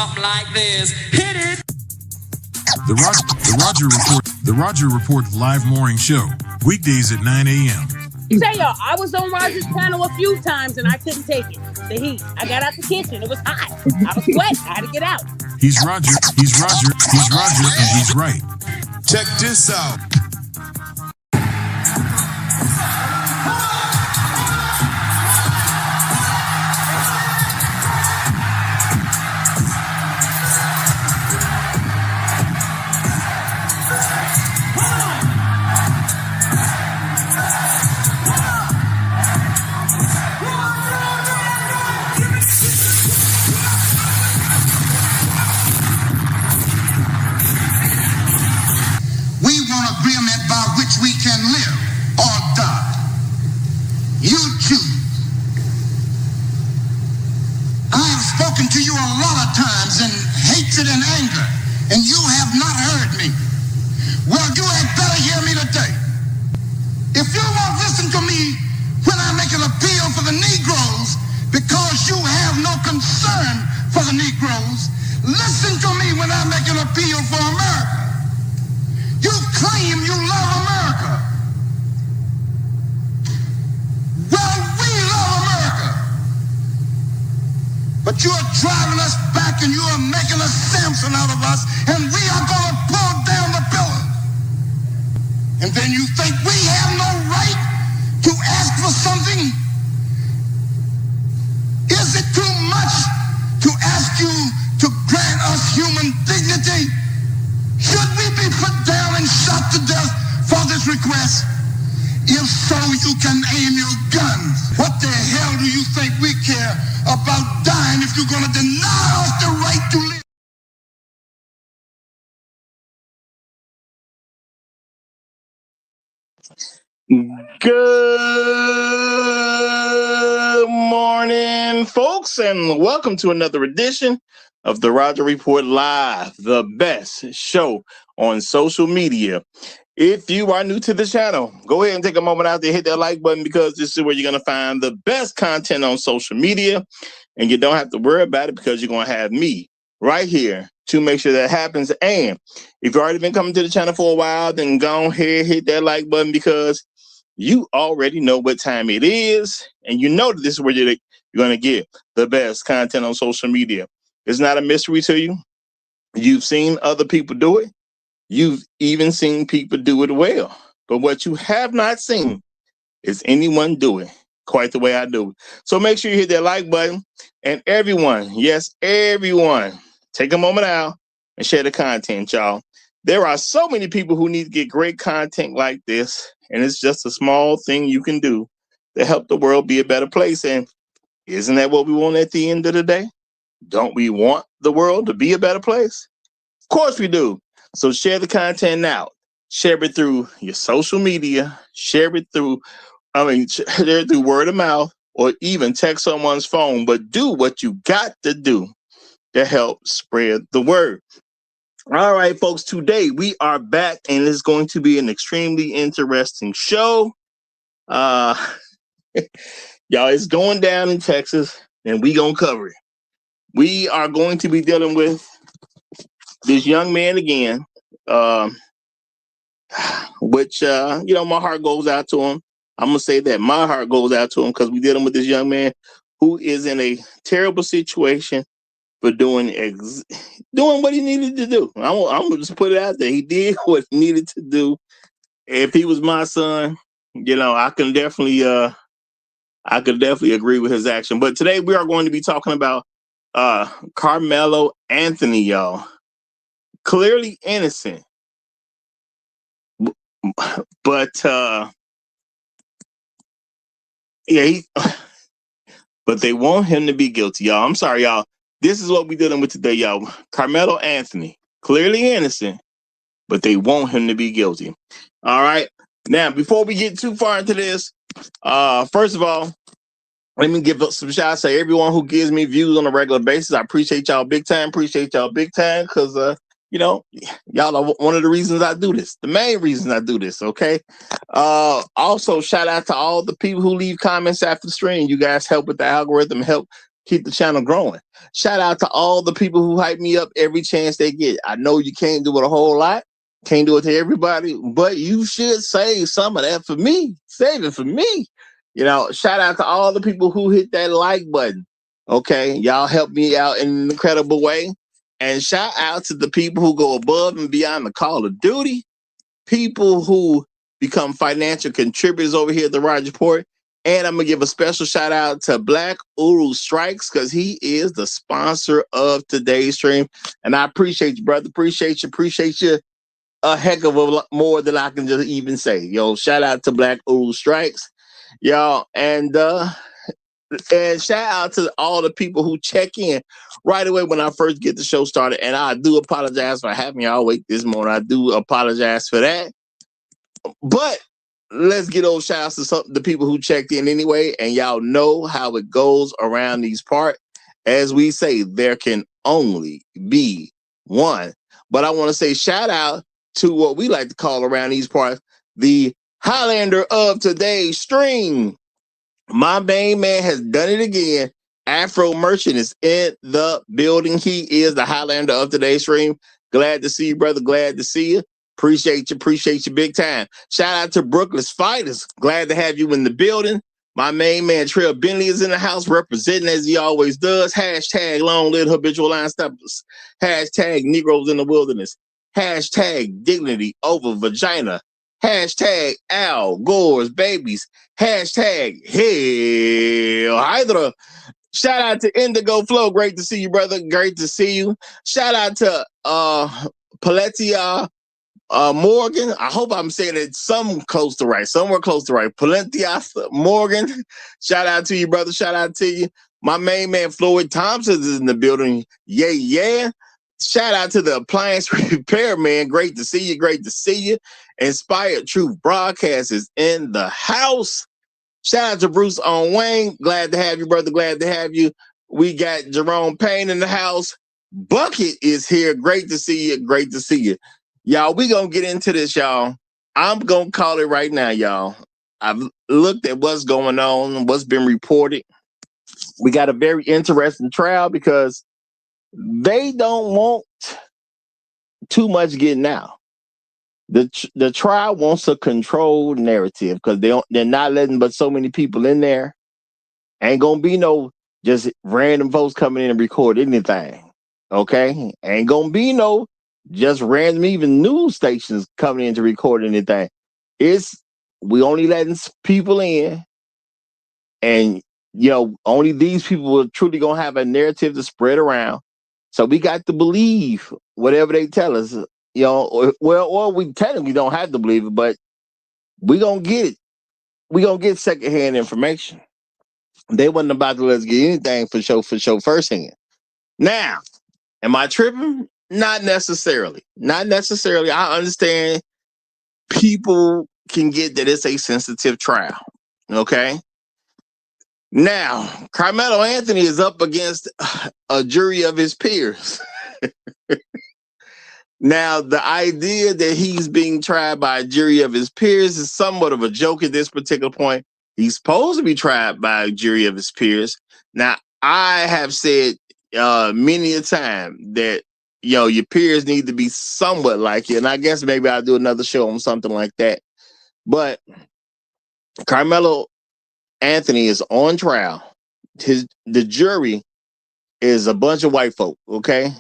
Like this. Hit it. The Roger Report live morning show. Weekdays at 9 a.m. Say y'all, I was on Roger's panel a few times and I couldn't take it. The heat. I got out the kitchen. It was hot. I was sweating. I had to get out. He's Roger, and he's right. Check this out. We can live or die. You choose. I have spoken to you a lot of times in hatred and anger, and you have not heard me. Well, you had better hear me today. If you won't listen to me when I make an appeal for the Negroes because you have no concern for the Negroes, listen to me when I make an appeal for America. You claim you love America. Well, we love America. But you are driving us back and you are making a Samson out of us, and we are going to pull down the pillars. And then you think we have no right to ask for something? Is it too much to ask you to grant us human dignity? Should we be put down and shot to death for this request? If so, you can aim your guns. What the hell do you think we care about dying if you're going to deny us the right to live? Good morning, folks, and welcome to another edition of the Roger Report Live, the best show on social media. If you are new to the channel, go ahead and take a moment out there, hit that like button, because this is where you're going to find the best content on social media, and you don't have to worry about it because you're going to have me right here to make sure that happens. And if you've already been coming to the channel for a while, then go ahead, hit that like button, because you already know what time it is, and you know that this is where you're going to get the best content on social media. It's not a mystery to you. You've seen other people do it. You've even seen people do it well. But what you have not seen is anyone do it quite the way I do it. So make sure you hit that like button. And everyone, yes, everyone, take a moment out and share the content, y'all. There are so many people who need to get great content like this, and it's just a small thing you can do to help the world be a better place. And isn't that what we want at the end of the day? Don't we want the world to be a better place? Of course we do. So share the content now. Share it through your social media. Share it through word of mouth, or even text someone's phone. But do what you got to do to help spread the word. All right, folks, today we are back, and it's going to be an extremely interesting show. Y'all, it's going down in Texas, and we gonna cover it. We are going to be dealing with this young man again, which, my heart goes out to him. I'm going to say that my heart goes out to him because we're dealing with this young man who is in a terrible situation for doing what he needed to do. I'm going to just put it out there. He did what he needed to do. If he was my son, I could definitely agree with his action. But today we are going to be talking about Karmelo Anthony, y'all. Clearly innocent, but but they want him to be guilty, y'all. I'm sorry, y'all. This is what we're dealing with today, y'all. Karmelo Anthony, clearly innocent, but they want him to be guilty. All right. Now, before we get too far into this, first of all, let me give some shout outs to everyone who gives me views on a regular basis. I appreciate y'all big time. Because, y'all are one of the reasons I do this. The main reason I do this, okay? Also, shout out to all the people who leave comments after the stream. You guys help with the algorithm, help keep the channel growing. Shout out to all the people who hype me up every chance they get. I know you can't do it a whole lot, can't do it to everybody, but you should save some of that for me. Save it for me. Shout out to all the people who hit that like button. Okay, y'all help me out in an incredible way. And shout out to the people who go above and beyond the call of duty, people who become financial contributors over here at the Roger Report. And I'm going to give a special shout out to Black Uru Strikes because he is the sponsor of today's stream. And I appreciate you, brother. Appreciate you a heck of a lot more than I can just even say. Yo, shout out to Black Uru Strikes, y'all. And shout out to all the people who check in right away when I first get the show started. And I do apologize for having y'all wait this morning. I do apologize for that. But let's get those shout outs to the people who checked in anyway. And y'all know how it goes around these parts. As we say, there can only be one. But I want to say shout out to what we like to call around these parts, the Highlander of today's stream. My main man has done it again. Afro Merchant is in the building. He is the Highlander of today's stream. Glad to see you, brother. Glad to see you. Appreciate you big time. Shout out to Brooklyn's Fighters. Glad to have you in the building. My main man, Trail Bentley, is in the house representing as he always does. Hashtag long live habitual line stoppers. Hashtag Negroes in the wilderness. Hashtag dignity over vagina. Hashtag Al Gore's babies. Hashtag Hail Hydra. Shout out to Indigo Flow. Great to see you, brother. Great to see you. Shout out to Paletia Morgan. I hope I'm saying it somewhere close to right. Paletia Morgan. Shout out to you, brother. Shout out to you. My main man, Floyd Thompson, is in the building. Yeah. Shout out to the appliance repair man. Great to see you. Inspired Truth Broadcast is in the house. Shout out to Bruce on Wayne. Glad to have you, brother. Glad to have you. We got Jerome Payne in the house. Bucket is here. Great to see you. Y'all, we gonna get into this, y'all. I'm gonna call it right now, y'all. I've looked at what's going on, what's been reported. We got a very interesting trial because they don't want too much getting out. The trial wants a controlled narrative because they're not letting but so many people in there. Ain't gonna be no just random folks coming in and record anything. Okay? Ain't gonna be no just random even news stations coming in to record anything. We only letting people in, and only these people are truly gonna have a narrative to spread around. So we got to believe whatever they tell us. Or we technically don't have to believe it, but we gonna get it. We gonna get secondhand information. They wasn't about to let us get anything for show firsthand. Now, am I tripping? Not necessarily. I understand people can get that it's a sensitive trial. Okay. Now, Karmelo Anthony is up against a jury of his peers. Now, the idea that he's being tried by a jury of his peers is somewhat of a joke at this particular point. He's supposed to be tried by a jury of his peers. Now, I have said many a time that, your peers need to be somewhat like you. And I guess maybe I'll do another show on something like that. But Karmelo Anthony is on trial. The jury is a bunch of white folk, okay?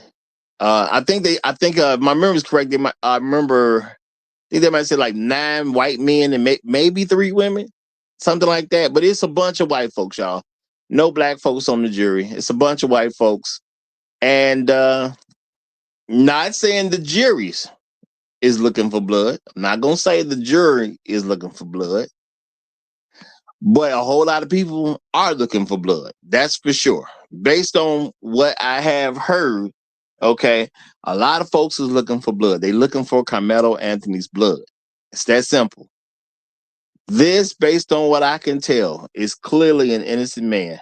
I think if my memory is correct, I think they might say like 9 white men and maybe 3 women, something like that. But it's a bunch of white folks, y'all. No black folks on the jury. It's a bunch of white folks. And not saying the juries is looking for blood. I'm not going to say the jury is looking for blood. But a whole lot of people are looking for blood. That's for sure. Based on what I have heard, okay, a lot of folks is looking for blood. They're looking for Karmelo Anthony's blood. It's that simple. This, based on what I can tell, is clearly an innocent man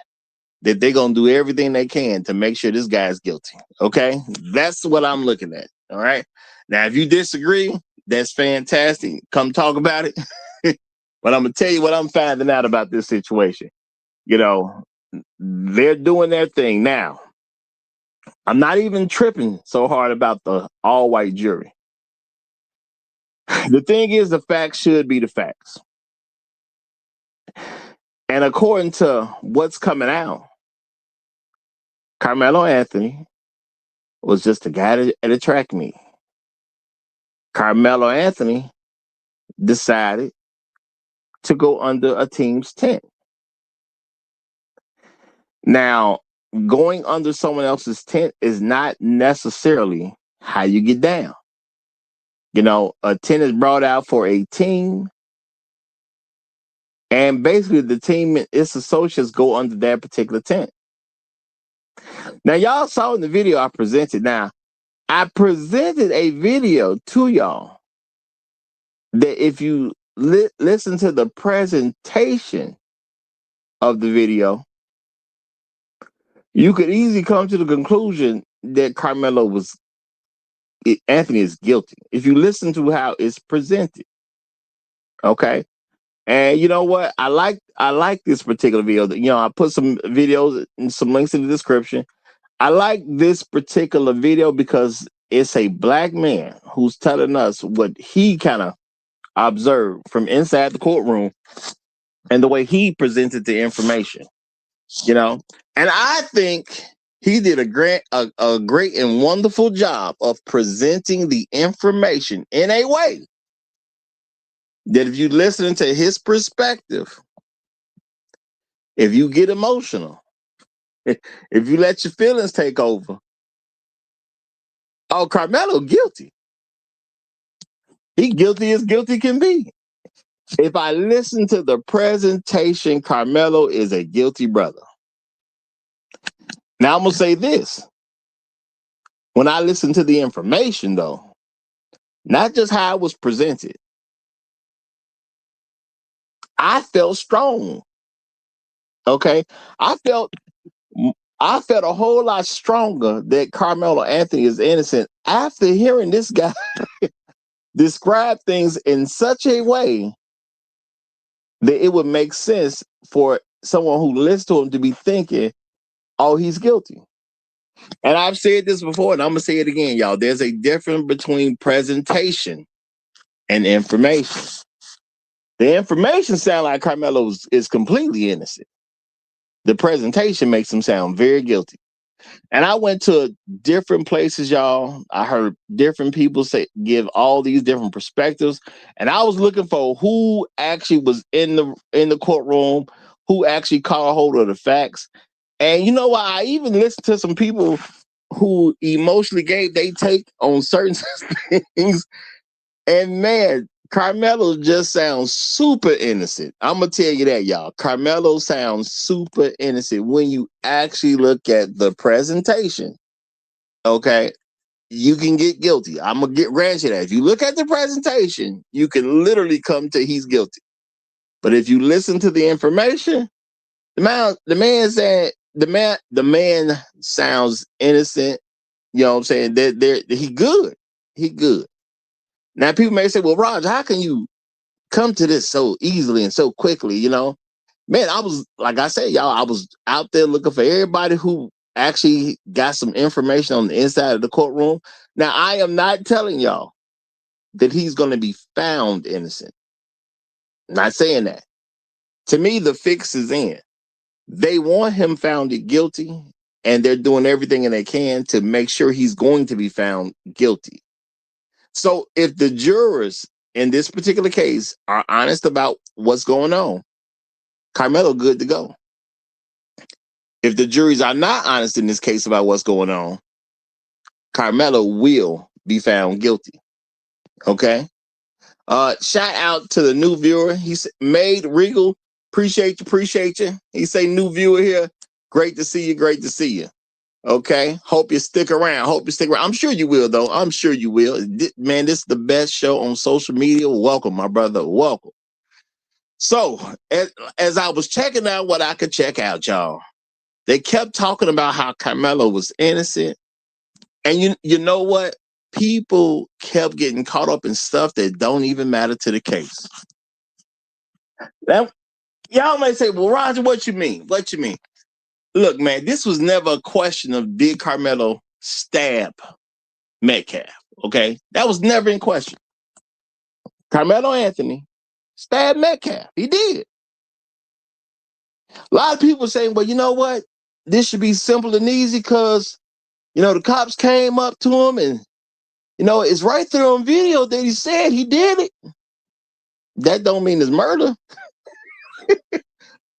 that they're going to do everything they can to make sure this guy is guilty. Okay? That's what I'm looking at. All right? Now, if you disagree, that's fantastic. Come talk about it. But I'm going to tell you what I'm finding out about this situation. they're doing their thing. Now, I'm not even tripping so hard about the all-white jury. The thing is, the facts should be the facts. And according to what's coming out, Karmelo Anthony was just a guy at a track meet. Karmelo Anthony decided to go under a team's tent. Now, going under someone else's tent is not necessarily how you get down. You know, a tent is brought out for a team, and basically the team and its associates go under that particular tent. Now, y'all saw in the video I presented. Now, I presented a video to y'all that if you listen to the presentation of the video, you could easily come to the conclusion that Anthony is guilty. If you listen to how it's presented, okay. And you know what? I like this particular video. You know, I put some videos and some links in the description. I like this particular video because it's a black man who's telling us what he kind of observed from inside the courtroom and the way he presented the information. You know, and I think he did a great and wonderful job of presenting the information in a way that if you listen to his perspective, if you get emotional, if you let your feelings take over, oh, Karmelo guilty. He guilty as guilty can be. If I listen to the presentation, Karmelo is a guilty brother. Now I'm going to say this. When I listen to the information, though, not just how it was presented, I felt strong. Okay? I felt a whole lot stronger that Karmelo Anthony is innocent after hearing this guy describe things in such a way that it would make sense for someone who listens to him to be thinking, oh, he's guilty. And I've said this before, and I'm going to say it again, y'all. There's a difference between presentation and information. The information sounds like Karmelo is completely innocent. The presentation makes him sound very guilty. And I went to different places, y'all. I heard different people give all these different perspectives. And I was looking for who actually was in the courtroom, who actually caught a hold of the facts. And you know what? I even listened to some people who emotionally gave their take on certain things. And man, Karmelo just sounds super innocent. I'm going to tell you that, y'all. Karmelo sounds super innocent when you actually look at the presentation. Okay? You can get guilty. I'm going to grant you that. If you look at the presentation, you can literally come to he's guilty. But if you listen to the information, the man sounds innocent. You know what I'm saying? He good. He good. Now, people may say, well, Roger, how can you come to this so easily and so quickly? You know, man, I was, like I said, y'all, I was out there looking for everybody who actually got some information on the inside of the courtroom. Now, I am not telling y'all that he's going to be found innocent. I'm not saying that. To me, the fix is in. They want him found guilty, and they're doing everything they can to make sure he's going to be found guilty. So if the jurors in this particular case are honest about what's going on, Karmelo good to go. If the juries are not honest in this case about what's going on, Karmelo will be found guilty. Okay? Shout out to the new viewer. He's made Regal. Appreciate you. He say new viewer here. Great to see you. Okay. Hope you stick around. I'm sure you will, though. I'm sure you will. Man, this is the best show on social media. Welcome, my brother. Welcome. So, as I was checking out what I could check out, y'all, they kept talking about how Karmelo was innocent. And you know what? People kept getting caught up in stuff that don't even matter to the case. Now, y'all may say, well, Roger, what you mean? look, man, this was never a question of did Karmelo stab Metcalf. Okay, that was never in question. Carmelo Anthony stabbed Metcalf. He did. A lot of people saying, well, you know what? This should be simple and easy because, the cops came up to him and, it's right there on video that he said he did it. That don't mean it's murder.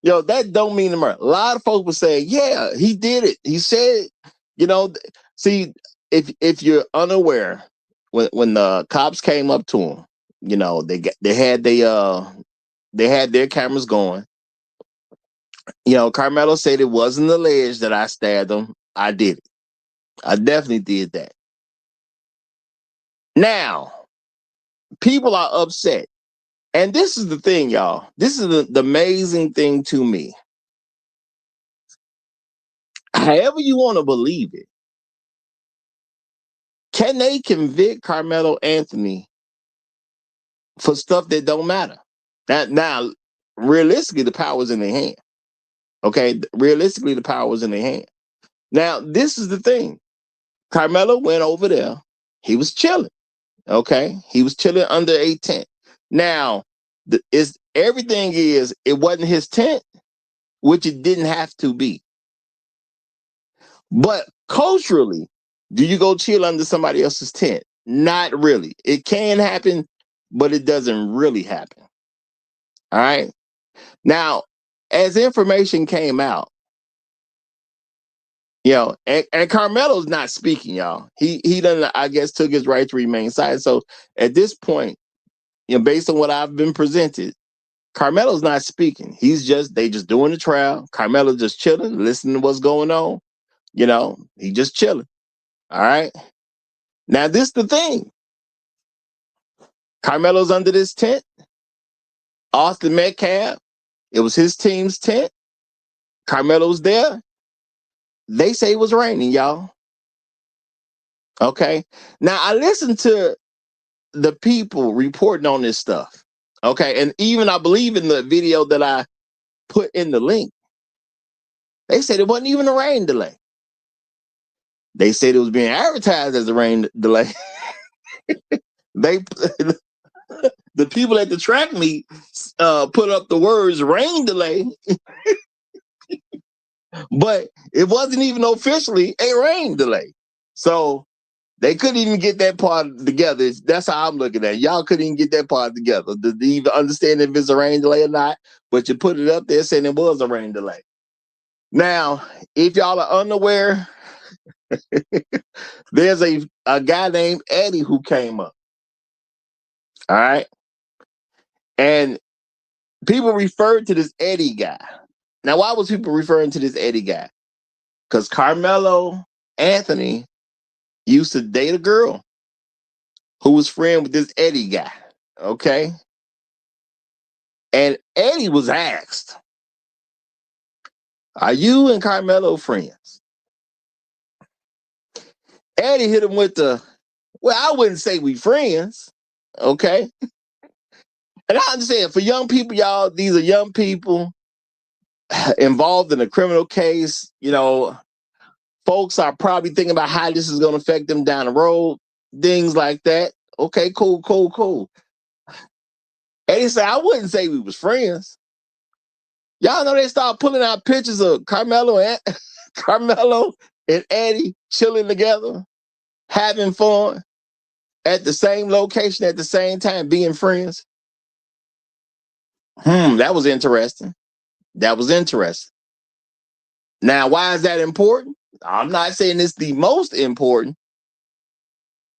That don't mean the murder. A lot of folks were saying, yeah, he did it. He said, see, if you're unaware, when the cops came up to him, they had their cameras going. Carmelo said it wasn't alleged that I stabbed him. I did it. I definitely did that. Now, people are upset. And this is the thing, y'all. This is the amazing thing to me. However you want to believe it, can they convict Carmelo Anthony for stuff that don't matter? Now, realistically, the power's in their hand. Okay? Realistically, the power was in their hand. Now, this is the thing. Carmelo went over there. He was chilling. Okay? He was chilling under a tent. Now, it wasn't his tent, which it didn't have to be. But culturally, do you go chill under somebody else's tent? Not really. It can happen, but it doesn't really happen. All right? Now, as information came out, and Carmelo's not speaking, y'all. He doesn't, I guess, took his right to remain silent. So at this point, based on what I've been presented, Carmelo's not speaking. They just doing the trial. Carmelo's just chilling, listening to what's going on. He just chilling. All right. Now, this is the thing. Carmelo's under this tent. Austin Metcalf, it was his team's tent. Carmelo's there. They say it was raining, y'all. Okay. Now, I listened to the people reporting on this stuff. Okay. And even I believe in the video that I put in the link, they said it wasn't even a rain delay. They said it was being advertised as a rain delay. The people at the track meet put up the words rain delay, but it wasn't even officially a rain delay. So they couldn't even get that part together. That's how I'm looking at it. Y'all couldn't even get that part together to even understand if it's a rain delay or not, but you put it up there saying it was a rain delay. Now, if y'all are unaware, there's a guy named Eddie who came up. All right. And people referred to this Eddie guy. Now, why was people referring to this Eddie guy? Because Carmelo Anthony used to date a girl who was friend with this Eddie guy. Okay. And Eddie was asked, are you and Carmelo friends? Eddie hit him with I wouldn't say we friends. Okay. And I understand for young people, y'all, these are young people involved in a criminal case. Folks are probably thinking about how this is going to affect them down the road, things like that. Okay, cool. Eddie said, I wouldn't say we was friends. Y'all know they start pulling out pictures of Carmelo and Eddie chilling together, having fun at the same location at the same time, being friends. That was interesting. Now, why is that important? I'm not saying it's the most important,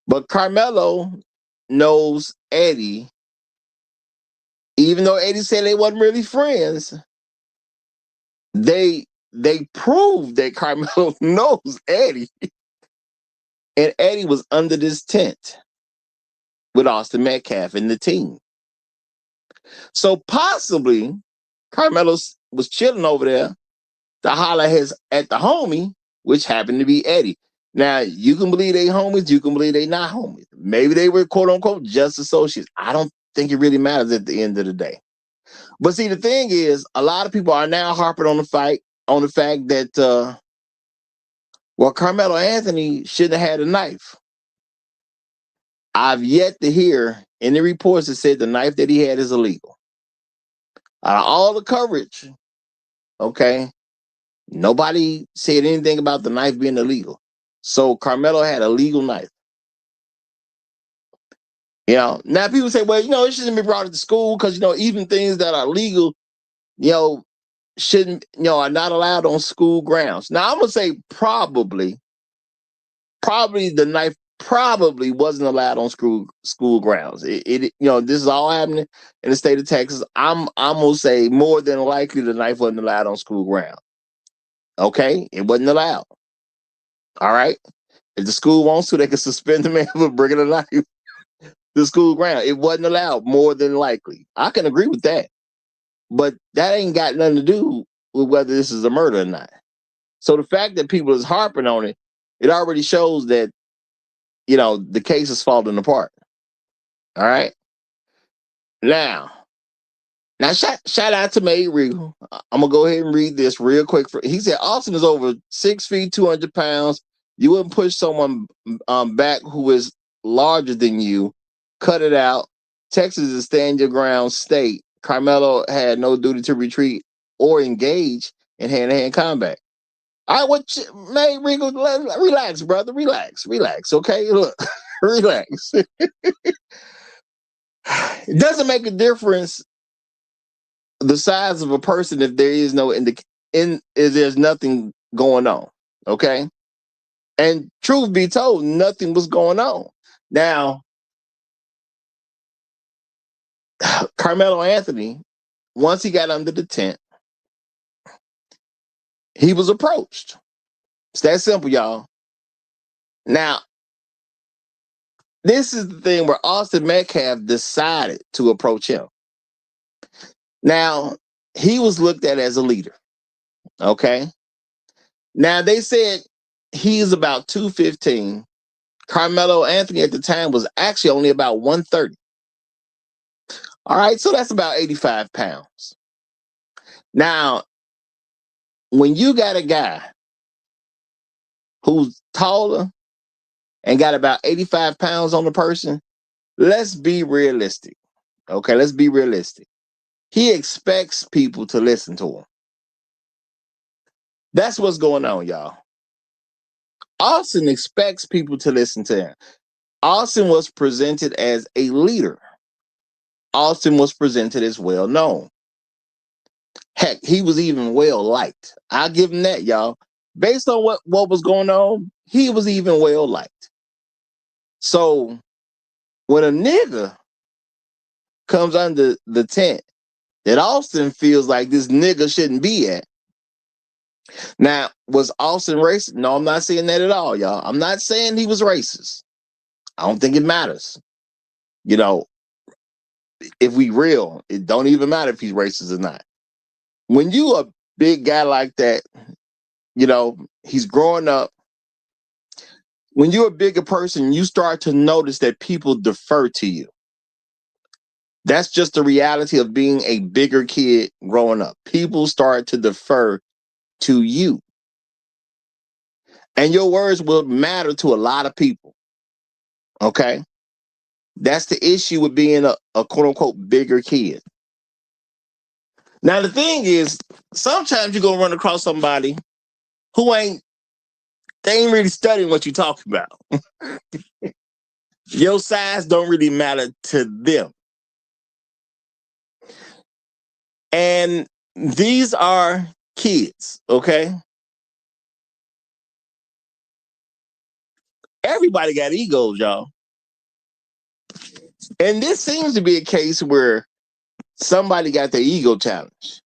but Carmelo knows Eddie. Even though Eddie said they wasn't really friends, they proved that Carmelo knows Eddie. And Eddie was under this tent with Austin Metcalf and the team. So possibly Carmelo was chilling over there to holler at the homie, which happened to be Eddie. Now, you can believe they homies, you can believe they not homies. Maybe they were quote unquote just associates. I don't think it really matters at the end of the day. But see, the thing is, a lot of people are now harping on on the fact that Carmelo Anthony shouldn't have had a knife. I've yet to hear any reports that said the knife that he had is illegal. Out of all the coverage, okay, nobody said anything about the knife being illegal. So Karmelo had a legal knife. You know, now people say, well, it shouldn't be brought into school because, even things that are legal, shouldn't, are not allowed on school grounds. Now, I'm going to say probably the knife probably wasn't allowed on school grounds. This is all happening in the state of Texas. I'm going to say more than likely the knife wasn't allowed on school ground. Okay? It wasn't allowed. All right? If the school wants to, they can suspend the man for bringing a knife to the school ground. It wasn't allowed, more than likely. I can agree with that. But that ain't got nothing to do with whether this is a murder or not. So the fact that people is harping on it, it already shows that, the case is falling apart. All right? Now shout out to May Regal. I'm going to go ahead and read this real quick. He said, Austin is over 6 feet, 200 pounds. You wouldn't push someone back who is larger than you. Cut it out. Texas is stand your ground state. Karmelo had no duty to retreat or engage in hand-to-hand combat. All right, May Regal, relax, brother. Relax. Okay, look, relax. It doesn't make a difference the size of a person if there is if there's nothing going on. Okay, and truth be told, nothing was going on. Now, Carmelo Anthony, once he got under the tent, he was approached. It's that simple, y'all. Now, this is the thing where Austin Metcalf decided to approach him. Now, he was looked at as a leader. Okay. Now, they said he's about 215. Carmelo Anthony at the time was actually only about 130. All right. So that's about 85 pounds. Now, when you got a guy who's taller and got about 85 pounds on the person, let's be realistic. Okay. Let's be realistic. He expects people to listen to him. That's what's going on, y'all. Austin expects people to listen to him. Austin was presented as a leader. Austin was presented as well known. Heck, he was even well liked. I'll give him that, y'all. Based on what was going on, he was even well liked. So when a nigga comes under the tent that Austin feels like this nigga shouldn't be at. Now, was Austin racist? No, I'm not saying that at all, y'all. I'm not saying he was racist. I don't think it matters. If we real, it don't even matter if he's racist or not. When you a big guy like that, he's growing up. When you're a bigger person, you start to notice that people defer to you. That's just the reality of being a bigger kid growing up. People start to defer to you. And your words will matter to a lot of people. Okay? That's the issue with being a quote unquote bigger kid. Now, the thing is, sometimes you're going to run across somebody who ain't really studying what you're talking about. Your size don't really matter to them. And these are kids, okay? Everybody got egos, y'all. And this seems to be a case where somebody got their ego challenged.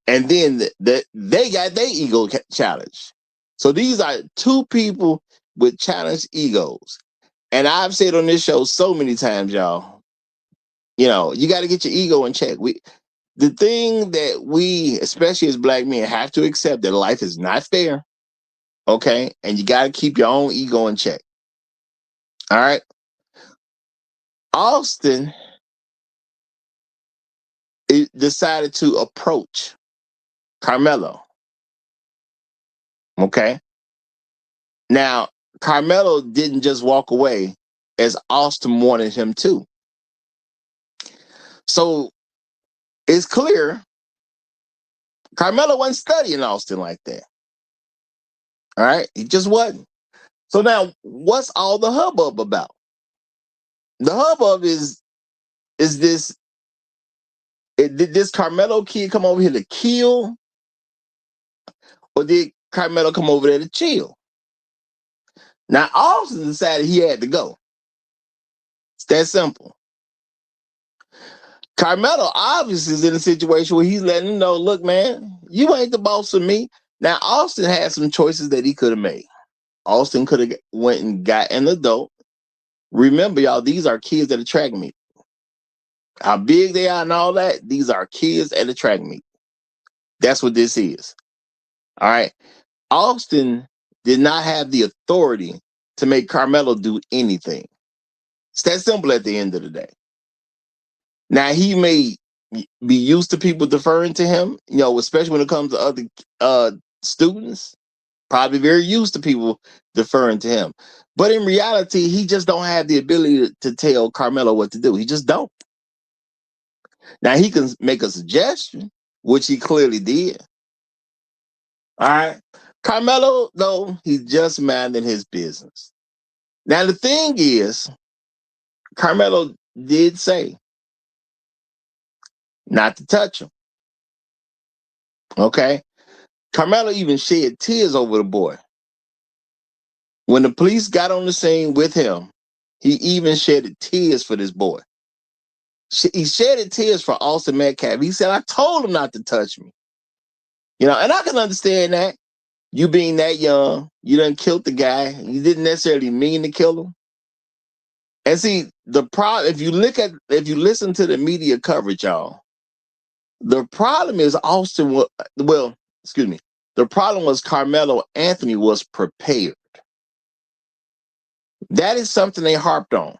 And then they got their ego challenged. So these are two people with challenged egos. And I've said on this show so many times, y'all, you got to get your ego in check. The thing that we, especially as black men, have to accept that life is not fair. Okay. And you got to keep your own ego in check. All right. Austin decided to approach Karmelo. Okay. Now, Karmelo didn't just walk away as Austin wanted him to. So it's clear Karmelo wasn't studying Austin like that. All right. He just wasn't. So now what's all the hubbub about? The hubbub is this, did this Karmelo kid come over here to kill? Or did Karmelo come over there to chill? Now, Austin decided he had to go. It's that simple. Karmelo obviously is in a situation where he's letting him know, look, man, you ain't the boss of me. Now, Austin had some choices that he could have made. Austin could have went and got an adult. Remember, y'all, these are kids at a track meet. How big they are and all that, these are kids at a track meet. That's what this is. All right. Austin did not have the authority to make Karmelo do anything. It's that simple at the end of the day. Now, he may be used to people deferring to him, especially when it comes to other students, probably very used to people deferring to him. But in reality, he just don't have the ability to tell Karmelo what to do. He just don't. Now, he can make a suggestion, which he clearly did. All right. Karmelo, though, he's just minding his business. Now, the thing is, Karmelo did say not to touch him. Okay. Karmelo even shed tears over the boy. When the police got on the scene with him, he even shedded tears for this boy. He shedded tears for Austin Metcalf. He said, I told him not to touch me. And I can understand that. You being that young, you done killed the guy. You didn't necessarily mean to kill him. And see, the problem, if you listen to the media coverage, y'all, the problem is the problem was Karmelo Anthony was prepared. That is something they harped on.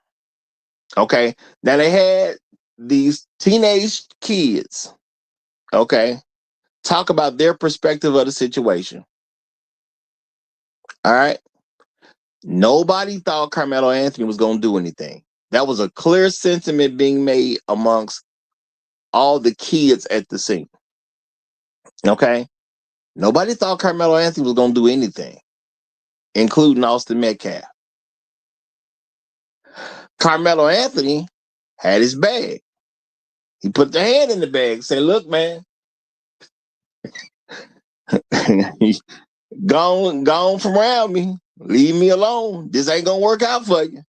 Okay. Now they had these teenage kids, okay, talk about their perspective of the situation. All right. Nobody thought Karmelo Anthony was going to do anything. That was a clear sentiment being made amongst all the kids at the scene. Okay. Nobody thought Karmelo Anthony was going to do anything, including Austin Metcalf. Karmelo Anthony had his bag. He put the hand in the bag, said, look, man, gone from around me. Leave me alone. This ain't going to work out for you.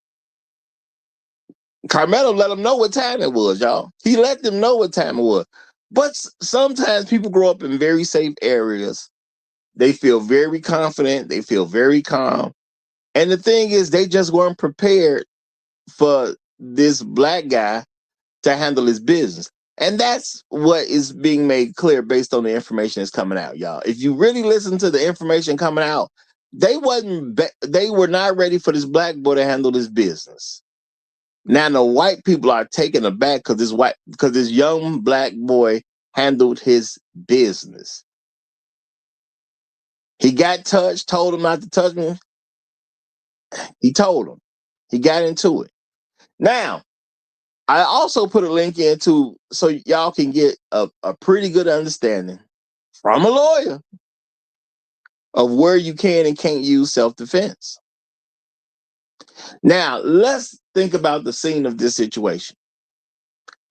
Karmelo let them know what time it was, y'all. He let them know what time it was. But sometimes people grow up in very safe areas. They feel very confident. They feel very calm. And the thing is, they just weren't prepared for this black guy to handle his business. And that's what is being made clear based on the information that's coming out, y'all. If you really listen to the information coming out, they were not ready for this black boy to handle this business. Now the white people are taken aback because this young black boy handled his business. He got touched, told him not to touch me. He told him. He got into it. Now, I also put a link into so y'all can get a pretty good understanding from a lawyer of where you can and can't use self-defense. Now, let's think about the scene of this situation.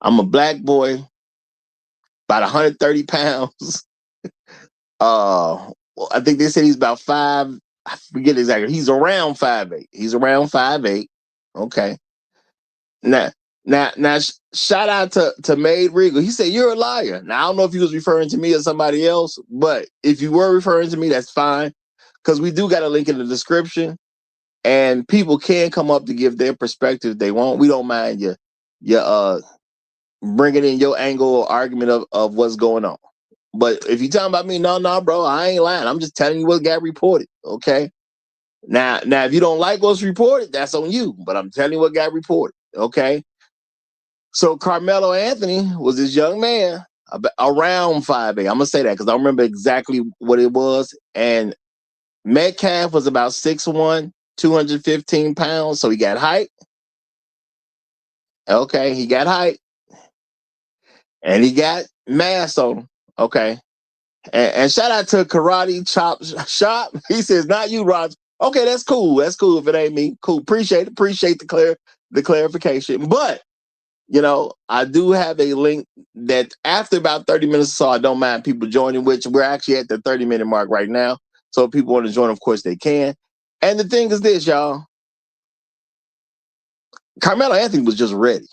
I'm a black boy, about 130 pounds. I think they said he's about 5. I forget exactly. He's around 5'8". He's around 5'8". Okay. Now, shout out to Made Regal. He said, you're a liar. Now, I don't know if he was referring to me or somebody else, but if you were referring to me, that's fine. Because we do got a link in the description. And people can come up to give their perspective if they want. We don't mind you bringing in your angle or argument of what's going on. But if you're talking about me, no, bro, I ain't lying. I'm just telling you what got reported, okay? Now, if you don't like what's reported, that's on you. But I'm telling you what got reported, okay? So Karmelo Anthony was this young man around 5'8". I'm going to say that because I don't remember exactly what it was. And Metcalf was about 6'1", 215 pounds, so he got height. Okay, he got height. And he got mass on him. Okay. And shout out to Karate Chop Shop. He says, not you, Roger. Okay, that's cool. That's cool if it ain't me. Cool. Appreciate it. Appreciate the clarification. But, I do have a link that after about 30 minutes or so, I don't mind people joining, which we're actually at the 30-minute mark right now. So if people want to join, of course, they can. And the thing is this, y'all. Carmelo Anthony was just ready.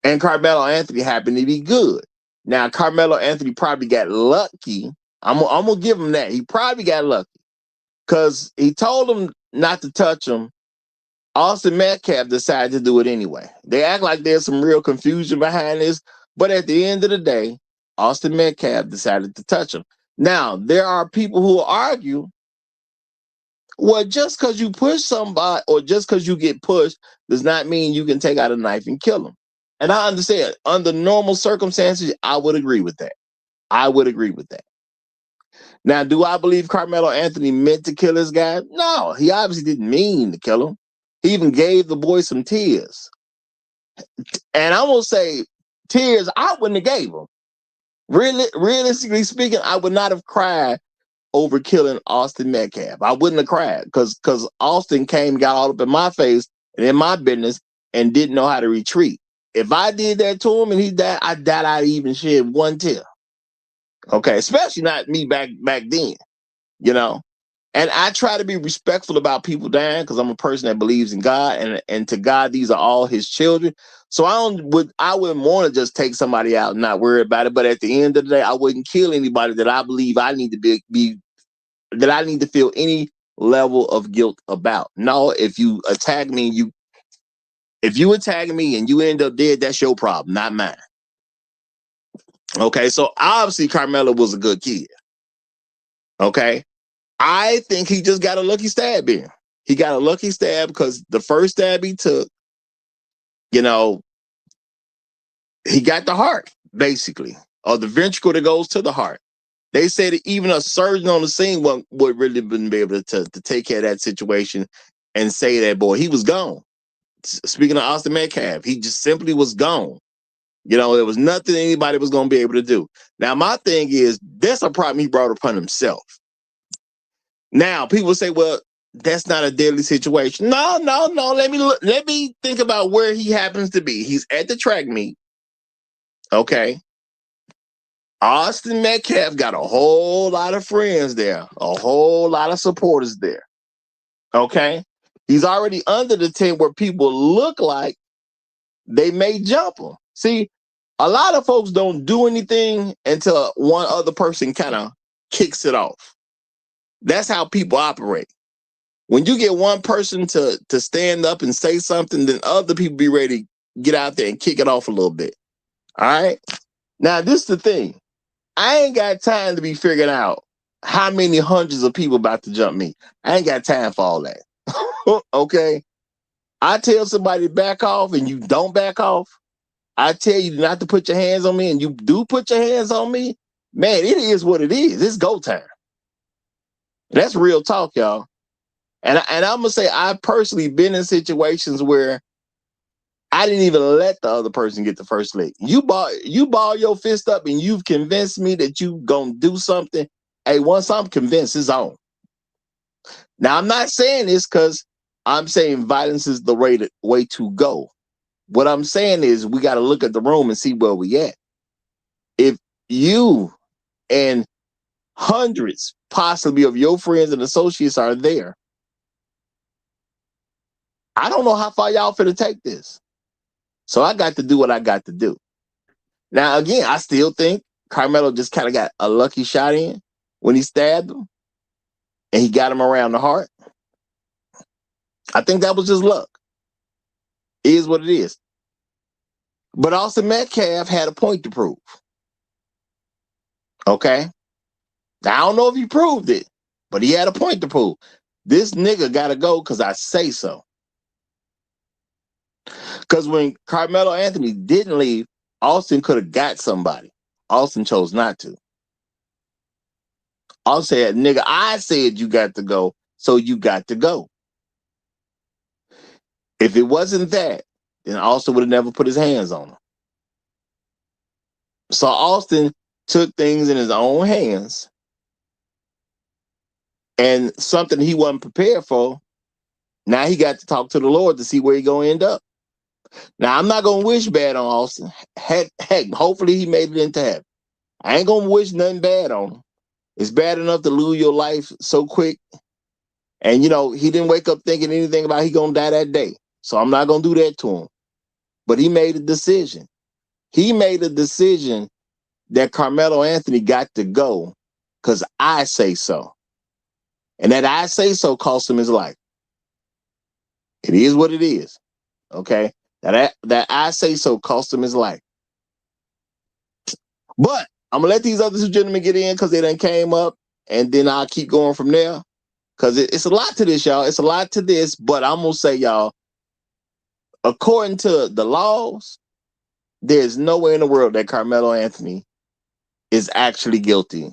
And Carmelo Anthony happened to be good. Now, Carmelo Anthony probably got lucky. I'm going to give him that. He probably got lucky because he told him not to touch him. Austin Metcalf decided to do it anyway. They act like there's some real confusion behind this, but at the end of the day, Austin Metcalf decided to touch him. Now, there are people who argue, well, just because you push somebody or just because you get pushed does not mean you can take out a knife and kill them. And I understand, under normal circumstances, I would agree with that. I would agree with that. Now, do I believe Carmelo Anthony meant to kill this guy? No, he obviously didn't mean to kill him. He even gave the boy some tears. And I'm going to say, tears I wouldn't have gave him. Realistically speaking, I would not have cried over killing Austin Metcalf. I wouldn't have cried because Austin got all up in my face and in my business and didn't know how to retreat. If I did that to him and he died, I doubt I'd even shed one tear. Okay, especially not me back then, And I try to be respectful about people dying because I'm a person that believes in God, and to God these are all His children. So I wouldn't want to just take somebody out and not worry about it. But at the end of the day, I wouldn't kill anybody that I believe I need to be that I need to feel any level of guilt about. No, if you attack me, if you attack me and you end up dead, that's your problem, not mine. Okay, so obviously Carmelo was a good kid. Okay, I think he just got a lucky stab in. He got a lucky stab because the first stab he took, he got the heart, basically, or the ventricle that goes to the heart. They said that even a surgeon on the scene would really been be able to take care of that situation and say that, boy, he was gone. Speaking of Austin Metcalf, he just simply was gone. There was nothing anybody was going to be able to do. Now, my thing is, that's a problem he brought upon himself. Now, people say, well, that's not a deadly situation. No. Let me think about where he happens to be. He's at the track meet. Okay. Austin Metcalf got a whole lot of friends there, a whole lot of supporters there. Okay. He's already under the tent where people look like they may jump him. See, a lot of folks don't do anything until one other person kind of kicks it off. That's how people operate. When you get one person to stand up and say something, then other people be ready to get out there and kick it off a little bit. All right? Now, this is the thing. I ain't got time to be figuring out how many hundreds of people about to jump me. I ain't got time for all that. Okay? I tell somebody to back off and you don't back off. I tell you not to put your hands on me and you do put your hands on me. Man, it is what it is. It's go time. That's real talk, y'all. And I'm going to say I've personally been in situations where I didn't even let the other person get the first lick. You ball your fist up and you've convinced me that you going to do something. Hey, once I'm convinced, it's on. Now, I'm not saying this because I'm saying violence is the way to go. What I'm saying is we got to look at the room and see where we at. If you and hundreds possibly of your friends and associates are there, I don't know how far y'all finna take this. So I got to do what I got to do. Now, again, I still think Carmelo just kind of got a lucky shot in when he stabbed him and he got him around the heart. I think that was just luck. It is what it is. But Austin Metcalf had a point to prove. Okay? Now, I don't know if he proved it, but he had a point to prove. This nigga got to go because I say so. Because when Carmelo Anthony didn't leave, Austin could have got somebody. Austin chose not to. I'll say it, nigga, I said you got to go, so you got to go. If it wasn't that, then Austin would have never put his hands on him. So Austin took things in his own hands, and something he wasn't prepared for. Now he got to talk to the Lord to see where he gonna end up. Now I'm not gonna wish bad on Austin. Heck, hopefully he made it into heaven. I ain't gonna wish nothing bad on him. It's bad enough to lose your life so quick. And, he didn't wake up thinking anything about he going to die that day. So I'm not going to do that to him. But he made a decision. He made a decision that Karmelo Anthony got to go because I say so. And that I say so cost him his life. It is what it is. Okay? That I say so cost him his life. But I'm going to let these other two gentlemen get in because they done came up, and then I'll keep going from there. Because it's a lot to this, y'all. It's a lot to this, but I'm going to say, y'all, according to the laws, there's no way in the world that Karmelo Anthony is actually guilty.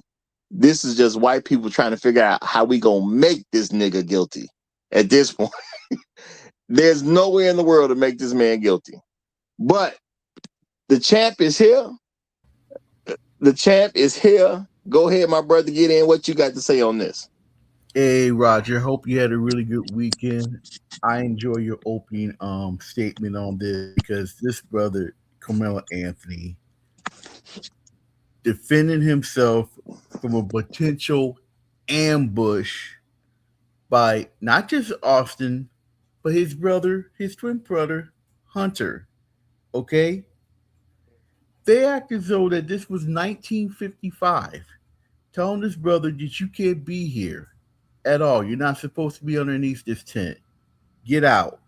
This is just white people trying to figure out how we going to make this nigga guilty at this point. There's no way in the world to make this man guilty. But the champ is here. The champ is here. Go ahead, my brother, get in. What you got to say on this? Hey, Roger. Hope you had a really good weekend. I enjoy your opening statement on this because this brother, Karmelo Anthony, defending himself from a potential ambush by not just Austin, but his brother, his twin brother, Hunter. Okay? They act as though that this was 1955, telling this brother that you can't be here at all. You're not supposed to be underneath this tent. Get out.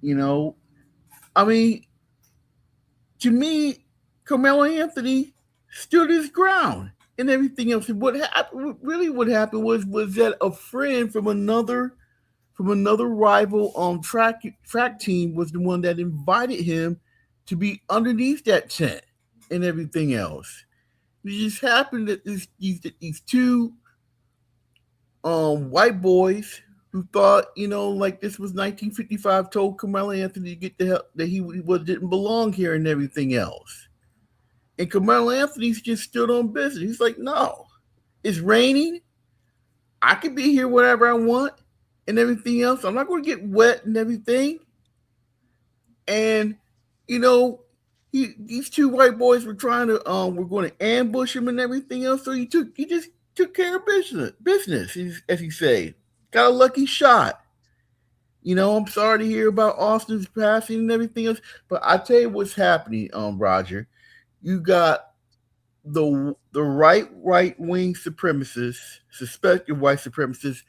I mean, to me, Karmelo Anthony stood his ground and everything else. And what happened was that a friend from another rival track team was the one that invited him to be underneath that tent and everything else. It just happened that these two white boys who thought, like this was 1955, told Karmelo Anthony to get the hell, that he didn't belong here and everything else. And Karmelo Anthony's just stood on business. He's like, no, it's raining. I can be here whenever I want and everything else. I'm not going to get wet and everything. And, these two white boys were trying to, were going to ambush him and everything else. So he just took care of business, as he say. Got a lucky shot. I'm sorry to hear about Austin's passing and everything else, but I tell you what's happening, Roger. You got the right wing supremacists, suspected white supremacists,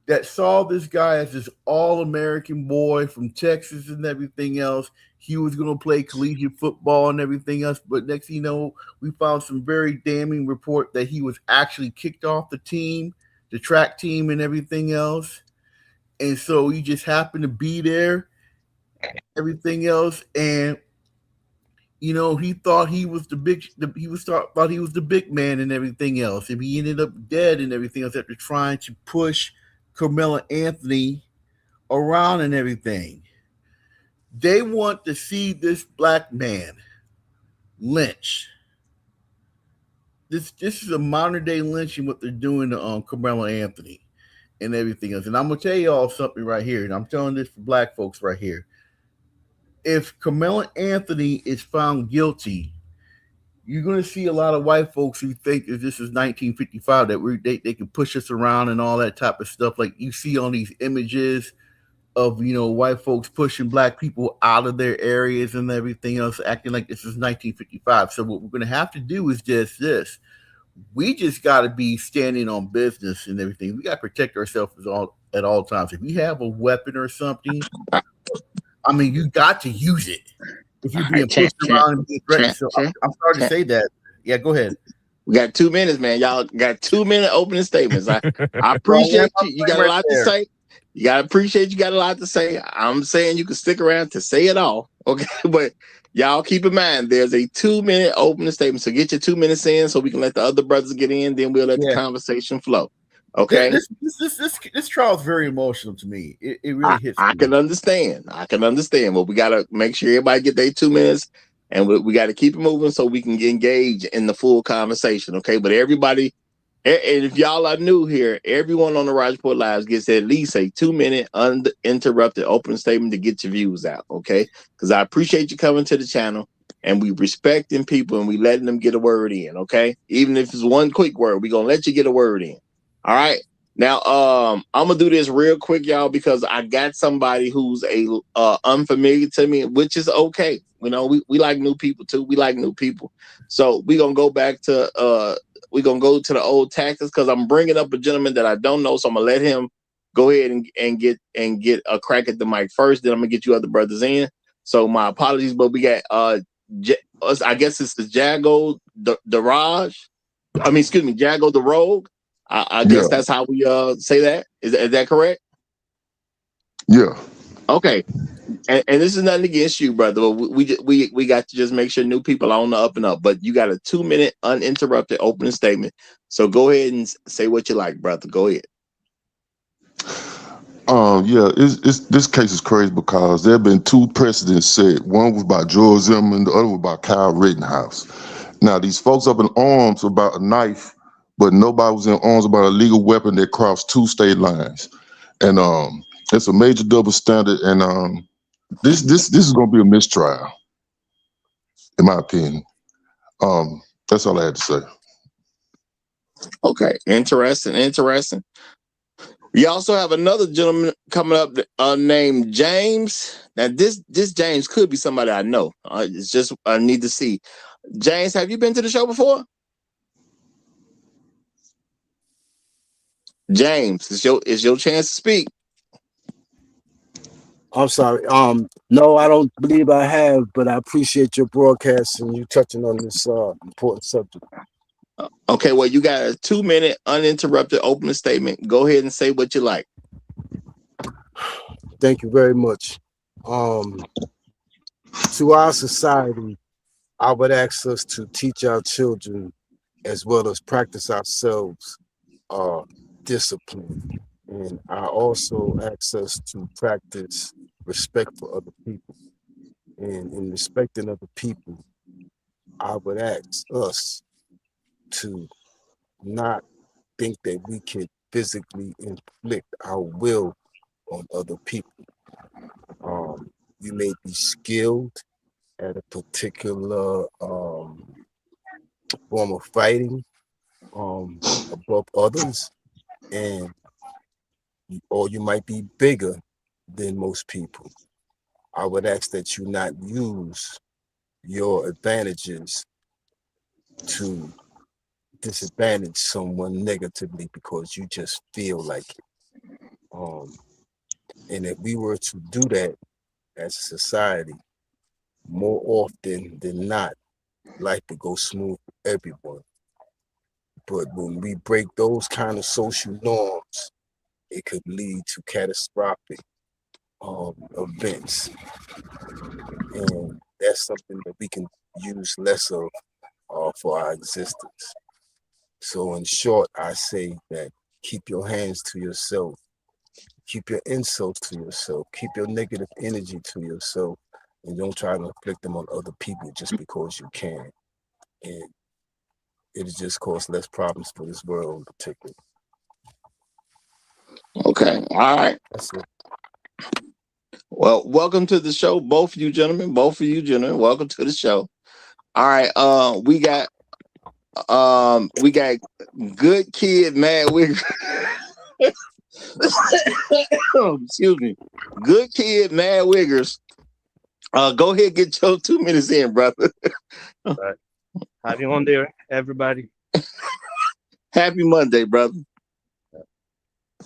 that saw this guy as this all-American boy from Texas and everything else. He was going to play collegiate football and everything else, but next thing you know, we found some very damning report that he was actually kicked off the team, the track team and everything else. And so he just happened to be there, everything else. And, he thought he was thought he was the big man and everything else. And he ended up dead and everything else after trying to push Karmelo Anthony around and everything. They want to see this black man lynched. This is a modern day lynching, what they're doing to Karmelo Anthony and everything else. And I'm gonna tell you all something right here, and I'm telling this for black folks right here. If Karmelo Anthony is found guilty, you're going to see a lot of white folks who think that this is 1955, that they can push us around and all that type of stuff. Like you see on these images of, white folks pushing black people out of their areas and everything else, acting like this is 1955. So what we're going to have to do is just this. We just got to be standing on business and everything. We got to protect ourselves at all times. If you have a weapon or something, I mean, you got to use it. If you're being pushed around and being threatened. So I'm sorry to say that. Yeah, go ahead. We got 2 minutes, man. Y'all got 2 minute opening statements. I appreciate you. You got a lot to say. You gotta appreciate you got a lot to say. I'm saying you can stick around to say it all. Okay. But y'all keep in mind there's a 2-minute opening statement. So get your 2 minutes in so we can let the other brothers get in, then we'll let the conversation flow. Okay. This trial is very emotional to me. It really hits I me. can understand. But we gotta make sure everybody get their 2 minutes, and we got to keep it moving so we can engage in the full conversation. Okay. But everybody, and if y'all are new here, everyone on the Roger Report Lives gets at least a 2-minute uninterrupted opening statement to get your views out. Okay. Because I appreciate you coming to the channel, and we respecting people and we letting them get a word in. Okay. Even if it's one quick word, we're gonna let you get a word in. All right. Now, I'm gonna do this real quick, y'all, because I got somebody who's unfamiliar to me, which is okay. You know, we like new people too. We like new people, so we're gonna go back to we're gonna go to the old tactics because I'm bringing up a gentleman that I don't know, so I'm gonna let him go ahead and get a crack at the mic first. Then I'm gonna get you other brothers in. So my apologies, but we got I guess it's the Jago the Raj. I mean, excuse me, Jago the Rogue. I guess that's how we say that. Is that correct? Yeah. Okay. And this is nothing against you, brother. But we got to just make sure new people are on the up and up. But you got a 2-minute uninterrupted opening statement. So go ahead and say what you like, brother. Go ahead. Yeah, it's this case is crazy because there have been 2 precedents set. One was by George Zimmerman, the other was by Kyle Rittenhouse. Now these folks up in arms about a knife, but nobody was in arms about a legal weapon that crossed 2 state lines. And it's a major double standard, and this is gonna be a mistrial, in my opinion. That's all I had to say. Okay, interesting. We also have another gentleman coming up named James. Now this James could be somebody I know. It's just I need to see. James, have you been to the show before? James, it's your chance to speak. I'm sorry. No, I don't believe I have, but I appreciate your broadcast and you touching on this important subject. Okay, well, you got a 2-minute uninterrupted opening statement. Go ahead and say what you like. Thank you very much. To our society, I would ask us to teach our children as well as practice ourselves discipline. And I also ask us to practice respect for other people. And in respecting other people, I would ask us to not think that we can physically inflict our will on other people. You may be skilled at a particular form of fighting above others, or you might be bigger than most people. I would ask that you not use your advantages to disadvantage someone negatively because you just feel like it. And if we were to do that as a society, more often than not, life would go smooth for everyone. But when we break those kind of social norms, it could lead to catastrophic events. And that's something that we can use less of for our existence. So in short, I say that keep your hands to yourself, keep your insults to yourself, keep your negative energy to yourself, and don't try to inflict them on other people just because you can. And it'll just cause less problems for this world in particular. Okay, all right. That's it. Well, welcome to the show, both of you gentlemen. Welcome to the show. All right, we got good kid Mad Wigger. Excuse me, good kid Mad Wiggers. Go ahead, get your 2 minutes in, brother. Right. Happy Monday, everybody. Happy Monday, brother.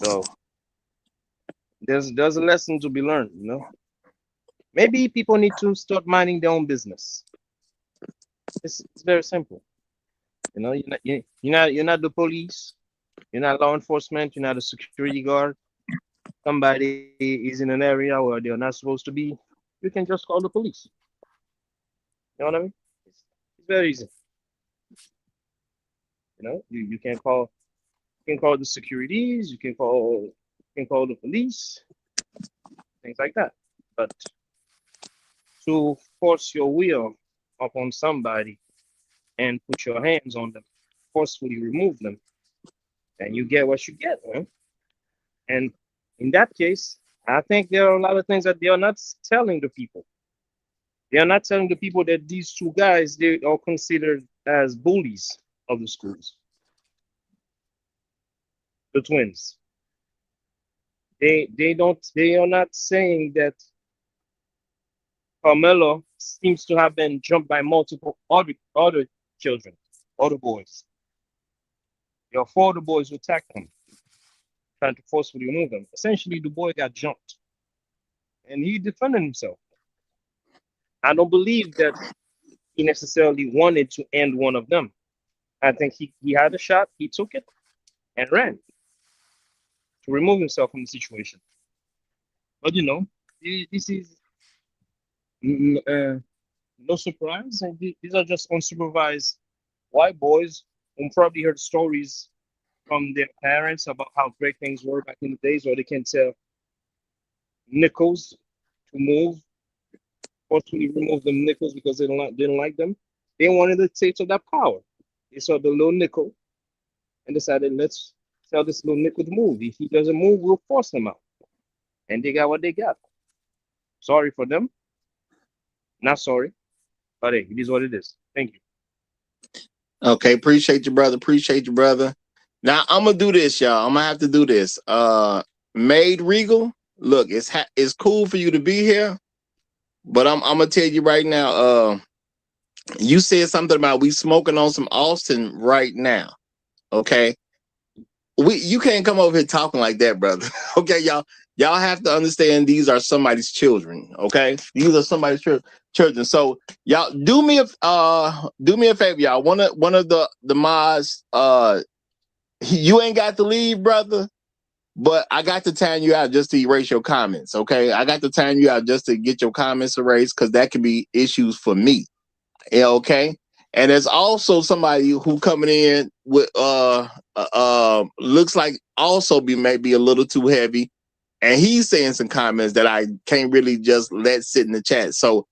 So there's a lesson to be learned, you know. Maybe people need to start minding their own business. It's very simple. You know, you're not the police, you're not law enforcement, you're not a security guard. somebody is in an area where they're not supposed to be, you can just call the police. You know what I mean? It's very easy. You know, you can call the securities, you can call the police, things like that. But to force your will upon somebody and put your hands on them, forcefully remove them, and you get what you get, man. And in that case, I think there are a lot of things that they are not telling the people. They are not telling the people that these two guys, they are considered as bullies of the schools, the twins. They are not saying that Carmelo seems to have been jumped by multiple other children, other boys. There are four other boys who attacked him, trying to forcefully remove him. Essentially, the boy got jumped, and he defended himself. I don't believe that he necessarily wanted to end one of them. I think he had a shot, he took it, and ran to remove himself from the situation. But you know, this is no surprise, and these are just unsupervised white boys who probably heard stories from their parents about how great things were back in the days, where they can tell nickels to move, forcefully remove them nickels because they didn't like them. They wanted the taste of that power. They saw the little nickel and decided, let's tell this little nickel to move. If he doesn't move, we'll force him out. And they got what they got. Sorry for them. Not sorry. But hey, it is what it is. Thank you. Okay, appreciate you, brother. Appreciate you, brother. Now I'm gonna do this, y'all. I'm gonna have to do this. Maid Regal, look, it's cool for you to be here, but I'm gonna tell you right now. You said something about we smoking on some Austin right now. Okay, you can't come over here talking like that, brother. Okay, y'all have to understand these are somebody's children. Okay, these are somebody's children. So y'all do me a favor, y'all. One of the mods, you ain't got to leave, brother, but I got to time you out just to erase your comments. Okay, I got to time you out just to get your comments erased because that could be issues for me. Yeah, okay. And there's also somebody who coming in with looks like also maybe a little too heavy, and he's saying some comments that I can't really just let sit in the chat. So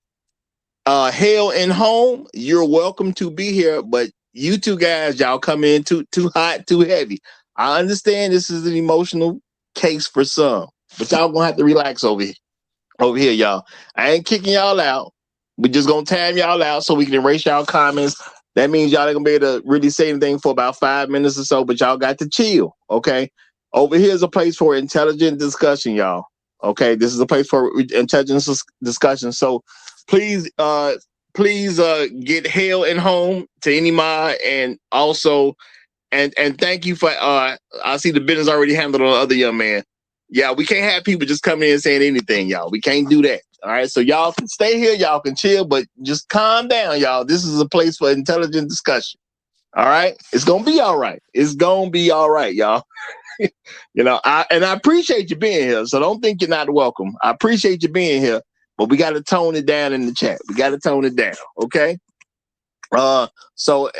Hell and Home, you're welcome to be here, but you two guys, y'all come in too hot, too heavy. I understand this is an emotional case for some, but y'all gonna have to relax over here, y'all. I ain't kicking y'all out. We just gonna time y'all out so we can erase y'all comments. That means y'all ain't gonna be able to really say anything for about 5 minutes or so, but y'all got to chill, okay? Over here is a place for intelligent discussion, y'all. Okay, this is a place for intelligent discussion. So please get Hell and Home to any mod, and also and thank you for I see the business already handled on the other young man. Yeah, we can't have people just coming in saying anything, y'all. We can't do that. All right, so y'all can stay here, y'all can chill, but just calm down, y'all. This is a place for intelligent discussion. All right, it's gonna be all right. It's gonna be all right, y'all. You know, I appreciate you being here. So don't think you're not welcome. I appreciate you being here, but we got to tone it down in the chat. We got to tone it down, okay? So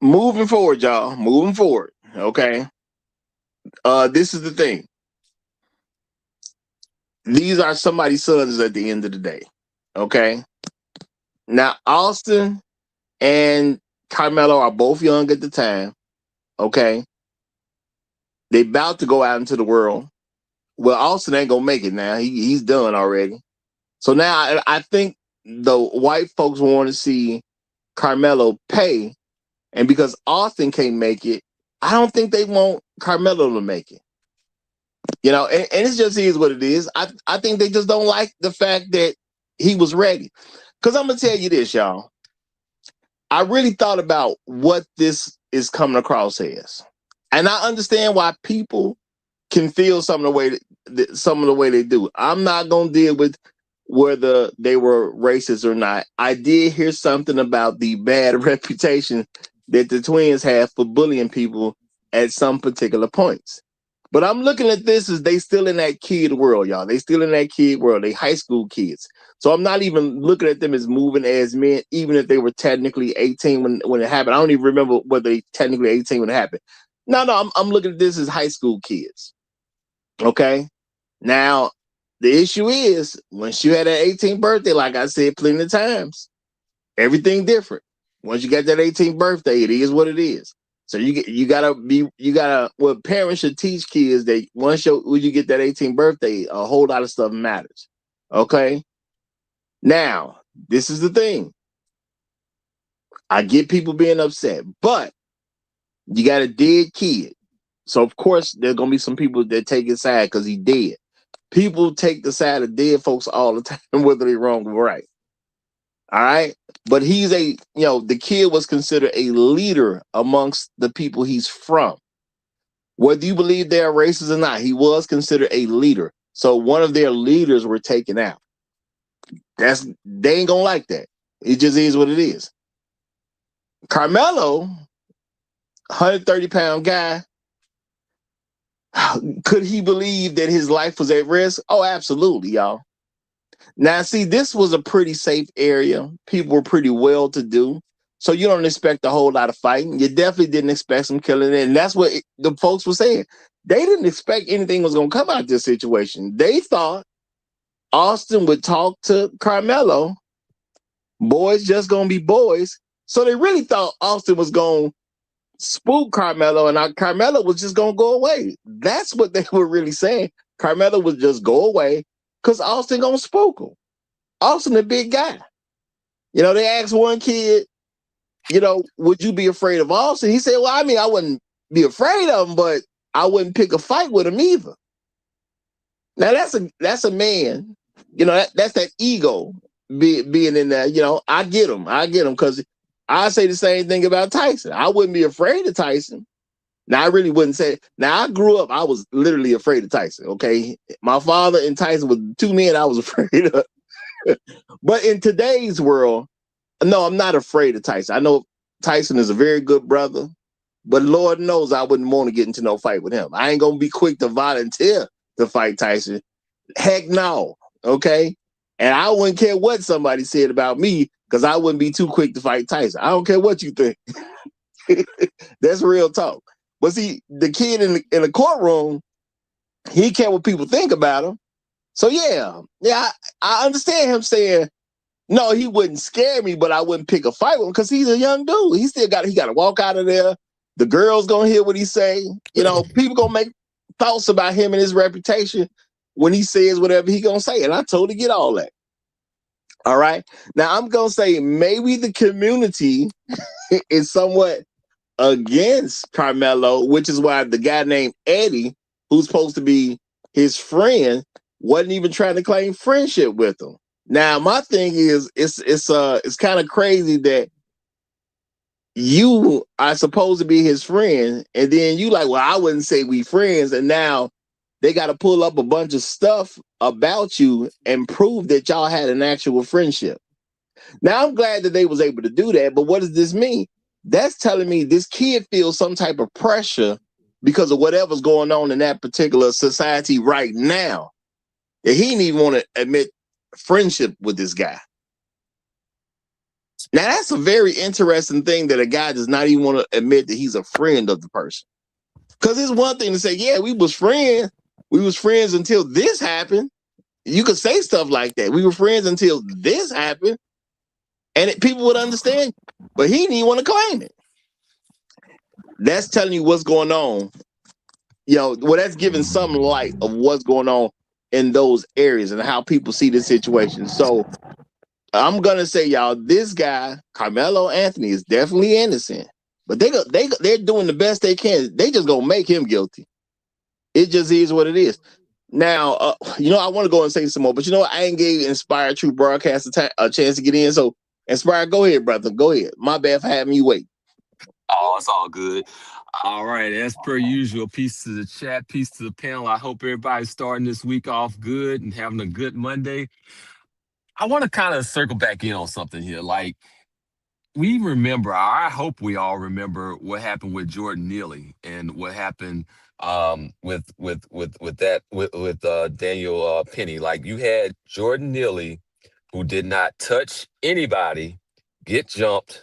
moving forward, y'all. Moving forward, okay? This is the thing. These are somebody's sons at the end of the day, okay? Now, Austin and Karmelo are both young at the time, okay? They about to go out into the world. Well, Austin ain't gonna make it now. He's done already. So now I think the white folks want to see Karmelo pay, and because Austin can't make it, I don't think they want Karmelo to make it. You know, and it just is what it is. I think they just don't like the fact that he was ready. Because I'm gonna tell you this, y'all. I really thought about what this is coming across as, and I understand why people can feel some of the way they do. I'm not gonna deal with whether they were racist or not. I did hear something about the bad reputation that the twins have for bullying people at some particular points. But I'm looking at this as they still in that kid world, y'all. They still in that kid world. They high school kids. So I'm not even looking at them as moving as men, even if they were technically 18 when it happened. I don't even remember whether they technically 18 when it happened. No, I'm looking at this as high school kids. Okay. Now, the issue is once you had that 18th birthday, like I said plenty of times, everything different. Once you get that 18th birthday, it is what it is. So you gotta what parents should teach kids that when you get that 18th birthday, a whole lot of stuff matters. Okay. Now, this is the thing. I get people being upset, but you got a dead kid. So of course there's gonna be some people that take his side because he dead. People take the side of dead folks all the time, whether they're wrong or right. All right. But the kid was considered a leader amongst the people he's from. Whether you believe they're racist or not, he was considered a leader. So one of their leaders were taken out. They ain't gonna like that. It just is what it is. Karmelo, 130-pound guy, could he believe that his life was at risk? Oh, absolutely, y'all. Now, see, this was a pretty safe area. People were pretty well-to-do. So you don't expect a whole lot of fighting. You definitely didn't expect some killing. And that's what the folks were saying. They didn't expect anything was going to come out of this situation. They thought Austin would talk to Karmelo. Boys just going to be boys. So they really thought Austin was going to spook Karmelo and Karmelo was just going to go away. That's what they were really saying. Karmelo would just go away because Austin going to spook him. Austin a big guy. They asked one kid, would you be afraid of Austin? He said, well, I mean, I wouldn't be afraid of him, but I wouldn't pick a fight with him either. Now that's a man, that's that ego being in there. I get him because I say the same thing about Tyson. I wouldn't be afraid of Tyson. Now I really wouldn't say. Now I grew up, I was literally afraid of Tyson. Okay, my father and Tyson were two men I was afraid of. But in today's world, no, I'm not afraid of Tyson. I know Tyson is a very good brother, but Lord knows I wouldn't want to get into no fight with him. I ain't going to be quick to volunteer to fight Tyson. Heck no. Okay. And I wouldn't care what somebody said about me because I wouldn't be too quick to fight Tyson. I don't care what you think. That's real talk. But see, the kid in the courtroom, he cared what people think about him. So yeah, I understand him saying, no, he wouldn't scare me, but I wouldn't pick a fight with him because he's a young dude. He got to walk out of there. The girls gonna hear what he say. People gonna make thoughts about him and his reputation when he says whatever he gonna say. And I totally get all that. All right. Now I'm gonna say maybe the community is somewhat against Karmelo, which is why the guy named Eddie, who's supposed to be his friend, wasn't even trying to claim friendship with him. Now, my thing is, it's kind of crazy that you are supposed to be his friend, and then you like, well, I wouldn't say we friends, and now they got to pull up a bunch of stuff about you and prove that y'all had an actual friendship. Now, I'm glad that they was able to do that, but what does this mean? That's telling me this kid feels some type of pressure because of whatever's going on in that particular society right now, that he didn't even want to admit friendship with this guy. Now that's a very interesting thing that a guy does not even want to admit that he's a friend of the person. Because it's one thing to say, yeah, we was friends until this happened. You could say stuff like that. We were friends until this happened, and people would understand. But he didn't even want to claim it. That's telling you what's going on. That's giving some light of what's going on in those areas and how people see the situation. So I'm gonna say, y'all, this guy, Karmelo Anthony, is definitely innocent, but they're doing the best they can. They just gonna make him guilty. It just is what it is. Now, I want to go and say some more, but I ain't gave Inspired True Broadcast a chance to get in. So, Inspired, go ahead, brother. Go ahead. My bad for having you wait. Oh, it's all good. All right, as per usual, peace to the chat, peace to the panel. I hope everybody's starting this week off good and having a good Monday. I want to kind of circle back in on something here. Like, we remember, I hope we all remember what happened with Jordan Neely and what happened with Daniel Penny. Like, you had Jordan Neely, who did not touch anybody, get jumped,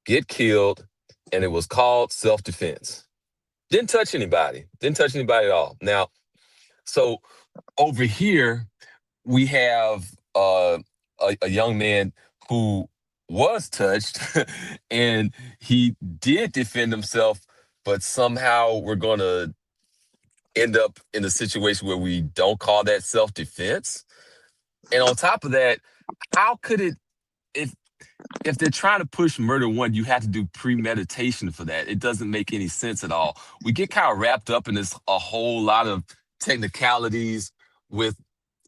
get killed, and it was called self-defense. Didn't touch anybody. Didn't touch anybody at all. Now, so over here we have a young man who was touched and he did defend himself, but somehow we're going to end up in a situation where we don't call that self-defense. And on top of that, how could it, if if they're trying to push murder one, you have to do premeditation for that. It doesn't make any sense at all. We get kind of wrapped up in this a whole lot of technicalities with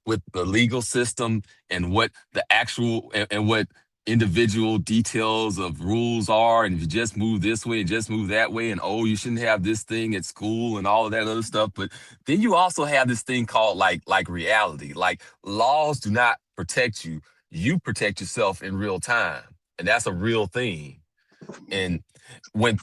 with the legal system and what the actual and what individual details of rules are, and if you just move this way and just move that way, and oh, you shouldn't have this thing at school and all of that other stuff. But then you also have this thing called like reality. Like, laws do not protect you. You protect yourself in real time. And that's a real thing. And when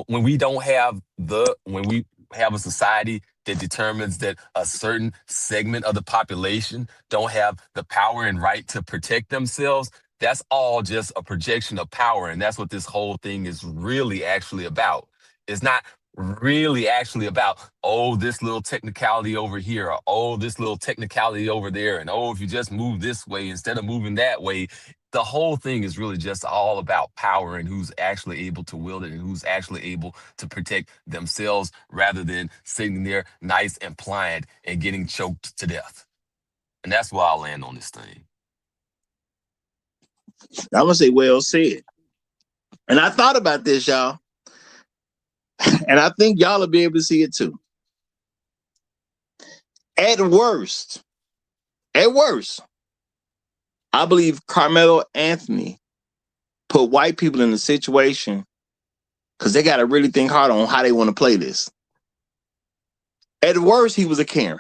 we don't have when we have a society that determines that a certain segment of the population don't have the power and right to protect themselves, that's all just a projection of power. And that's what this whole thing is really actually about. It's not really actually about, oh, this little technicality over here, or oh, this little technicality over there, and oh, if you just move this way instead of moving that way. The whole thing is really just all about power and who's actually able to wield it and who's actually able to protect themselves rather than sitting there nice and pliant and getting choked to death. And that's where I'll land on this thing. I'm gonna say well said. And I thought about this, y'all, and I think y'all will be able to see it too. At worst, I believe Carmelo Anthony put white people in a situation because they got to really think hard on how they want to play this. At worst, he was a Karen.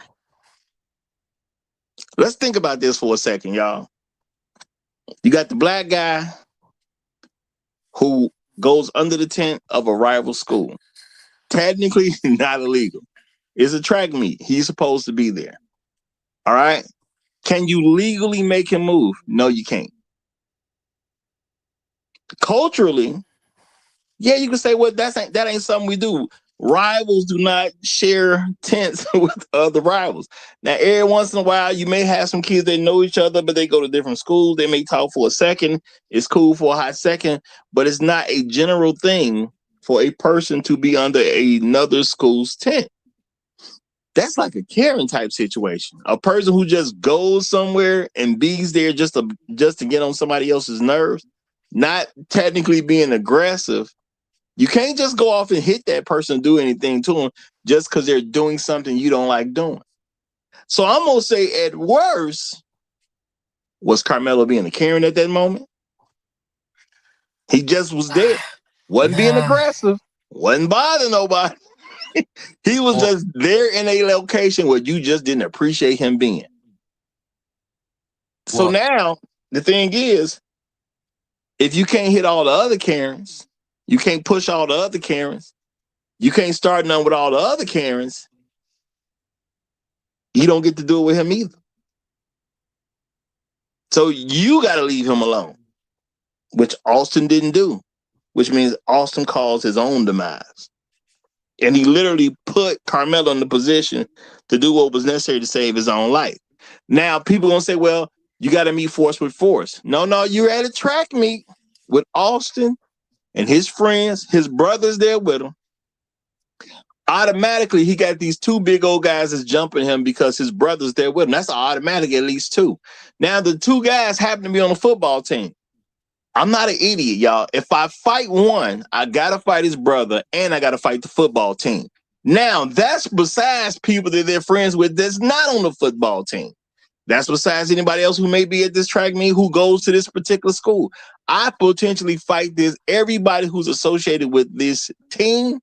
Let's think about this for a second, y'all. You got the black guy who goes under the tent of a rival school. Technically not illegal. It's a track meet. He's supposed to be there. All right? Can you legally make him move? No, you can't. Culturally, yeah, you can say, well, that ain't something we do. Rivals do not share tents with other rivals. Now, every once in a while, you may have some kids that know each other, but they go to different schools. They may talk for a second. It's cool for a hot second, but it's not a general thing for a person to be under another school's tent. That's like a Karen type situation. A person who just goes somewhere and bees there just to get on somebody else's nerves, not technically being aggressive. You can't just go off and hit that person and do anything to them just because they're doing something you don't like doing. So I'm going to say at worst, was Carmelo being a Karen at that moment? He just was there. Wasn't being aggressive. Wasn't bothering nobody. He was just there in a location where you just didn't appreciate him being. So now, the thing is, if you can't hit all the other Karens, you can't push all the other Karens, you can't start none with all the other Karens, you don't get to do it with him either. So you got to leave him alone, which Austin didn't do, which means Austin caused his own demise. And he literally put Carmelo in the position to do what was necessary to save his own life. Now, people going to say, well, you got to meet force with force. No, you're at a track meet with Austin and his friends, his brothers there with him. Automatically, he got these two big old guys that's jumping him because his brother's there with him. That's automatic, at least two. Now, the two guys happen to be on the football team. I'm not an idiot, y'all. If I fight one, I got to fight his brother and I got to fight the football team. Now, that's besides people that they're friends with that's not on the football team. That's besides anybody else who may be at this track meet who goes to this particular school. I potentially fight everybody who's associated with this team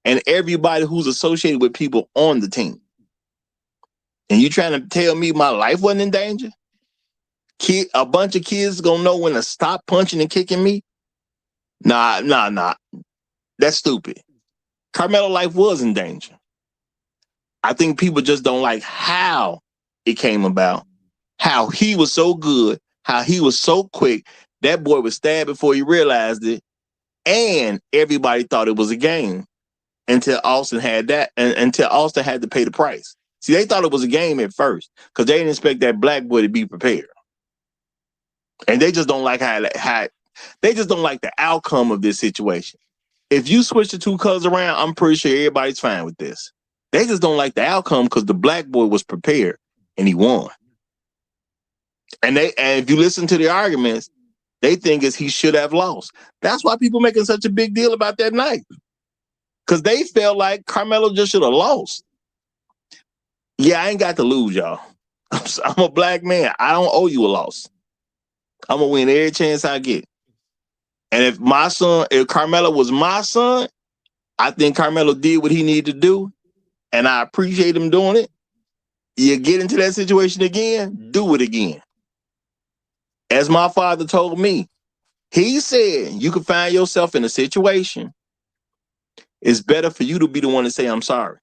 and everybody who's associated with people on the team. And you trying to tell me my life wasn't in danger? A bunch of kids gonna know when to stop punching and kicking me? Nah. That's stupid. Karmelo life was in danger. I think people just don't like how it came about, how he was so good, how he was so quick. That boy was stabbed before he realized it, and everybody thought it was a game until Austin had that, and until Austin had to pay the price. See, they thought it was a game at first because they didn't expect that black boy to be prepared, and they just don't like how they just don't like the outcome of this situation. If you switch the two colors around, I'm pretty sure everybody's fine with this. They just don't like the outcome because the black boy was prepared and he won. And if you listen to the arguments, they think he should have lost. That's why people making such a big deal about that night. Because they felt like Karmelo just should have lost. Yeah, I ain't got to lose, y'all. I'm a black man. I don't owe you a loss. I'm going to win every chance I get. And if Karmelo was my son, I think Karmelo did what he needed to do. And I appreciate him doing it. You get into that situation again, do it again. As my father told me, he said you can find yourself in a situation. It's better for you to be the one to say, I'm sorry.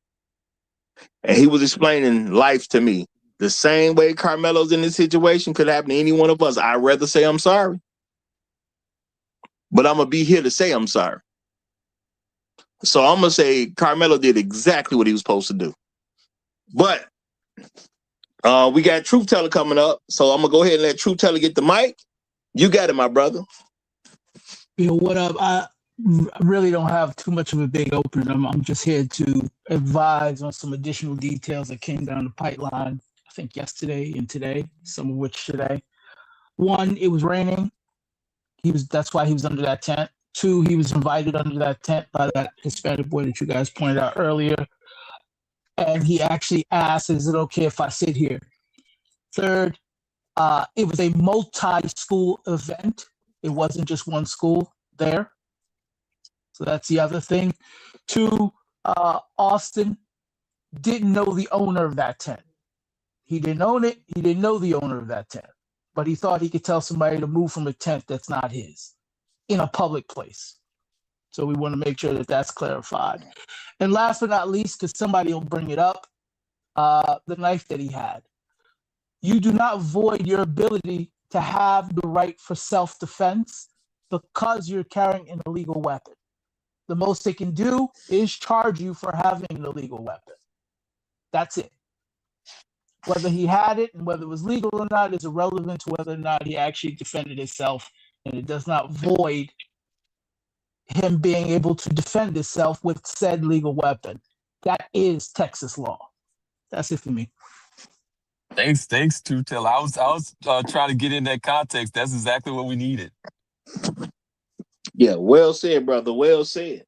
And he was explaining life to me. The same way Karmelo's in this situation could happen to any one of us. I'd rather say I'm sorry. But I'm going to be here to say I'm sorry. So I'm going to say Karmelo did exactly what he was supposed to do. But we got Truth Teller coming up. So I'm going to go ahead and let Truth Teller get the mic. You got it, my brother. Yo, what up? I really don't have too much of a big opening. I'm just here to advise on some additional details that came down the pipeline, I think yesterday and today, some of which today. One, it was raining. That's why he was under that tent. Two, he was invited under that tent by that Hispanic boy that you guys pointed out earlier. And he actually asked, is it okay if I sit here? Third, it was a multi-school event. It wasn't just one school there. So that's the other thing. Two, Austin didn't know the owner of that tent. He didn't own it. He didn't know the owner of that tent. But he thought he could tell somebody to move from a tent that's not his in a public place. So we want to make sure that that's clarified. And last but not least, because somebody will bring it up, the knife that he had. You do not void your ability to have the right for self-defense because you're carrying an illegal weapon. The most they can do is charge you for having an illegal weapon. That's it. Whether he had it and whether it was legal or not is irrelevant to whether or not he actually defended himself, and it does not void him being able to defend himself with said legal weapon. That is Texas law. That's it for me. Thanks, Truth Teller. I was trying to get in that context. That's exactly what we needed. Yeah, well said, brother. Well said.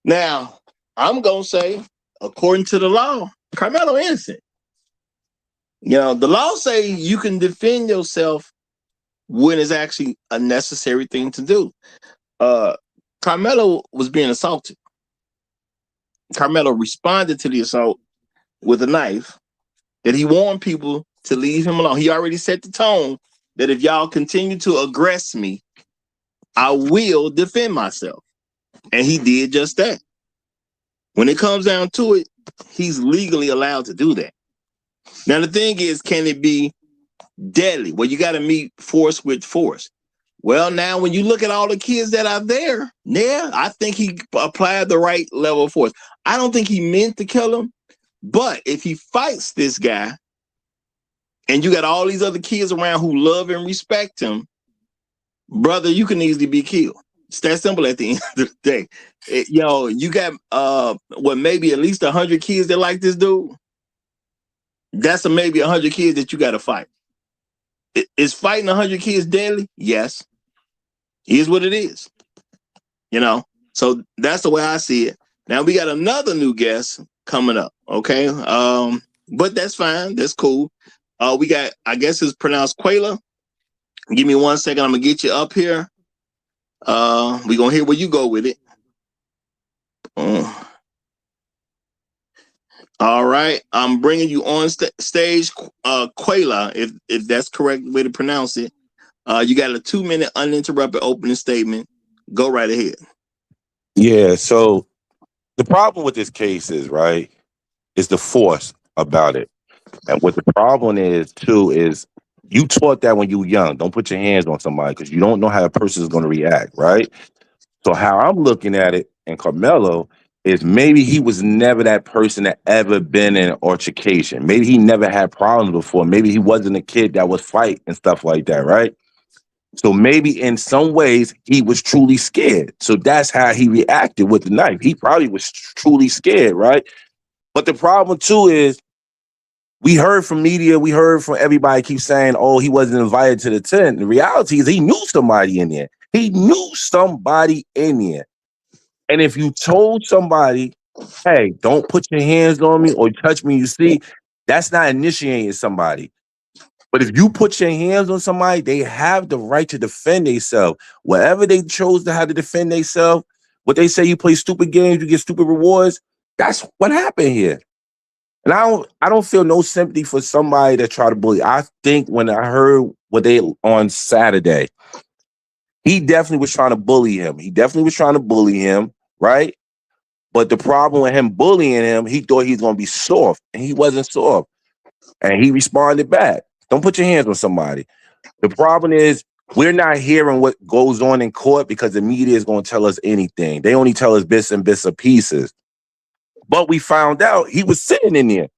Now, I'm going to say, according to the law, Karmelo innocent. You know, the law say you can defend yourself when it's actually a necessary thing to do. Karmelo was being assaulted. Karmelo responded to the assault with a knife that he warned people to leave him alone. He already set the tone that if y'all continue to aggress me, I will defend myself. And he did just that. When it comes down to it, he's legally allowed to do that. Now, the thing is, can it be deadly? Well, you got to meet force with force. Well, now, when you look at all the kids that are there, yeah, I think he applied the right level of force. I don't think he meant to kill him, but if he fights this guy, and you got all these other kids around who love and respect him, brother, you can easily be killed. It's that simple at the end of the day. You got, maybe at least 100 kids that like this dude. That's maybe 100 kids that you got to fight. Is fighting 100 kids deadly? Yes. Here's what it is. So that's the way I see it. Now we got another new guest coming up. Okay. But that's fine. That's cool. We got, I guess it's pronounced Quayla. Give me 1 second. I'm going to get you up here. We're going to hear where you go with it. All right. I'm bringing you on stage, Quayla, if that's correct way to pronounce it. You got a 2-minute uninterrupted opening statement. Go right ahead. Yeah, so the problem with this case is, right, is the force about it. And what the problem is, too, is you taught that when you were young. Don't put your hands on somebody because you don't know how a person is going to react, right? So how I'm looking at it, and Karmelo, is maybe he was never that person that ever been in an altercation. Maybe he never had problems before. Maybe he wasn't a kid that would fight and stuff like that, right? So maybe in some ways he was truly scared. So that's how he reacted with the knife. He probably was truly scared, right? But the problem too is we heard from media, we heard from everybody keep saying, oh, he wasn't invited to the tent. The reality is he knew somebody in there. He knew somebody in there. And if you told somebody, hey, don't put your hands on me or touch me, you see, that's not initiating somebody. But if you put your hands on somebody, they have the right to defend themselves. Whatever they chose to have to defend themselves, what they say, you play stupid games, you get stupid rewards. That's what happened here. And I don't feel no sympathy for somebody that try to bully. I think when I heard what they on Saturday, he definitely was trying to bully him. He definitely was trying to bully him, right? But the problem with him bullying him, he thought he was going to be soft, and he wasn't soft. And he responded back. Don't put your hands on somebody. The problem is we're not hearing what goes on in court because the media is going to tell us anything. They only tell us bits and bits of pieces. But we found out he was sitting in there.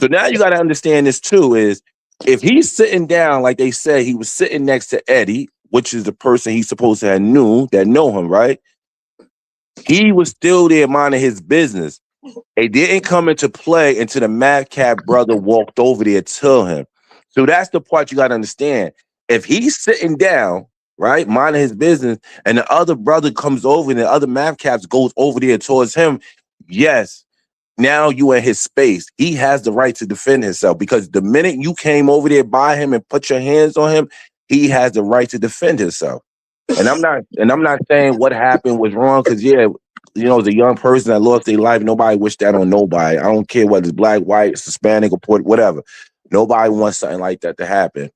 So now you got to understand this too, is if he's sitting down, like they said, he was sitting next to Eddie, which is the person he's supposed to have know him, right? He was still there minding his business. It didn't come into play until the madcap brother walked over there to him. So that's the part you got to understand. If he's sitting down, right, minding his business, and the other brother comes over and the other madcaps goes over there towards him, yes, now you in his space. He has the right to defend himself because the minute you came over there by him and put your hands on him, he has the right to defend himself. And I'm not saying what happened was wrong because as a young person that lost their life, nobody wished that on nobody. I don't care whether it's black, white, Hispanic, or Puerto, whatever. Nobody wants something like that to happen.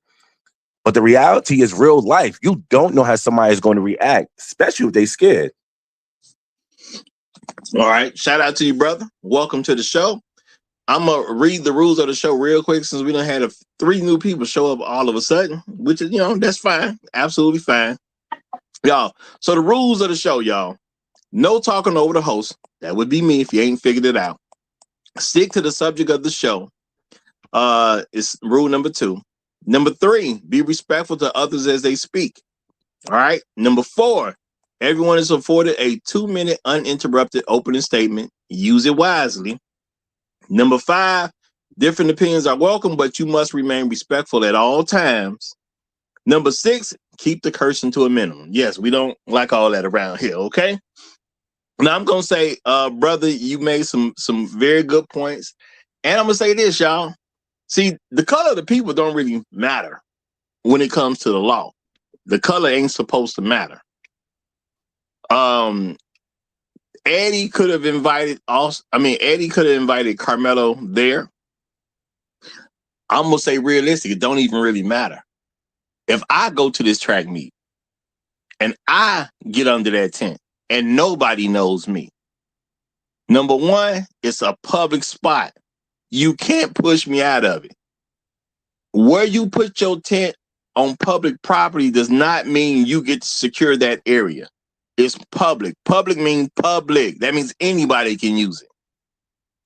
But the reality is real life. You don't know how somebody is going to react, especially if they're scared. All right. Shout out to you, brother. Welcome to the show. I'm going to read the rules of the show real quick since we done had 3 new people show up all of a sudden, which is, that's fine. Absolutely fine. Y'all. So the rules of the show, y'all. No talking over the host. That would be me if you ain't figured it out. Stick to the subject of the show. It's rule number 2. Number 3, be respectful to others as they speak. All right. Number 4, everyone is afforded a 2-minute uninterrupted opening statement. Use it wisely. Number 5, different opinions are welcome, but you must remain respectful at all times. Number 6, keep the cursing to a minimum. Yes, we don't like all that around here, okay? Now, I'm going to say, brother, you made some very good points. And I'm going to say this, y'all. See, the color of the people don't really matter when it comes to the law. The color ain't supposed to matter. Eddie could have invited Karmelo there. I'm going to say realistic, it don't even really matter. If I go to this track meet and I get under that tent and nobody knows me, number 1, it's a public spot. You can't push me out of it. Where you put your tent on public property does not mean you get to secure that area. It's public. Public means public. That means anybody can use it.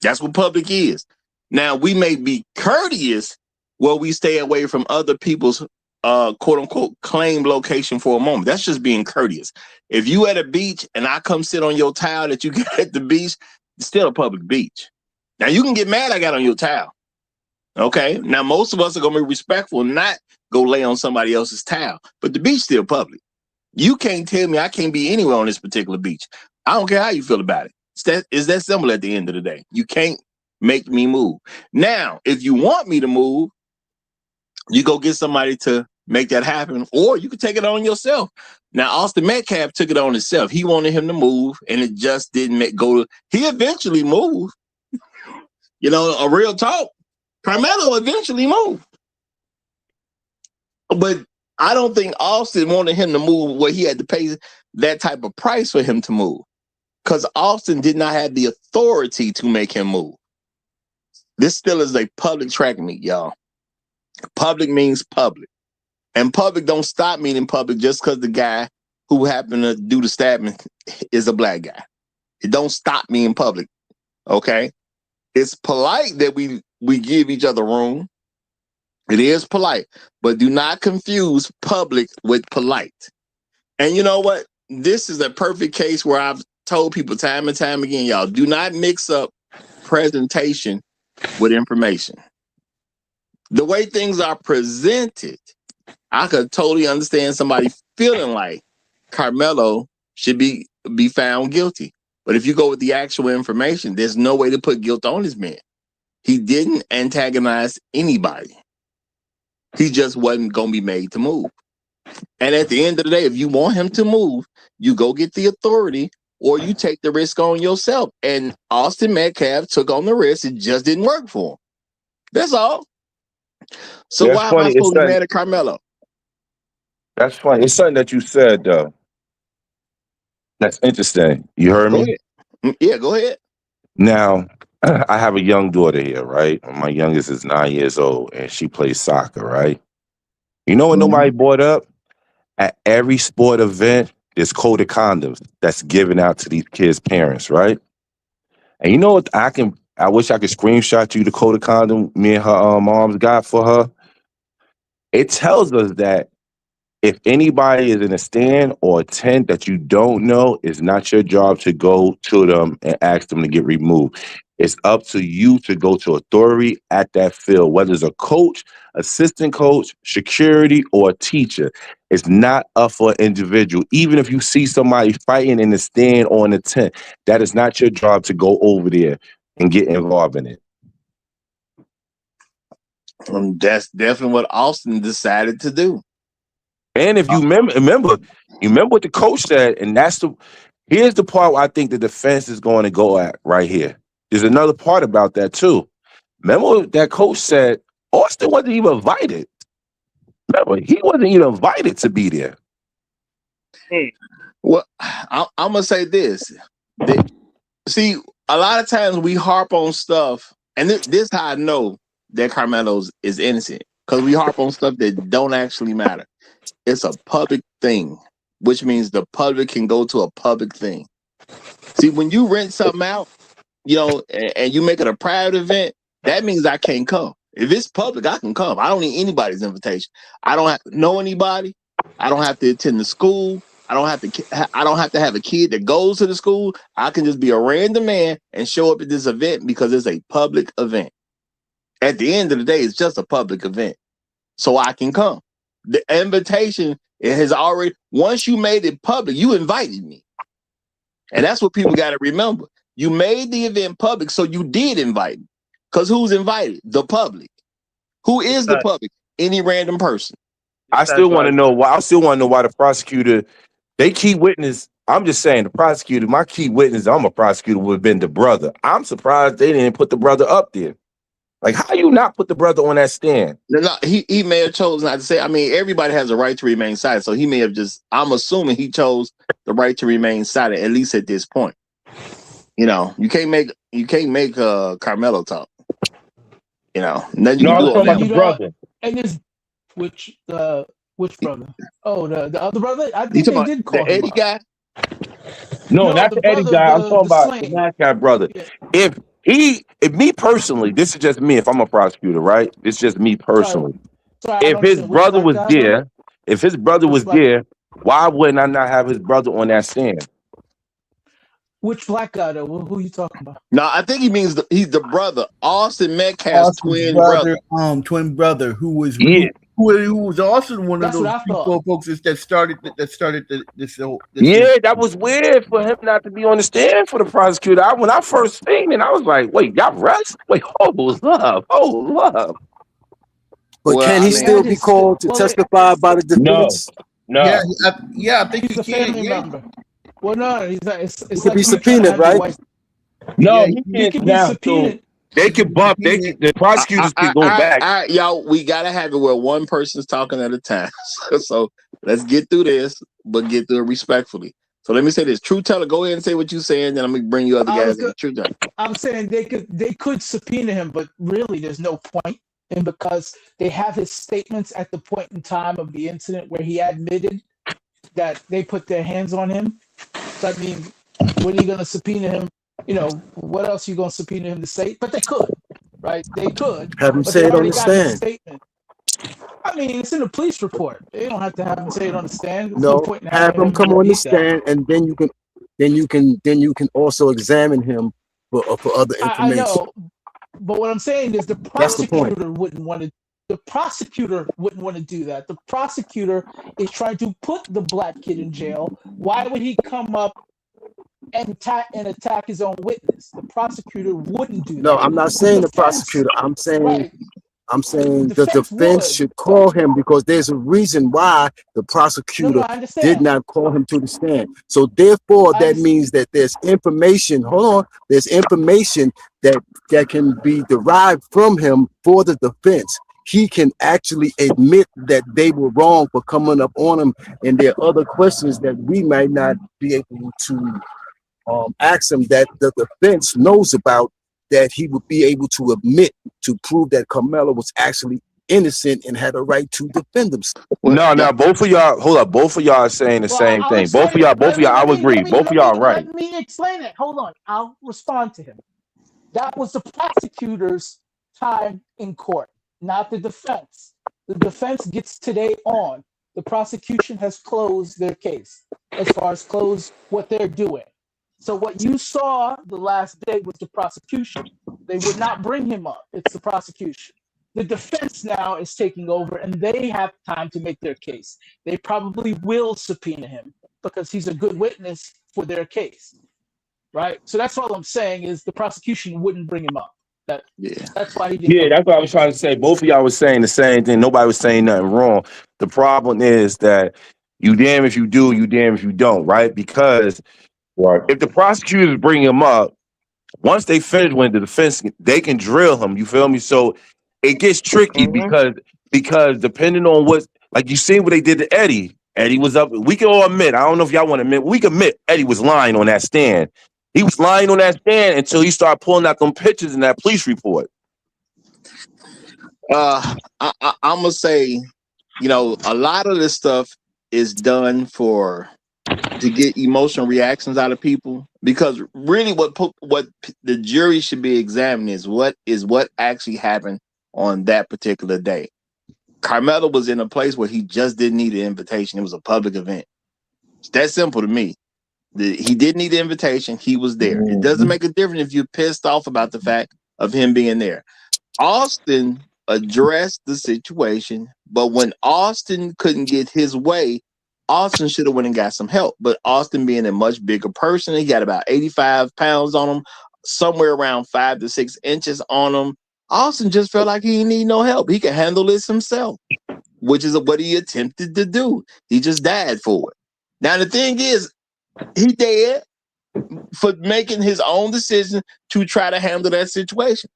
That's what public is. Now, we may be courteous where we stay away from other people's quote unquote claimed location for a moment. That's just being courteous. If you at a beach and I come sit on your towel that you got at the beach, it's still a public beach. Now, you can get mad I got on your towel. Okay. Now, most of us are going to be respectful and not go lay on somebody else's towel, but the beach still public. You can't tell me I can't be anywhere on this particular beach. I don't care how you feel about it. It's that simple at the end of the day. You can't make me move. Now, if you want me to move, you go get somebody to make that happen, or you can take it on yourself. Now, Austin Metcalf took it on himself. He wanted him to move, and it just didn't go. He eventually moved. A real talk. Karmelo eventually moved. But I don't think Austin wanted him to move where he had to pay that type of price for him to move, because Austin did not have the authority to make him move. This still is a public track meet, y'all. Public means public. And public don't stop meaning public just because the guy who happened to do the stabbing is a black guy. It don't stop meaning public, okay? It's polite that we give each other room. It is polite, but do not confuse public with polite. And you know what? This is a perfect case where I've told people time and time again, y'all, do not mix up presentation with information. The way things are presented, I could totally understand somebody feeling like Karmelo should be found guilty. But if you go with the actual information, there's no way to put guilt on this man. He didn't antagonize anybody. He just wasn't going to be made to move. And at the end of the day, if you want him to move, you go get the authority or you take the risk on yourself. And Austin Metcalf took on the risk. It just didn't work for him. That's all. So That's why am I funny. supposed to be mad at Karmelo? That's funny. It's something that you said, though. That's interesting. You heard Go me? ahead. Yeah, go ahead. Now, I have a young daughter here, right? My youngest is 9 years old, and she plays soccer, right? You know what nobody brought up? At every sport event, there's coded condoms that's given out to these kids' parents, right? And you know what? I wish I could screenshot you the coded condom me and her moms got for her. It tells us that if anybody is in a stand or a tent that you don't know, it's not your job to go to them and ask them to get removed. It's up to you to go to authority at that field, whether it's a coach, assistant coach, security, or a teacher. It's not up for an individual. Even if you see somebody fighting in the stand or in the tent, that is not your job to go over there and get involved in it. That's definitely what Austin decided to do. And if you remember what the coach said, and here's the part where I think the defense is going to go at right here. There's another part about that too. Remember what that coach said? Austin wasn't even invited. Remember, he wasn't even invited to be there. Well, I'm gonna say this. See, a lot of times we harp on stuff, and this is how I know that Karmelo is innocent, because we harp on stuff that don't actually matter. It's a public thing, which means the public can go to a public thing. See, when you rent something out, and you make it a private event, that means I can't come. If it's public, I can come. I don't need anybody's invitation. I don't have to know anybody. I don't have to attend the school. I don't have to have a kid that goes to the school. I can just be a random man and show up at this event because it's a public event. At the end of the day, it's just a public event. So I can come. The invitation has already, once you made it public, you invited me. And that's what people got to remember. You made the event public, so you did invite me. Because who's invited? The public. Who is the public? Any random person. I still want to know why. I still want to know why the prosecutor, they key witness. I'm just saying, the prosecutor, my key witness, I'm a prosecutor, would have been the brother. I'm surprised they didn't put the brother up there. Like, how you not put the brother on that stand? No, he may have chosen not to say. I mean, everybody has a right to remain silent, so he may have just. I'm assuming he chose the right to remain silent, at least at this point. You can't make Karmelo talk. Nothing you can do. I'm talking about the brother. And this which brother? Oh, the other brother. I think they did call the him Eddie guy. No, not the Eddie guy. I'm talking about the Mascot brother. Yeah. If me personally, this is just me. If I'm a prosecutor, right? It's just me personally. Sorry, if his brother was there, why wouldn't I not have his brother on that stand? Which black guy though? Who are you talking about? No, I think he means he's the brother, Austin Metcalf's twin brother. Twin brother who was who was also one of those folks that started this whole. That was weird for him not to be on the stand for the prosecutor. When I first seen it, I was like, "Wait, y'all rest? Wait, hold up." But can he still be called to testify by the defense? No. I think he's a family member. Well, no, it's he could be subpoenaed, right? No, he can be subpoenaed. They can bump. The prosecutors can go back. Y'all, we gotta have it where one person's talking at a time. So let's get through this, but get through it respectfully. So let me say this. True Teller, go ahead and say what you're saying, then I'm gonna bring you other guys in. True Teller. I'm saying they could subpoena him, but really there's no point. And because they have his statements at the point in time of the incident where he admitted that they put their hands on him. So I mean, what are you gonna subpoena him? You know, what else are you gonna subpoena him to say? But they could, right? They could. Have him but say they it on already the got his stand. statement. I mean, it's in the police report. They don't have to have him say it on the stand. There's No, point in have having him come on the repeat that. stand, and then you can also examine him for other information. I know, but what I'm saying is the prosecutor wouldn't want to. The prosecutor wouldn't want to do that. The prosecutor is trying to put the black kid in jail. Why would he come up and attack his own witness? The prosecutor wouldn't do that. No, I'm not saying the prosecutor. I'm saying the defense should call him, because there's a reason why the prosecutor did not call him to the stand. So therefore, that means that there's information. Hold on, there's information that can be derived from him for the defense. He can actually admit that they were wrong for coming up on him, and there are other questions that we might not be able to ask him that the defense knows about, that he would be able to admit to prove that Karmelo was actually innocent and had a right to defend himself. No, both of y'all, hold up, both of y'all are saying the same thing. Both of y'all, I would agree. Both of y'all are right. Let me explain it. Hold on. I'll respond to him. That was the prosecutor's time in court, not the defense. The defense gets today on. The prosecution has closed their case as far as close what they're doing. So what you saw the last day was the prosecution. They would not bring him up. It's the prosecution. The defense now is taking over, and they have time to make their case. They probably will subpoena him because he's a good witness for their case, right? So that's all I'm saying is the prosecution wouldn't bring him up. That's why he didn't. Yeah, that's what I was trying to say. Both of y'all was saying the same thing. Nobody was saying nothing wrong. The problem is that you damn if you do, you damn if you don't, right? Because if the prosecutors bring him up, once they finish with the defense, they can drill him. You feel me? So it gets tricky because depending on what, like you seen what they did to Eddie. Eddie was up. We can all admit. I don't know if y'all want to admit. We can admit Eddie was lying on that stand. He was lying on that stand until he started pulling out them pictures in that police report. I'm gonna say, a lot of this stuff is done to get emotional reactions out of people, because really what the jury should be examining is what actually happened on that particular day. Karmelo was in a place where he just didn't need an invitation. It was a public event. It's that simple to me. He didn't need the invitation. He was there. It doesn't make a difference if you're pissed off about the fact of him being there. Austin addressed the situation, but when Austin couldn't get his way, Austin should have went and got some help. But Austin, being a much bigger person, he got about 85 pounds on him, somewhere around 5 to 6 inches on him. Austin just felt like he didn't need no help. He could handle this himself, which is what he attempted to do. He just died for it. Now, the thing is, he dead for making his own decision to try to handle that situation.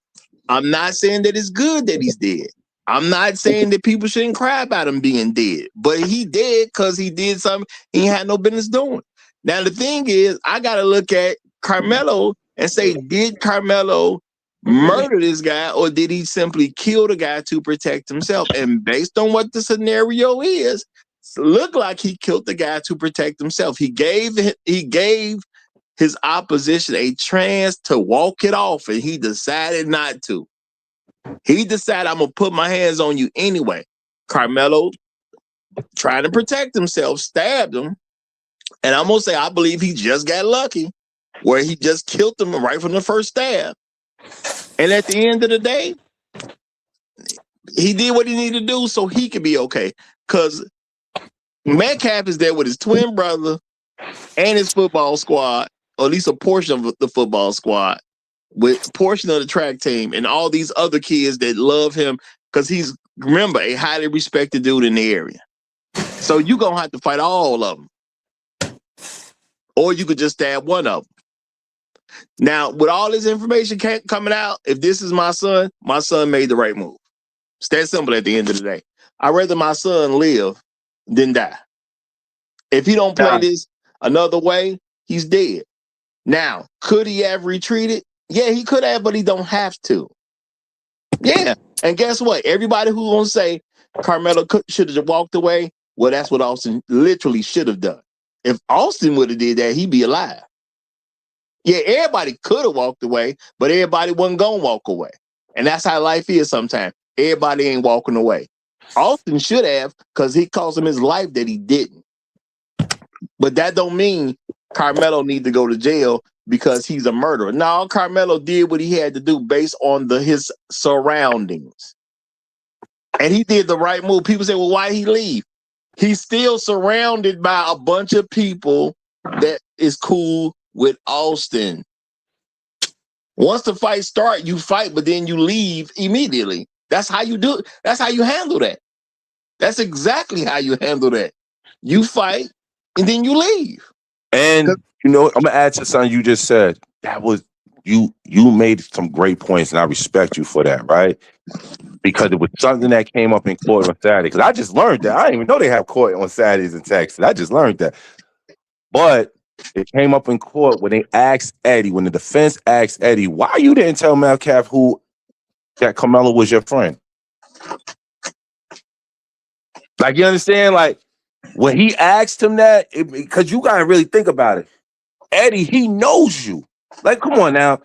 I'm not saying that it's good that he's dead. I'm not saying that people shouldn't cry about him being dead, but he dead because he did something he had no business doing. Now, the thing is, I got to look at Karmelo and say, did Karmelo murder this guy, or did he simply kill the guy to protect himself? And based on what the scenario is, look like he killed the guy to protect himself. He gave his opposition a chance to walk it off, and he decided not to. He decided, I'm going to put my hands on you anyway. Karmelo, trying to protect himself, stabbed him. And I'm going to say, I believe he just got lucky, where he just killed him right from the first stab. And at the end of the day, he did what he needed to do so he could be okay. Because Metcalf is there with his twin brother and his football squad, or at least a portion of the football squad, with a portion of the track team, and all these other kids that love him because he's, remember, a highly respected dude in the area. So you're going to have to fight all of them. Or you could just stab one of them. Now, with all this information coming out, if this is my son made the right move. It's that simple at the end of the day. I'd rather my son live than die. If he don't play this another way, he's dead. Now, could he have retreated? Yeah, he could have, but he don't have to. Yeah. And guess what? Everybody who's going to say Karmelo should have walked away, well, that's what Austin literally should have done. If Austin would have did that, he'd be alive. Yeah, everybody could have walked away, but everybody wasn't going to walk away. And that's how life is sometimes. Everybody ain't walking away. Austin should have, because he cost him his life that he didn't. But that don't mean Karmelo need to go to jail because he's a murderer. No, Karmelo did what he had to do based on his surroundings. And he did the right move. People say, well, why did he leave? He's still surrounded by a bunch of people that is cool with Austin. Once the fight starts, you fight, but then you leave immediately. That's how you do it. That's how you handle that. That's exactly how you handle that. You fight, and then you leave. And you know, I'm gonna add to something you just said. That was you made some great points, and I respect you for that, right? Because it was something that came up in court on Saturday. Because I just learned that. I didn't even know they have court on Saturdays in Texas. I just learned that. But it came up in court when they asked Eddie, when the defense asked Eddie, why you didn't tell Metcalf that Karmelo was your friend? Like, you understand? Like, when he asked him that, because you gotta really think about it. Eddie, he knows you. Like, come on now.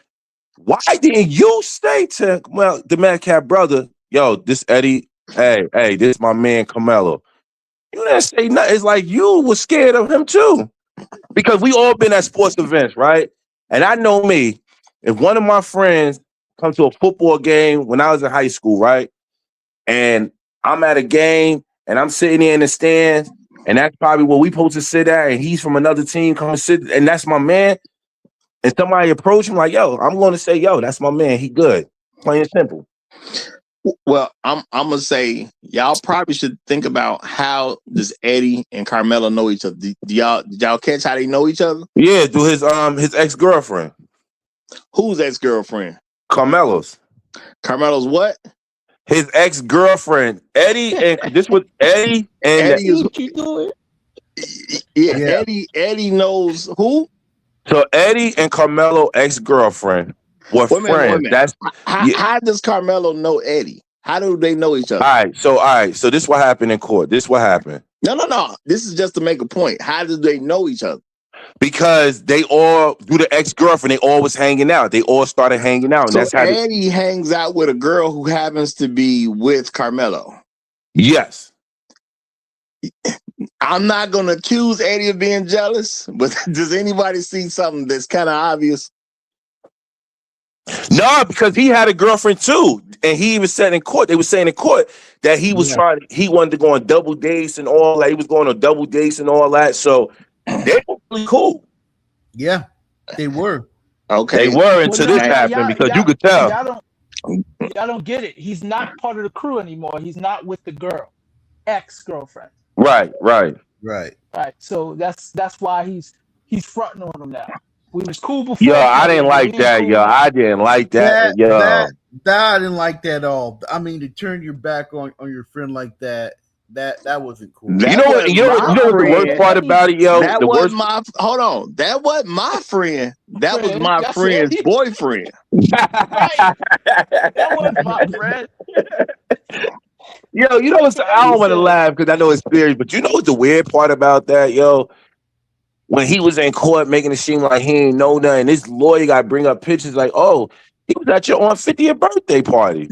Why didn't you say to the Metcalf brother, yo, this Eddie, hey, this my man Karmelo? You didn't say nothing. It's like you were scared of him too. Because we all been at sports events, right? And I know me, if one of my friends comes to a football game when I was in high school, right? And I'm at a game and I'm sitting there in the stands, and that's probably where we supposed to sit at, and he's from another team, come and sit, and that's my man. And somebody approach him like, yo, I'm going to say, yo, that's my man. He good. Plain and simple. Well, I'm gonna say y'all probably should think about how does Eddie and Karmelo know each other. Did y'all catch how they know each other? Yeah, through his ex-girlfriend. Who's ex-girlfriend? Carmelo's. Carmelo's what? His ex-girlfriend. Eddie and this was Eddie and Eddie is what you doing? Yeah, Eddie knows who? So Eddie and Karmelo ex-girlfriend were friends. That's how does Karmelo know Eddie? How do they know each other? All right. So this what happened in court. This what happened. No. This is just to make a point. How do they know each other? Because they all, through the ex-girlfriend, they all was hanging out. They all started hanging out. And so that's how Eddie hangs out with a girl who happens to be with Karmelo. Yes. I'm not going to accuse Eddie of being jealous, but does anybody see something that's kind of obvious? No, because he had a girlfriend too. And he even said in court, they were saying in court that he was he wanted to go on double dates and all that. He was going on double dates and all that. So they were really cool. Yeah, they were. Okay. They were until this happened because you could tell. Y'all don't get it. He's not part of the crew anymore. He's not with the girl, ex-girlfriend. Right. So that's why he's fronting on him now. We was cool before. Yo, I didn't like that. Cool. Yo, I didn't like that. That I didn't like that at all. I mean, to turn your back on your friend like that wasn't cool. You know what the worst part about it, yo? That was hold on. That wasn't my friend. That was my friend's boyfriend. Right. That was my friend. Yo, you know what? I don't want to laugh because I know it's serious, but you know what the weird part about that, yo? When he was in court making it seem like he ain't know nothing, this lawyer got to bring up pictures like, oh, he was at your 50th birthday party.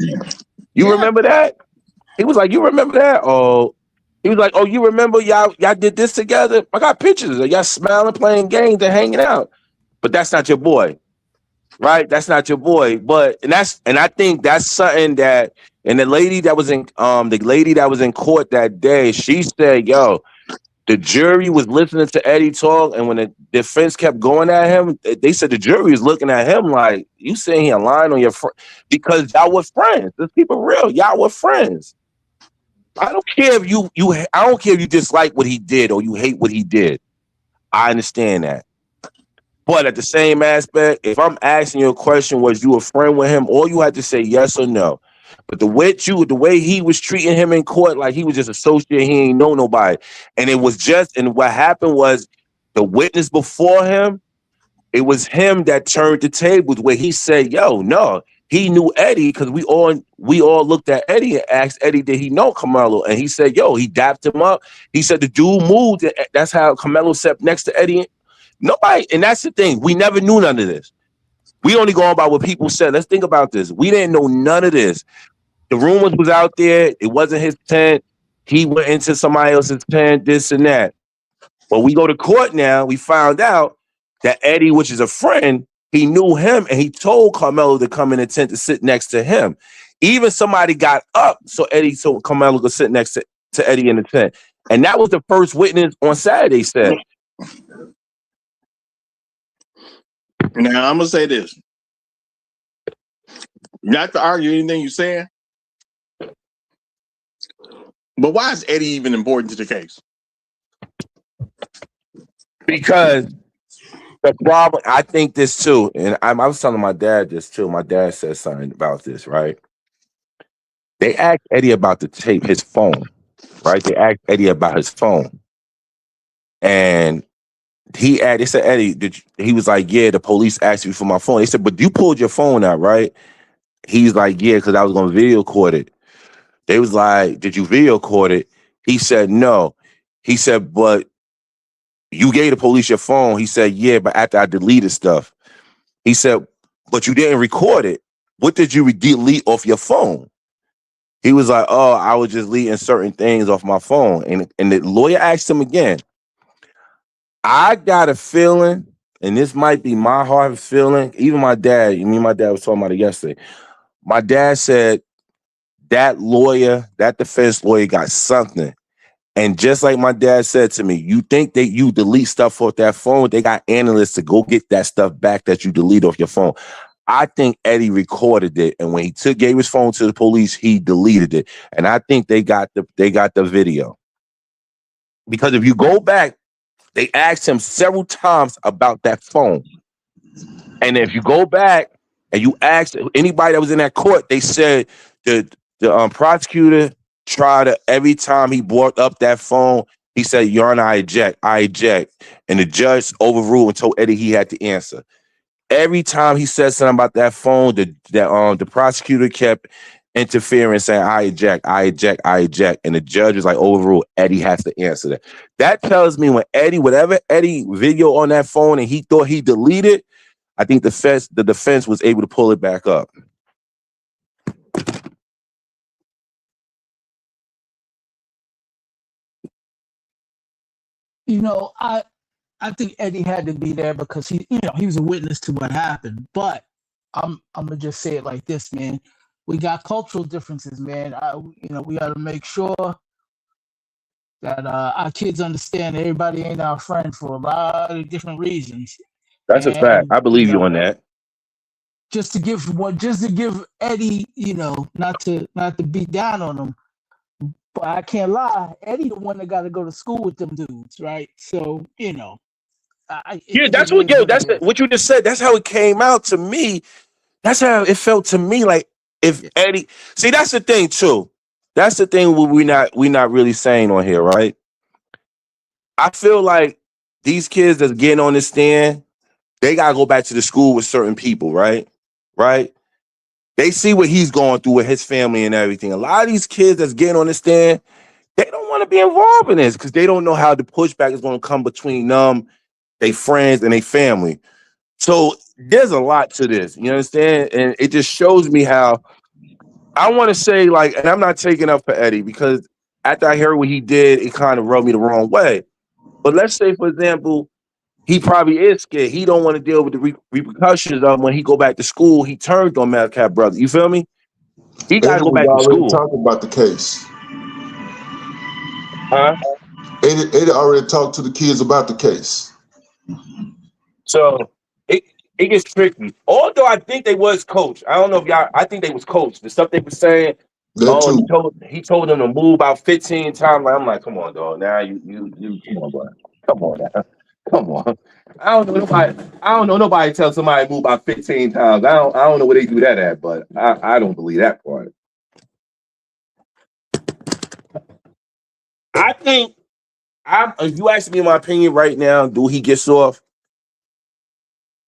You remember that? He was like, you remember that? Oh, he was like, oh, you remember y'all did this together? I got pictures of y'all smiling, playing games, and hanging out. But that's not your boy, right? That's not your boy. And I think that's something that, and the lady that was in court that day, she said, yo, the jury was listening to Eddie talk, and when the defense kept going at him, they said the jury was looking at him like, you sitting here lying on your friend because y'all were friends. Let's keep it real. Y'all were friends. I don't care if I don't care if you dislike what he did or you hate what he did. I understand that. But at the same aspect, if I'm asking you a question, was you a friend with him? All you had to say yes or no. But the way he was treating him in court, like he was just associate, he ain't know nobody. And it was and what happened was the witness before him, it was him that turned the tables where he said, yo, no, he knew Eddie because we all looked at Eddie and asked Eddie, did he know Karmelo? And he said, yo, he dapped him up. He said the dude moved. And that's how Karmelo sat next to Eddie. Nobody, and that's the thing. We never knew none of this. We only go on by what people said. Let's think about this. We didn't know none of this. The rumors was out there. It wasn't his tent. He went into somebody else's tent, this and that. But we go to court now. We found out that Eddie, which is a friend, he knew him and he told Karmelo to come in the tent to sit next to him. Even somebody got up so Karmelo could sit next to Eddie in the tent. And that was the first witness on Saturday said. Now, I'm going to say this. Not to argue anything you're saying, but why is Eddie even important to the case? Because the problem, I think this too, and I was telling my dad this too. My dad said something about this, right? They asked Eddie about the tape, his phone, right? They asked Eddie about his phone. And they said, Eddie, he was like, yeah, the police asked you for my phone. They said, but you pulled your phone out, right? He's like, yeah, because I was going to video record it. They was like, did you video record it? He said, no. He said, but you gave the police your phone. He said, yeah, but after I deleted stuff. He said, but you didn't record it. What did you delete off your phone? He was like, oh, I was just deleting certain things off my phone. And the lawyer asked him again. I got a feeling, and this might be my heart feeling, even my dad, me and my dad was talking about it yesterday. My dad said that defense lawyer got something. And just like my dad said to me, you think that you delete stuff off that phone, they got analysts to go get that stuff back that you delete off your phone. I think Eddie recorded it, and when he gave his phone to the police, he deleted it. And I think they got the video. Because if you go back, they asked him several times about that phone. And if you go back and you ask anybody that was in that court, they said the prosecutor tried to, every time he brought up that phone, he said, Your Honor, I eject. And the judge overruled and told Eddie he had to answer. Every time he said something about that phone, the prosecutor kept interfering, saying, I eject. And the judge was like, overruled. Eddie has to answer that. That tells me whatever Eddie video on that phone and he thought he deleted, I think the defense was able to pull it back up. You know, I think Eddie had to be there because he was a witness to what happened. But I'm gonna just say it like this, man. We got cultural differences, man. We got to make sure that our kids understand that everybody ain't our friend for a lot of different reasons. That's a fact. I believe you on that. Just to give Eddie, not to beat down on him, but I can't lie, Eddie the one that got to go to school with them dudes, right? So that's what you just said. That's how it came out to me. That's how it felt to me. Like if Eddie, see, that's the thing too. That's the thing we not really saying on here, right? I feel like these kids that's getting on this stand, they gotta go back to the school with certain people, right? Right? They see what he's going through with his family and everything. A lot of these kids that's getting on the stand, they don't want to be involved in this because they don't know how the pushback is going to come between them, their friends, and their family. So there's a lot to this, you understand? And it just shows me how I want to say, like, and I'm not taking up for Eddie because after I heard what he did, it kind of rubbed me the wrong way. But let's say, for example, he probably is scared. He don't want to deal with the repercussions of when he go back to school. He turned on Madcap Brother. You feel me? He got to go back to school. Talking about the case. Huh? Eddie already talked to the kids about the case. So it gets tricky. Although I think they was coached. I don't know if y'all. I think they was coached. The stuff they were saying. He told them to move about 15 times. Like, I'm like, come on, dog. Now you come on, bro. Come on now. Come on. I don't know nobody tell somebody to move about 15 times. I don't know where they do that at, but I don't believe that part. I think if you ask me my opinion right now, do he get off?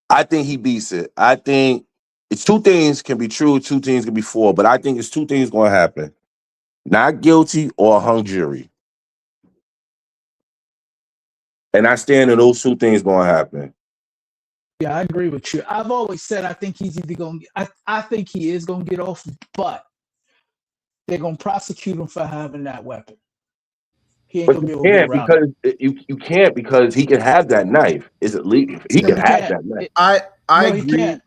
I think he beats it. I think it's two things can be true, two things can be false, but I think it's two things going to happen. Not guilty or a hung jury. And I stand in those two things going to happen. Yeah, I agree with you. I've always said I think he's either going to, I think he is going to get off, but they're going to prosecute him for having that weapon. He ain't going to be able to get around it. You can't because he can have that knife. Is it legal? He can have that knife. I He agree. can't.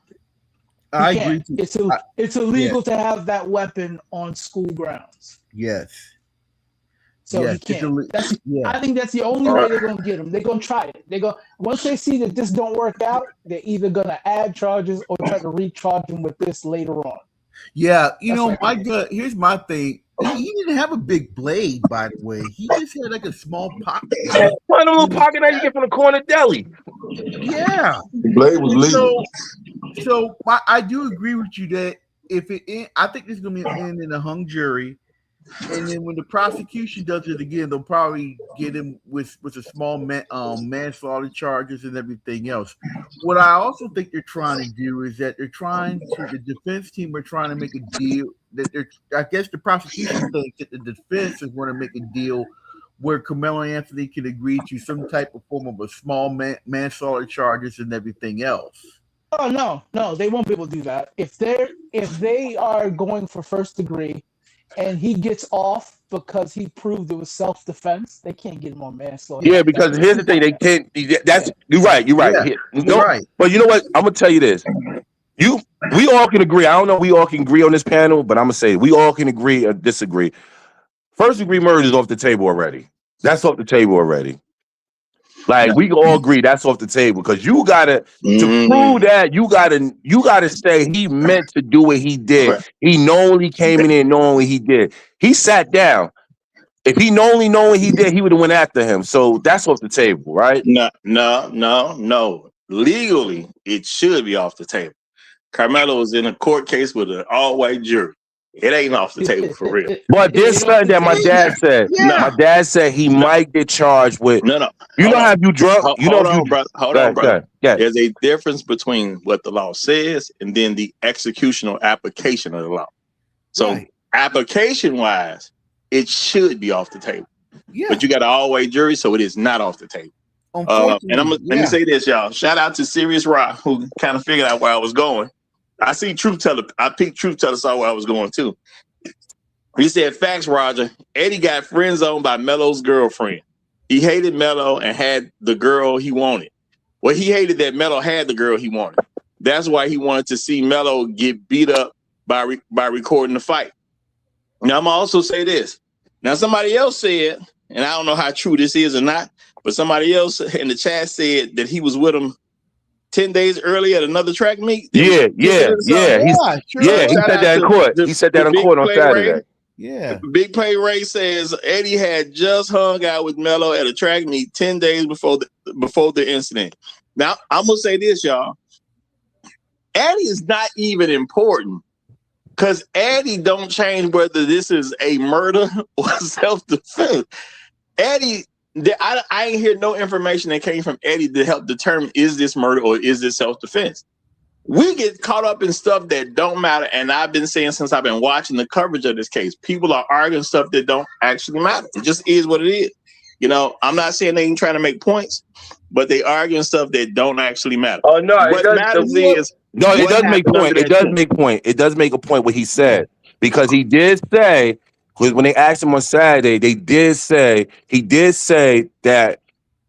I He agree. can't. It's illegal to have that weapon on school grounds. Yes. So yes, he can't. I think that's the only way they're going to get him. They're going to try it. Once they see that this don't work out, they're either going to add charges or try to recharge him with this later on. Yeah, here's my thing. He didn't have a big blade, by the way. He just had like a small pocket. One of them little pocket knife you get from the corner deli. Yeah, the blade was legal. So I do agree with you that I think there's going to be an end in a hung jury, and then when the prosecution does it again, they'll probably get him with a small manslaughter charges and everything else. What I also think they're trying to do is that the defense team are trying to make a deal I guess the prosecution thinks that the defense is going to make a deal where Karmelo Anthony can agree to some type of form of a small manslaughter charges and everything else. Oh no, they won't be able to do that. If they are going for first degree, and he gets off because he proved it was self-defense, they can't get him on manslaughter. Yeah, because here's the thing, they can't. You're right. Yeah, You're right. But you know what? I'm gonna tell you this. We all can agree. I don't know. We all can agree on this panel, but I'm gonna say we all can agree or disagree. First degree murder is off the table already. That's off the table already. Like we can all agree that's off the table because you gotta to prove that you gotta say he meant to do what he did. He knowingly came in there knowing what he did. He sat down. If he knowingly knowing he did, he would have went after him. So that's off the table, right? No. Legally, it should be off the table. Karmelo was in a court case with an all-white jury. It ain't off the table for real. But there's something that my dad said. Yeah. My dad said he might get charged with. No. You know how you drunk? Hold on, brother. Yeah. There's a difference between what the law says and then the executional application of the law. So application-wise, it should be off the table. Yeah. But you got an all-white jury, so it is not off the table. And let me say this, y'all. Shout out to Serious Rock, who kind of figured out where I was going. I see Truth Teller. I peeked Truth Teller, saw where I was going too. He said, "Facts, Roger. Eddie got friend zoned by Melo's girlfriend. He hated Melo and had the girl he wanted. Well, he hated that Melo had the girl he wanted. That's why he wanted to see Melo get beat up by recording the fight. Now, I'm gonna also say this. Now, somebody else said, and I don't know how true this is or not, but somebody else in the chat said that he was with him 10 days early at another track meet. Yeah. He said that in court. He said that in court on Saturday. Yeah. Big Play Ray says Eddie had just hung out with Melo at a track meet 10 days before the incident. Now, I'm gonna say this, y'all. Eddie is not even important because Eddie don't change whether this is a murder or self-defense. Eddie, I ain't hear no information that came from Eddie to help determine is this murder or is this self-defense. We get caught up in stuff that don't matter, and I've been saying since I've been watching the coverage of this case, people are arguing stuff that don't actually matter. It just is what it is. You know, I'm not saying they ain't trying to make points, but they arguing stuff that don't actually matter. Oh no, what matters is it does make point. It does make point. It does make a point what he said because he did say because when they asked him on Saturday, he did say that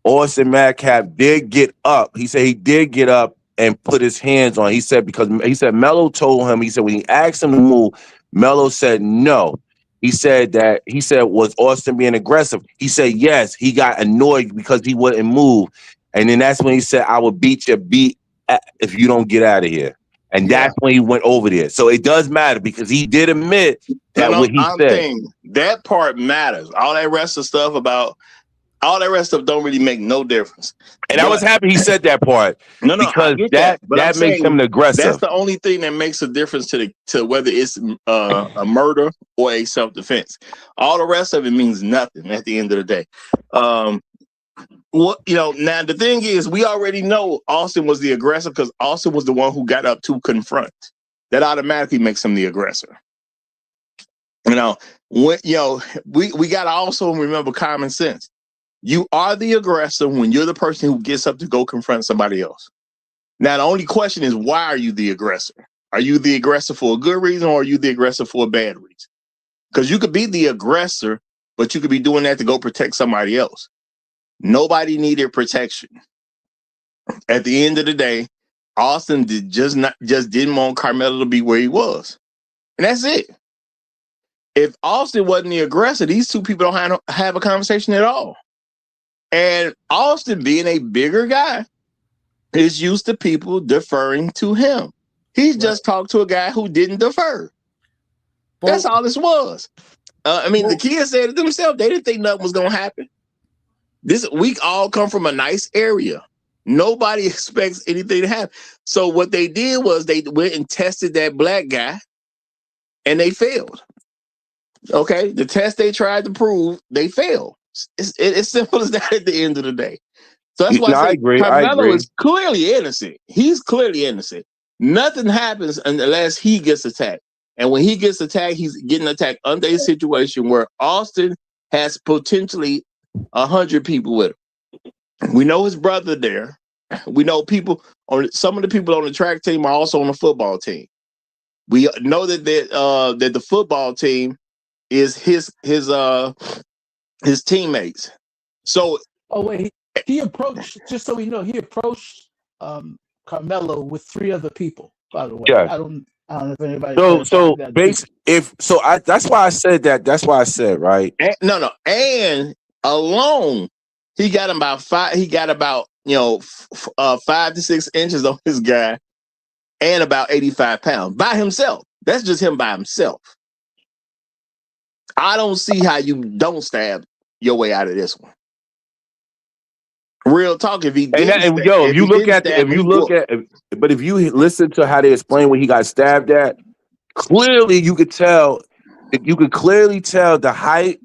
Austin Madcap did get up. He said he did get up and put his hands on. He said because Melo told him. He said when he asked him to move, Melo said no. He said was Austin being aggressive? He said yes. He got annoyed because he wouldn't move, and then that's when he said I will beat your beat if you don't get out of here. And that's when he went over there. So it does matter because he did admit that what he said. That part matters. All that rest of stuff about All that rest stuff don't really make no difference. And I was happy he said that part. No, I because get that but I'm makes saying him aggressive. That's the only thing that makes a difference to whether it's a murder or a self-defense. All the rest of it means nothing at the end of the day. Now the thing is, we already know Austin was the aggressor because Austin was the one who got up to confront. That automatically makes him the aggressor. We gotta also remember common sense. You are the aggressor when you're the person who gets up to go confront somebody else. Now, the only question is, why are you the aggressor? Are you the aggressor for a good reason, or are you the aggressor for a bad reason? Because you could be the aggressor, but you could be doing that to go protect somebody else. Nobody needed protection. At the end of the day, Austin just didn't want Karmelo to be where he was. And that's it. If Austin wasn't the aggressor, these two people don't have a conversation at all. And Austin, being a bigger guy, is used to people deferring to him. He just talked to a guy who didn't defer. That's all this was. The kids said it themselves. They didn't think nothing was going to happen. We all come from a nice area. Nobody expects anything to happen. So what they did was they went and tested that black guy, and they failed. Okay? The test they tried to prove, they failed. It's simple as that at the end of the day. So that's why I say Karmelo is clearly innocent. He's clearly innocent. Nothing happens unless he gets attacked. And when he gets attacked, he's getting attacked under a situation where Austin has potentially 100 people with him. We know his brother there. We know some of the people on the track team are also on the football team. We know that the football team is his teammates. So he approached, just so we know, he approached Karmelo with 3 other people, by the way. Yeah. I don't know if anybody that's why I said that. That's why I said, right? And alone, he got about 5 to 6 inches on his guy and about 85 pounds by himself. That's just him by himself. I don't see how you don't stab your way out of this one. Real talk. If you listen to how they explain when he got stabbed at, clearly you could tell. You could clearly tell the height.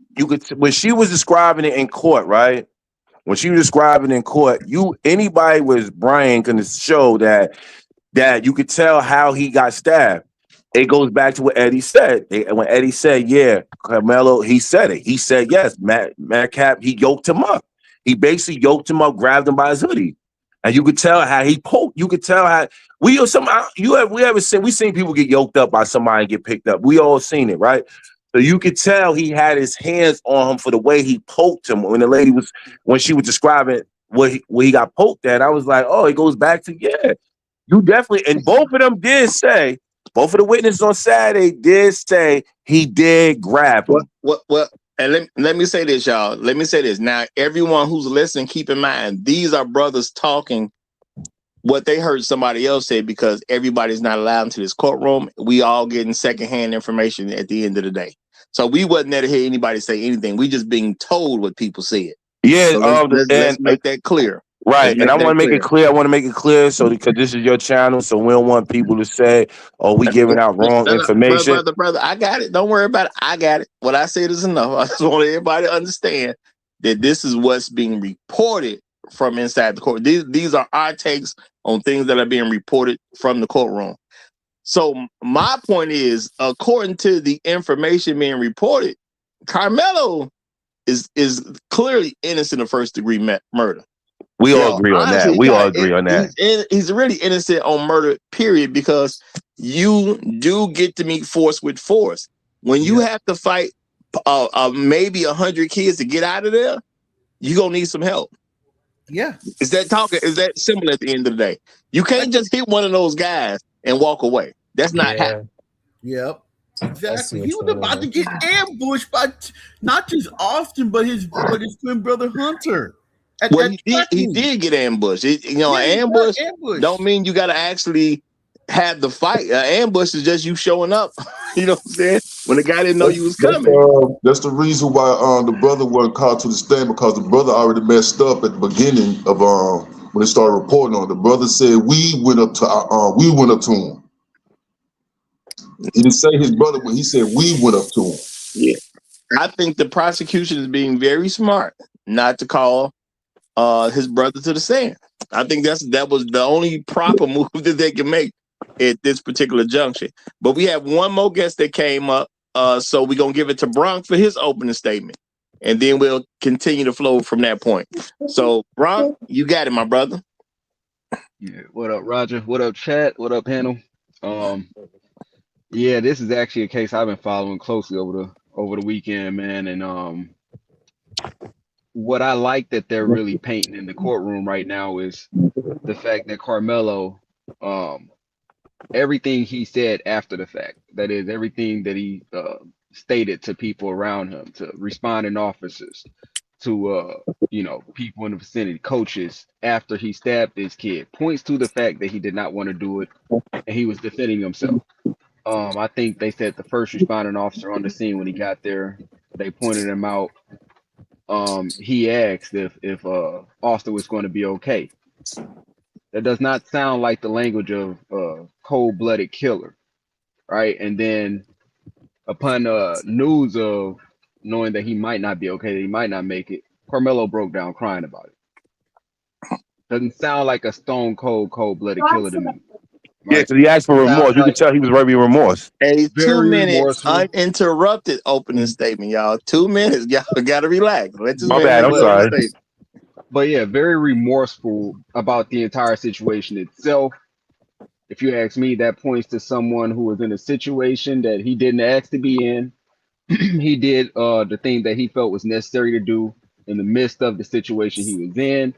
When she was describing it in court, right? When she was describing it in court, anybody with brain can show that you could tell how he got stabbed. It goes back to what Eddie said. When Eddie said, "Yeah, Karmelo," he said it. He said, "Yes, Madcap." He yoked him up. He basically yoked him up, grabbed him by his hoodie, and you could tell how he poked. You could tell how we've seen people get yoked up by somebody and get picked up. We all seen it, right? So you could tell he had his hands on him for the way he poked him. When she was describing where he got poked at, I was like, oh, it goes back to you definitely. And both of them did say. Both of the witnesses on Saturday did say he did grab him. Well, and let me say this, y'all. Let me say this. Now, everyone who's listening, keep in mind, these are brothers talking what they heard somebody else say, because everybody's not allowed into this courtroom. We all getting secondhand information at the end of the day. So we wasn't there to hear anybody say anything. We just being told what people said. Yeah, so let's make that clear. Right, and I want to make it clear. I want to make it clear, so because this is your channel, so we don't want people to say, "Oh, we giving out wrong information." Brother, I got it. Don't worry about it. I got it. What I said is enough. I just want everybody to understand that this is what's being reported from inside the court. These are our takes on things that are being reported from the courtroom. So my point is, according to the information being reported, Karmelo is clearly innocent of first-degree murder. We all agree on that. We all agree on that. He's really innocent on murder, period, because you do get to meet force with force. When you have to fight maybe 100 kids to get out of there, you're going to need some help. Yeah. Is that simple at the end of the day? You can't just hit one of those guys and walk away. That's not happening. Yep. Exactly. He was about to get ambushed by not just Austin, but his twin brother Hunter. He did get ambushed. An ambush don't mean you got to actually have the fight. Ambush is just you showing up. You know what I'm saying? When the guy didn't know you was That's, coming. that's the reason why the brother wasn't called to the stand, because the brother already messed up at the beginning of when they started reporting on it. The brother said we went up to him. He didn't say his brother, but he said we went up to him. Yeah. I think the prosecution is being very smart not to call his brother to the stand. I think that was the only proper move that they can make at this particular junction. But we have one more guest that came up, so we're gonna give it to Bronk for his opening statement, and then we'll continue to flow from that point. So, Bronk, you got it, my brother. Yeah, what up, Roger? What up, chat? What up, panel? Yeah, this is actually a case I've been following closely over the weekend, man. And what I like that they're really painting in the courtroom right now is the fact that Karmelo, everything he said after the fact, that is everything that he stated to people around him, to responding officers, to people in the vicinity, coaches, after he stabbed this kid, points to the fact that he did not want to do it and he was defending himself. I think they said the first responding officer on the scene when he got there, they pointed him out. He asked if Austin was going to be okay. That does not sound like the language of cold-blooded killer, right? And then upon news of knowing that he might not be okay, that he might not make it, Karmelo broke down crying about it. Doesn't sound like a stone cold-blooded killer to me. Right? Yeah, because he asked for Sounds remorse. You like could tell he was very remorse. A 2 minute remorseful. uninterrupted opening statement, y'all. 2 minutes. Y'all gotta relax. My bad. I'm sorry. But yeah, very remorseful about the entire situation itself. If you ask me, that points to someone who was in a situation that he didn't ask to be in. He did the thing that he felt was necessary to do in the midst of the situation he was in.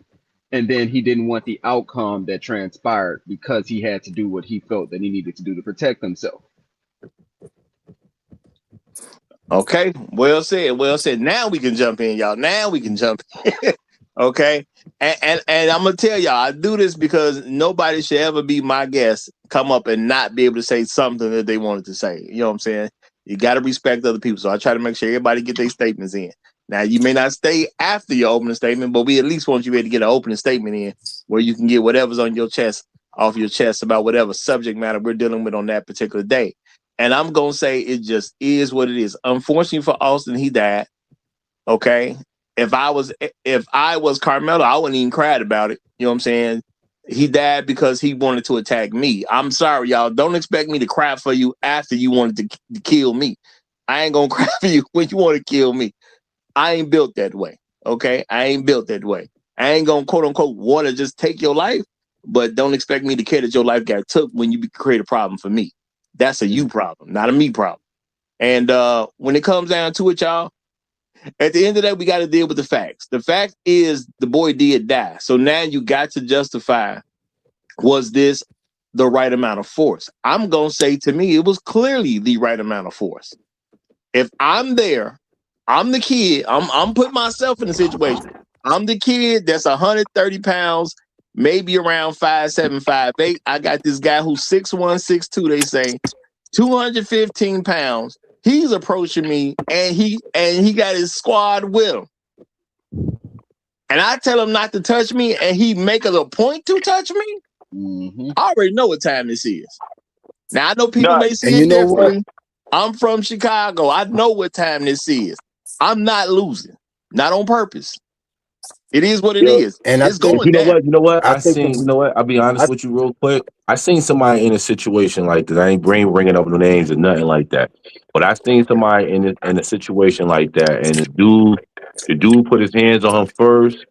And then he didn't want the outcome that transpired because he had to do what he felt that he needed to do to protect himself. Okay, well said. Well said. Now we can jump in, y'all. Now we can jump in. Okay. And I'm gonna tell y'all, I do this because nobody should ever be my guest, come up and not be able to say something that they wanted to say. You know what I'm saying? You got to respect other people. So I try to make sure everybody get their statements in. Now, you may not stay after your opening statement, but we at least want you ready to get an opening statement in where you can get whatever's on your chest off your chest about whatever subject matter we're dealing with on that particular day. And I'm going to say it just is what it is. Unfortunately for Austin, he died. Okay. If I was Karmelo, I wouldn't even cried about it. You know what I'm saying? He died because he wanted to attack me. I'm sorry, y'all. Don't expect me to cry for you after you wanted to kill me. I ain't going to cry for you when you want to kill me. I ain't built that way. Okay. I ain't built that way. I ain't going to quote unquote want to just take your life, but don't expect me to care that your life got took when you create a problem for me. That's a you problem, not a me problem. And when it comes down to it, y'all, at the end of that, we got to deal with the facts. The fact is the boy did die. So now you got to justify, was this the right amount of force? I'm going to say, to me, it was clearly the right amount of force. If I'm there, I'm the kid. I'm putting myself in a situation. I'm the kid that's 130 pounds, maybe around 5'7", 5'8". I got this guy who's 6'1", 6'2", they say, 215 pounds. He's approaching me, and he got his squad with him. And I tell him not to touch me, and he make it a point to touch me. Mm-hmm. I already know what time this is. Now, I know people may see it differently. I'm from Chicago. I know what time this is. I'm not losing. Not on purpose. It is what it is. And it's going you know down. what? You know what? I'll be honest with you real quick. I seen somebody in a situation like this. I ain't bringing up no names or nothing like that. But I seen somebody in a situation like that, and the dude put his hands on him first.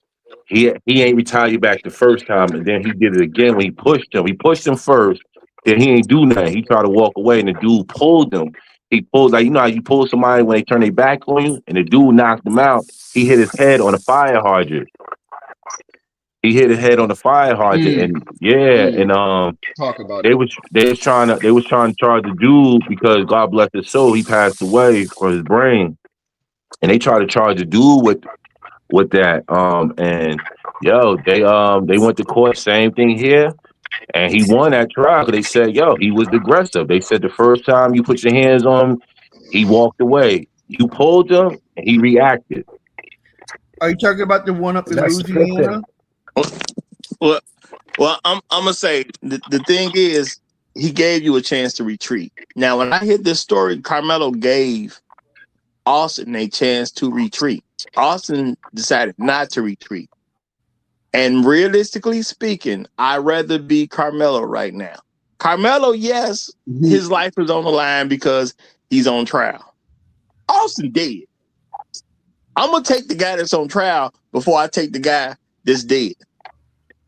He ain't retaliated back the first time, and then he did it again when he pushed him. He pushed him first, then he ain't do nothing. He tried to walk away, and the dude pulled him. He pulled, like, you know how you pull somebody when they turn their back on you, and the dude knocked him out. He hit his head on a fire hydrant. And talk about they was trying to charge the dude because, God bless his soul, he passed away for his brain, and they tried to charge the dude with that. And they went to court. Same thing here. And he won that trial because they said, yo, he was aggressive. They said the first time you put your hands on him, he walked away. You pulled him and he reacted. Are you talking about the one up in Listen, Louisiana? Well, I'm gonna say the thing is he gave you a chance to retreat. Now, when I hear this story, Karmelo gave Austin a chance to retreat. Austin decided not to retreat. And realistically speaking, I'd rather be Karmelo right now. Karmelo, yes, his life is on the line because he's on trial. Austin dead. I'm gonna take the guy that's on trial before I take the guy that's dead.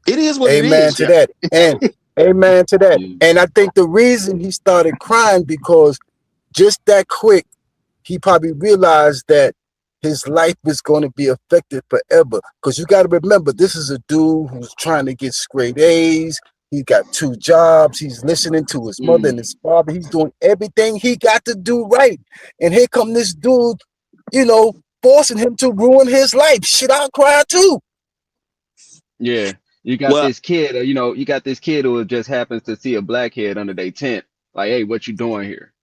It is what it Amen is. to that. And amen to that. And I think the reason he started crying because just that quick, he probably realized that his life is going to be affected forever. Because you got to remember, this is a dude who's trying to get straight A's. He got 2 jobs. He's listening to his mother and his father. He's doing everything he got to do right. And here come this dude, you know, forcing him to ruin his life. Shit, I'll cry too. Yeah. You got this kid, you got this kid who just happens to see a black kid under their tent. Like, hey, what you doing here?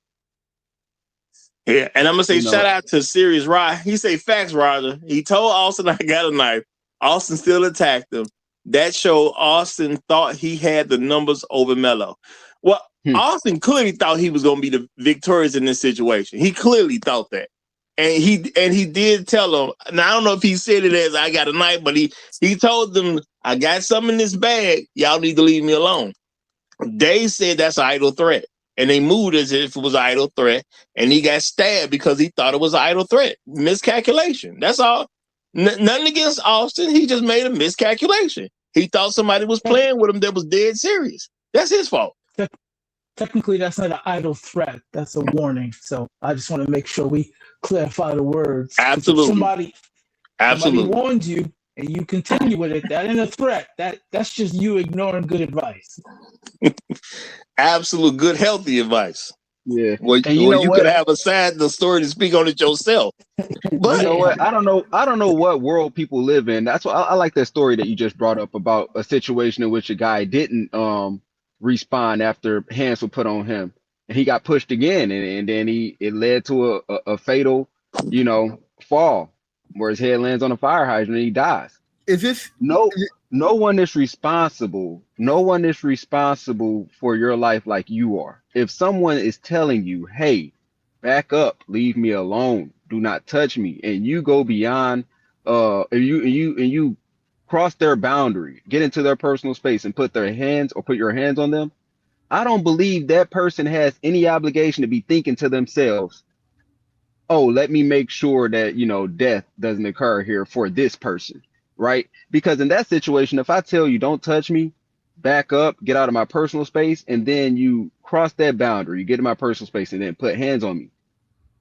Yeah, and I'm gonna say shout out to Serious Rod. He say facts, Roger. He told Austin I got a knife. Austin still attacked him. That showed Austin thought he had the numbers over Melo. Well, Austin clearly thought he was gonna be the victorious in this situation. He clearly thought that. And he did tell him. Now I don't know if he said it as I got a knife, but he told them I got something in this bag. Y'all need to leave me alone. They said that's an idle threat. And they moved as if it was an idle threat. And he got stabbed because he thought it was an idle threat. Miscalculation. That's all. Nothing against Austin. He just made a miscalculation. He thought somebody was playing with him that was dead serious. That's his fault. Technically, that's not an idle threat. That's a warning. So I just want to make sure we clarify the words. Absolutely. Somebody warned you and you continue with it, that ain't a threat. That's just you ignoring good advice. Absolute good, healthy advice. Yeah. Well, you could have a side of the story to speak on it yourself. But you know what? I don't know what world people live in. That's why I like that story that you just brought up about a situation in which a guy didn't respond after hands were put on him, and he got pushed again, and then it led to a fatal, fall where his head lands on a fire hydrant and he dies. Is this no one is responsible. No one is responsible for your life like you are. If someone is telling you, "Hey, back up, leave me alone, do not touch me," and you go beyond, and you cross their boundary, get into their personal space, and put your hands on them, I don't believe that person has any obligation to be thinking to themselves, "Oh, let me make sure that death doesn't occur here for this person." Right? Because in that situation, if I tell you don't touch me, back up, get out of my personal space, and then you cross that boundary, you get in my personal space and then put hands on me,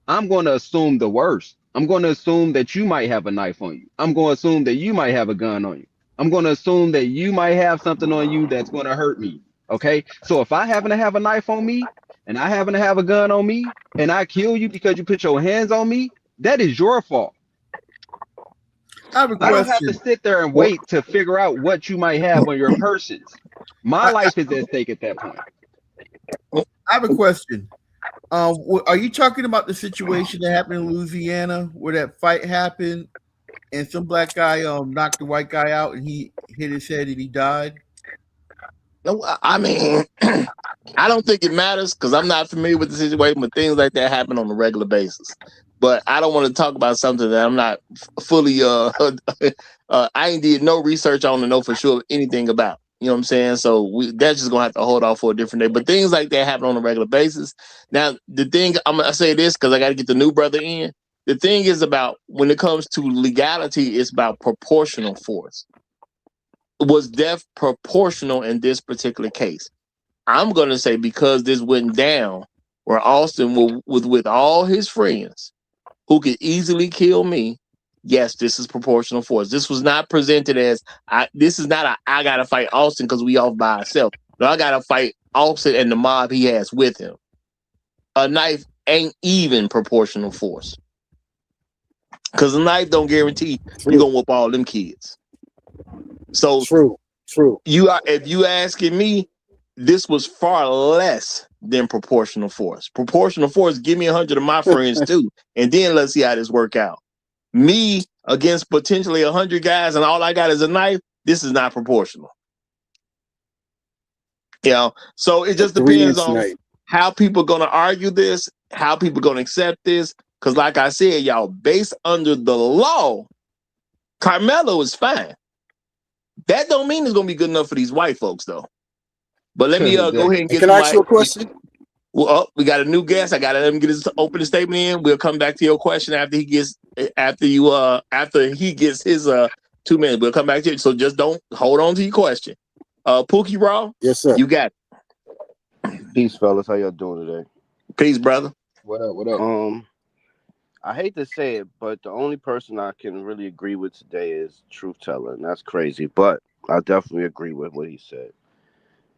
I'm going to assume the worst. I'm going to assume that you might have a knife on you. I'm going to assume that you might have a gun on you. I'm going to assume that you might have something on you that's going to hurt me. Okay? So if I happen to have a knife on me and I happen to have a gun on me and I kill you because you put your hands on me, that is your fault. I have a question. I don't have to sit there and wait to figure out what you might have on your persons. My life is at stake at that point. I have a question. Are you talking about the situation that happened in Louisiana where that fight happened and some black guy knocked the white guy out and he hit his head and he died? No, I mean, I don't think it matters because I'm not familiar with the situation, but things like that happen on a regular basis. But I don't want to talk about something that I'm not fully I ain't did no research on to know for sure anything about. You know what I'm saying? So that's just gonna have to hold off for a different day. But things like that happen on a regular basis. Now, the thing I'm gonna say this because I got to get the new brother in. The thing is about when it comes to legality, it's about proportional force. Was death proportional in this particular case? I'm gonna say because this went down where Austin was with all his friends who could easily kill me. Yes, this is proportional force. This was not presented as this is not I gotta fight Austin because we off by ourselves. No, I gotta fight Austin and the mob he has with him. A knife ain't even proportional force. Because a knife don't guarantee you're gonna whoop all them kids. So true. True. If you asking me, this was far less than proportional force. Proportional force, give me 100 of my friends too, and then let's see how this work out. Me against potentially 100 guys, and all I got is a knife. This is not proportional. You know, so it just depends on how people gonna argue this, how people gonna accept this. Because, like I said, y'all, based under the law, Karmelo is fine. That don't mean it's gonna be good enough for these white folks, though. But let me go ahead and get Can I ask you a question? Well, we got a new guest. I gotta let him get his opening statement in. We'll come back to your question after he gets his 2 minutes. We'll come back to it. So just don't hold on to your question. Pookie Raw, yes, sir. You got it. Peace, fellas. How y'all doing today? Peace, brother. What up? What up? I hate to say it, but the only person I can really agree with today is Truth Teller, and that's crazy. But I definitely agree with what he said.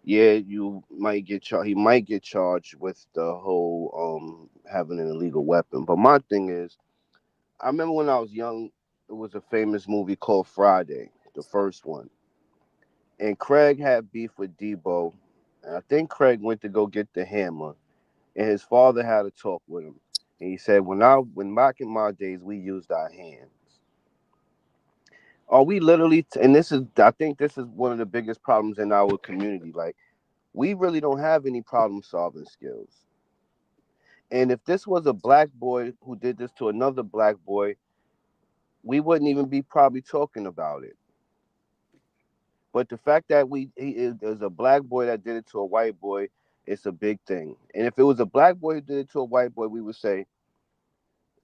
Yeah, you might get charged. He might get charged with the whole having an illegal weapon. But my thing is, I remember when I was young, it was a famous movie called Friday, the first one, and Craig had beef with Debo, and I think Craig went to go get the hammer, and his father had a talk with him, and he said, when back in my days we used our hands. Are we literally? And I think this is one of the biggest problems in our community. Like, we really don't have any problem solving skills. And if this was a black boy who did this to another black boy, we wouldn't even be probably talking about it. But the fact that there's a black boy that did it to a white boy, it's a big thing. And if it was a black boy who did it to a white boy, we would say,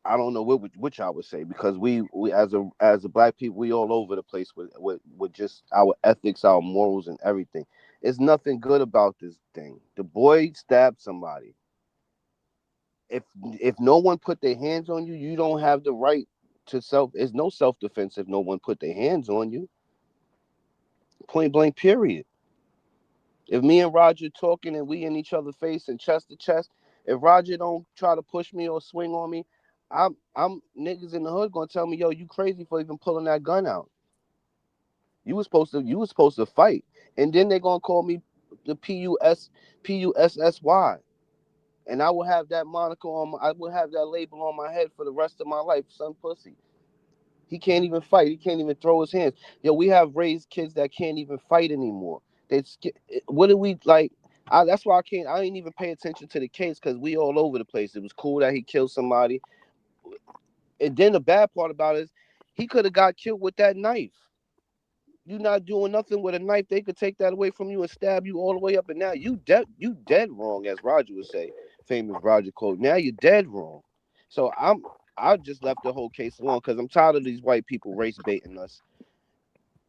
I don't know which I would say, because we as a black people, we all over the place with just our ethics, our morals, and everything. There's nothing good about this thing. The boy stabbed somebody. If no one put their hands on you, you don't have the right to self. There's no self-defense if no one put their hands on you. Point blank, period. If me and Roger talking and we in each other's face and chest to chest, if Roger don't try to push me or swing on me, I'm niggas in the hood gonna tell me, yo, you crazy for even pulling that gun out. You was supposed to fight. And then they're gonna call me the PUSSY. And I will have that moniker I will have that label on my head for the rest of my life, son pussy. He can't even fight. He can't even throw his hands. Yo, we have raised kids that can't even fight anymore. What do we like? That's why I didn't even pay attention to the case, because we all over the place. It was cool that he killed somebody. And then the bad part about it is he could have got killed with that knife. You're not doing nothing with a knife. They could take that away from you and stab you all the way up, and now you dead wrong, as Roger would say. Famous Roger quote. Now you're dead wrong. So I just left the whole case alone, because I'm tired of these white people race baiting us,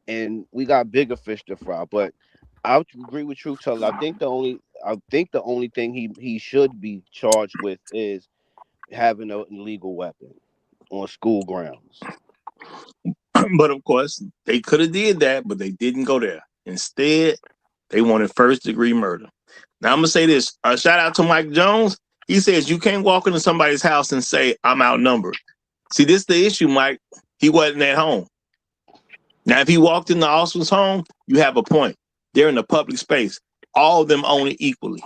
and we got bigger fish to fry. But I agree with Truth Teller. I think the only thing he should be charged with is having an illegal weapon on school grounds. But of course, they could have did that, but they didn't go there. Instead, they wanted first-degree murder. Now, I'm going to say this. A shout out to Mike Jones. He says you can't walk into somebody's house and say, I'm outnumbered. See, this is the issue, Mike. He wasn't at home. Now, if he walked into Austin's home, you have a point. They're in a public space. All of them own it equally.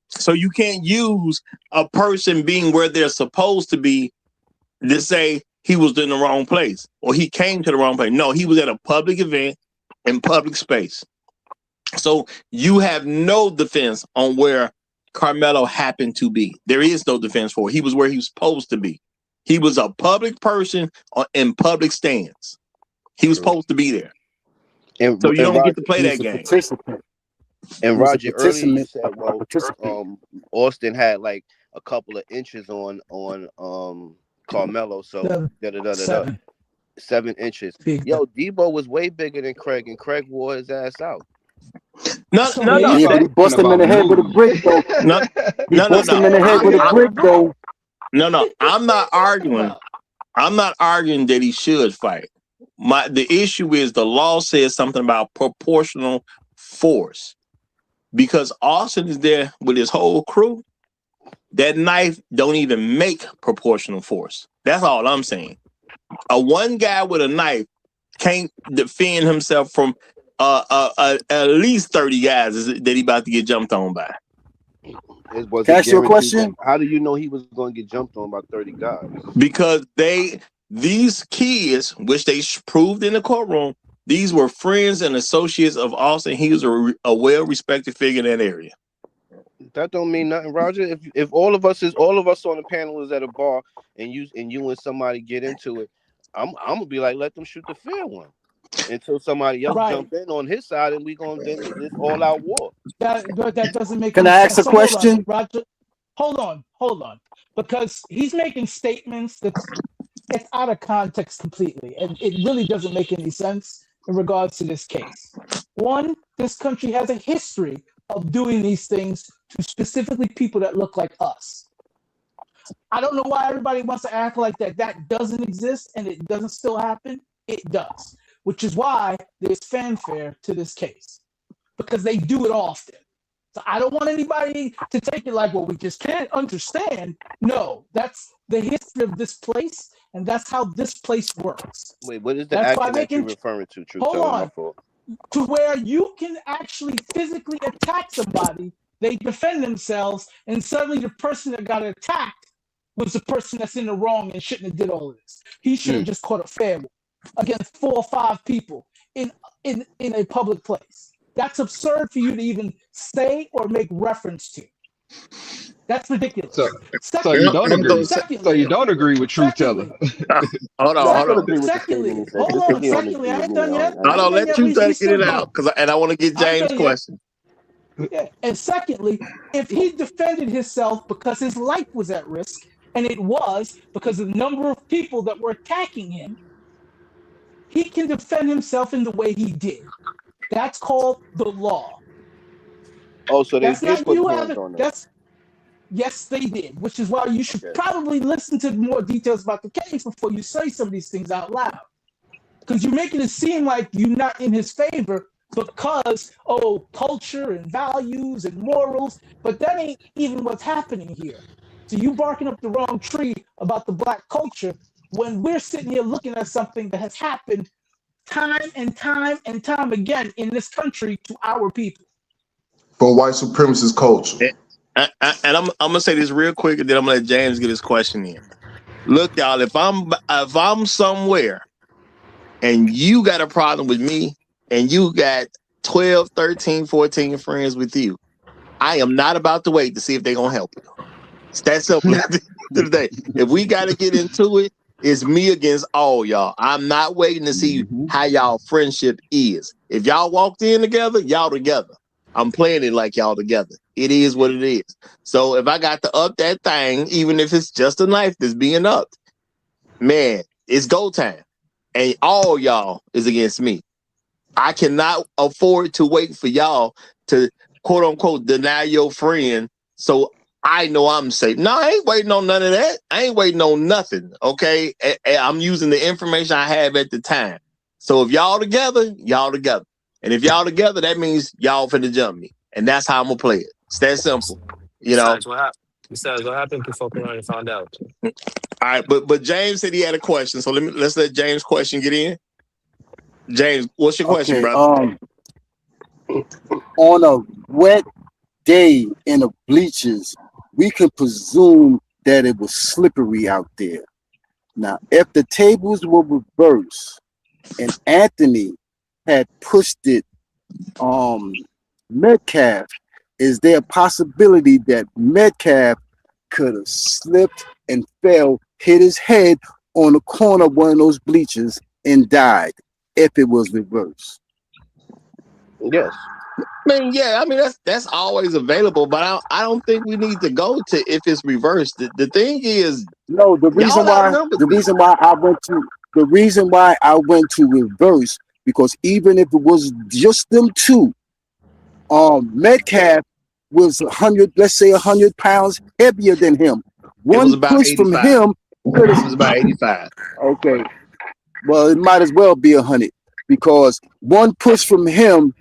So you can't use a person being where they're supposed to be to say he was in the wrong place or he came to the wrong place. No, he was at a public event in public space. So you have no defense on where Karmelo happened to be. There is no defense for it. He was where he was supposed to be. He was a public person in public stands. He was supposed to be there. So you don't get to play that game. And Roger, earlier you said, well, Austin had like a couple of inches on Karmelo, so 7 inches. Yo, Debo was way bigger than Craig, and Craig wore his ass out. No. Yeah, but he bust him in the head with a brick, though. He bust him in the head with a brick, though. No. I'm not arguing. I'm not arguing that he should fight. The issue is the law says something about proportional force. Because Austin is there with his whole crew, that knife don't even make proportional force. That's all I'm saying. A one guy with a knife can't defend himself from at least 30 guys that he about to get jumped on by. Can I ask you a question? How do you know he was going to get jumped on by 30 guys? Because these kids, which they proved in the courtroom, these were friends and associates of Austin. He was a well-respected figure in that area. That don't mean nothing, Roger. If all of us on the panel is at a bar and you and somebody get into it, I'm gonna be like, let them shoot the fair one until somebody else jump in on his side, and we gonna then this all out war. But that doesn't make. Can any I ask sense. a question? Roger, hold on, because he's making statements that's out of context completely, and it really doesn't make any sense in regards to this case. One, this country has a history of doing these things to specifically people that look like us. I don't know why everybody wants to act like that doesn't exist and it doesn't still happen. It does, which is why there's fanfare to this case, because they do it often. So I don't want anybody to take it like, well, we just can't understand. No, that's the history of this place, and that's how this place works. Wait, what is the action that you're referring to? Truth? Hold on. To where you can actually physically attack somebody, they defend themselves, and suddenly the person that got attacked was the person that's in the wrong and shouldn't have did all of this. He should have just caught a fair one against 4 or 5 people in a public place. That's absurd for you to even say or make reference to. That's ridiculous. So you don't agree. So you don't agree with truth teller. Hold on. Secondly, I ain't done yet. Hold on, let you get it out, and I want to get James' question. Yeah. And secondly, if he defended himself because his life was at risk, and it was because of the number of people that were attacking him, he can defend himself in the way he did. That's called the law. Oh, so they did put hands on him. Yes, they did, which is why you should probably listen to more details about the case before you say some of these things out loud. Because you're making it seem like you're not in his favor because, culture and values and morals, but that ain't even what's happening here. So you barking up the wrong tree about the black culture when we're sitting here looking at something that has happened time and time and time again in this country to our people. From white supremacist culture. And I'm gonna say this real quick, and then I'm gonna let James get his question in. Look, y'all, if I'm somewhere and you got a problem with me and you got 12, 13, 14 friends with you, I am not about to wait to see if they're gonna help you. It's that simple. Today, if we got to get into it, it's me against all y'all. I'm not waiting to see how y'all friendship is. If y'all walked in together, y'all together. I'm playing it like y'all together. It is what it is. So if I got to up that thing, even if it's just a knife that's being upped, man, it's go time. And all y'all is against me. I cannot afford to wait for y'all to, quote unquote, deny your friend so I know I'm safe. No, I ain't waiting on none of that. I ain't waiting on nothing, okay? I'm using the information I have at the time. So if y'all together, y'all together. And if y'all together, that means y'all finna jump me. And that's how I'm gonna play it. It's that simple. Besides, what happened to fuck around and found out? All right, but James said he had a question. So let's let James' question get in. James, what's your question, brother? On a wet day in the bleachers, we can presume that it was slippery out there. Now, if the tables were reversed and Anthony had pushed it Metcalf, is there a possibility that Metcalf could have slipped and fell, hit his head on the corner of one of those bleachers and died if it was reversed? Yes. I mean, that's always available, but I don't think we need to go to if it's reversed. The thing is, no, the reason why I went to reverse, because even if it was just them two, Metcalf was 100 pounds heavier than him. One push 85. From him, it was about 85. Okay, well, it might as well be 100 because one push from him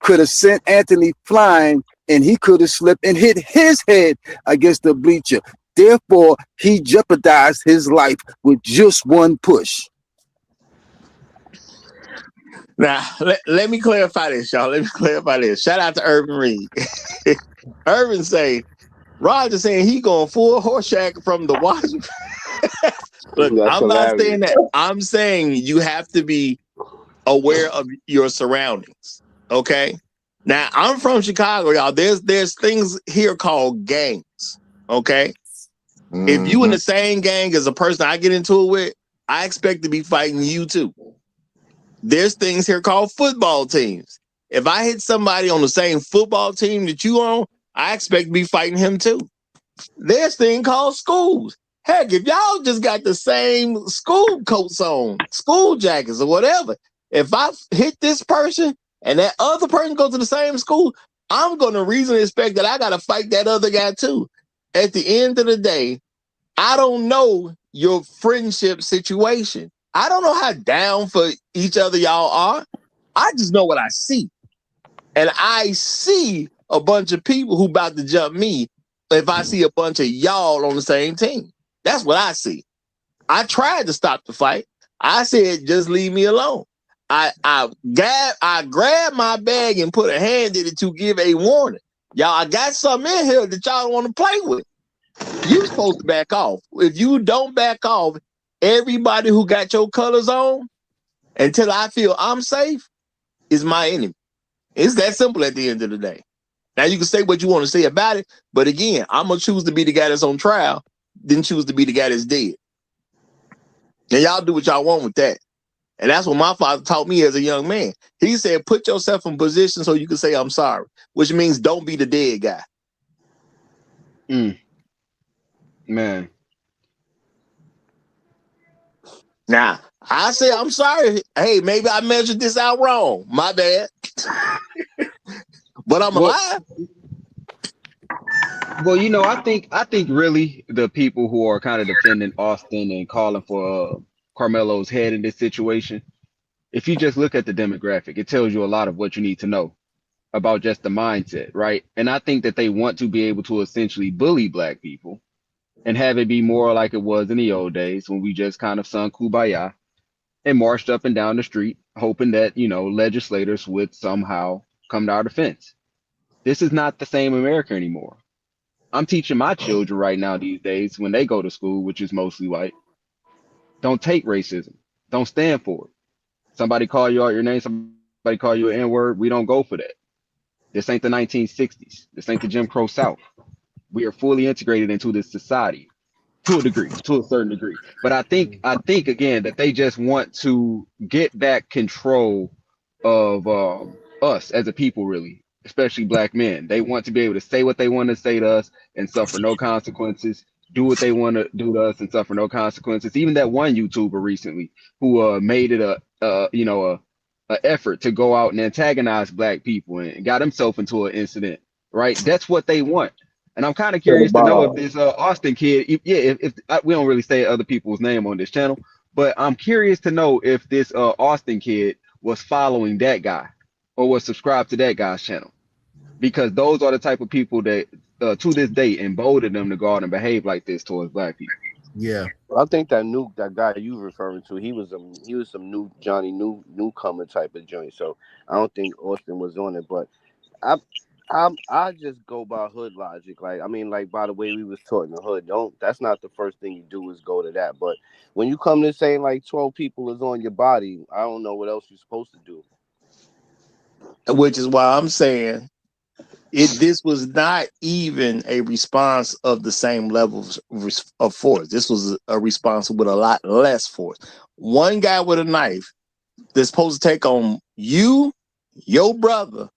could have sent Anthony flying, and he could have slipped and hit his head against the bleacher. Therefore, he jeopardized his life with just one push. Now, let me clarify this, y'all. Let me clarify this. Shout out to Urban Reed. Urban say, Roger saying he going full Horseshack from the Washington. Look, That's I'm not hilarious. saying that. I'm saying you have to be aware of your surroundings. Okay. Now, I'm from Chicago, y'all. There's things here called gangs. Okay. If you in the same gang as a person I get into it with, I expect to be fighting you too. There's things here called football teams. If I hit somebody on the same football team that you on, I expect to be fighting him too. There's thing called schools. Heck, if y'all just got the same school coats on, school jackets or whatever, if I hit this person and that other person goes to the same school, I'm going to reasonably expect that I got to fight that other guy too. At the end of the day, I don't know your friendship situation. I don't know how down for each other y'all are. I just know what I see. And I see a bunch of people who about to jump me if I see a bunch of y'all on the same team. That's what I see. I tried to stop the fight. I said, just leave me alone. I grabbed my bag and put a hand in it to give a warning. Y'all, I got something in here that y'all don't want to play with. You supposed to back off. If you don't back off, everybody who got your colors on, until I feel I'm safe, is my enemy. It's that simple at the end of the day. Now you can say what you want to say about it, but again, I'm gonna choose to be the guy that's on trial, then choose to be the guy that's dead. And y'all do what y'all want with that. And that's what my father taught me as a young man. He said, put yourself in position so you can say I'm sorry, which means don't be the dead guy. Man. Now, I say I'm sorry. Hey, maybe I measured this out wrong. My bad. But I'm alive. Well, you know, I think really the people who are kind of defending Austin and calling for Carmelo's head in this situation, if you just look at the demographic, it tells you a lot of what you need to know about just the mindset, right? And I think that they want to be able to essentially bully black people and have it be more like it was in the old days when we just kind of sung Kumbaya and marched up and down the street, hoping that, you know, legislators would somehow come to our defense. This is not the same America anymore. I'm teaching my children right now these days when they go to school, which is mostly white, don't take racism. Don't stand for it. Somebody call you out your name, somebody call you an N-word, we don't go for that. This ain't the 1960s. This ain't the Jim Crow South. We are fully integrated into this society to a degree, to a certain degree. But I think again that they just want to get back control of us as a people, really, especially black men. They want to be able to say what they want to say to us and suffer no consequences. Do what they want to do to us and suffer no consequences. Even that one YouTuber recently who made it a effort to go out and antagonize black people and got himself into an incident. Right, that's what they want. And I'm kind of curious to know if this Austin kid, if we don't really say other people's name on this channel, but I'm curious to know if this Austin kid was following that guy or was subscribed to that guy's channel, because those are the type of people that to this day embolden them to go out and behave like this towards black people. Yeah. Well, I think that guy you referring to, he was some new Johnny newcomer type of joint. So I don't think Austin was on it, but I just go by hood logic. Like, I mean, like, by the way we was taught in the hood, that's not the first thing you do is go to that. But when you come to saying like 12 people is on your body, I don't know what else you're supposed to do. Which is why I'm saying this was not even a response of the same level of force. This was a response with a lot less force. One guy with a knife that's supposed to take on you, your brother,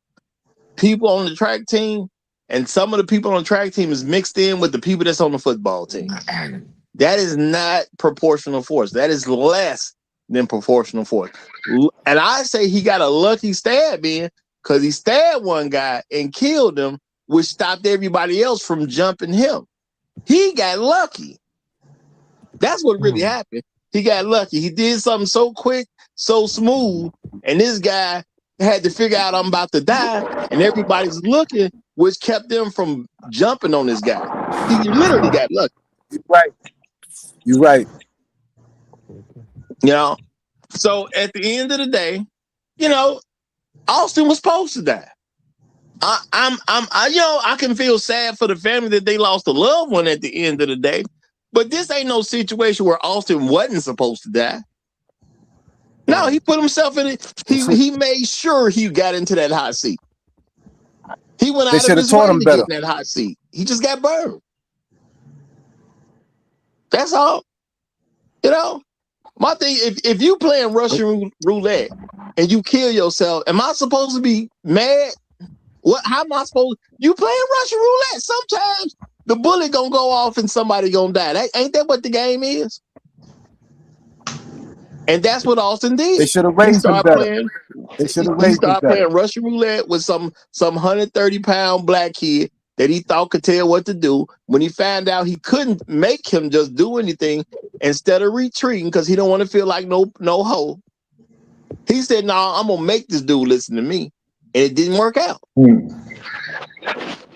people on the track team, and some of the people on the track team is mixed in with the people that's on the football team. That is not proportional force. That is less than proportional force. And I say he got a lucky stab in because he stabbed one guy and killed him, which stopped everybody else from jumping him. He got lucky. That's what really happened. He got lucky. He did something so quick, so smooth, and this guy had to figure out I'm about to die, and everybody's looking, which kept them from jumping on this guy. He literally got lucky. You're right. You know? So at the end of the day, you know, Austin was supposed to die. I can feel sad for the family that they lost a loved one at the end of the day, but this ain't no situation where Austin wasn't supposed to die. No, he put himself in it. He made sure he got into that hot seat. He went out of his way to get in that hot seat. He just got burned. That's all. You know, my thing, if you playing Russian roulette and you kill yourself, am I supposed to be mad? How am I supposed? You playing Russian roulette? Sometimes the bullet gonna go off and somebody gonna die. Ain't that what the game is? And that's what Austin did. They should have raised him better. He started playing Russian roulette with some 130-pound black kid that he thought could tell what to do. When he found out he couldn't make him just do anything, instead of retreating because he don't want to feel like no hoe, he said, "No, I'm gonna make this dude listen to me," and it didn't work out.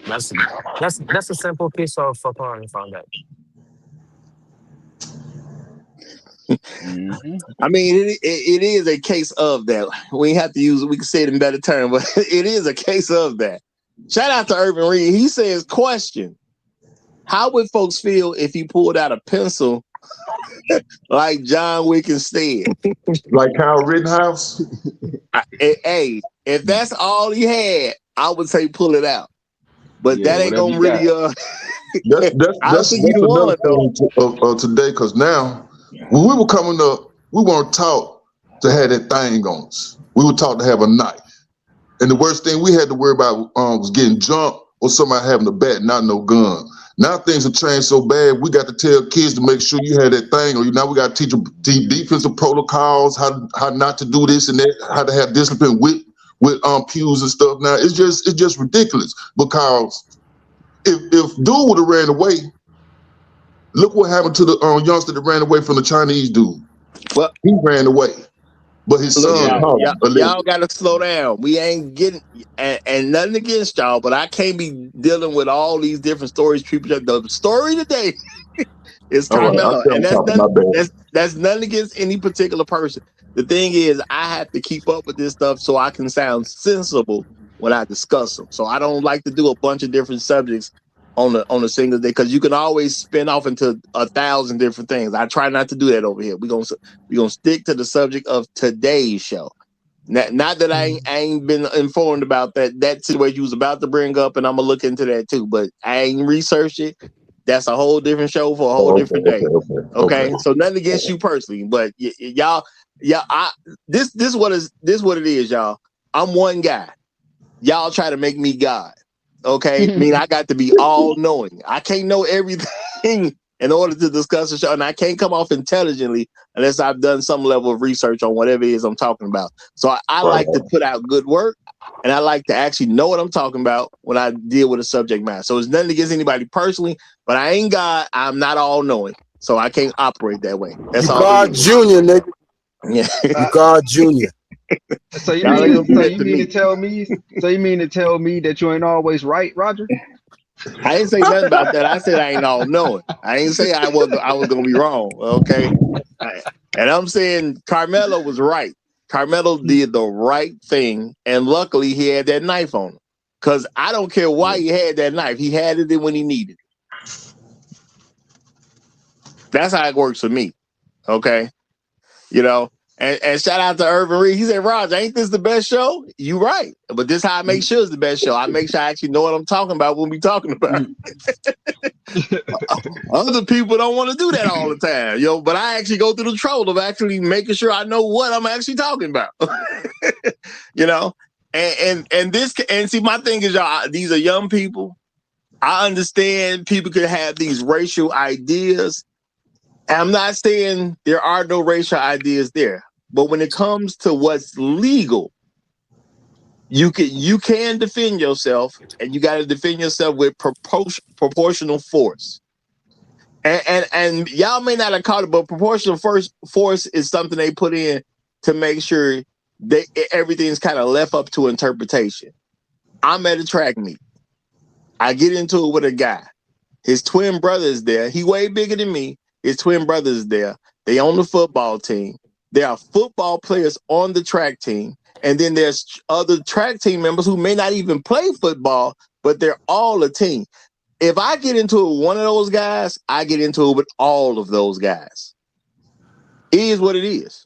That's a simple piece of found that. I mean, it is a case of that. We have to use it. We can say it in better terms, but it is a case of that. Shout out to Urban Reed. He says, question, how would folks feel if he pulled out a pencil like John Wick instead? Like Kyle Rittenhouse? Hey, if that's all he had, I would say pull it out. But that ain't gonna really that's another thing today, because now when we were coming up, we weren't taught to have that thing on us. We were taught to have a knife. And the worst thing we had to worry about was getting jumped or somebody having a bat, not no gun. Now things have changed so bad, we got to tell kids to make sure you have that thing, or now we got to teach them defensive protocols, how not to do this and that, how to have discipline with pews and stuff. Now it's just ridiculous, because if dude would have ran away, look what happened to the youngster that ran away from the Chinese dude. Well, he ran away, but his son. Y'all got to slow down. We ain't getting and nothing against y'all, but I can't be dealing with all these different stories. People, the story today is Karmelo, and that's nothing against any particular person. The thing is, I have to keep up with this stuff so I can sound sensible when I discuss them. So I don't like to do a bunch of different subjects on a single day, because you can always spin off into 1,000 different things. I try not to do that over here. We're gonna stick to the subject of today's show. Not that I ain't been informed about that situation you was about to bring up, and I'm gonna look into that too. But I ain't researched it. That's a whole different show for a whole different day. Okay, so nothing against you personally, but y'all, this what it is, y'all. I'm one guy. Y'all try to make me God. Okay, I mean, I got to be all knowing. I can't know everything in order to discuss the show, and I can't come off intelligently unless I've done some level of research on whatever it is I'm talking about. So I like to put out good work, and I like to actually know what I'm talking about when I deal with a subject matter. So it's nothing against anybody personally, but I ain't God. I'm not all knowing, so I can't operate that way. That's all. God Junior, nigga. Yeah, God Junior. So you mean to tell me that you ain't always right, Roger? I didn't say nothing about that. I said I ain't all knowing. I ain't say I was gonna be wrong. Okay, and I'm saying Karmelo was right. Karmelo did the right thing, and luckily he had that knife on him. Because I don't care why he had that knife. He had it when he needed it. That's how it works for me. Okay, you know. And shout out to Urban Reed. He said, Roger, ain't this the best show? You right. But this is how I make sure it's the best show. I make sure I actually know what I'm talking about when we talking about it. Other people don't want to do that all the time, but I actually go through the trouble of actually making sure I know what I'm actually talking about. And see, my thing is, y'all, these are young people. I understand people could have these racial ideas. And I'm not saying there are no racial ideas there. But when it comes to what's legal, you can defend yourself, and you got to defend yourself with proportional force. And y'all may not have caught it, but proportional force is something they put in to make sure that everything's kind of left up to interpretation. I'm at a track meet. I get into it with a guy. His twin brother is there. He way bigger than me. His twin brother is there. They on the football team. There are football players on the track team. And then there's other track team members who may not even play football, but they're all a team. If I get into it with one of those guys, I get into it with all of those guys. It is what it is.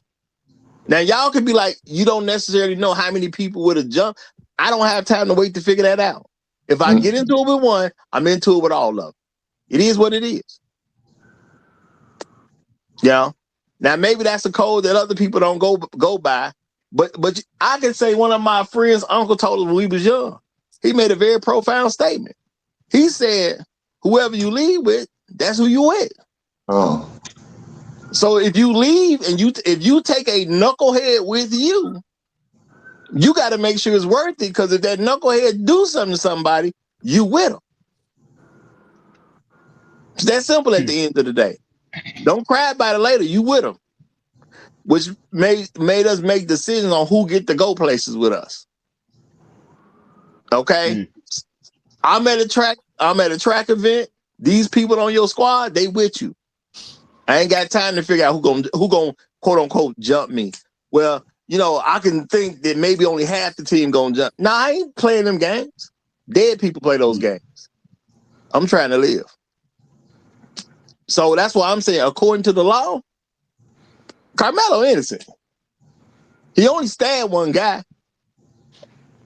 Now, y'all could be like, you don't necessarily know how many people would have jumped. I don't have time to wait to figure that out. If I get into it with one, I'm into it with all of them. It is what it is. Yeah. Now, maybe that's a code that other people don't go by. But I can say one of my friends' uncle told us when we was young. He made a very profound statement. He said, whoever you leave with, that's who you with. Oh. So if you leave and if you take a knucklehead with you, you got to make sure it's worth it, because if that knucklehead do something to somebody, you with them. It's that simple at the end of the day. Don't cry about it later. You with them. Which made us make decisions on who get to go places with us. Okay? I'm at a track event. These people on your squad, they with you. I ain't got time to figure out who gonna quote unquote jump me. Well, I can think that maybe only half the team gonna jump. Nah, I ain't playing them games. Dead people play those games. I'm trying to live. So that's why I'm saying, according to the law, Karmelo innocent. He only stabbed one guy.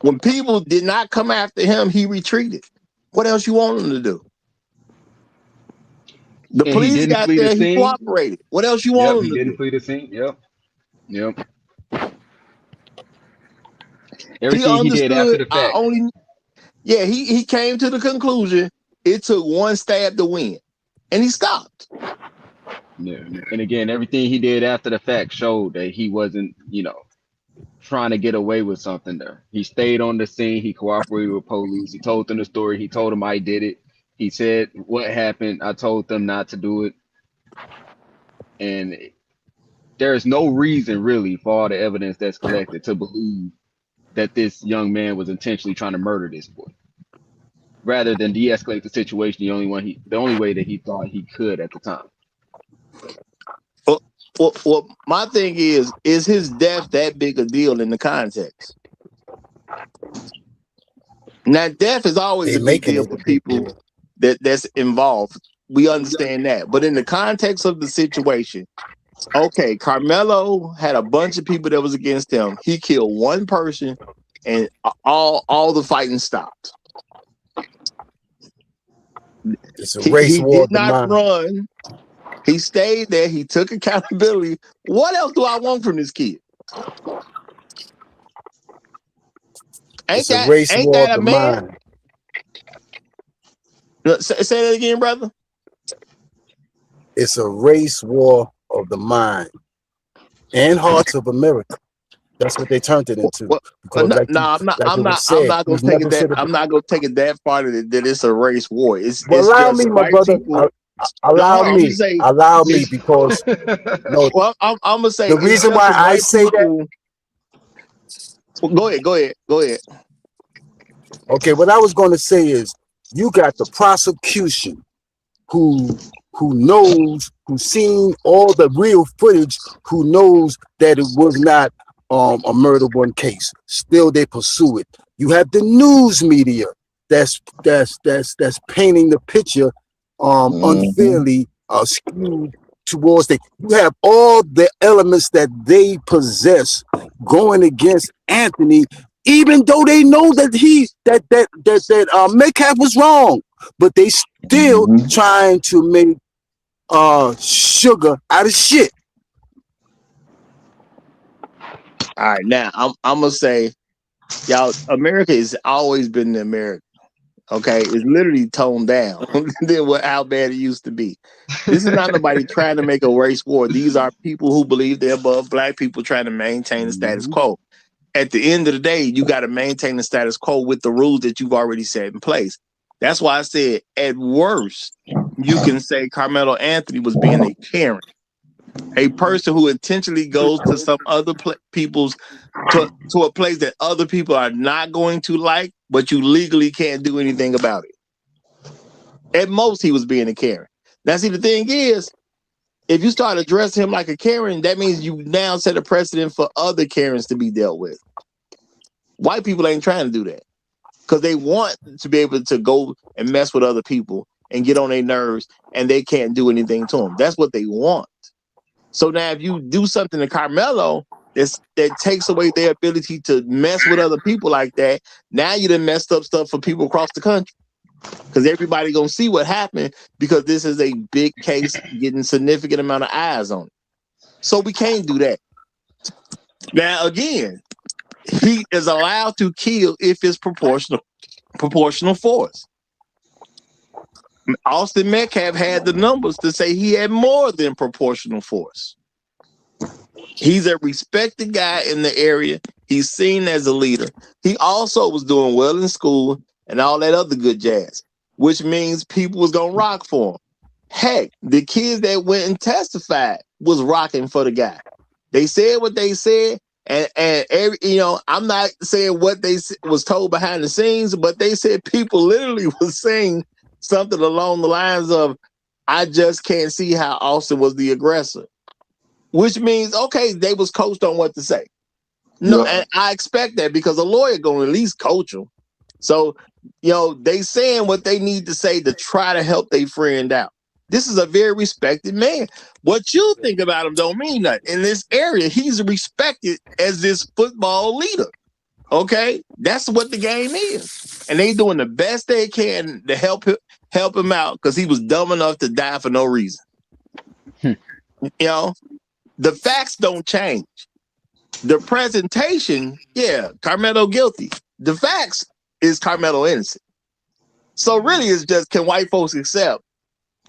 When people did not come after him, he retreated. What else you want him to do? The police got there, he cooperated. What else you want him to do? He didn't flee the scene. Yep. Everything he did after the fact. He came to the conclusion it took one stab to win, and he stopped. Yeah, and again, everything he did after the fact showed that he wasn't, trying to get away with something there. He stayed on the scene. He cooperated with police. He told them the story. He told them I did it. He said what happened. I told them not to do it. And there is no reason really for all the evidence that's collected to believe that this young man was intentionally trying to murder this boy, rather than de-escalate the situation the only way that he thought he could at the time. Well, my thing is his death that big a deal in the context? Now, death is always a big deal for people that's involved. We understand that. But in the context of the situation, okay, Karmelo had a bunch of people that was against him. He killed one person, and all the fighting stopped. It's a race war. He did not run. He stayed there. He took accountability. What else do I want from this kid? It's a race war of the mind. Say that again, brother. It's a race war of the mind and hearts of America. That's what they turned it into. I'm not gonna take it that far that it's a race war. Allow me, my brother. Allow me, because well, I'm gonna say the reason why I say that. Well, go ahead. Okay, what I was going to say is, you got the prosecution who knows, who's seen all the real footage, who knows that it was not a murder one case. Still, they pursue it. You have the news media that's painting the picture unfairly skewed towards the. You have all the elements that they possess going against Anthony, even though they know that Metcalf was wrong, but they still trying to make sugar out of shit. All right, now I'm gonna say, y'all, America has always been the America. Okay, it's literally toned down than how bad it used to be. This is not nobody trying to make a race war. These are people who believe they're above black people trying to maintain the status quo. At the end of the day, you got to maintain the status quo with the rules that you've already set in place. That's why I said, at worst, you can say Karmelo Anthony was being a Karen, a person who intentionally goes to some other people's to a place that other people are not going to like, but you legally can't do anything about it. At most, he was being a Karen. Now, see, the thing is, if you start addressing him like a Karen, that means you now set a precedent for other Karens to be dealt with. White people ain't trying to do that because they want to be able to go and mess with other people and get on their nerves, and they can't do anything to them. That's what they want. So now if you do something to Karmelo that takes away their ability to mess with other people like that, now you done messed up stuff for people across the country. Because everybody gonna see what happened because this is a big case getting significant amount of eyes on it. So we can't do that. Now again, he is allowed to kill if it's proportional force. Austin Metcalf had the numbers to say he had more than proportional force. He's a respected guy in the area. He's seen as a leader. He also was doing well in school and all that other good jazz, which means people was gonna rock for him. Heck, the kids that went and testified was rocking for the guy. They said what they said, and every, I'm not saying what they was told behind the scenes, but they said people literally was saying something along the lines of, "I just can't see how Austin was the aggressor," which means okay, they was coached on what to say. No, and I expect that because a lawyer gonna at least coach them. So they saying what they need to say to try to help their friend out. This is a very respected man. What you think about him don't mean nothing. In this area, he's respected as this football leader. Okay? That's what the game is. And they doing the best they can to help him out because he was dumb enough to die for no reason. The facts don't change. The presentation, Karmelo guilty. The facts is Karmelo innocent. So really it's just, can white folks accept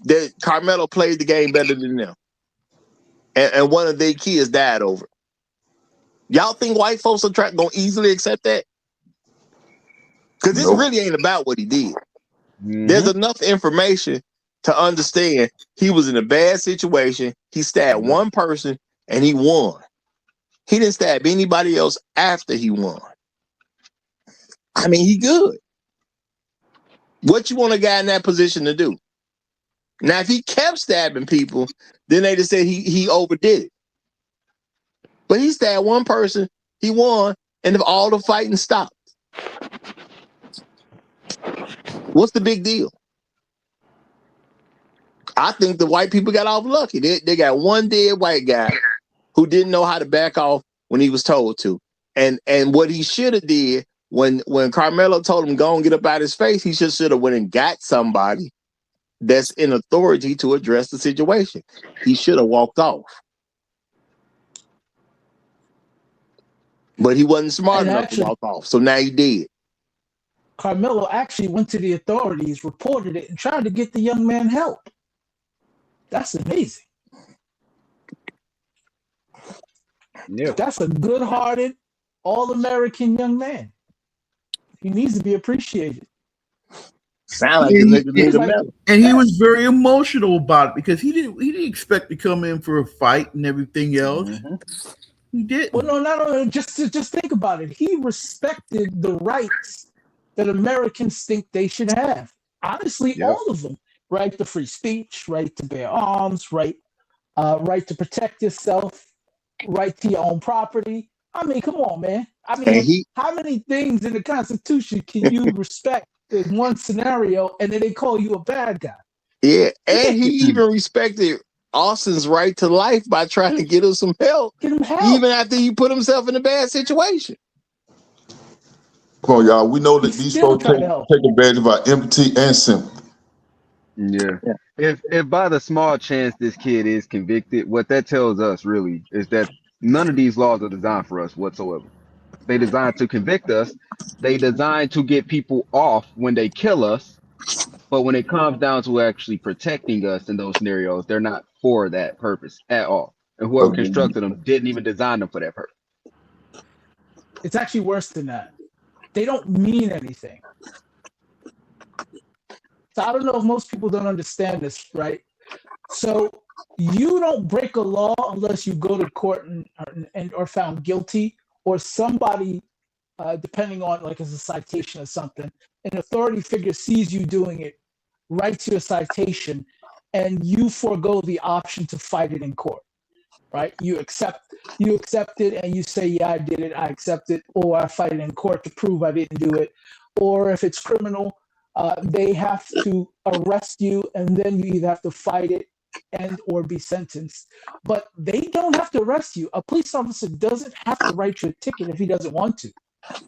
that Karmelo played the game better than them? And one of their kids died over it. Y'all think white folks are going to easily accept that? Because this really ain't about what he did. There's enough information to understand he was in a bad situation. He stabbed one person and he won. He didn't stab anybody else after he won. I mean, he good. What you want a guy in that position to do? Now, if he kept stabbing people, then they just said he overdid it. But he stabbed one person, he won, and if all the fighting stopped. What's the big deal? I think the white people got off lucky. They got one dead white guy who didn't know how to back off when he was told to. And what he should have did when Karmelo told him go and get up out his face, he should have went and got somebody that's in authority to address the situation. He should have walked off. But he wasn't smart enough to walk off. So now he did. Karmelo actually went to the authorities, reported it, and tried to get the young man help. That's amazing. Yeah. That's a good-hearted, all-American young man. He needs to be appreciated. Sound like the nigga need a medal. And he was very emotional about it because he didn't expect to come in for a fight and everything else. He did. Well, no, not only just think about it. He respected the rights that Americans think they should have. Honestly, all of them. Right to free speech, right to bear arms, right to protect yourself, right to your own property. I mean, come on, man. I mean, how many things in the Constitution can you respect in one scenario and then they call you a bad guy? Yeah, and he even respected Austin's right to life by trying to get him some help. Get him help. Even after he put himself in a bad situation. Come on, y'all. We know that these folks take advantage of our empathy and sympathy. Yeah. If by the small chance this kid is convicted, what that tells us really is that none of these laws are designed for us whatsoever. They designed to convict us. They designed to get people off when they kill us. But when it comes down to actually protecting us in those scenarios, they're not for that purpose at all. And whoever constructed them didn't even design them for that purpose. It's actually worse than that. They don't mean anything. So I don't know if most people don't understand this, right? So you don't break a law unless you go to court and are found guilty, or somebody, depending on like as a citation or something, an authority figure sees you doing it, writes you a citation, and you forego the option to fight it in court. right? You accept it and you say, yeah, I did it, I accept it, or I fight it in court to prove I didn't do it. Or if it's criminal, they have to arrest you, and then you either have to fight it and or be sentenced. But they don't have to arrest you. A police officer doesn't have to write you a ticket if he doesn't want to.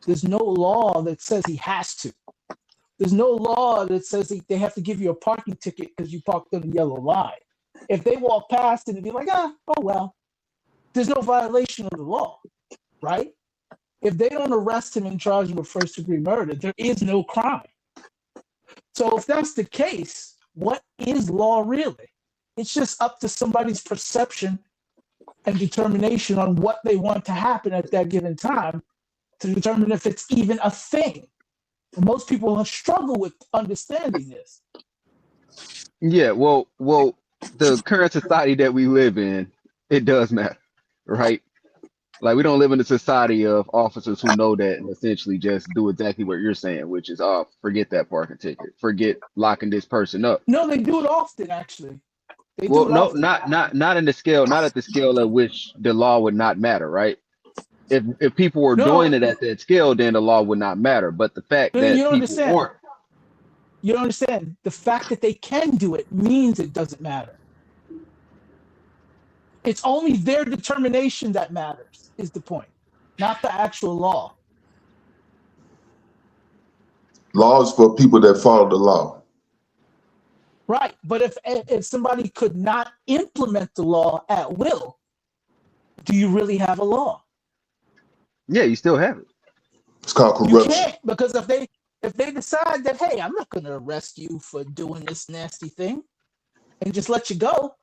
There's no law that says he has to. There's no law that says they have to give you a parking ticket because you parked on a yellow line. If they walk past it and be like, oh well, there's no violation of the law, right? If they don't arrest him and charge him with first-degree murder, there is no crime. So if that's the case, what is law really? It's just up to somebody's perception and determination on what they want to happen at that given time to determine if it's even a thing. And most people struggle with understanding this. Yeah, well, the current society that we live in, it does matter, right? Like, we don't live in a society of officers who know that and essentially just do exactly what you're saying, which is, oh, forget that parking ticket, forget locking this person up. No, they do it often, actually. Well, no, not in the scale, not at the scale at which the law would not matter, right? If people were doing it at that scale, then the law would not matter. But the fact that you don't people understand. aren't. You don't understand. The fact that they can do it means it doesn't matter. It's only their determination that matters, is the point, not the actual law. Law is for people that follow the law. Right, but if somebody could not implement the law at will, do you really have a law? Yeah, you still have it. It's called corruption. You can't, because if they decide that, hey, I'm not going to arrest you for doing this nasty thing and just let you go,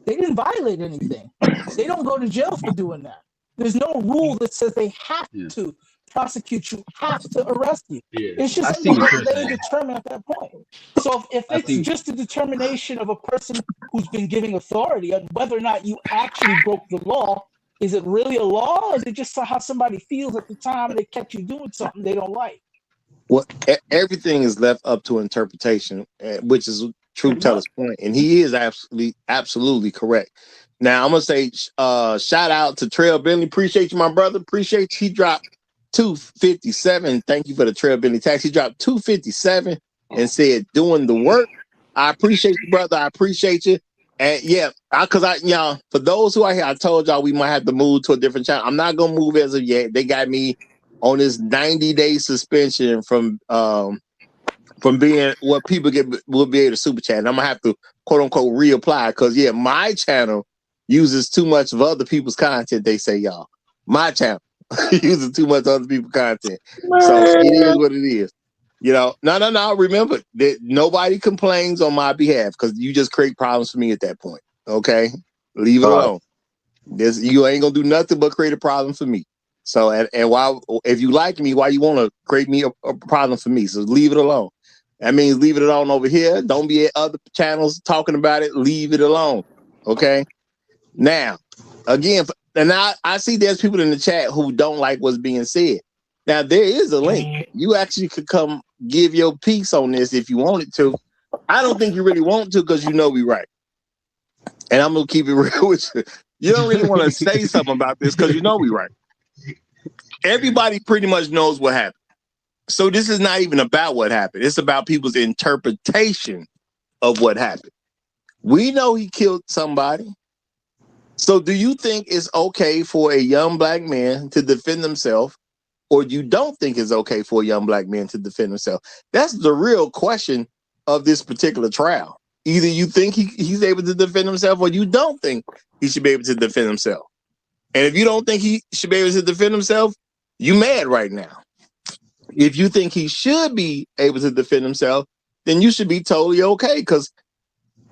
they didn't violate anything. They don't go to jail for doing that. There's no rule that says they have to prosecute you, have to arrest you. Yeah. It's just something that they determine at that point. So if it's just a determination of a person who's been giving authority on whether or not you actually broke the law, is it really a law, or is it just how somebody feels at the time they catch you doing something they don't like? Well, everything is left up to interpretation, which is Truth Teller's point, and he is absolutely correct. Now I'm gonna say shout out to Trail Bentley. Appreciate you, my brother. Appreciate you. He dropped $257. Thank you for the Trail Bentley tax. He dropped $257 and said doing the work. I appreciate you, brother. I appreciate you. And yeah, y'all, for those who are here, I told y'all we might have to move to a different channel. I'm not gonna move as of yet. They got me on this 90-day suspension from being what people will be able to super chat. And I'm gonna have to quote unquote reapply because my channel uses too much of other people's content. They say, y'all, my channel uses too much other people's content. So it is what it is. You know, no. Remember that nobody complains on my behalf because you just create problems for me at that point. Okay, leave it alone. You ain't gonna do nothing but create a problem for me. So and why, if you like me, why you want to create me a problem for me? So leave it alone. That means leave it alone over here. Don't be at other channels talking about it. Leave it alone. Okay. Now, again, and I see there's people in the chat who don't like what's being said. Now there is a link. You actually could come give your piece on this if you wanted to. I don't think you really want to because you know we right. And I'm gonna keep it real with you. You don't really want to say something about this because you know we right. Everybody pretty much knows what happened. So this is not even about what happened. It's about people's interpretation of what happened. We know he killed somebody. So do you think it's okay for a young black man to defend himself, or you don't think it's okay for a young black man to defend himself? That's the real question of this particular trial. Either you think he's able to defend himself, or you don't think he should be able to defend himself. And if you don't think he should be able to defend himself, you mad right now. If you think he should be able to defend himself, then you should be totally okay because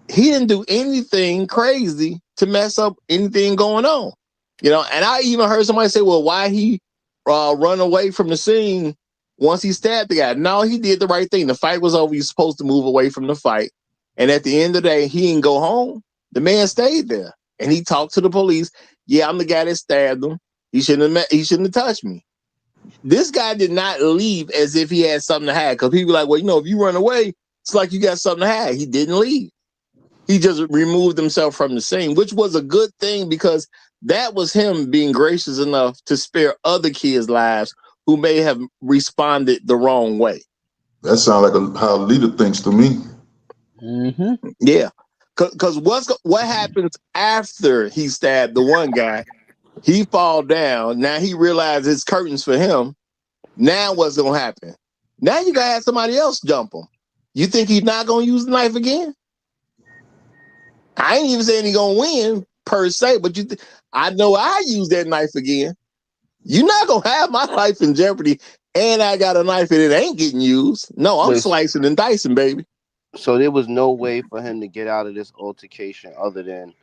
he didn't do anything crazy to mess up anything going on. You know, and I even heard somebody say, well, why he run away from the scene once he stabbed the guy? No, he did the right thing. The fight was over. He was supposed to move away from the fight. And at the end of the day, he didn't go home. The man stayed there and he talked to the police. Yeah, I'm the guy that stabbed him. He shouldn't have touched me. This guy did not leave as if he had something to hide, because people are like, well, you know, if you run away, it's like you got something to hide. He didn't leave. He just removed himself from the scene, which was a good thing because that was him being gracious enough to spare other kids' lives who may have responded the wrong way. That sounds like how a leader thinks to me. Mm-hmm. Yeah, because what happens after he stabbed the one guy? He fall down. Now he realizes it's curtains for him. Now what's gonna happen? Now you gotta have somebody else jump him. You think he's not gonna use the knife again? I ain't even saying he's gonna win per se, but I know I use that knife again. You're not gonna have my life in jeopardy, and I got a knife and it ain't getting used. No, I'm slicing and dicing, baby. So there was no way for him to get out of this altercation other than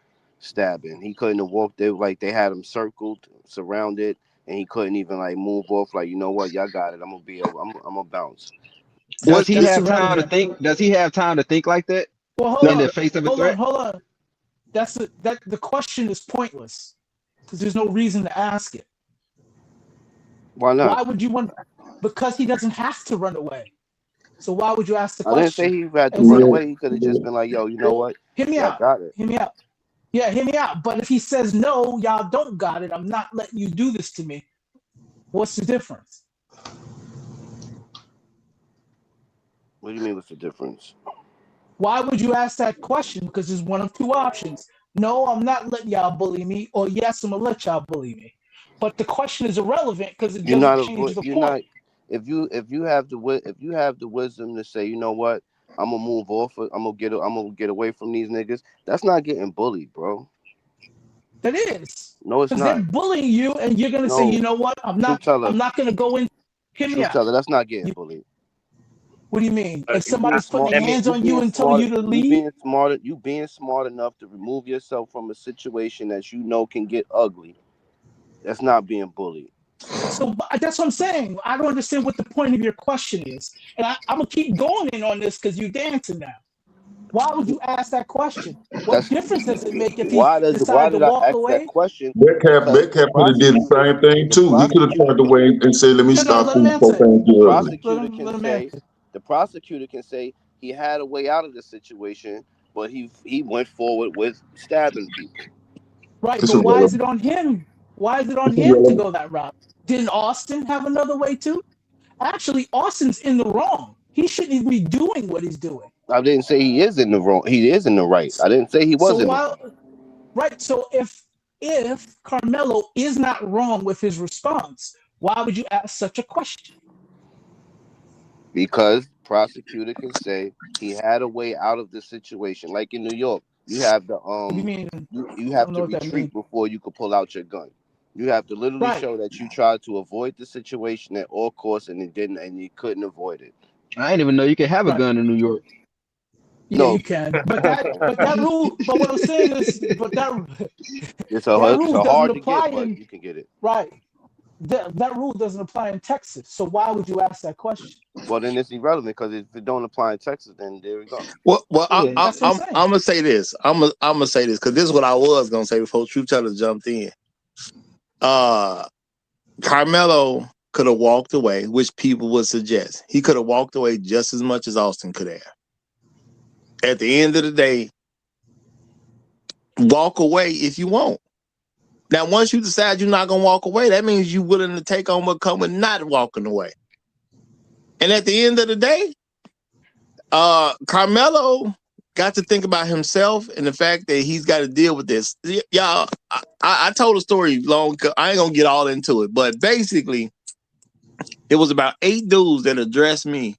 stabbing. He couldn't have walked there, like they had him circled, surrounded, and he couldn't even like move off. Like, you know what, y'all got it. I'm gonna bounce. Does he have time to think? Does he have time to think like that? Well, hold in on. the face of a threat? Hold on. The question is pointless because there's no reason to ask it. Why not? Why would you want? Because he doesn't have to run away. So why would you ask the I question? didn't say he had to run away. He could have just been like, yo, you know what? Hear me out. Got it. Hear me out. Yeah, hear me out. But if he says, no, y'all don't got it, I'm not letting you do this to me, what's the difference? What do you mean what's the difference? Why would you ask that question? Because there's one of two options. No, I'm not letting y'all bully me, or yes, I'm going to let y'all bully me. But the question is irrelevant because it doesn't change the point. If you have the wisdom to say, you know what, I'm gonna move off. I'm gonna get away from these niggas. That's not getting bullied, bro. That is. No, it's not. Because they're bullying you, and you're gonna say, you know what, I'm not gonna go in. Hear me out. That's not getting bullied. What do you mean? If somebody's putting their hands on you and telling you to leave, you being smart enough to remove yourself from a situation that you know can get ugly. That's not being bullied. So that's what I'm saying. I don't understand what the point of your question is, and I'm gonna keep going in on this because you're dancing now. Why would you ask that question? What difference does it make if he decided to walk away? That question? Metcalf could have did the same thing too. He could have turned away and said, "Let me stop things before things get ugly." The prosecutor can say he had a way out of the situation, but he went forward with stabbing people. Right, but why is it on him? Why is it on him to go that route? Didn't Austin have another way too? Actually, Austin's in the wrong. He shouldn't even be doing what he's doing. I didn't say he is in the wrong. He is in the right. I didn't say he wasn't. Right. So if Karmelo is not wrong with his response, why would you ask such a question? Because prosecutor can say he had a way out of the situation. Like in New York, you have the you have to retreat before you could pull out your gun. You have to literally show that you tried to avoid the situation at all costs and you couldn't avoid it. I didn't even know you could have a gun in New York. Yeah, you can. But that rule. But what I'm saying is, it's hard to get, but you can get it. Right. That rule doesn't apply in Texas. So why would you ask that question? Well, then it's irrelevant because if it don't apply in Texas, then there we go. Well, I'm gonna say this. I'm gonna say this because this is what I was gonna say before Truth Teller jumped in. Karmelo could have walked away, which people would suggest. He could have walked away just as much as Austin could have. At the end of the day, walk away if you want. Now, once you decide you're not gonna walk away, that means you're willing to take on what comes with not walking away. And at the end of the day, Karmelo got to think about himself and the fact that he's got to deal with this. Y'all, I told a story long. I ain't gonna get all into it, but basically, it was about 8 dudes that addressed me,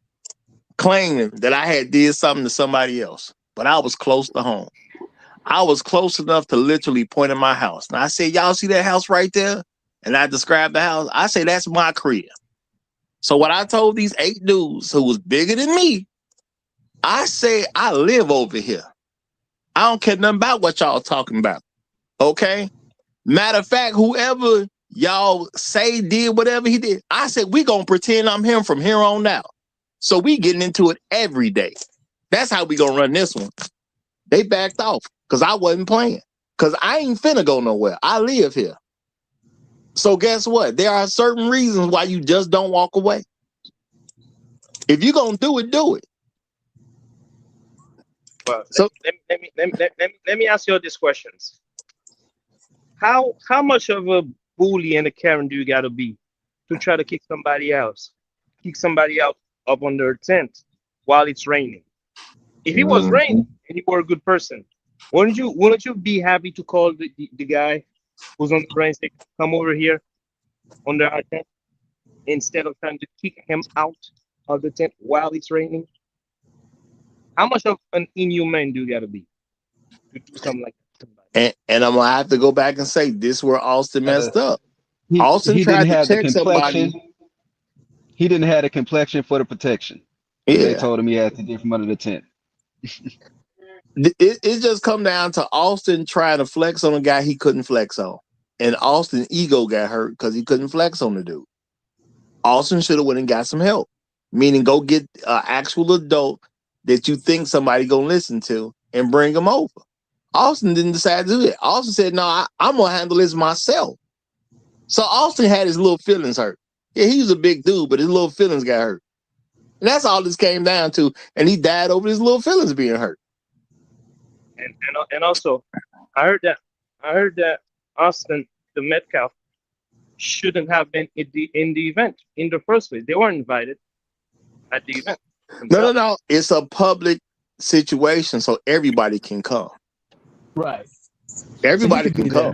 claiming that I had did something to somebody else, but I was close to home. I was close enough to literally point at my house. Now I said, y'all see that house right there? And I described the house. I say, that's my crib. So what I told these 8 dudes who was bigger than me, I say, I live over here. I don't care nothing about what y'all talking about. Okay? Matter of fact, whoever y'all say did whatever he did, I said, we gonna pretend I'm him from here on out. So we getting into it every day. That's how we gonna run this one. They backed off because I wasn't playing. Because I ain't finna go nowhere. I live here. So guess what? There are certain reasons why you just don't walk away. If you're gonna do it, do it. But So let me ask you all these questions. How much of a bully and a Karen do you gotta be to try to kick somebody out up on their tent while it's raining? If it was raining and you were a good person, wouldn't you be happy to call the guy who's on the rain say, come over here under our tent instead of trying to kick him out of the tent while it's raining? How much of an inhuman do you gotta be to do something like that? and I'm gonna have to go back and say this where Austin messed up. Austin He didn't tried to have the check complexion. somebody. He didn't have the complexion for the protection. When they Yeah. told him he had to get from under the tent. It just come down to Austin trying to flex on a guy he couldn't flex on. And Austin's ego got hurt because he couldn't flex on the dude. Austin should have went and got some help. Meaning go get an actual adult that you think somebody gonna listen to and bring him over. Austin didn't decide to do that. Austin said, no, I'm gonna handle this myself. So Austin had his little feelings hurt. Yeah, he was a big dude, but his little feelings got hurt. And that's all this came down to. And he died over his little feelings being hurt. And also, I heard that Austin, the Metcalf, shouldn't have been in the event in the first place. They weren't invited at the event. No. It's a public situation, so everybody can come. Right. Everybody can come.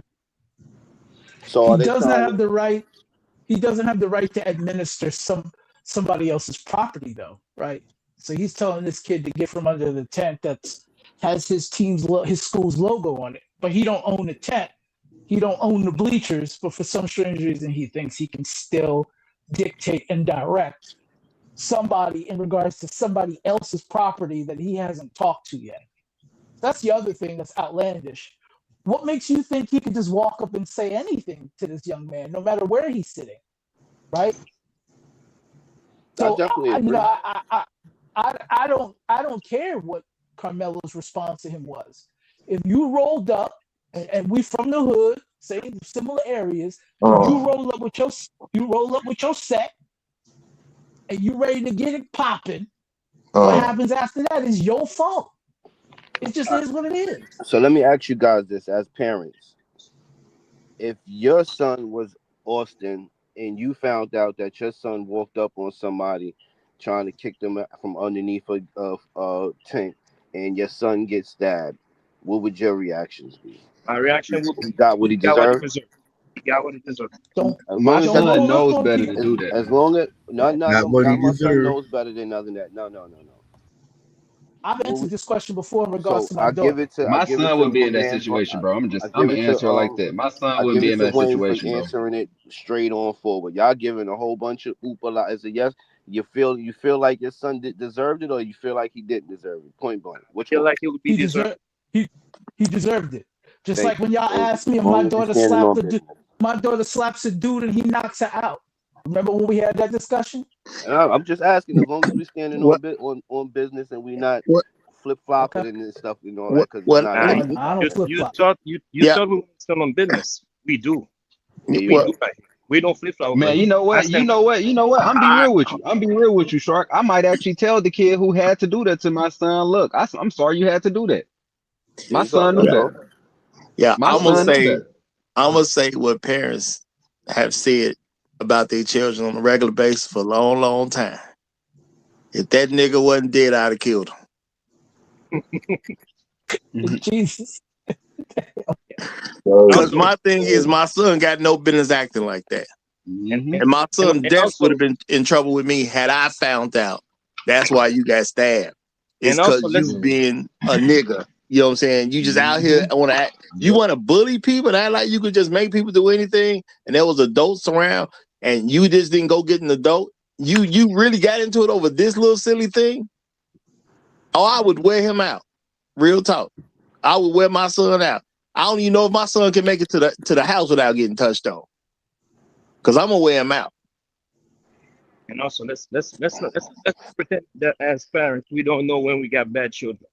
So he doesn't have the right. He doesn't have the right to administer somebody else's property, though, right? So he's telling this kid to get from under the tent that has his school's logo on it, but he don't own the tent. He don't own the bleachers, but for some strange reason, he thinks he can still dictate and direct somebody in regards to somebody else's property that he hasn't talked to yet. That's the other thing that's outlandish. What makes you think he could just walk up and say anything to this young man, no matter where he's sitting, right? So I don't care what Karmelo's response to him was. If you rolled up and we from the hood, say similar areas, you roll up with your set, and you ready to get it popping. What happens after that is your fault. It just is what it is. So let me ask you guys this as parents. If your son was Austin and you found out that your son walked up on somebody trying to kick them from underneath a tent and your son gets stabbed, what would your reactions be? My reaction would be he got what he deserved. He got what he deserved. My son knows better to do that. As long as not what he my son deserved. knows better than other than that. No. I've answered this question before in regards to my I daughter. give it to My I give son it to wouldn't be in that man, situation, bro. I'm give gonna it answer to, it like that. My son I wouldn't give be it in to that Wayne situation, for bro. answering it straight on forward. Y'all giving a whole bunch of oopala as a yes. You feel like your son deserved it, or you feel like he didn't deserve it? Point blank. Which one? Like he would be deserved. He deserved it. Just Thank like when you. y'all asked me if my daughter slaps a dude and he knocks her out. Remember when we had that discussion? I'm just asking, as long as we standing on business and we not flip flopping and stuff, you know, because I don't flip flop. You thought we were still on business. We do. We don't flip flop. Man, you know what? I'm be real with you. Shark. I might actually tell the kid who had to do that to my son, look, I'm sorry you had to do that. My son knew better. Yeah, I'm gonna say what parents have said about their children on a regular basis for a long, long time. If that nigga wasn't dead, I'd have killed him. Jesus. Because my thing is, my son got no business acting like that. Mm-hmm. And my son definitely would have been in trouble with me had I found out. That's why you got stabbed. It's because you being a nigga. You know what I'm saying? You just out here want to act. You want to bully people and act like you could just make people do anything. And there was adults around, and you just didn't go get an adult. You really got into it over this little silly thing. Oh, I would wear him out. Real talk. I would wear my son out. I don't even know if my son can make it to the house without getting touched on. Cause I'm gonna wear him out. And also, let's pretend that as parents, we don't know when we got bad children.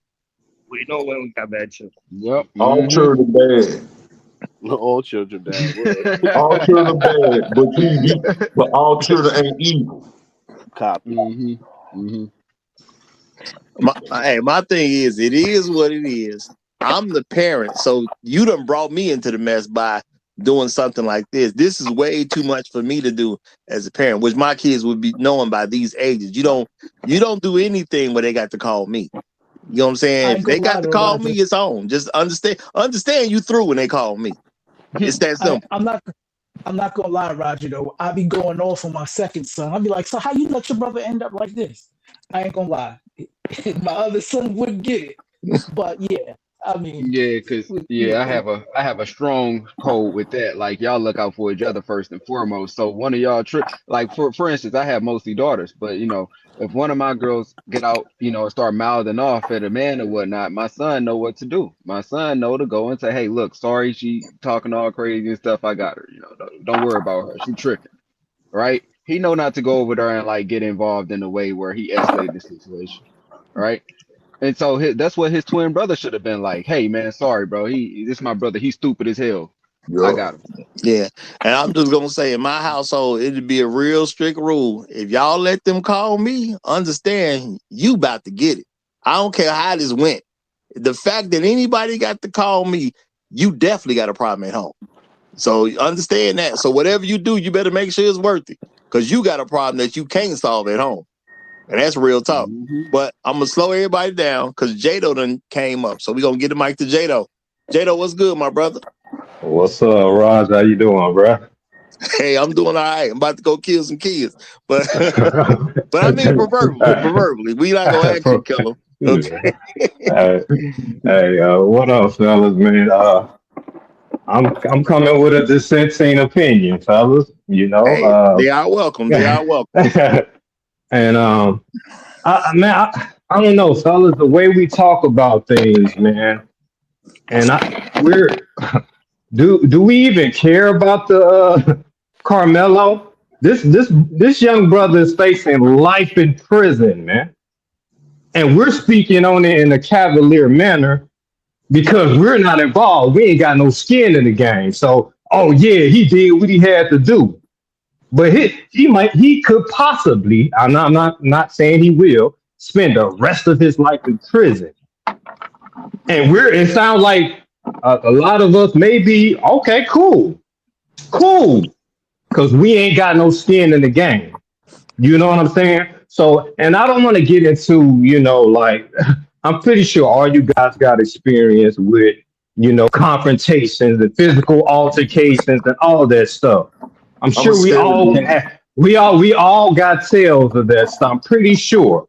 We know when we got bad children. Yep. All children bad. All children bad. All children bad, but all children ain't evil. Copy. Mm-hmm. Mm-hmm. My thing is, it is what it is. I'm the parent, so you done brought me into the mess by doing something like this. This is way too much for me to do as a parent, which my kids would be knowing by these ages. You don't do anything where they got to call me. You know what I'm saying? I If ain't they gonna got lie to though, call Roger. me, it's on. Just understand you through when they call me. It's that simple. I'm not gonna lie, Roger. Though I be going off on my second son. I'll be like, so how you let your brother end up like this? I ain't gonna lie. My other son wouldn't get it, but yeah, I mean, Yeah, cause yeah, I have a strong code with that. Like y'all look out for each other first and foremost. So one of y'all like for instance, I have mostly daughters, but if one of my girls get out, and start mouthing off at a man or whatnot, my son know what to do. My son know to go and say, hey, look, sorry, she talking all crazy and stuff. I got her. Don't worry about her. She tripping, right? He know not to go over there and like get involved in a way where he escalated the situation, right? And so that's what his twin brother should have been like. Hey man, sorry, bro. This is my brother. He's stupid as hell. I Yeah. got him. Yeah. And I'm just gonna say in my household, it'd be a real strict rule. If y'all let them call me, understand you about to get it. I don't care how this went. The fact that anybody got to call me, you definitely got a problem at home. So understand that. So whatever you do, you better make sure it's worth it. Because you got a problem that you can't solve at home. And that's real talk. But I'm gonna slow everybody down because Jado done came up. So we're gonna get the mic to Jado. Jado, what's good, my brother? What's up, Raj? How you doing, bro? Hey, I'm doing all right. I'm about to go kill some kids. But but I mean proverbially. We not gonna actually kill them. Okay. Hey, what up, fellas, man? I'm coming with a dissenting opinion, fellas. Hey, they are welcome. They are welcome. And I don't know, fellas. The way we talk about things, man, and we're do we even care about the Carmelo? This young brother is facing life in prison, man, and we're speaking on it in a cavalier manner because we're not involved. We ain't got no skin in the game. So, oh yeah, he did what he had to do, but he could possibly. I'm not saying he will spend the rest of his life in prison, and it sounds like a lot of us may be okay, cool, because we ain't got no skin in the game. You know what I'm saying? So, and I don't want to get into, like, I'm pretty sure all you guys got experience with, confrontations and physical altercations and all that stuff. I'm I'm a sure we scared all can dude. have, we all got tales of that stuff. I'm pretty sure.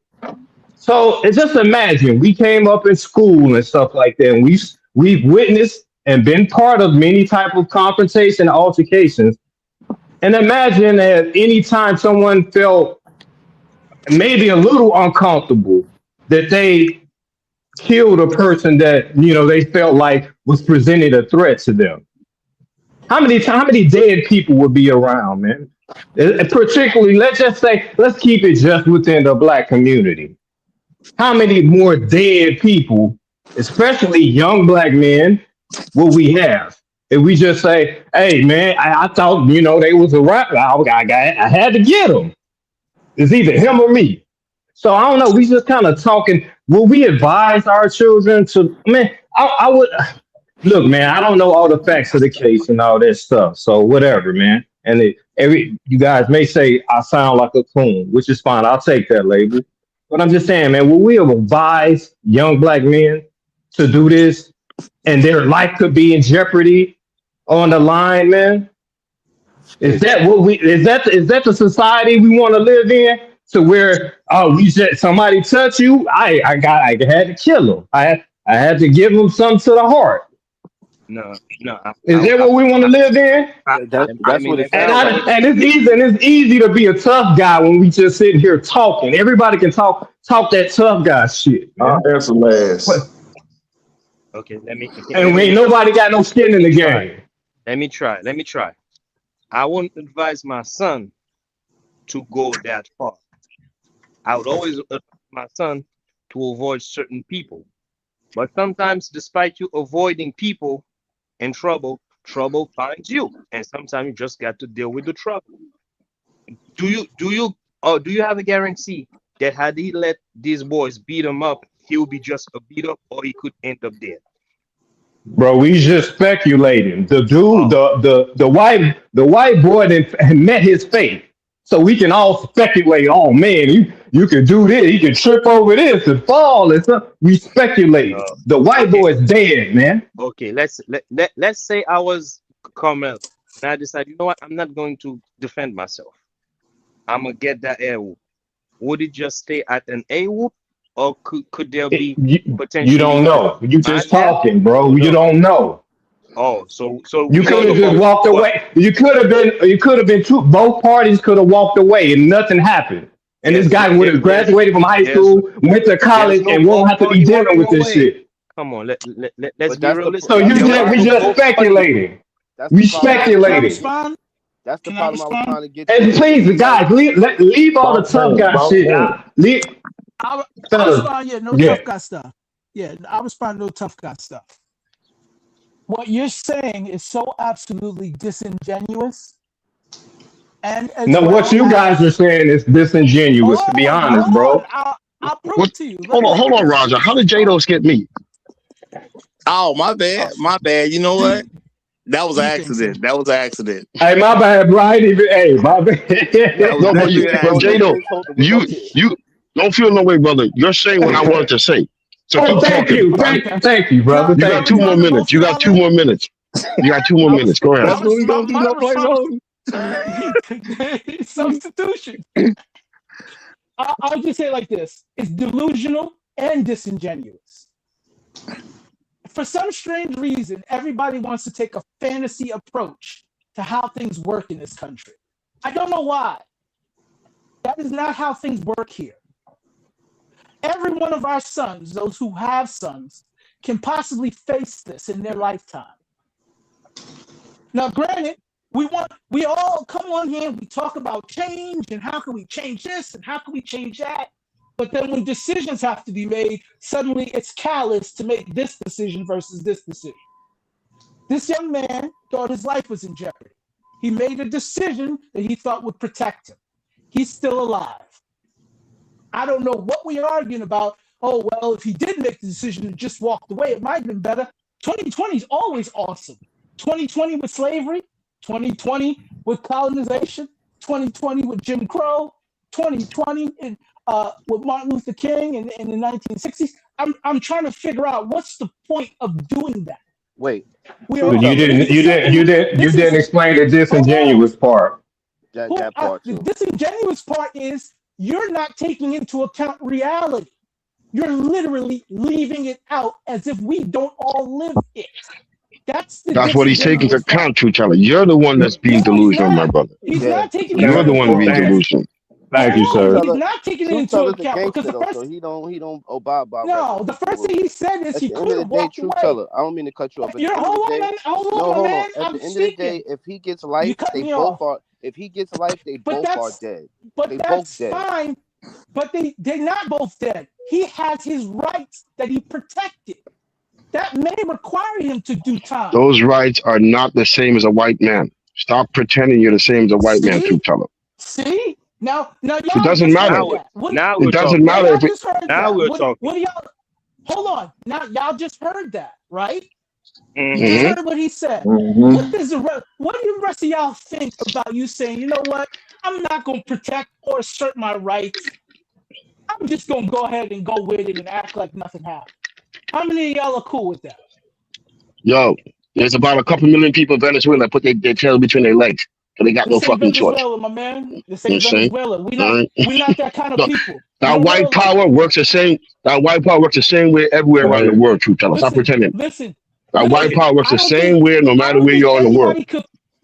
So just imagine we came up in school and stuff like that, and we've witnessed and been part of many type of confrontation and altercations. And imagine at any time someone felt maybe a little uncomfortable that they killed a person that they felt like was presenting a threat to them. How many dead people would be around, man? And particularly, let's just say, let's keep it just within the black community. How many more dead people, especially young black men, will we have? If we just say, "Hey, man, I thought they was around. I had to get them. It's either him or me." So I don't know. We just kind of talking. Will we advise our children to? Man, I would look, man. I don't know all the facts of the case and all that stuff. So whatever, man. And you guys may say I sound like a coon, which is fine. I'll take that label. But I'm just saying, man. Will we advise young black men to do this, and their life could be in jeopardy on the line, man? Is that the society we want to live in? To where we said somebody touch you, I had to kill him. I had to give him something to the heart. No, no. Is that what we want to live in? Let That's me what it let me And sounds like. and it's easy to be a tough guy when we just sitting here talking. Everybody can talk that tough guy shit, I'll man. answer last. But okay. and we ain't nobody got no skin in the Try. game. Let me try. I wouldn't advise my son to go that far. I would always advise my son to avoid certain people. But sometimes, despite you avoiding people and trouble finds you. And sometimes you just got to deal with the trouble. Do you have a guarantee that had he let these boys beat him up, he would be just a beat up, or he could end up dead. Bro, we just speculating. The dude, Oh, the white boy that met his fate. So we can all speculate. Oh man, you can do this. You can trip over this and fall and stuff. We speculate. The white okay, boy is dead, man. okay. Let's say I was Carmelo, and I decide, you know what? I'm not going to defend myself. I'm gonna get that air whoop. Would it just stay at an A whoop, or could there be You don't potentially know. You my just death? talking, bro. You No. don't know. Oh, so You we don't could have know just for walked what? away. You could have been two. Both parties could have walked away and nothing happened. And this guy would have graduated from high school, went to there's college, no and won't both have to be party dealing walking with this away. shit. Come on, let's But be realistic. So that's the There was we problem. no just both party. speculating. That's We the problem I was trying to speculating. get. respond? That's the Can I problem I was respond? trying to get to And earlier. please, It's like guys, leave all the tough guy shit. Leave, I'll fellas. respond. Yeah, no Yeah. tough guy stuff. Yeah, I'll respond. No tough guy stuff. What you're saying is so absolutely disingenuous, and as No, what well you guys are as saying is disingenuous. To be honest, bro. I'll prove What? it to you. Let Hold me on, say hold on, this. Roger. How did J-Dos get me? Oh, my bad. My bad. You know what? That was an You think so? accident. That was an accident. Hey, my bad, bro. I ain't even. Hey, my bad. That was No, but definitely an but accident. J-Dos, you don't feel no way, brother. You're saying what I wanted to say. So Oh, keep thank talking. you, thank you, brother. You got Thank 2 you. more minutes. You got 2 more minutes. You got 2 more minutes. Go ahead. That's what we gonna do. My No play response. zone. Substitution. I'll just say it like this: it's delusional and disingenuous. For some strange reason, everybody wants to take a fantasy approach to how things work in this country. I don't know why. That is not how things work here. Every one of our sons, those who have sons, can possibly face this in their lifetime. Now, granted, we all come on here and we talk about change and how can we change this and how can we change that. But then when decisions have to be made, suddenly it's callous to make this decision versus this decision. This young man thought his life was in jeopardy. He made a decision that he thought would protect him. He's still alive. I don't know what we're arguing about. Oh, well, if he did make the decision and just walked away, it might have been better. 2020 is always awesome. 2020 with slavery, 2020 with colonization, 2020 with Jim Crow, 2020 with Martin Luther King in the 1960s. I'm trying to figure out what's the point of doing that. Wait, But you didn't explain the disingenuous part. That part too. The disingenuous part is you're not taking into account reality. You're literally leaving it out as if we don't all live it. That's what he's taking into account, True Teller. You're the one that's being delusional, my brother. He's not taking You're the one being delusional. Thank you, sir. He's not taking it into account because the first. So he don't abide by. No, the first thing he said is he could have walked away. Teller, I don't mean to cut you off. Hold on, man. At the end of the day, if he gets life, they both are. If he gets life, they both are dead. But they that's both dead. fine. But they're not both dead. He has his rights that he protected. That may require him to do time. Those rights are not the same as a white man. Stop pretending you're the same as a white man, True Teller. See? Now y'all it doesn't matter. It doesn't matter if it. Now we're talking. What do y'all? Hold on. Now y'all just heard that, right? Mm-hmm. You just heard what he said. Mm-hmm. What do the rest of y'all think about you saying, you know what? I'm not going to protect or assert my rights. I'm just going to go ahead and go with it and act like nothing happened. How many of y'all are cool with that? Yo, there's about a couple million people in Venezuela that put their tail between their legs. So they got no fucking choice. Venezuela, my man. This ain't Venezuela. We not that kind of people. That white power works the same. That white power works the same way everywhere around the world. True Teller, stop pretending. That white power works the same way no matter where you are in the world.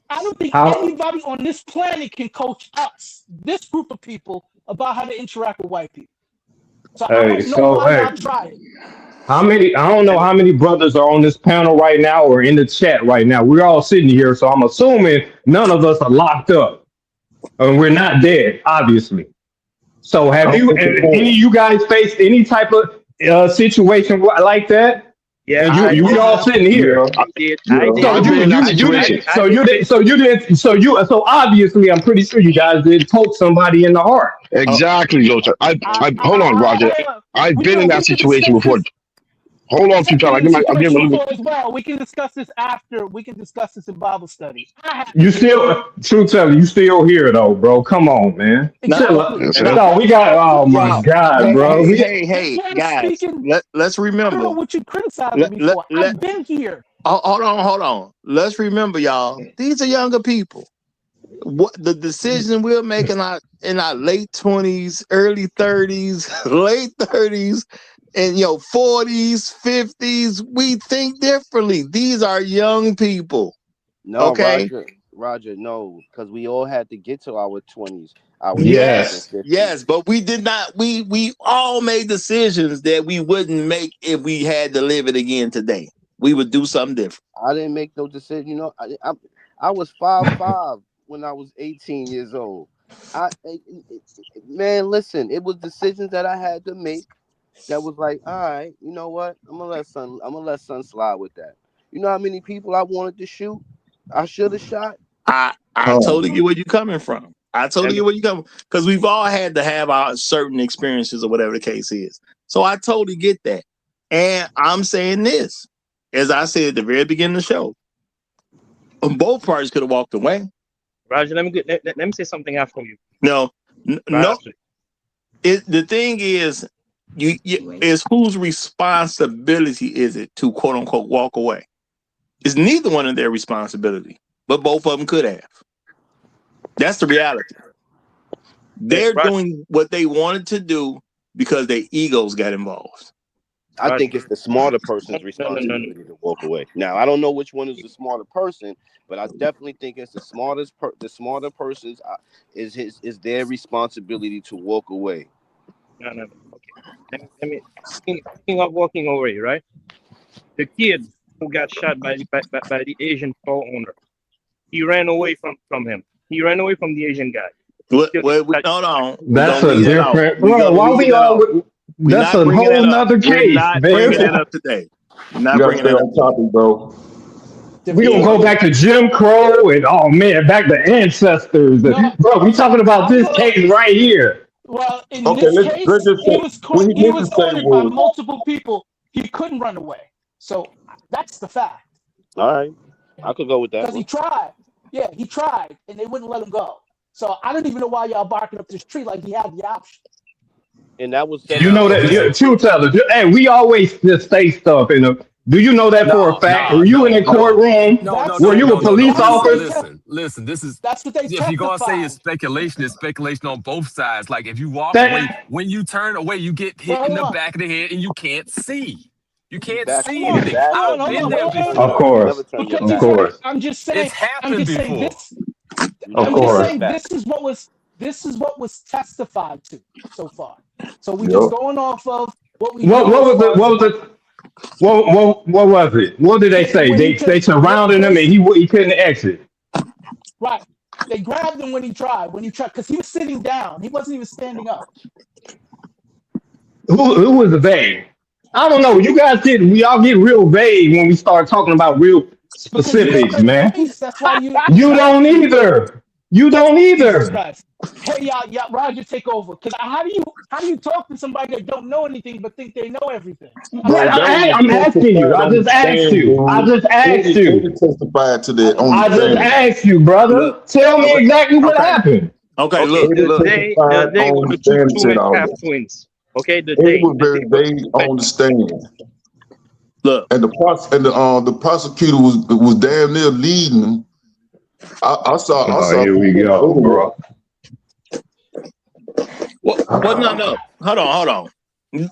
I don't think anybody on this planet can coach us, this group of people, about how to interact with white people. So I don't know why y'all try it. I don't know how many brothers are on this panel right now or in the chat right now. We're all sitting here, so I'm assuming none of us are locked up. And we're not dead, obviously. So have any of you guys faced any type of situation like that? Yeah, And I you did. all sitting here. I did. I did. So I've been in that situation. so obviously I'm pretty sure you guys did poke somebody in the heart. Exactly, Joseph. Hold on, Roger. I've been in that We can situation discuss before. this. Hold on, I've been Tuchel. in a I'll give him situation a little before as well. We can discuss this after. We can discuss this in Bible study. I have You still, true teller, you still here though, bro. Come on, man. Chill out. exactly. bit. No, we got. Oh my Y'all, God, hey, bro. hey, We, hey, This hey, man is guys. speaking. Let's I don't know remember. what you're criticizing Let, me let, for. let, I've been here. hold on. Let's remember, y'all. These are younger people. What the decision we're making in our late 20s, early 30s, late 30s, and 40s, 50s, we think differently. These are young people. No, Okay. Roger, no, because we all had to get to our 20s, our 30s and Yes, 50s. yes, but we did not. We all made decisions that we wouldn't make if we had to live it again today. We would do something different. I didn't make no decision. I was 5'5" when I was 18 years old. Man, listen, it was decisions that I had to make. That was like, all right, you know what? I'm gonna let son slide with that. You know how many people I wanted to shoot? I should have shot. I totally get where you're coming from. I totally get where you're coming because we've all had to have our certain experiences or whatever the case is. So I totally get that. And I'm saying this, as I said at the very beginning of the show, both parties could have walked away. Roger, let me say something after you. No. The thing is, is whose responsibility is it to quote unquote walk away? It's neither one of their responsibility, but both of them could have. That's the reality. They're doing what they wanted to do because their egos got involved. I think it's the smarter person's responsibility to walk away. Now, I don't know which one is the smarter person, but I definitely think it's the smarter person's is their responsibility to walk away. No. Okay. Let me speaking of walking away, right? The kid who got shot by the Asian store owner, he ran away from him. He ran away from the Asian guy. Hold on. that's a different. We're Bro, gonna why leave we that all? out. That's a whole nother We're case, not man. bringing that up today. We're not You gotta bringing stay that up. on topic, bro. We gonna go back to Jim Crow and oh man, back to ancestors. No, Bro, we talking about this case right here. Well, in Okay, this let's case, just say what he he meant to was say cornered by was multiple people. He couldn't run away. So that's the fact. All right, I could go with that Because he one. tried. Yeah, he tried, and they wouldn't let him go. So I don't even know why y'all barking up this tree like he had the option. And that was You know that true teller. Hey, we always just say stuff in a. Do you know that for a fact? Were you in a courtroom? Were you a police officer? Listen. This is That's what they if you're gonna say it's testified. speculation on both sides. Like if you walk away, That when you turn away, you get hit in the back of the head and you can't see. You can't see Hold anything. on, I've been there of before. course, Because of course, I'm just It's saying. I'm happened just saying before. this. of I'm just course. saying this is what was testified to so far. So we Yep. just going off of what we What know as was it? far as What was it? What was it? What did they say? when he They surrounded him and he couldn't exit. right. They grabbed him when he tried because he was sitting down. He wasn't even standing up. Who was vague? I don't know. You guys we all get real vague when we start talking about real specifics, man. That's why you don't either. You don't Jesus either. Christ. Hey, y'all, Roger, take over. Because how do you talk to somebody that don't know anything but think they know everything? bro, they I'm asking you. testified I on the just asked stand, you. I dude. just asked They you. testified to that on I the just stand. asked you, brother. Tell me exactly what happened. Okay, They The day on the the stand and two said all Metcalf that. twins. Okay, It was very vague on the stand. Look, and the prosecutor was damn near leading. I saw. Here we go, bro. Well, no. Hold on.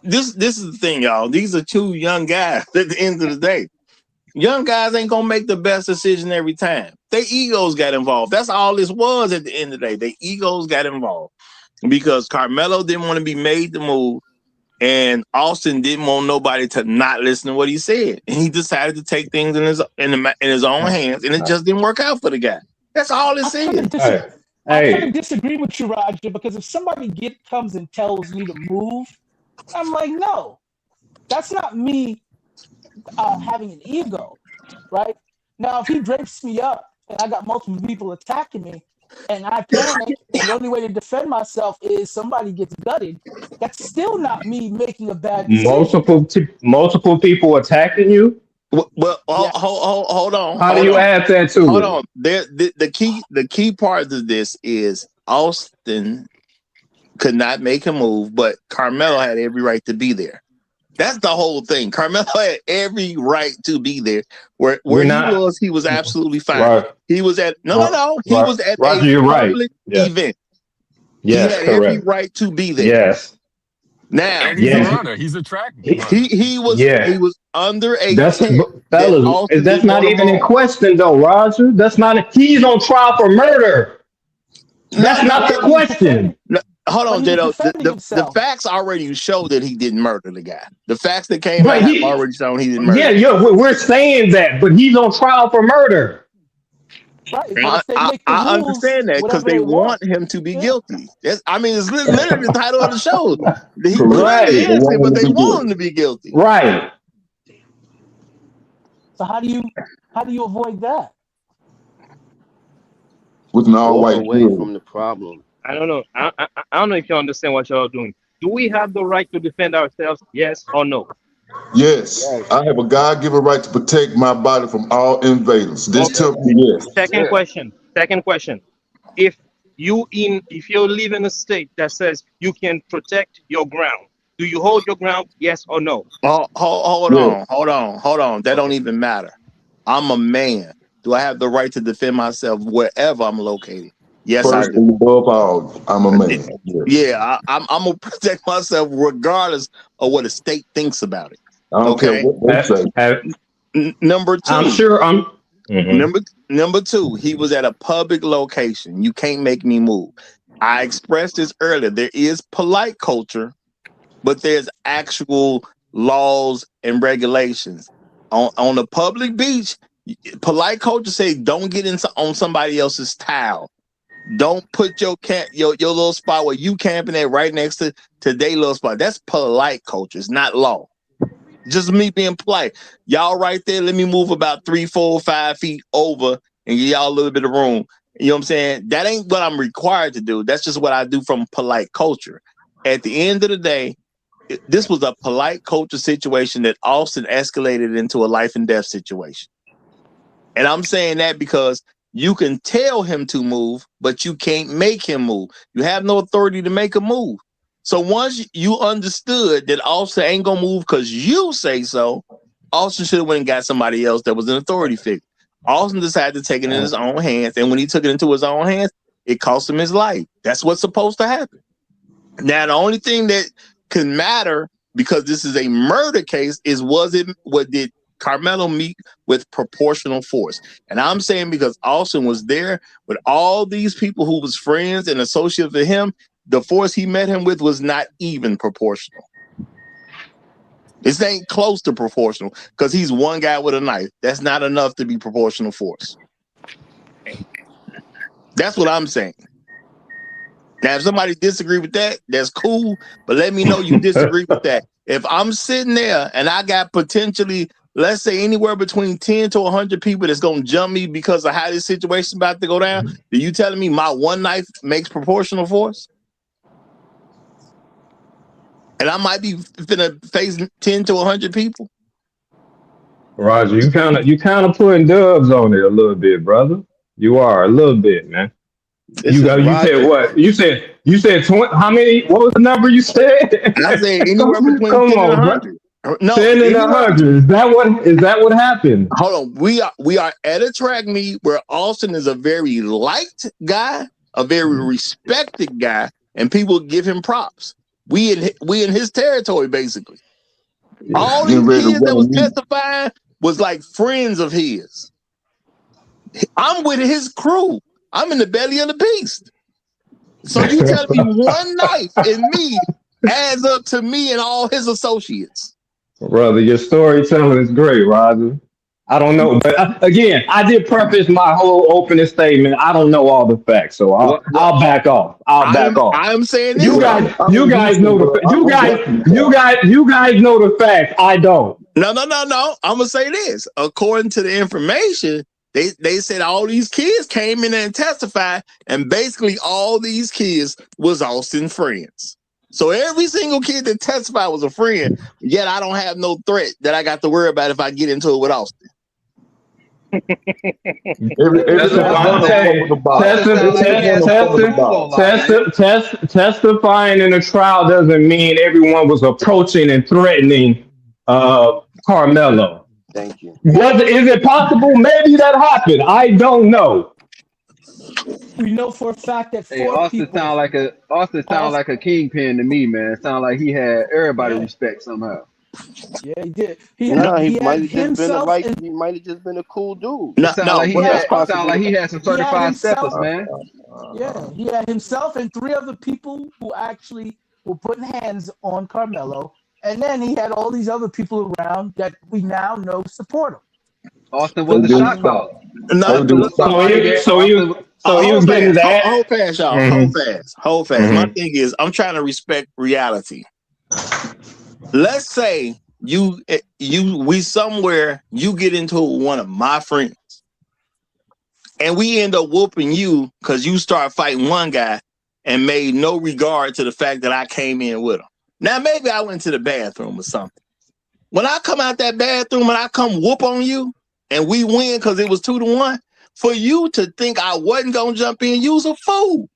This is the thing, y'all. These are two young guys at the end of the day. Young guys ain't gonna make the best decision every time. Their egos got involved. That's all this was at the end of the day. Their egos got involved because Karmelo didn't want to be made to move, and Austin didn't want nobody to not listen to what he said, and he decided to take things in his own hands, and it just didn't work out for the guy. That's all it is. I kind of disagree with you, Roger, because if somebody comes and tells me to move, I'm like, no, that's not me having an ego, right? Now, if he drapes me up and I got multiple people attacking me and I panic and the only way to defend myself is somebody gets gutted, that's still not me making a bad decision. Multiple people attacking you. Well, Yes. hold on. How do you add that to Hold it? on. The key part of this is Austin could not make a move, but Karmelo had every right to be there. That's the whole thing. Karmelo had every right to be there. Where he was absolutely fine. Right. He was at He was at Roger, a you're right. public Yes. event. Yes, he had correct. every right to be there. Yes. Now And he's a runner. He's a track runner. he was under a tent. Fellas, that's not even in question though, Roger. That's not. He's on trial for murder. That's not the question. Hold on, Ditto. The facts already show that he didn't murder the guy. The facts that came out have already shown he didn't murder. Yeah, we're saying that, but he's on trial for murder. Right. I understand that because they want him to be guilty. It's literally the title of the show. He clearly innocent, but they want him to be guilty. Right. So how do you avoid that? With an all-white away from the problem. I don't know. I don't know if you understand what y'all are doing. Do we have the right to defend ourselves? Yes or no? Yes. I have a God-given right to protect my body from all invaders. This tells me yes. Second question. If you live in a state that says you can protect your ground, do you hold your ground? Yes or no? Hold on. That don't even matter. I'm a man. Do I have the right to defend myself wherever I'm located? Yes, First I do. and above all, I'm a man. Yes. Yeah, I'm gonna protect myself regardless of what the state thinks about it. I don't care what they say. Number two, I'm sure. Number two, he was at a public location. You can't make me move. I expressed this earlier. There is polite culture, but there's actual laws and regulations. On the public beach, polite culture say don't get on somebody else's towel. Don't put your little spot where you camping at right next to their little spot. That's polite culture. It's not law. Just me being polite. Y'all right there, let me move about 3, 4, 5 feet over and give y'all a little bit of room. You know what I'm saying? That ain't what I'm required to do. That's just what I do from polite culture. At the end of the day, this was a polite culture situation that Austin escalated into a life and death situation. And I'm saying that because you can tell him to move, but you can't make him move. You have no authority to make a move. So once you understood that Austin ain't gonna move because you say so, Austin should have went and got somebody else that was an authority figure. Austin decided to take it in his own hands, and when he took it into his own hands, it cost him his life. That's what's supposed to happen. Now, the only thing that can matter, because this is a murder case, is what did Karmelo meet with proportional force? And I'm saying because Austin was there with all these people who was friends and associates with him, the force he met him with was not even proportional. This ain't close to proportional because he's one guy with a knife. That's not enough to be proportional force. That's what I'm saying. Now, if somebody disagree with that, that's cool, but let me know you disagree with that. If I'm sitting there and I got potentially, let's say, anywhere between 10 to 100 people that's going to jump me because of how this situation's about to go down, are you telling me my one knife makes proportional force? And I might be finna face 10 to 100 people? Roger, you kind of putting dubs on it a little bit, brother. You are a little bit, man. You said what? You said 20. How many? What was the number you said? I said anywhere between 10 and 100. No, 10 and 100. Is that what happened? Hold on. We are at a track meet where Austin is a very liked guy, a very respected guy, and people give him props. We in his territory, basically. Yeah. All these kids that was testifying was like friends of his. I'm with his crew. I'm in the belly of the beast. So you tell me one knife in me adds up to me and all his associates. Brother, your storytelling is great, Roger. I don't know, but again, I did preface my whole opening statement. I don't know all the facts, so I'll back off. I'll back off. I'm saying you guys know the facts. I don't. No. I'm gonna say this. According to the information, they said all these kids came in and testified, and basically all these kids was Austin friends. So every single kid that testified was a friend. Yet I don't have no threat that I got to worry about if I get into it with Austin. Testifying in a trial doesn't mean everyone was approaching and threatening Karmelo. Thank you. Is it possible? Maybe that happened. I don't know. We know for a fact that Hey, four Austin people. sound like a kingpin to me, man. Sound like he had everybody respect somehow. Yeah, he did. He might have just been he might have just been a cool dude. It sound like he had some certified steppers, man. Yeah, he had himself and 3 other people who actually were putting hands on Karmelo, and then he had all these other people around that we now know support him. Austin was the shot caller. So he was getting that. Hold fast, y'all. Hold fast. My thing is, I'm trying to respect reality. Let's say we somewhere, you get into one of my friends, and we end up whooping you because you start fighting one guy and made no regard to the fact that I came in with him. Now maybe I went to the bathroom or something. When I come out that bathroom and I come whoop on you and we win because it was 2-1, for you to think I wasn't gonna jump in, you's a fool.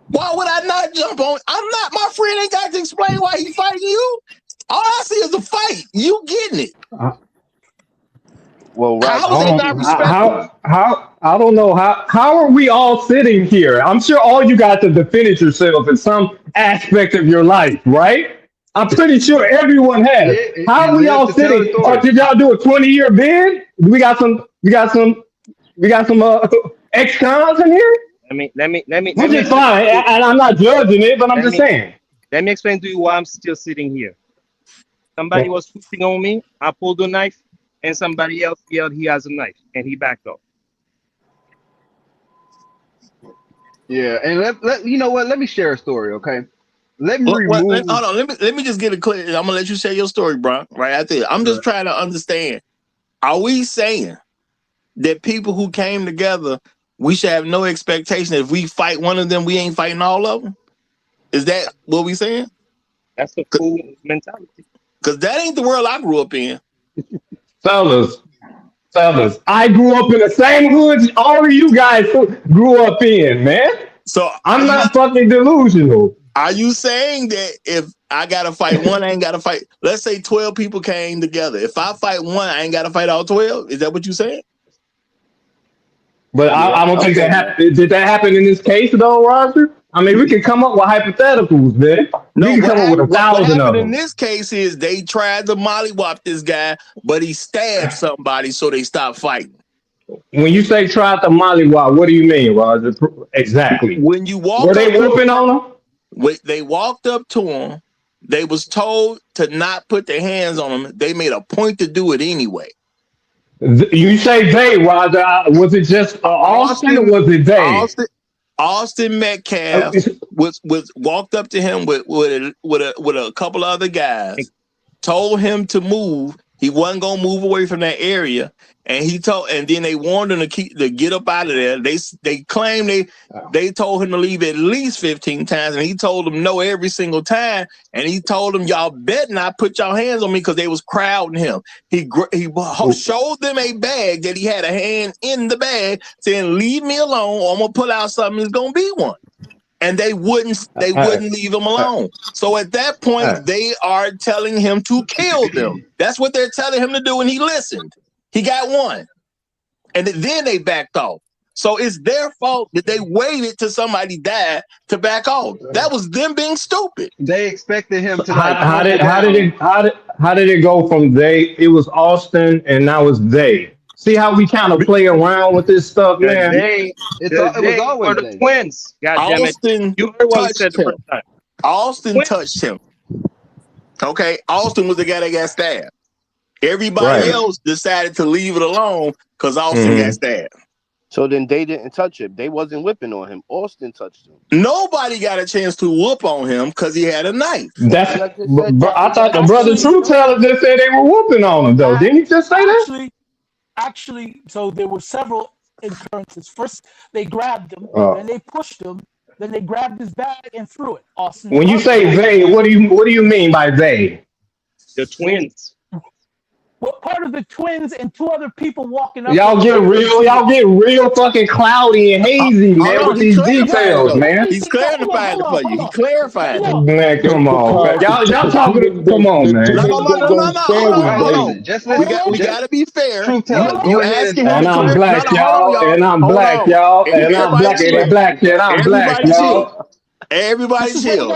Why would I not jump on? I'm not, my friend ain't got to explain why he's fighting you. All I see is a fight. You getting it. Well, how is it not respectful? I don't know. How are we all sitting here? I'm sure all you guys have defended yourselves in some aspect of your life, right? I'm pretty sure everyone has. How are we all sitting? Or did y'all do a 20-year bid? We got some ex-cons in here? Let me. Which is fine, and I'm not judging it, but I'm just saying. Let me explain to you why I'm still sitting here. Somebody was pushing on me. I pulled a knife, and somebody else yelled he has a knife, and he backed off. Yeah, and let you know what? Let me share a story, okay? Let me hold on. Let me just get it clear. I'm gonna let you share your story, bro. Right after this. I'm just trying to understand. Are we saying that people who came together, we should have no expectation that if we fight one of them, we ain't fighting all of them? Is that what we saying? That's the fool mentality. Because that ain't the world I grew up in. Fellas, I grew up in the same hood all of you guys grew up in, man. So I'm not fucking delusional. Are you saying that if I gotta fight one, I ain't gotta fight? Let's say 12 people came together. If I fight one, I ain't gotta fight all 12. Is that what you saying? But I don't think that happened. Did that happen in this case, though, Roger? I mean, we can come up with hypotheticals, man. We can come up with 1,000 of them. In this case is they tried to mollywop this guy, but he stabbed somebody, so they stopped fighting. When you say tried to mollywop, what do you mean, Roger? Exactly. When you walk, were they whooping on him? They walked up to him. They was told to not put their hands on him. They made a point to do it anyway. You say they, Roger. Was it just Austin or was it they? Austin Metcalf was walked up to him with a couple other guys, told him to move. He wasn't gonna move away from that area, and then they warned him to get up out of there. They claim they told him to leave at least 15 times, and he told them no every single time. And he told them, y'all better not put your hands on me, because they was crowding him. He showed them a bag that he had a hand in the bag, saying, "Leave me alone, or I'm gonna pull out something. It's gonna be one." And they wouldn't leave him alone. So at that point, they are telling him to kill them. That's what they're telling him to do, and he listened. He got one. And then they backed off. So it's their fault that they waited till somebody died to back off. That was them being stupid. They expected him to how did it go from they? It was Austin, and now it's they. See how we kind of play around with this stuff, man? It was always the twins. Austin touched him. Austin touched him. Okay, Austin was the guy that got stabbed. Everybody else decided to leave it alone because Austin got stabbed. So then they didn't touch him. They wasn't whipping on him. Austin touched him. Nobody got a chance to whoop on him because he had a knife. That's. I just said that. I thought the brother Truth Teller just said they were whooping on him though. Didn't he just say that? Actually, so there were several occurrences. First, they grabbed him, then they pushed him, then they grabbed his bag and threw it. Austin. When you say they, what do you mean by they? The twins. What part of the twins and two other people walking up? Y'all get real fucking cloudy and hazy, man, with these details, man. He's clarifying it for you. He clarified it. Man, come on, man. Y'all talking? Come on, man. No. We gotta be fair. You asking him? And I'm black, y'all. And I'm black, y'all. And I'm black. And black. And I'm black, y'all. Everybody chill.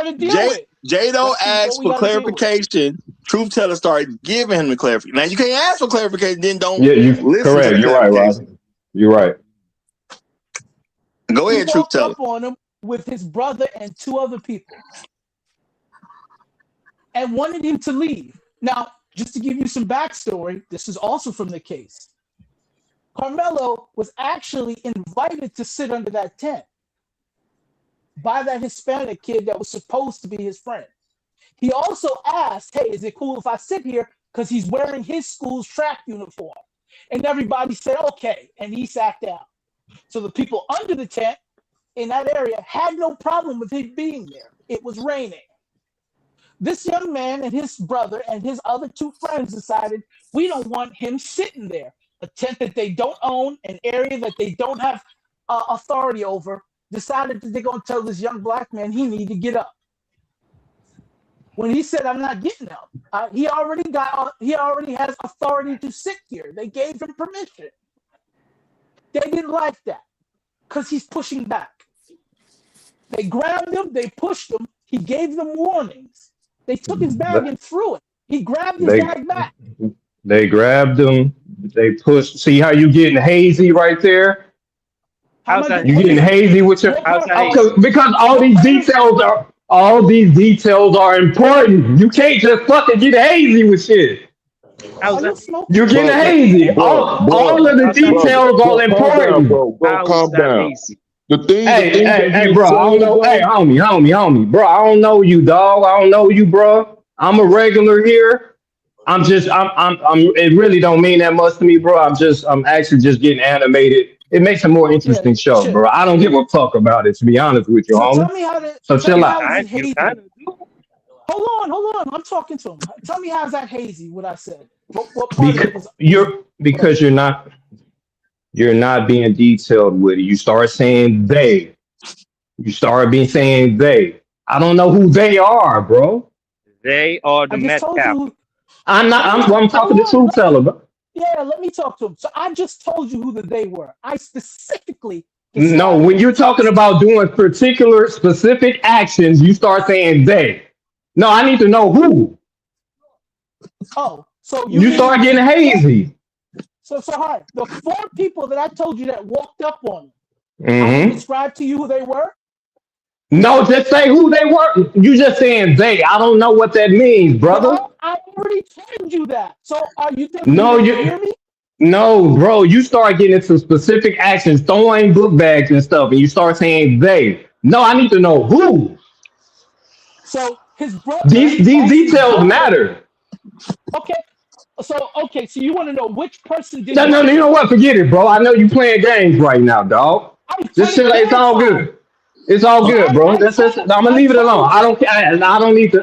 Jado asked for clarification. Truth Teller started giving him the clarification. Now you can't ask for clarification, then don't listen. Correct. You're right, Rob. You're right. Go ahead, Truth Teller. Up on him with his brother and two other people, and wanted him to leave. Now, just to give you some backstory, this is also from the case. Karmelo was actually invited to sit under that tent by that Hispanic kid that was supposed to be his friend. He also asked, hey, is it cool if I sit here? Because he's wearing his school's track uniform. And everybody said, okay. And he sat down. So the people under the tent in that area had no problem with him being there. It was raining. This young man and his brother and his other two friends decided, we don't want him sitting there. A tent that they don't own, an area that they don't have authority over, decided that they're going to tell this young black man he needed to get up. When he said, I'm not getting up, he already has authority to sit here. They gave him permission. They didn't like that because he's pushing back. They grabbed him, they pushed him, he gave them warnings. They took his bag and threw it. He grabbed his bag back. They grabbed him, they pushed. See how you getting hazy right there? You getting hazy with your because all these details are important. You can't just fucking get hazy with shit. You're getting hazy. All of the details are important. Bro, calm down. The thing, hey, bro. I don't know. Hey, homie, bro. I don't know you, dog. I don't know you, bro. I'm a regular here. I'm. It really don't mean that much to me, bro. I'm actually just getting animated. It makes a more interesting show, bro. I don't give a fuck about it, to be honest with you, homie. Tell me how to. So chill out. Hold on. I'm talking to him. Tell me how's that hazy? What I said. What part of it was? Because you're not being detailed with it. You start saying they. You start saying they. I don't know who they are, bro. They are the Met Cap. I'm talking to Truth Teller, bro. Yeah, let me talk to him. So I just told you who they were. I specifically. No, when you're talking about doing particular specific actions, you start saying they. No, I need to know who. Oh, so you start getting hazy. So hi, the four people that I told you that walked up on him. Mm-hmm. I described to you who they were. No, just say who they were. You just saying they. I don't know what that means, brother. No, I already told you that. So are you thinking you hear me? No, bro. You start getting into specific actions, throwing book bags and stuff, and you start saying they. No, I need to know who. So his brother. These details matter. Okay. So you want to know which person did? No. You know what? Forget it, bro. I know you playing games right now, dog. Just chill. It's all good. It's all good, bro. I'm gonna leave it alone. I don't care. I don't need the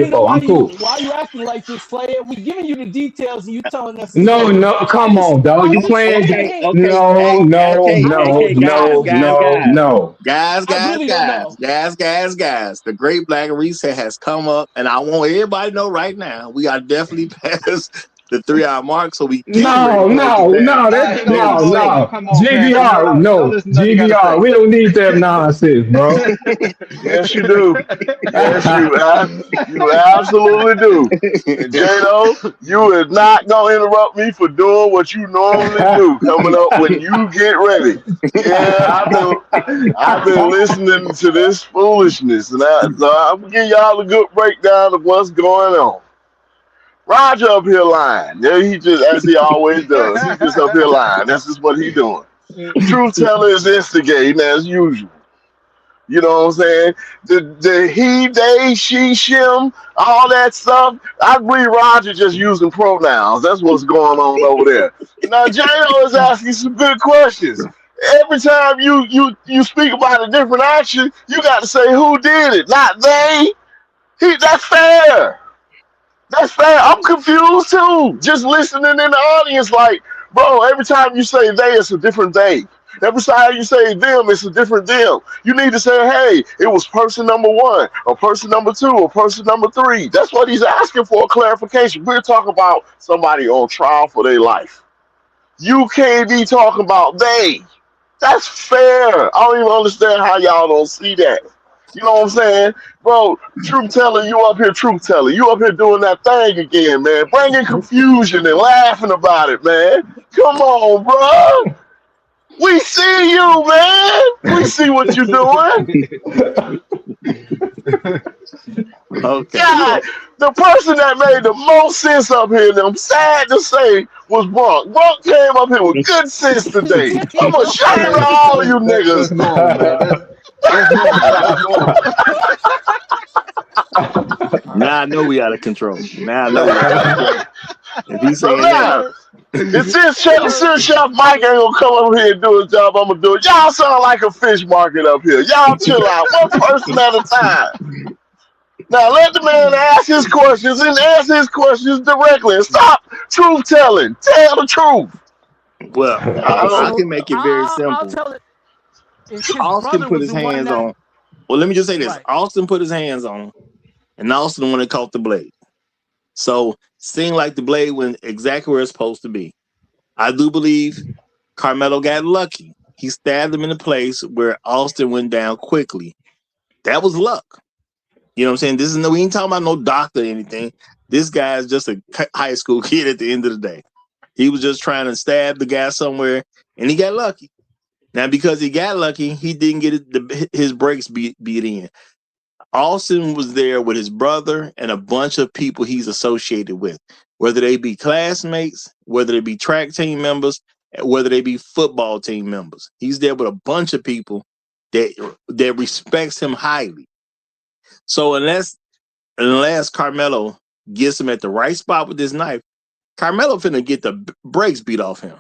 info. I'm cool. Why are you acting like this, player? We giving you the details and you telling us. No. Come on, dog. You playing games? No. Guys. The Great Black Reset has come up, and I want everybody to know right now we are definitely past the 3-hour mark, so we no. GBR, no, GBR. We don't need that nonsense, bro. Yes, you do. Yes, you absolutely do. And Jado, you is not gonna interrupt me for doing what you normally do. Coming up when you get ready. Yeah, I've been listening to this foolishness, and I'm gonna give y'all a good breakdown of what's going on. Roger up here lying. Yeah, he just, as he always does, he's just up here lying. That's just what he's doing. Truth teller is instigating as usual. You know what I'm saying? The he, they, she, shim, all that stuff. I believe Roger just using pronouns. That's what's going on over there. Now J.O. is asking some good questions. Every time you speak about a different action, you got to say who did it, not they. That's fair. That's fair. I'm confused too. Just listening in the audience, like, bro, every time you say they, it's a different they. Every time you say them, it's a different them. You need to say, hey, it was person number one, or person number two, or person number three. That's what he's asking for, clarification. We're talking about somebody on trial for their life. You can't be talking about they. That's fair. I don't even understand how y'all don't see that. You know what I'm saying? Bro, truth teller, you up here truth telling. You up here doing that thing again, man. Bringing confusion and laughing about it, man. Come on, bro. We see you, man. We see what you're doing. Okay. God, the person that made the most sense up here, and I'm sad to say, was Bronk. Bronk came up here with good sense today. I'm ashamed of all you That's niggas. normal, man. That's normal. That's normal. Now I know we out of control. Now I know we out of control. If he's So saying that, now, since Chef Mike ain't gonna come over here and do his job, I'm gonna do it. Y'all sound like a fish market up here. Y'all chill out, one person at a time. Now let the man ask his questions and answer his questions directly. And stop truth telling. Tell the truth. well, I So can make it very I'll simple. tell it. If his Austin brother put was his the one hands that on. Well, let me just say this. right, Austin put his hands on him, and Austin the one that caught the blade. So seemed like the blade went exactly where it's supposed to be. I do believe Karmelo got lucky. He stabbed him in a place where Austin went down quickly. That was luck. You know what I'm saying? This is we ain't talking about no doctor or anything. This guy is just a high school kid at the end of the day. He was just trying to stab the guy somewhere, and he got lucky. Now, because he got lucky, he didn't get his brakes beat in. Austin was there with his brother and a bunch of people he's associated with, whether they be classmates, whether they be track team members, whether they be football team members. He's there with a bunch of people that respects him highly. So unless Karmelo gets him at the right spot with this knife, Karmelo finna get the brakes beat off him.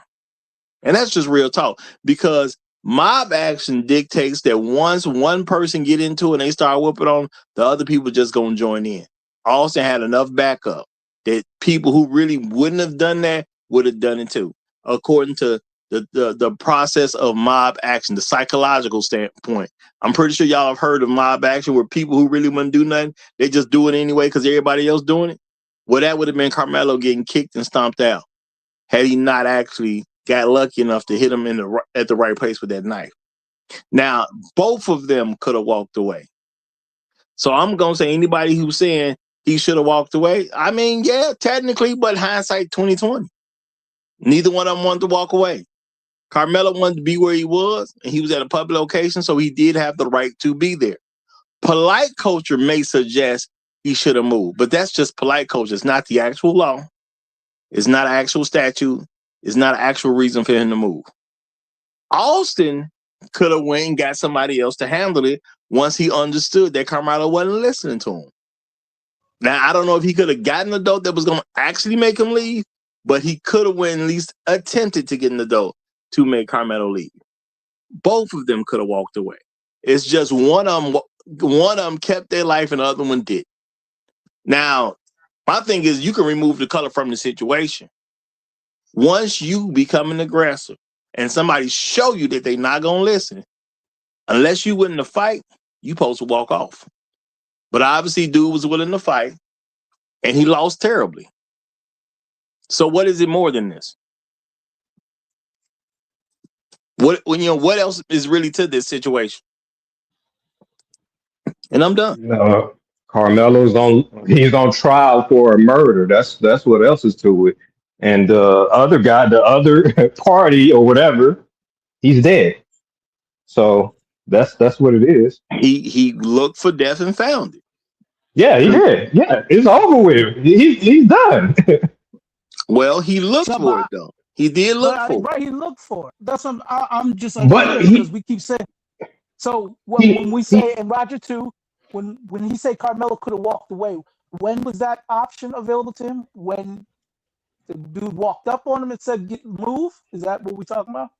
And that's just real talk, because mob action dictates that once one person get into it and they start whooping on, the other people just gonna join in. Austin had enough backup that people who really wouldn't have done that would have done it too, according to the process of mob action, the psychological standpoint. I'm pretty sure y'all have heard of mob action where people who really wouldn't do nothing, they just do it anyway because everybody else doing it. Well, that would have been Karmelo getting kicked and stomped out had he not actually got lucky enough to hit him at the right place with that knife. Now, both of them could have walked away. So I'm going to say anybody who's saying he should have walked away, I mean, yeah, technically, but hindsight 2020. Neither one of them wanted to walk away. Karmelo wanted to be where he was, and he was at a public location, so he did have the right to be there. Polite culture may suggest he should have moved, but that's just polite culture. It's not the actual law. It's not an actual statute. It's not an actual reason for him to move. Austin could have went and got somebody else to handle it once he understood that Karmelo wasn't listening to him. Now, I don't know if he could have gotten an adult that was going to actually make him leave, but he could have went at least attempted to get an adult to make Karmelo leave. Both of them could have walked away. It's just one of them kept their life and the other one did. Now, my thing is you can remove the color from the situation. Once you become an aggressor and somebody show you that they're not going to listen, unless you willing to fight, you supposed to walk off. But obviously, dude was willing to fight, and he lost terribly. So what is it more than this? What else is really to this situation? And I'm done. He's on trial for a murder. That's what else is to it. And the other guy, the other party or whatever, he's dead. So that's what it is. He looked for death and found it. Yeah, he did. Yeah, it's over with. He's done. Well, he looked for it though. He did look But for it. right, he looked for it. That's what I'm just But unclear because we keep saying. So when we he say and Roger too, when he say Carmelo could have walked away, when was that option available to him? When the dude walked up on him and said, "Move"? Is that what we're talking about?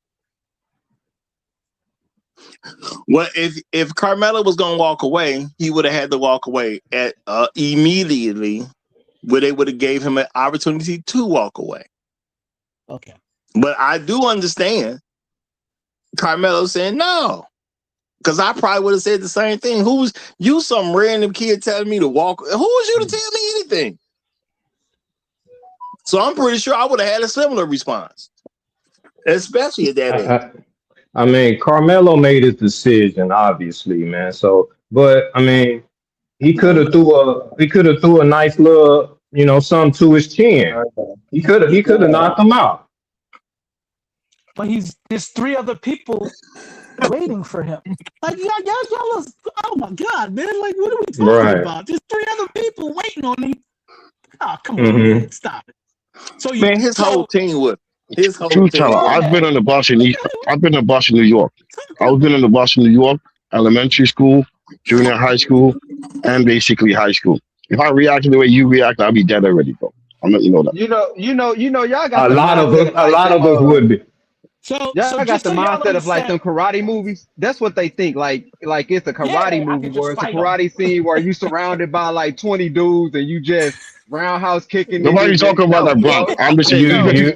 Well, if Carmelo was gonna walk away, he would have had to walk away at immediately, where they would have gave him an opportunity to walk away. Okay. But I do understand Carmelo saying no, because I probably would have said the same thing. Who's you? Some random kid telling me to walk? Who was you to tell me anything? So I'm pretty sure I would have had a similar response, especially at that age. I mean, Carmelo made his decision, obviously, man. So, but I mean, he could have threw a nice little, something to his chin. He could have knocked him out. But there's three other people waiting for him. Like y'all, oh my God, man! Like what are we talking about? There's three other people waiting on him. Oh, come on, man, stop it. So man, his whole team was his whole Truth team. teller, I've been in the bus in New York. I've been in the bus in New York, elementary school, junior high school, and basically high school. If I reacted the way you react, I'll be dead already, bro. I'm letting you know that. Y'all got A the lot of mindset us, of a like lot the of us would be. So y'all got just the so y'all mindset of like them understand, karate movies. That's what they think. Like it's a karate yeah, I movie could where just it's a fight him. karate scene where you surrounded by like 20 dudes and you just roundhouse kicking Nobody's niggas. And talking about no, that, Bronx. I'm just saying,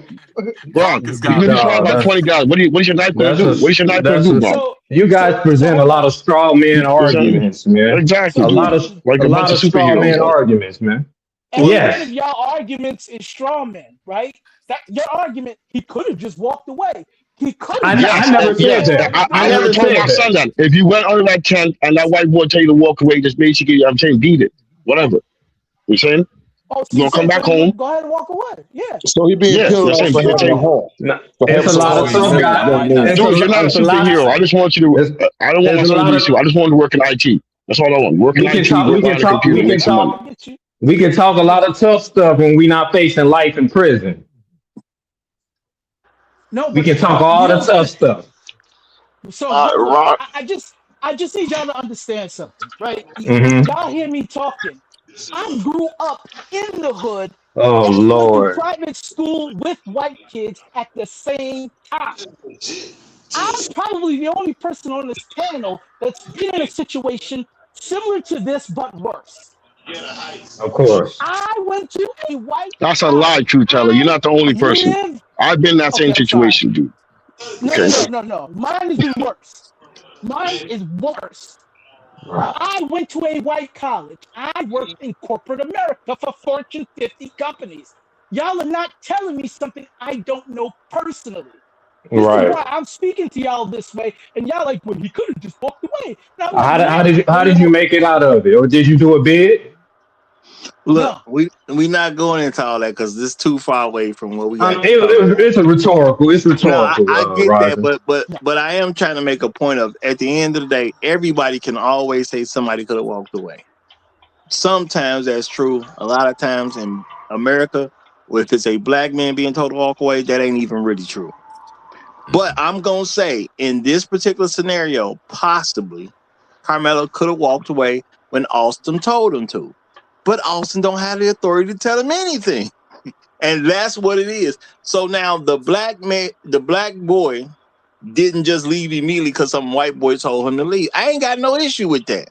Bronx, This you're guy, gonna be man. surrounded by 20 guys. What's your knife gonna do? What's your knife gonna do, Bronx? You guys present a hold lot on. of straw man arguments, man. Exactly, A dude. lot of Like a a bunch lot of of straw superheroes. man arguments, man. Any one Yes. of y'all arguments is straw man, right? That your argument, he could have just walked away. He could have just I Yes, never walked said yes. away. that. I I would have never told said my son that. that. If you went under that tent and that white boy tell you to walk away, just basically, I'm saying, beat it. Whatever. You saying? Oh, so You're you gonna come saying back tell him home. go ahead and walk away? Yeah. So he being Yeah, you're penalized saying, for you're having a saying, heart, No, for it's having a a lot of heart, tough So young guys. why man. not? George, you're not a It's a lot superhero. I of just want you to, I don't want my there's a son to lot be a of super. I just want him to work in IT. That's all I want. Work in we can IT, talk work behind the computer, we make can some money. I talk get you. we can talk a lot of tough stuff when we not facing life in prison. No, We but can talk all you the don't tough understand. stuff. So hold up. Rock. I just need y'all to understand something, right? Hmm. Y'all hear me talking. I grew up in the hood Oh and went to Lord. private school with white kids at the same time. I'm probably the only person on this panel that's been in a situation similar to this, but worse. Of course. I went to a white That's a lie, college. true teller. You're I not the only person. lived. I've been in that Okay, same I'm sorry. situation, dude. No, Okay. no, no, no, no. Mine has been worse. Mine is worse. I went to a white college. I worked in corporate America for Fortune 50 companies. Y'all are not telling me something I don't know personally. This is Right. why I'm speaking to y'all this way, and y'all like, well, he could have just walked away. And I'm like, man, How did you make it out of it? Or did you do a bid? Look, no. we not going into all that because this too far away from what we got to talk about. It's a rhetorical. It's No, rhetorical, I get that, Roger. but I am trying to make a point of at the end of the day, everybody can always say somebody could have walked away. Sometimes that's true. A lot of times in America, if it's a black man being told to walk away, that ain't even really true. But I'm gonna say in this particular scenario, possibly Carmelo could have walked away when Austin told him to. But Austin don't have the authority to tell him anything. And that's what it is. So now the black boy didn't just leave immediately because some white boy told him to leave. I ain't got no issue with that.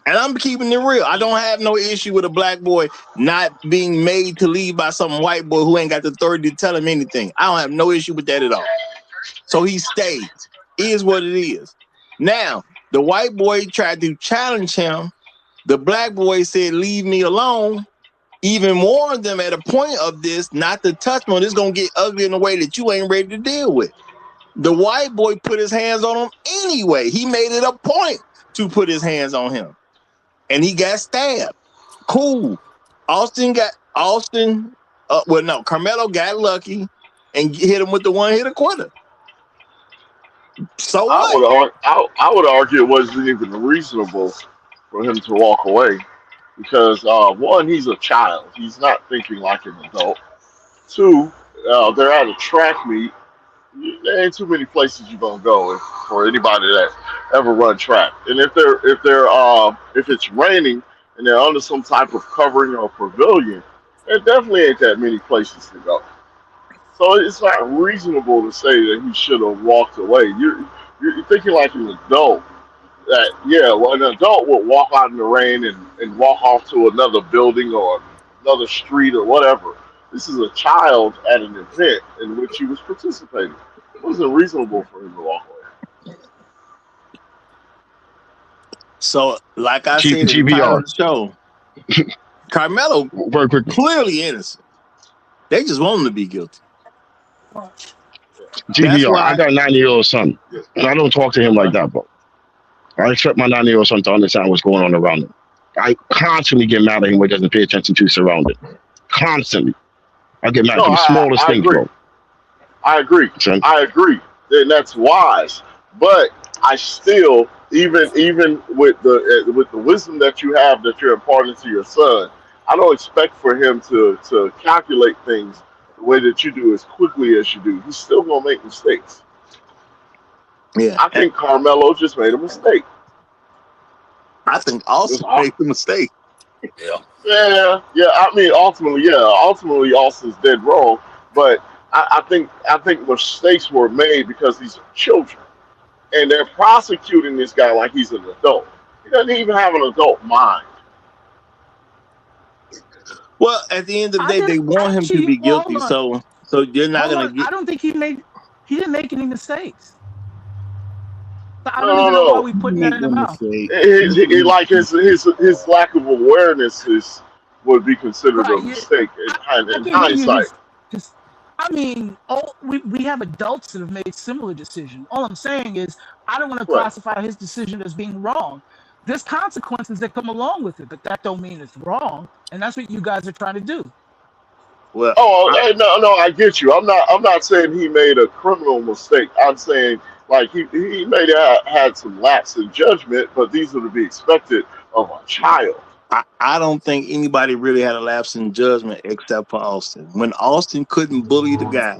And I'm keeping it real. I don't have no issue with a black boy not being made to leave by some white boy who ain't got the authority to tell him anything. I don't have no issue with that at all. So he stayed. It is what it is. Now, the white boy tried to challenge him. The black boy said, leave me alone. Even warned them at a point of this not to touch me. This is going to get ugly in a way that you ain't ready to deal with. The white boy put his hands on him anyway. He made it a point to put his hands on him. And he got stabbed. Cool. Carmelo got lucky and hit him with the one-hitter quitter. So what? I would argue it wasn't even reasonable for him to walk away because one, he's a child. He's not thinking like an adult. Two, they're at a track meet. There ain't too many places you're gonna go for anybody that ever run track. And if it's raining and they're under some type of covering or pavilion, there definitely ain't that many places to go. So it's not reasonable to say that he should have walked away. You're thinking like an adult that yeah, well an adult would walk out in the rain and walk off to another building or another street or whatever. This is a child at an event in which he was participating. It wasn't reasonable for him to walk away. So, like I said at the time of the show, Carmelo clearly innocent. They just want him to be guilty. GBR, I got a 9-year-old son, and I don't talk to him like that, bro. I expect my 9-year-old son to understand what's going on around him. I constantly get mad at him when he doesn't pay attention to his surroundings. Constantly. I get mad at the smallest things, agree. bro. I agree. Son. I agree. And that's wise. But I still, even with the wisdom that you have that you're imparting to your son, I don't expect for him to calculate things the way that you do as quickly as you do. He's still gonna make mistakes. Yeah. I think Carmelo just made a mistake. I think Austin made the mistake. Yeah. I mean, ultimately, Austin's dead wrong. But I think mistakes were made because these are children, and they're prosecuting this guy like he's an adult. He doesn't even have an adult mind. Well, at the end of the day, they want him to be guilty. So you're not gonna get. I don't think he didn't make any mistakes. So I don't even know why we putting that in the mouth. Like his lack of awareness would be considered a mistake in hindsight. I mean, we have adults that have made similar decisions. All I'm saying is I don't want to classify his decision as being wrong. There's consequences that come along with it, but that don't mean it's wrong. And that's what you guys are trying to do. Well, no, I get you. I'm not saying he made a criminal mistake. I'm saying like he may have had some lapse in judgment, but these are to be expected of a child. I don't think anybody really had a lapse in judgment except for Austin. When Austin couldn't bully the guy,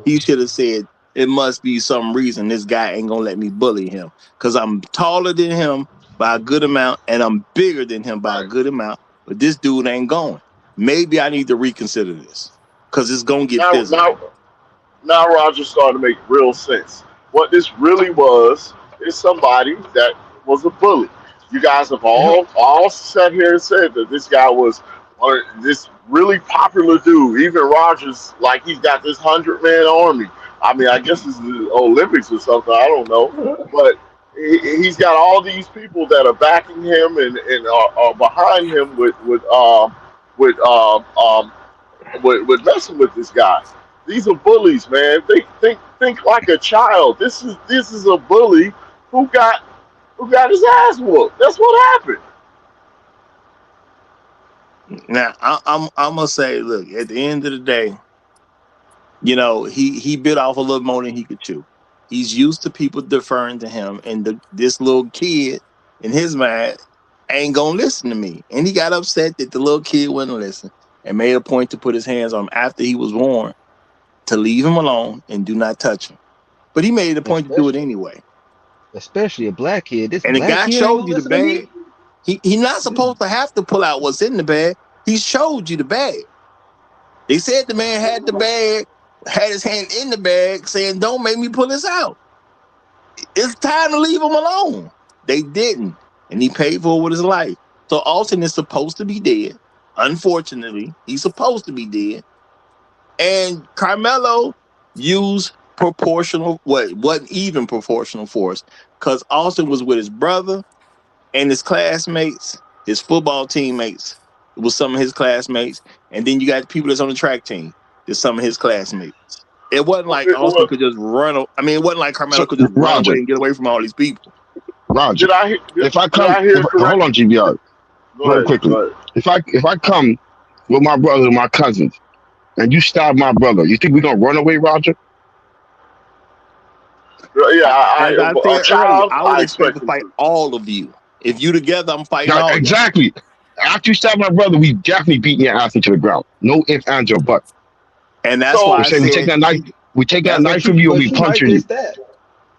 he should have said, it must be some reason this guy ain't gonna let me bully him. Because I'm taller than him by a good amount, and I'm bigger than him by a good amount, but this dude ain't going. Maybe I need to reconsider this. Because it's gonna get physical. Now Roger's starting to make real sense. What this really was is somebody that was a bully. You guys have all sat here and said that this guy was this really popular dude. Even Rogers, like he's got this 100-man army. I mean, I guess it's the Olympics or something. I don't know, but he's got all these people that are backing him and are behind him with messing with this guy. These are bullies, man. Think like a child. This is a bully who got his ass whooped. That's what happened. Now I'm gonna say, look, at the end of the day, you know, he bit off a little more than he could chew. He's used to people deferring to him, and this little kid in his mind ain't gonna listen to me. And he got upset that the little kid wouldn't listen and made a point to put his hands on him after he was warned to leave him alone and do not touch him. But he made a point to do it anyway. Especially a black kid. And the guy showed you the bag. He's not supposed to have to pull out what's in the bag. He showed you the bag. They said the man had the bag, had his hand in the bag, saying, don't make me pull this out. It's time to leave him alone. They didn't. And he paid for it with his life. So Austin is supposed to be dead. Unfortunately, he's supposed to be dead. And Carmelo used wasn't even proportional force, because Austin was with his brother and his classmates, his football teammates. It was some of his classmates, and then you got people that's on the track team. There's some of his classmates. It wasn't like Austin could just run. I mean, it wasn't like Carmelo could just run away and get away from all these people. Roger, hold on, GBR, very quickly. If I come with my brother and my cousins, and you stab my brother, you think we're gonna run away, Roger? Yeah, I would expect to fight all of you. If you together, I'm fighting all exactly. After you stab my brother, we definitely beating your ass into the ground. No ifs, ands, or buts. And that's So why We I say we take said that knife, we take that that's knife from you and But we you might punching get you. stabbed.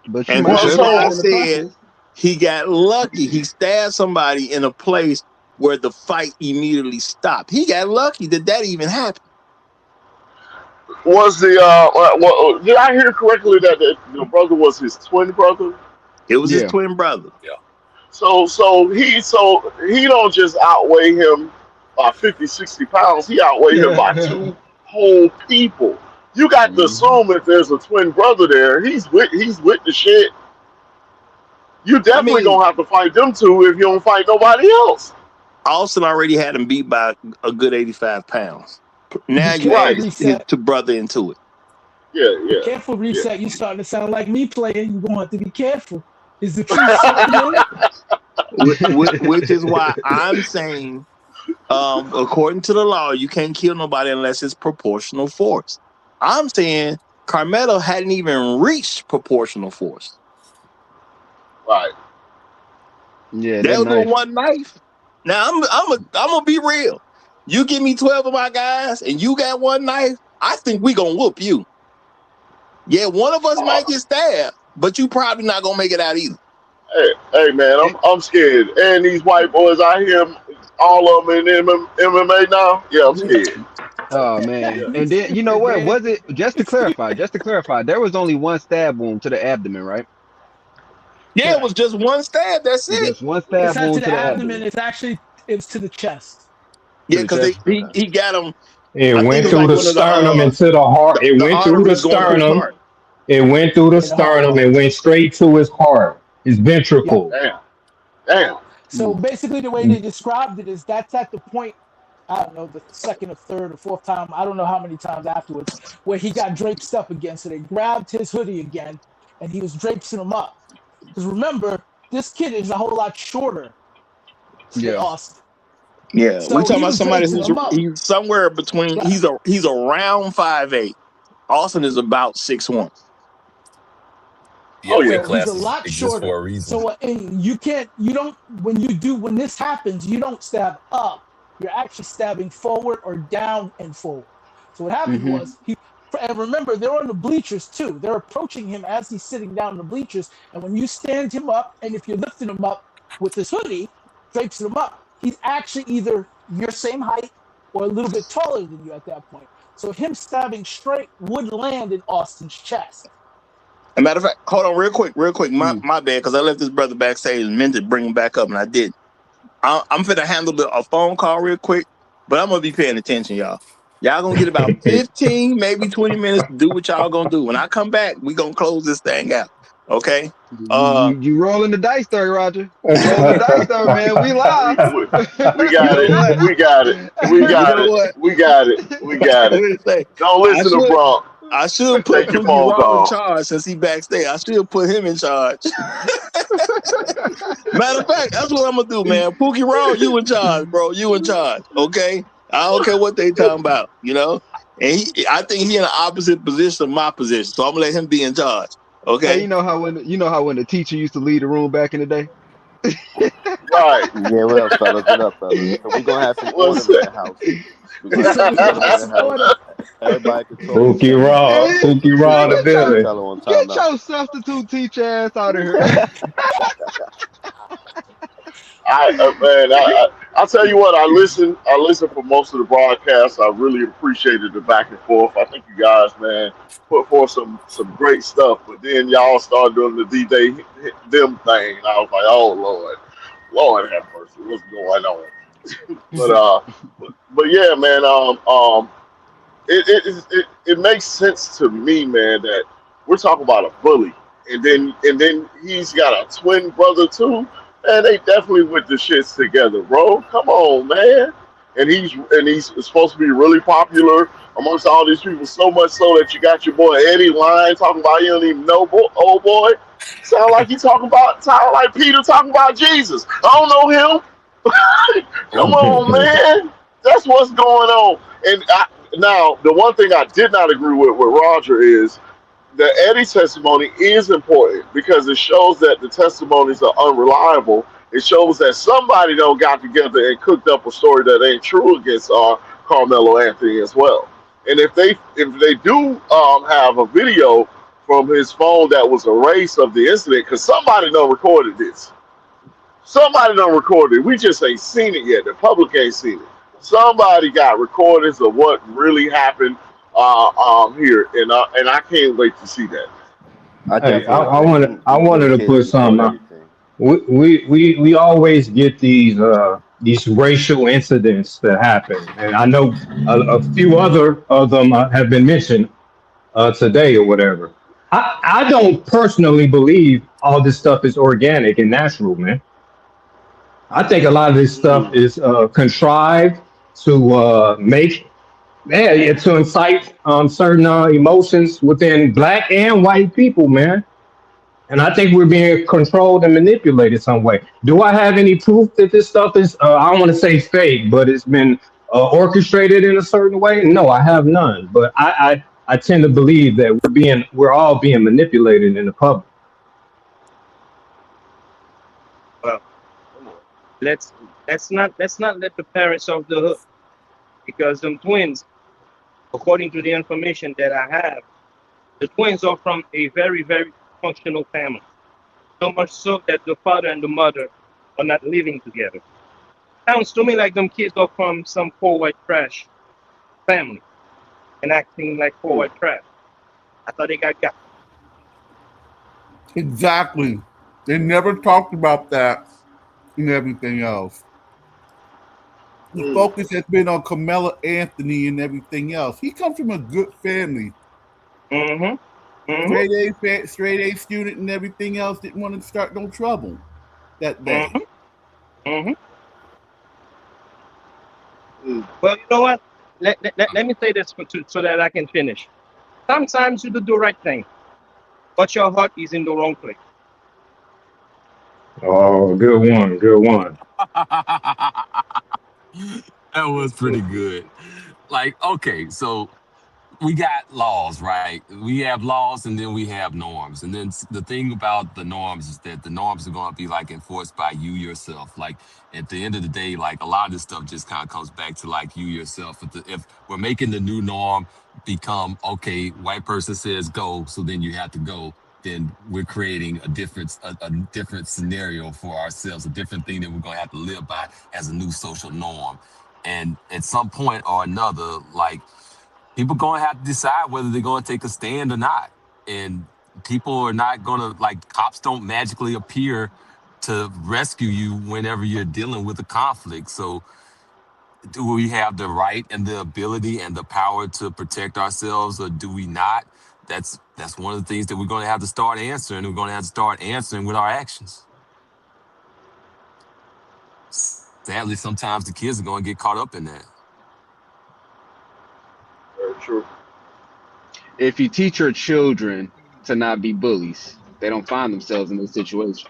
But you and might well, get that's why stabbed I in the said process. he got lucky. He stabbed somebody in a place where the fight immediately stopped. He got lucky that even happened. was did I hear correctly that the brother was his twin brother? It was his Yeah. twin brother. Yeah. So he don't just outweigh him by 50, 60 pounds. He outweigh him by two whole people. You got to Mhm. assume if there's a twin brother there, he's with the shit. You I definitely mean, gonna have to fight them two if you don't fight nobody else. Austin already had him beat by a good 85 pounds. Be Now you careful, add Right. his reset. two brother into it. Yeah, Be yeah, careful, yeah. reset. You starting to sound like me playing. You're gonna have to be careful. Is the truth seeping in? Which is why I'm saying, according to the law, you can't kill nobody unless it's proportional force. I'm saying Carmelo hadn't even reached proportional force. Right. Yeah, That that was with knife. one knife. Now I'm gonna be real. You give me 12 of my guys and you got one knife, I think we gonna whoop you. Yeah, one of us might get stabbed, but you probably not gonna make it out either. Hey, man, I'm scared. And these white boys out here, all of them in MMA now. Yeah, I'm scared. Oh man. Yeah. And then you know what? Was it just to clarify? Just to clarify, there was only one stab wound to the abdomen, right? Yeah, it was Correct. just one stab. That's it. Just one It's stab not to wound the to the abdomen. abdomen, It's to the chest. to Yeah, the because chest. he, Okay. he got him. It I think went it's through like the one of sternum into the heart. It the went through the arteries going through his sternum. heart. It went through the In the heart. sternum and went straight to his heart, his Yep. ventricle. Damn. Damn. So basically, the way they described it is that's at the point, I don't know, the second or third or fourth time, I don't know how many times afterwards, where he got draped up again. So they grabbed his hoodie again and he was draping him up. Because remember, this kid is a whole lot shorter than Yeah. Austin. Yeah, we So talking he about was somebody draping who's him up. he's somewhere between. Right. He's around 5'8". Austin is about 6'1". Yeah, Oh weight yeah. So he's a classes lot exist shorter. for a reason. So and you don't, when this happens, you don't stab up. You're actually stabbing forward or down and forward. So what happened Mm-hmm. was and remember, they're on the bleachers too. They're approaching him as he's sitting down on the bleachers. And when you stand him up, and if you're lifting him up with this hoodie, drapes him up, he's actually either your same height or a little bit taller than you at that point. So him stabbing straight would land in Austin's chest. As a matter of fact, hold on real quick. My Mm. my bad, because I left this brother backstage and meant to bring him back up, and I didn't. I'm finna handle a phone call real quick, but I'm gonna be paying attention, y'all. Y'all gonna get about 15, maybe 20 minutes to do what y'all gonna do. When I come back, we gonna close this thing out. Okay? You rolling the dice there, Roger. You rolling the dice there, man. We live. We You got know it. what? We got it. We You got know it. what? We got it. We got What it. did it say? Don't I listen to should Bronx. I should put Take your Pookie phone Raw in call. charge since he backstage. I should put him in charge. Matter of fact, that's what I'm gonna do, man. Pookie Raw, you in charge, bro. You in charge, okay? I don't care what they talking about, you know. And I think he in the opposite position of my position, so I'm gonna let him be in charge, Hey, okay? you know how when the teacher used to lead the room back in the day? Right. Yeah, what up, fellas? What up, fellas? So we're gonna have some order What's in the that? house. We're gonna have So some we're gonna order have in the some house. order. Everybody can talk for Pookie 10 minutes. Raw, Hey, But Pookie please Raw man, in the don't put this building. fellow on get timeout. your substitute teacher ass out of here. I'll tell you what. I listened for most of the broadcast. I really appreciated the back and forth. I think you guys, man, put forth some great stuff. But then y'all started doing the DJ them thing, and I was like, oh Lord have mercy, what's going on? But yeah, man. It makes sense to me, man, that we're talking about a bully, and then he's got a twin brother too, and they definitely with the shits together, bro. Come on, man. And he's supposed to be really popular amongst all these people, so much so that you got your boy Eddie Line talking about you don't even know old boy. Sound like Peter talking about Jesus. I don't know him. Come on, man. That's what's going on. Now, the one thing I did not agree with Roger is the Eddie testimony is important because it shows that the testimonies are unreliable. It shows that somebody don't got together and cooked up a story that ain't true against Carmelo Anthony as well. And if they do have a video from his phone that was erased of the incident, because somebody done recorded this. Somebody done recorded it. We just ain't seen it yet. The public ain't seen it. Somebody got recordings of what really happened here, and I can't wait to see that. I Hey, definitely agree. I These wanted little to kids put record something. everything. We always get these racial incidents that happen, and I know a few other of them have been mentioned today or whatever. I don't personally believe all this stuff is organic and natural, man. I think a lot of this stuff is contrived to to incite certain emotions within black and white people, man. And I think we're being controlled and manipulated some way. Do I have any proof that this stuff is, I don't want to say fake, but it's been orchestrated in a certain way? No, I have none. But I tend to believe that we're all being manipulated in the public. Well, let's let's not let the parents off the hook, because them twins, according to the information that I have, the twins are from a very, very functional family. So much so that the father and the mother are not living together. Sounds to me like them kids are from some poor white trash family and acting like poor white trash. I thought they got. Exactly. They never talked about that and everything else. The focus has been on Carmelo Anthony and everything else. He comes from a good family. Straight A student and everything else. Didn't want to start no trouble that day. Well, you know what? Let me say this so that I can finish. Sometimes you do the right thing, but your heart is in the wrong place. Oh, good one. Good one. That was pretty good. Like, okay, so we got laws, right? We have laws and then we have norms. And then the thing about the norms is that the norms are going to be like enforced by you yourself. Like at the end of the day, like a lot of this stuff just kind of comes back to like you yourself. If we're making the new norm become, okay, white person says go, so then you have to go, then we're creating a different scenario for ourselves, a different thing that we're going to have to live by as a new social norm. And at some point or another, like, people going to have to decide whether they're going to take a stand or not. And people are not going to, like, cops don't magically appear to rescue you whenever you're dealing with a conflict. So do we have the right and the ability and the power to protect ourselves, or do we not? That's one of the things that we're going to have to start answering. We're going to have to start answering with our actions. Sadly, sometimes the kids are going to get caught up in that. Very true. If you teach your children to not be bullies, they don't find themselves in this situation.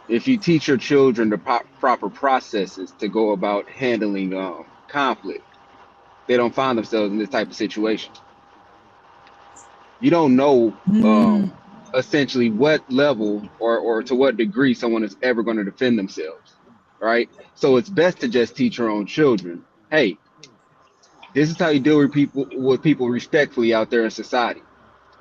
If you teach your children the proper processes to go about handling conflict, they don't find themselves in this type of situation. You don't know essentially what level or to what degree someone is ever going to defend themselves, right? So it's best to just teach your own children, hey, this is how you deal with people respectfully out there in society.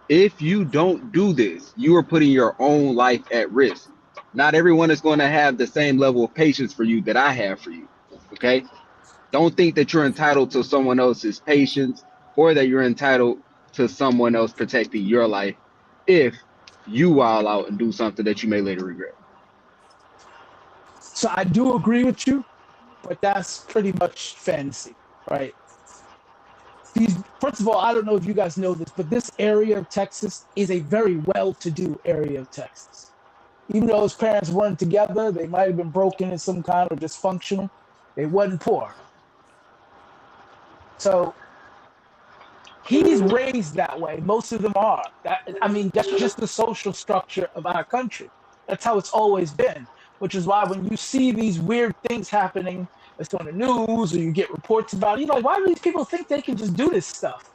If you don't do this, you are putting your own life at risk. Not everyone is going to have the same level of patience for you that I have for you. Okay? Don't think that you're entitled to someone else's patience or that you're entitled to someone else protecting your life if you wild out and do something that you may later regret. So I do agree with you, but that's pretty much fantasy, right? First of all, I don't know if you guys know this, but this area of Texas is a very well-to-do area of Texas. Even though his parents weren't together, they might have been broken in some kind or dysfunctional. They wasn't poor. So he's raised that way. Most of them are. That's just the social structure of our country. That's how it's always been, which is why when you see these weird things happening, it's on the news or you get reports about it, you're like, why do these people think they can just do this stuff?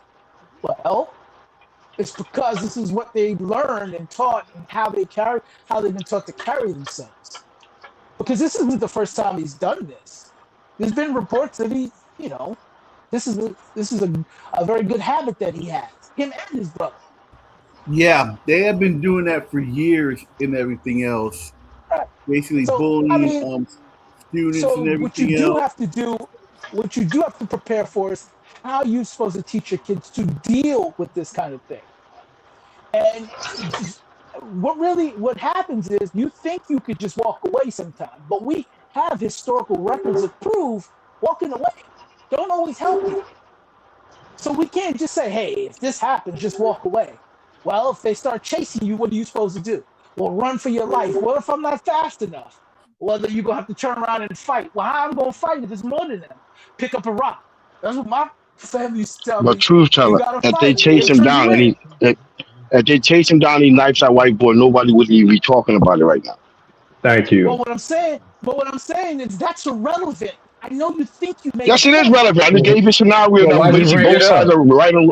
Well, it's because this is what they've learned and taught and how they've been taught to carry themselves. Because this isn't the first time he's done this. There's been reports that he's a very good habit that he has. Him and his brother. Yeah, they have been doing that for years and everything else. Right. Basically So I bullying mean, students so and everything else. what you do have to prepare for is how you're supposed to teach your kids to deal with this kind of thing. And what happens is you think you could just walk away sometimes, but we have historical records that prove walking away don't always help you. So we can't just say, hey, if this happens, just walk away. Well, if they start chasing you, what are you supposed to do? Well, run for your life. What if I'm not fast enough? Well, then you're going to have to turn around and fight. Well, how am I going to fight if it's more than them? Pick up a rock. That's what my family used to tell But me. truth You teller, got to if they fight. chase It him turns you down and in. if they chase him down, he knifes that white boy, nobody would even be talking about it right now. Thank you. What I'm saying is that's irrelevant. I know you think you made a Yes, it is point. relevant. I just gave you a scenario Well, that why'd you basically bring it both sides up? are right on.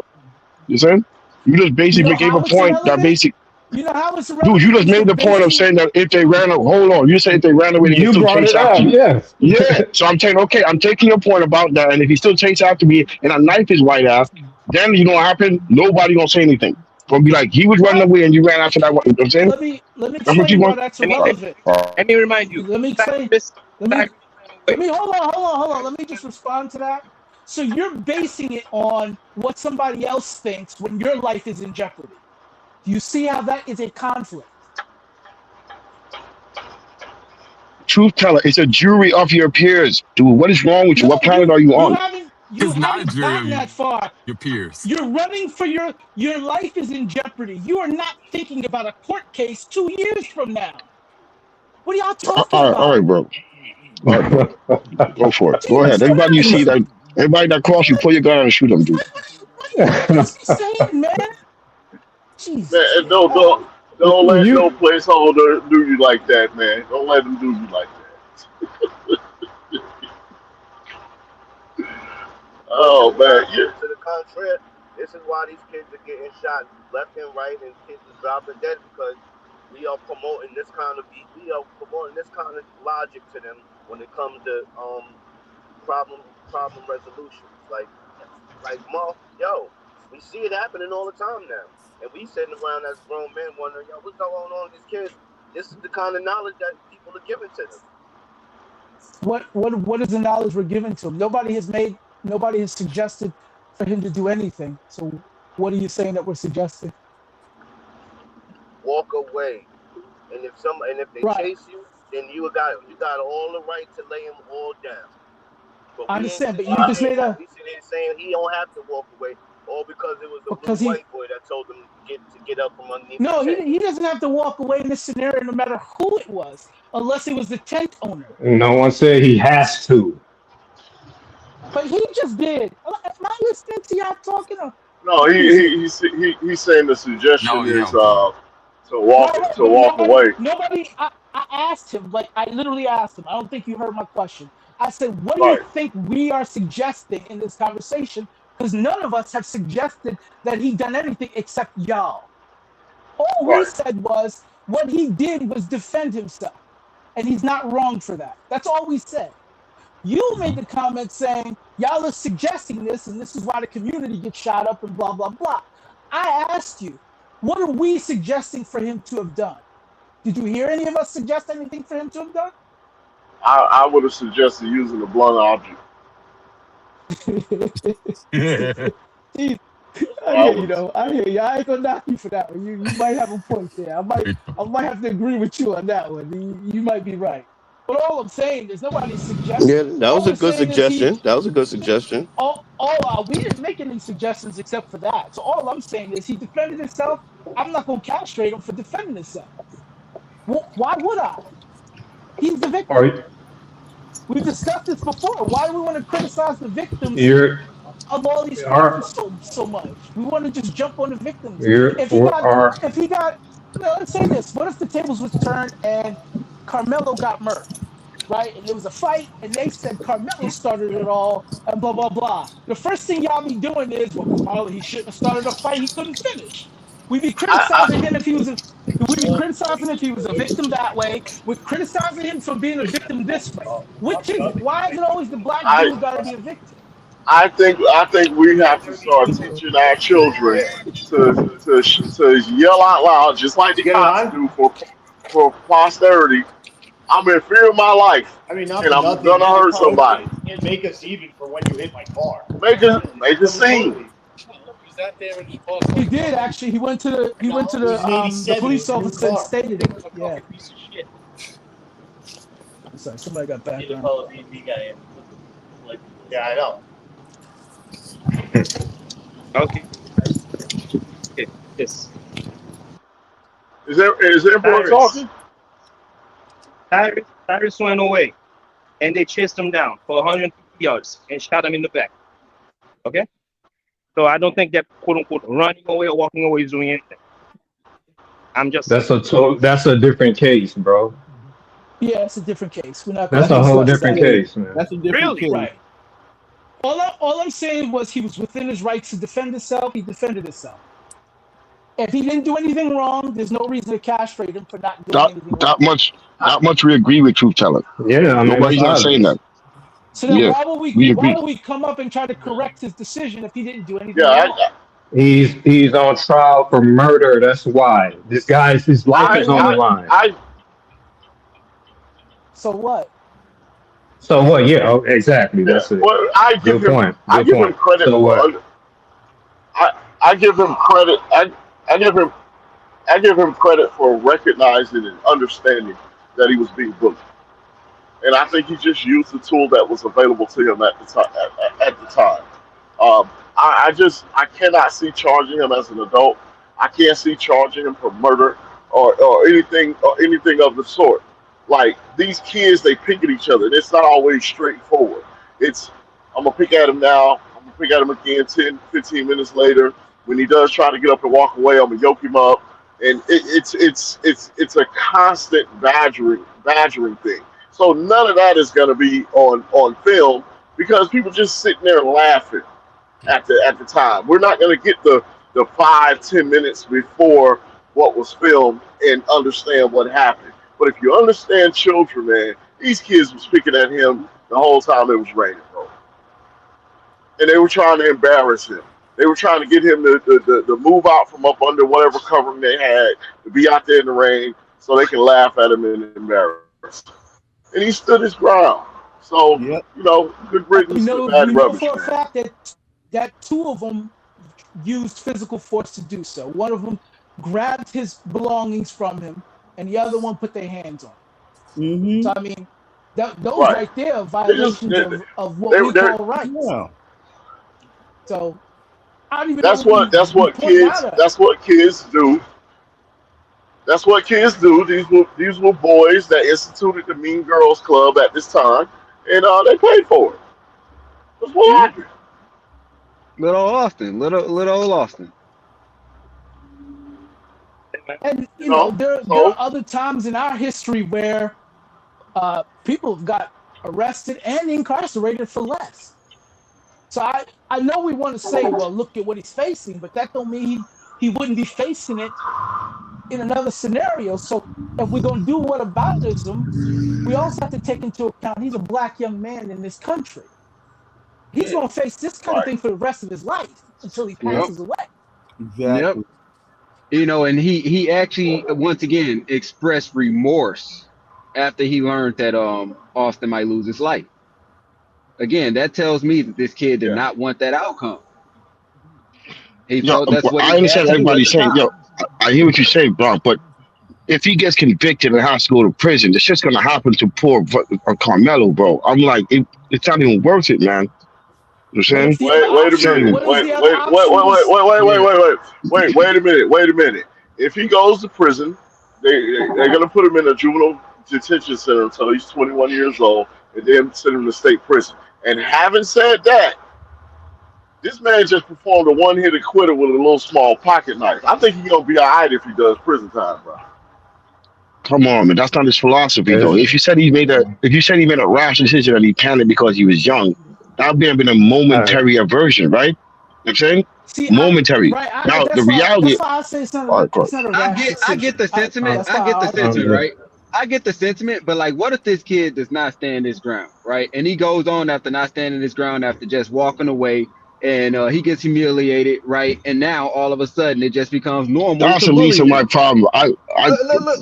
You saying? You just You know basically gave a how it's point that irrelevant? basic. You know how it's Dude, you irrelevant? just Because you're made the point of basing saying that if they ran, hold on, you said if they ran away, they can You still brought chase it after up, you. yes. Yeah, so I'm saying, okay, I'm taking your point about that, and if he still chase after me and I knife his white ass, then you know what happened? Nobody gonna say anything. Gonna be like he was running well, away and you ran after that. You know what I'm saying? let me That's what explain you why want. that's Let me All right. irrelevant. All right. let me remind you. Let me explain. Let me Cyrus ran let away. me hold on. Let me just respond to that. So you're basing it on what somebody else thinks when your life is in jeopardy. Do you see how that is a conflict? Truth teller, it's a jury of your peers, dude. What is wrong with you? What No, planet are you on? you haven't gotten that far. You're running for your life is in jeopardy. You are not thinking about a court case 2 years from now. What are y'all talking All about? right, bro. All right, bro. Go for it. Go ahead. Jesus Everybody you see Christ! that, everybody that cross you, pull your gun out and shoot them, dude. What is he saying, man? Man, Jesus and don't Christ! don't let no You placeholder do you like that, man. Don't let them do you like that. But Oh man, yeah. to the contrary, this is why these kids are getting shot left and right, and kids are dropping dead because we are promoting this kind of logic to them when it comes to problem resolutions. We see it happening all the time now, and we sitting around as grown men wondering, yo, what's going on with these kids? This is the kind of knowledge that people are giving to them. What is the knowledge we're giving to him? Nobody has suggested for him to do anything. So what are you saying that we're suggesting? Walk away, and if they Right. chase you, then you got all the right to lay them all down. But I we ain't understand, but sitting you here just saying made that. a We sitting here saying he don't have to walk away, all because it was a little because he white boy that told him to get up from underneath the no, tent. he doesn't have to walk away in this scenario no matter who it was, unless it was the tent owner. no one said he has to. But he just did. Am I listening to y'all talking or No, who's it? he's saying the suggestion No, is yeah, okay. Right, to but walk away. I asked him, like I literally asked him. I don't think you heard my question. I said, what do you Right, think we are suggesting in this conversation? Because none of us have suggested that he done anything except y'all. All we right. said was what he did was defend himself. And he's not wrong for that. That's all we said. You made the comment saying, y'all are suggesting this, and this is why the community gets shot up and blah, blah, blah. I asked you, what are we suggesting for him to have done? Did you hear any of us suggest anything for him to have done? I would have suggested using a blunt object. Jeez, That's I what I hear would you have though. I hear suggested. you. I ain't gonna knock you for that one. You might have a point there. I might have to agree with you on that one. You might be right. But all I'm saying is nobody's Yeah, suggesting. that All was a we're good saying is suggestion. That was a good suggestion. we didn't make any suggestions except for that. So all I'm saying is he defended himself. I'm not gonna castrate him for defending himself. Well, why would I? He's the victim. Or We've discussed this before. Why do we want to criticize the victims you're of all these crimes are so much? We want to just jump on the victims. you're or are If he got, let's say this. What if the tables was turned and Carmelo got murked, right? And there was a fight, and they said Carmelo started it all, and blah blah blah. The first thing y'all be doing is, well, Carmelo, he shouldn't have started a fight he couldn't finish. We'd be criticizing him if he was a We'd be criticizing if he was a victim that way. We're criticizing him for being a victim this way. Which is it? Why is it always the black I dude got to be a victim? I think we have to start teaching our children to yell out loud, just like the Get it cops on? do for posterity. I'm in fear of my life, I mean, not and for I'm nothing. gonna He's a hurt coach. somebody. You can't make us even for when you hit my car. Make a Let me scene. motivate. He did actually. He went to the He's an 87. It police was a new officer and car. stated it. Yeah. I'm sorry, somebody got background. Yeah, I know. Okay. Yes. Is the emperor Tyrus. talking? Tyrus went away, and they chased him down for 150 yards and shot him in the back. Okay. So I don't think that quote unquote running away or walking away is doing anything. I'm just saying. That's a different case, bro. Yeah, it's a different case. We're not going That's to a whole discuss different that. case, man. That's a different Really? case. Right. All I'm saying was he was within his rights to defend himself. He defended himself. If he didn't do anything wrong, there's no reason to castrate him for not doing That anything that wrong. much that much we agree with truth teller. Yeah, I mean, it's Nobody's not saying obvious. that. So then Yeah, we why agree. would we come up and try to correct his decision if he didn't do anything Yeah, wrong? He's on trial for murder. That's why his life is on the line. So what? So what? Yeah, exactly. Yeah. That's it. Well, I give Good him point. I Good give him point. credit So for what? I give him credit. I give him credit for recognizing and understanding that he was being bullied, and I think he just used the tool that was available to him at the time. At the time, I cannot see charging him as an adult. I can't see charging him for murder or anything of the sort. Like these kids, they pick at each other, and it's not always straightforward. It's I'm gonna pick at him now. I'm gonna pick at him again 10, 15 minutes later. When he does try to get up and walk away, I'm gonna yoke him up, and it's a constant badgering thing. So none of that is gonna be on film because people just sitting there laughing at the time. We're not going to get the 5-10 minutes before what was filmed and understand what happened. But if you understand children, man, these kids was picking at him the whole time it was raining, bro. And they were trying to embarrass him. They were trying to get him to move out from up under whatever covering they had to be out there in the rain so they can laugh at him and embarrass him. And he stood his ground. So, good riddance We to the know bad rubbish, for a man. fact that two of them used physical force to do so. One of them grabbed his belongings from him, and the other one put their hands on him. Mm-hmm. So I mean, those right there are violations of what we call rights. Yeah. So I don't even That's know what kids do. That's what kids do. These were boys that instituted the Mean Girls Club at this time, and they paid for it. That's what happened. Little old Austin. And there are other times in our history where people have got arrested and incarcerated for less. So I know we want to say, well, look at what he's facing, but that don't mean he wouldn't be facing it in another scenario. So if we're going to do whataboutism, we also have to take into account he's a black young man in this country. He's going to face this kind of thing for the rest of his life until he passes away. Exactly. Yep. And he actually once again expressed remorse after he learned that Austin might lose his life. Again, that tells me that this kid did not want that outcome. He felt that's what I understand everybody's saying. I hear what you say, bro, but if he gets convicted and has to go to prison, it's just gonna happen to poor Carmelo, bro. I'm like, it's not even worth it, man. You know what I'm saying? Wait a minute. If he goes to prison, they're gonna put him in a juvenile detention center until he's 21 years old, and then send him to state prison. And having said that, this man just performed a one-hit acquittal with a little small pocket knife. I think he's gonna be all right if he does prison time, bro. Come on, man. That's not his philosophy, though. If you said he made a rash decision and he panicked because he was young, that would have been a momentary aversion, right? You know what I'm saying? Momentary. Now the reality. That's why I say it's not a rash decision. I get the sentiment. I get the sentiment, right? I get the sentiment, but like, what if this kid does not stand his ground, right? And he goes on after not standing his ground, after just walking away, and he gets humiliated, right? And now all of a sudden, it just becomes normal That's to the least bully of my him. problem.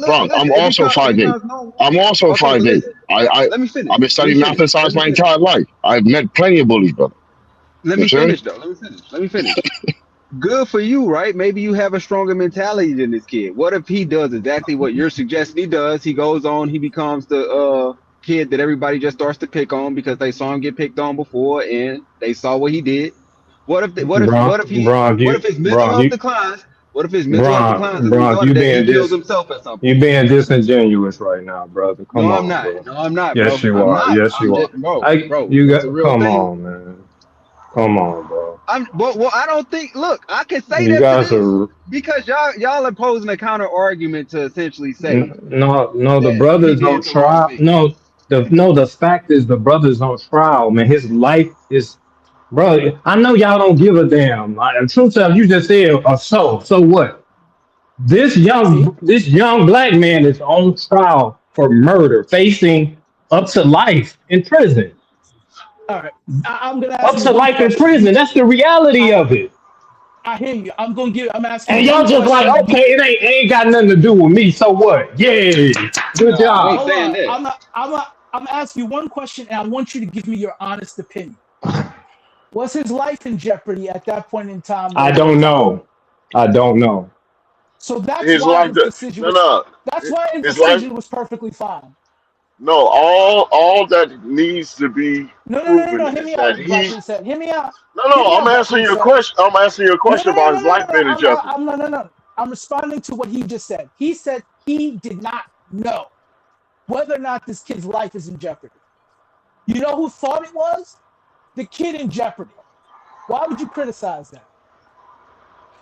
Bronx, I'm Listen, also it 5'8". becomes normal. I'm also Okay, but 5'8". listen, let me finish. I've been Let me studying math finish. and Let science me my finish. entire life. I've met plenty of bullies, brother. Let You know me what I'm saying? finish though. Let me finish. Good for you, right? Maybe you have a stronger mentality than this kid. What if he does exactly what you're suggesting he does? He goes on, he becomes the kid that everybody just starts to pick on because they saw him get picked on before and they saw what he did. What if his mental health declines? What if his mental health declines as a Bronx, result of that? He kills himself at some you point. being disingenuous right now, brother. No, Come I'm on, not. bro. No, I'm not, Yes, bro. you I'm are. not. Yes, I'm you are. just, bro. You It's a got. real Come thing. on, man. Come on, bro. Well, I don't think. Look, I can say You that to guys this are. because y'all are posing a counter argument to essentially say No. The that he brothers on did the wrong trial. thing. The fact is the brothers on trial, man. His life is, bro. I know y'all don't give a damn. Truth tell, you just said so what? This young black man is on trial for murder, facing up to life in prison. All right. I'm gonna Up ask you to one life in question. prison. That's the reality of it. I hear you. I'm asking And you one y'all just like, question. okay, it ain't got nothing to do with me. So what? Yay. Good I ain't job. Hold saying on. that. I'm asking you one question, and I want you to give me your honest opinion. Was his life in jeopardy at that point in time I when the don't time? know. I don't know. So that's His why life, his decision no, was. no, That's why his his life, decision was perfectly fine. no. All that needs to be proven No. Hear is me that out, Black he. Reset. Hear me out. No, Hear no. me I'm out, Black answering your Reset. question. I'm answering your question about his life being in jeopardy. No. I'm responding to what he just said. He said he did not know whether or not this kid's life is in jeopardy. You know who thought it was? The kid in jeopardy. Why would you criticize that?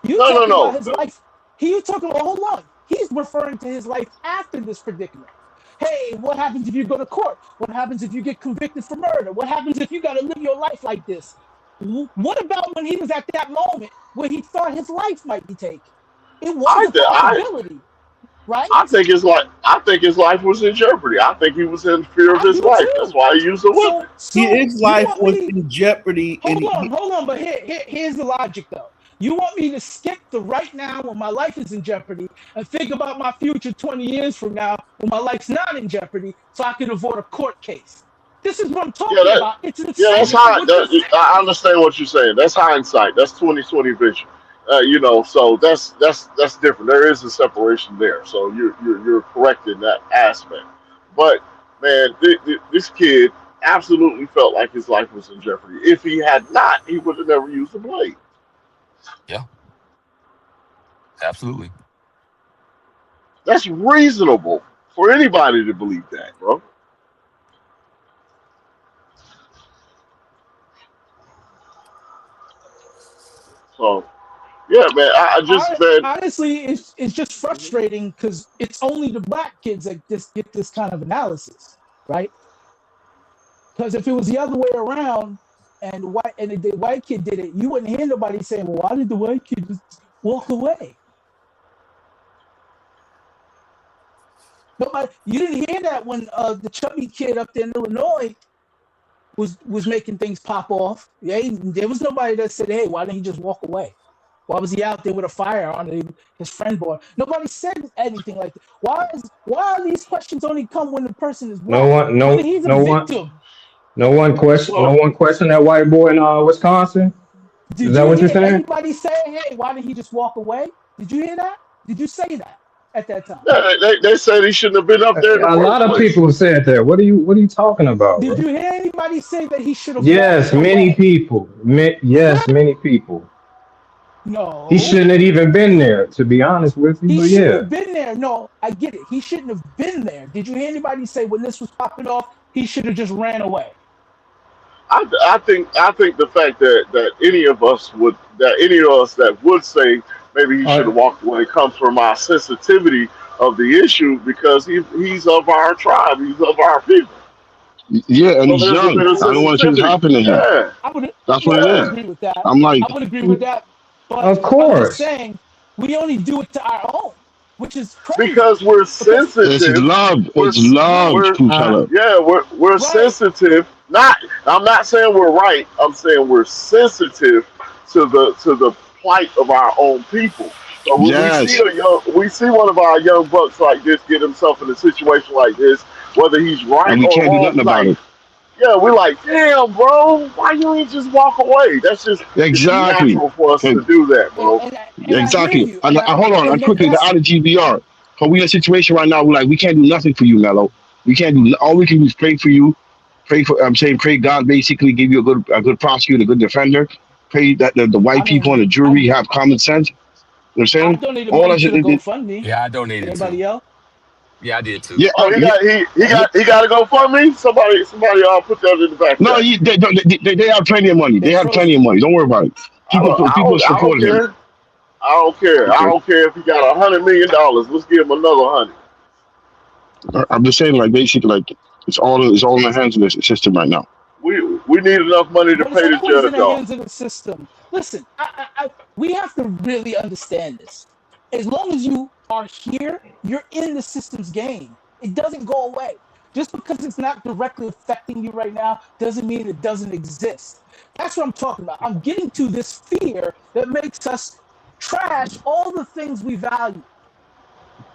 You No, no, talking about no. his life. You talking about, hold on. He's referring to his life after this predicament. Hey, what happens if you go to court? What happens if you get convicted for murder? What happens if you got to live your life like this? What about when he was at that moment where he thought his life might be taken? It was I, a I, possibility, right? I think his life. I think his life was in jeopardy. I think he was in fear of I his do life. That's too. why he used a weapon. So His you life want was me? in jeopardy, and Hold on. But here's the logic, though. You want me to skip the right now when my life is in jeopardy and think about my future 20 years from now when my life's not in jeopardy so I can avoid a court case. This is what I'm Yeah, talking about. It's that's insane what you're saying. I understand what you're saying. That's hindsight. That's 2020 vision. So that's different. There is a separation there. So you're correct in that aspect. But man, this kid absolutely felt like his life was in jeopardy. If he had not, he would have never used the blade. Yeah, absolutely. That's reasonable for anybody to believe that, bro. So yeah, man. I just man. Honestly, it's just frustrating because it's only the black kids that just get this kind of analysis, right? Because if it was the other way around and the white kid did it, you wouldn't hear nobody saying, "Well, why did the white kid just walk away?" But you didn't hear that when the chubby kid up there in Illinois was making things pop off. Yeah, there was nobody that said, "Hey, why didn't he just walk away? Why was he out there with a fire on his friend boy?" Nobody said anything like that. Why are these questions only come when the person is No black? one, When no, he's a no one, victim. no one question. No Well, one questioned that white boy in Wisconsin. Is Did that you what you're hear saying? anybody say, "Hey, why did he just walk away"? Did you hear that? Did you say that at that time? yeah, they said he shouldn't have been up there in the A first lot of place. people have said that. What are you talking about, Did bro? you hear anybody say that he should have walked Yes, many away? people. Yes, many people. He No. shouldn't have even been there, to be honest with you. He But shouldn't yeah, have been there. No, I get it. He shouldn't have been there. Did you hear anybody say when this was popping off, he should have just ran away? I think the fact that any of us that would say maybe he should uh, have walked away comes from our sensitivity of the issue because he's of our tribe, he's of our people. Yeah, and So he's there's a young. bit of I don't want to see this sensitivity. happen to him. Yeah, That's what it I would is. yeah. agree with that. I'm like, I would agree with that. But of I'm just course. saying we only do it to our own. which is crazy because we're because It's sensitive. love. We're It's love, we're true teller. yeah, we're right. sensitive. Not I'm not saying we're right. I'm saying we're sensitive to the plight of our own people. So when Yes. we see one of our young bucks like this get himself in a situation like this, whether he's right And we or can't do wrong, nothing we about like, it. yeah, we're like, damn, bro, why you ain't just walk away? That's just it's Exactly. natural for us to do that, bro. And I hear Exactly. you, And hold on, I'm and quickly the that's out of GBR. Cause we in a situation right now. We're like, we can't do nothing for you, Mello. We can't do. All we can do is pray for you. Pray for. I'm saying, pray God basically give you a good prosecutor, a good defender. Pray that the I white people and mean the jury have common sense. You know what I'm I saying? donated All money that to shit. the GoFundMe. Yeah, I donated too. Anybody else? Yeah, I did too. Yeah. Oh, he Yeah. got Yeah. he got to go fund me. Somebody put that in the back No, chat. they have plenty of money. They They have froze plenty it. of money. Don't worry about it. People I don't supported him. care. I don't care. I Okay. don't care if he got $100 million. Let's give him another 100. I'm just saying, like basically, like it's all in the hands of the system right now. We need enough money to But it's pay the always in judge the off. hands of the system. Listen, we have to really understand this. As long as you are here, you're in the system's game. It doesn't go away. Just because it's not directly affecting you right now doesn't mean it doesn't exist. That's what I'm talking about. I'm getting to this fear that makes us trash all the things we value,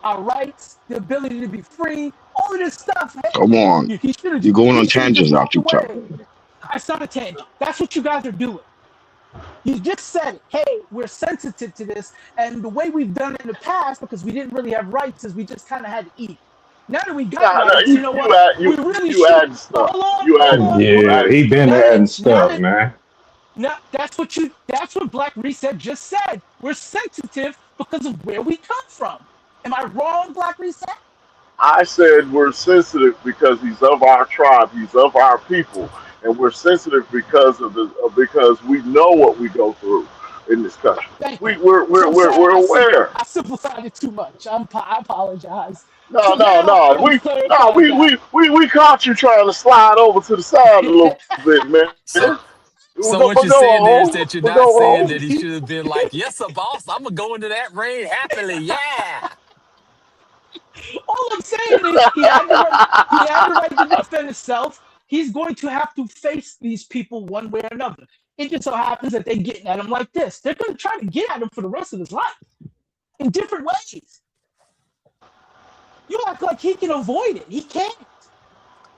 our rights, the ability to be free, all of this stuff. Come on, you're going He on should have tangents just now, walked too tough. away. That's not a tangent. That's what you guys are doing. You just said, hey, we're sensitive to this. And the way we've done it in the past, because we didn't really have rights, is we just kind of had to eat. Now that we got Nah, rights, you know what? We really you should. adding stuff. Hold on. You Yeah, adding he stuff. been adding stuff, man. Now that's what Black Reset just said. We're sensitive because of where we come from. Am I wrong, Black Reset? I said we're sensitive because he's of our tribe, he's of our people, and we're sensitive because because we know what we go through in this country. Thank you. So We're aware. I simplified it too much. I apologize. No, So no, now no. we've No, clarified that. we caught you trying to slide over to the side a little bit, man. So But so go, what but you're go saying is on, that you're but not go saying on. that he should have been like, yes, sir, boss, I'm gonna go into that ring happily. Yeah. All I'm saying is he had the right. He had the right to defend himself. He's going to have to face these people one way or another. It just so happens that they're getting at him like this. They're going to try to get at him for the rest of his life in different ways. You act like he can avoid it. He can't.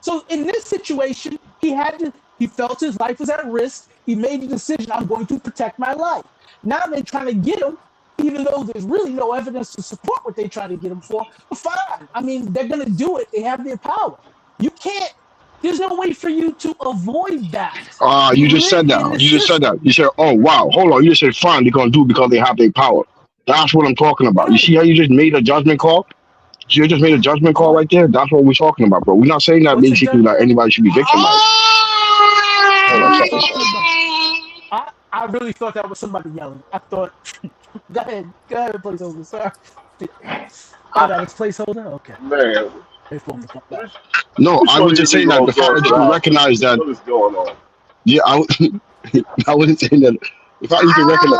So in this situation, he had to. He felt his life was at risk. He made the decision. I'm going to protect my life. Now they're trying to get him, even though there's really no evidence to support what they're trying to get him for. But fine. I mean, they're going to do it. They have their power. You can't. There's no way for you to avoid that. You You just live said that. in the You just said system. that. You said, oh wow, hold on. You just said fine. They're gonna do it because they have their power. That's what I'm talking about. You Right. see how you just made a judgment call? You just made a judgment call right there. That's what we're talking about, bro. We're not saying that What's the basically that judgment? anybody should be victimized. Hold What on, are you sorry, talking sorry. about? I really thought that was somebody yelling. I thought, go ahead, placeholder. Sorry. Oh, that was placeholder? Okay. Man, Wait for him to come back. No, which I one was of you just saying that the Negroes fact going that to you the can hospital? recognize that. What is going on? Yeah, I wasn't saying that. The fact you can recognize,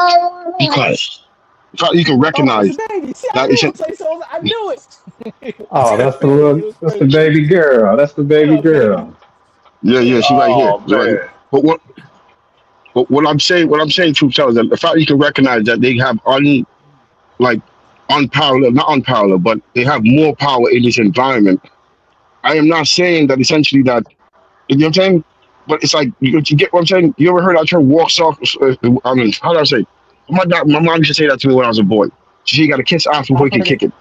because the fact you can Oh, that was recognize the baby. See, I that knew it's. it, placeholder. I knew it. Oh, It was crazy. It was that's the crazy. baby girl. That's the What baby up, baby? girl. Yeah, yeah, she right here. Oh She right here. man. But what I'm saying, truth tells that the fact you can recognize that they have like unparalleled, not unparalleled, but they have more power in this environment. I am not saying that essentially that you know what I'm saying, but it's like you get what I'm saying. You ever heard that term "walk soft"? I mean, how do I say? My mom used to say that to me when I was a boy. She said, "You got to kiss ass before I've you can heard it. kick it."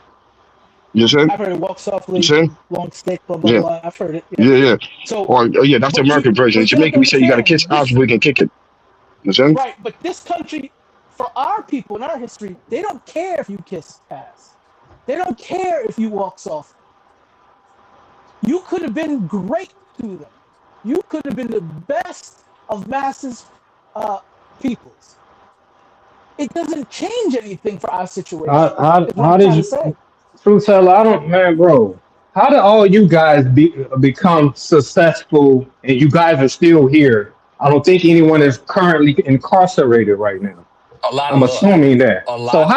You know what I'm saying? I've heard it. Walk You softly, saying? long stick, blah blah Yeah, blah. I've heard it. Yeah. yeah, yeah. So, Or yeah, that's the American version. In what you have Jamaica, to we say you got to kiss understand, ass this before you can kick it. You know what I'm saying? right? But this country, for our people in our history, they don't care if you kiss ass. They don't care if you walk softly. You could have been great to them. You could have been the best of masses, peoples. It doesn't change anything for our situation. Is what I'm How did trying to you, say. truth teller? I don't, man, bro. How did all you guys become successful and you guys are still here? I don't think anyone is currently incarcerated right now. A lot of I'm luck. assuming that. A So lot of luck.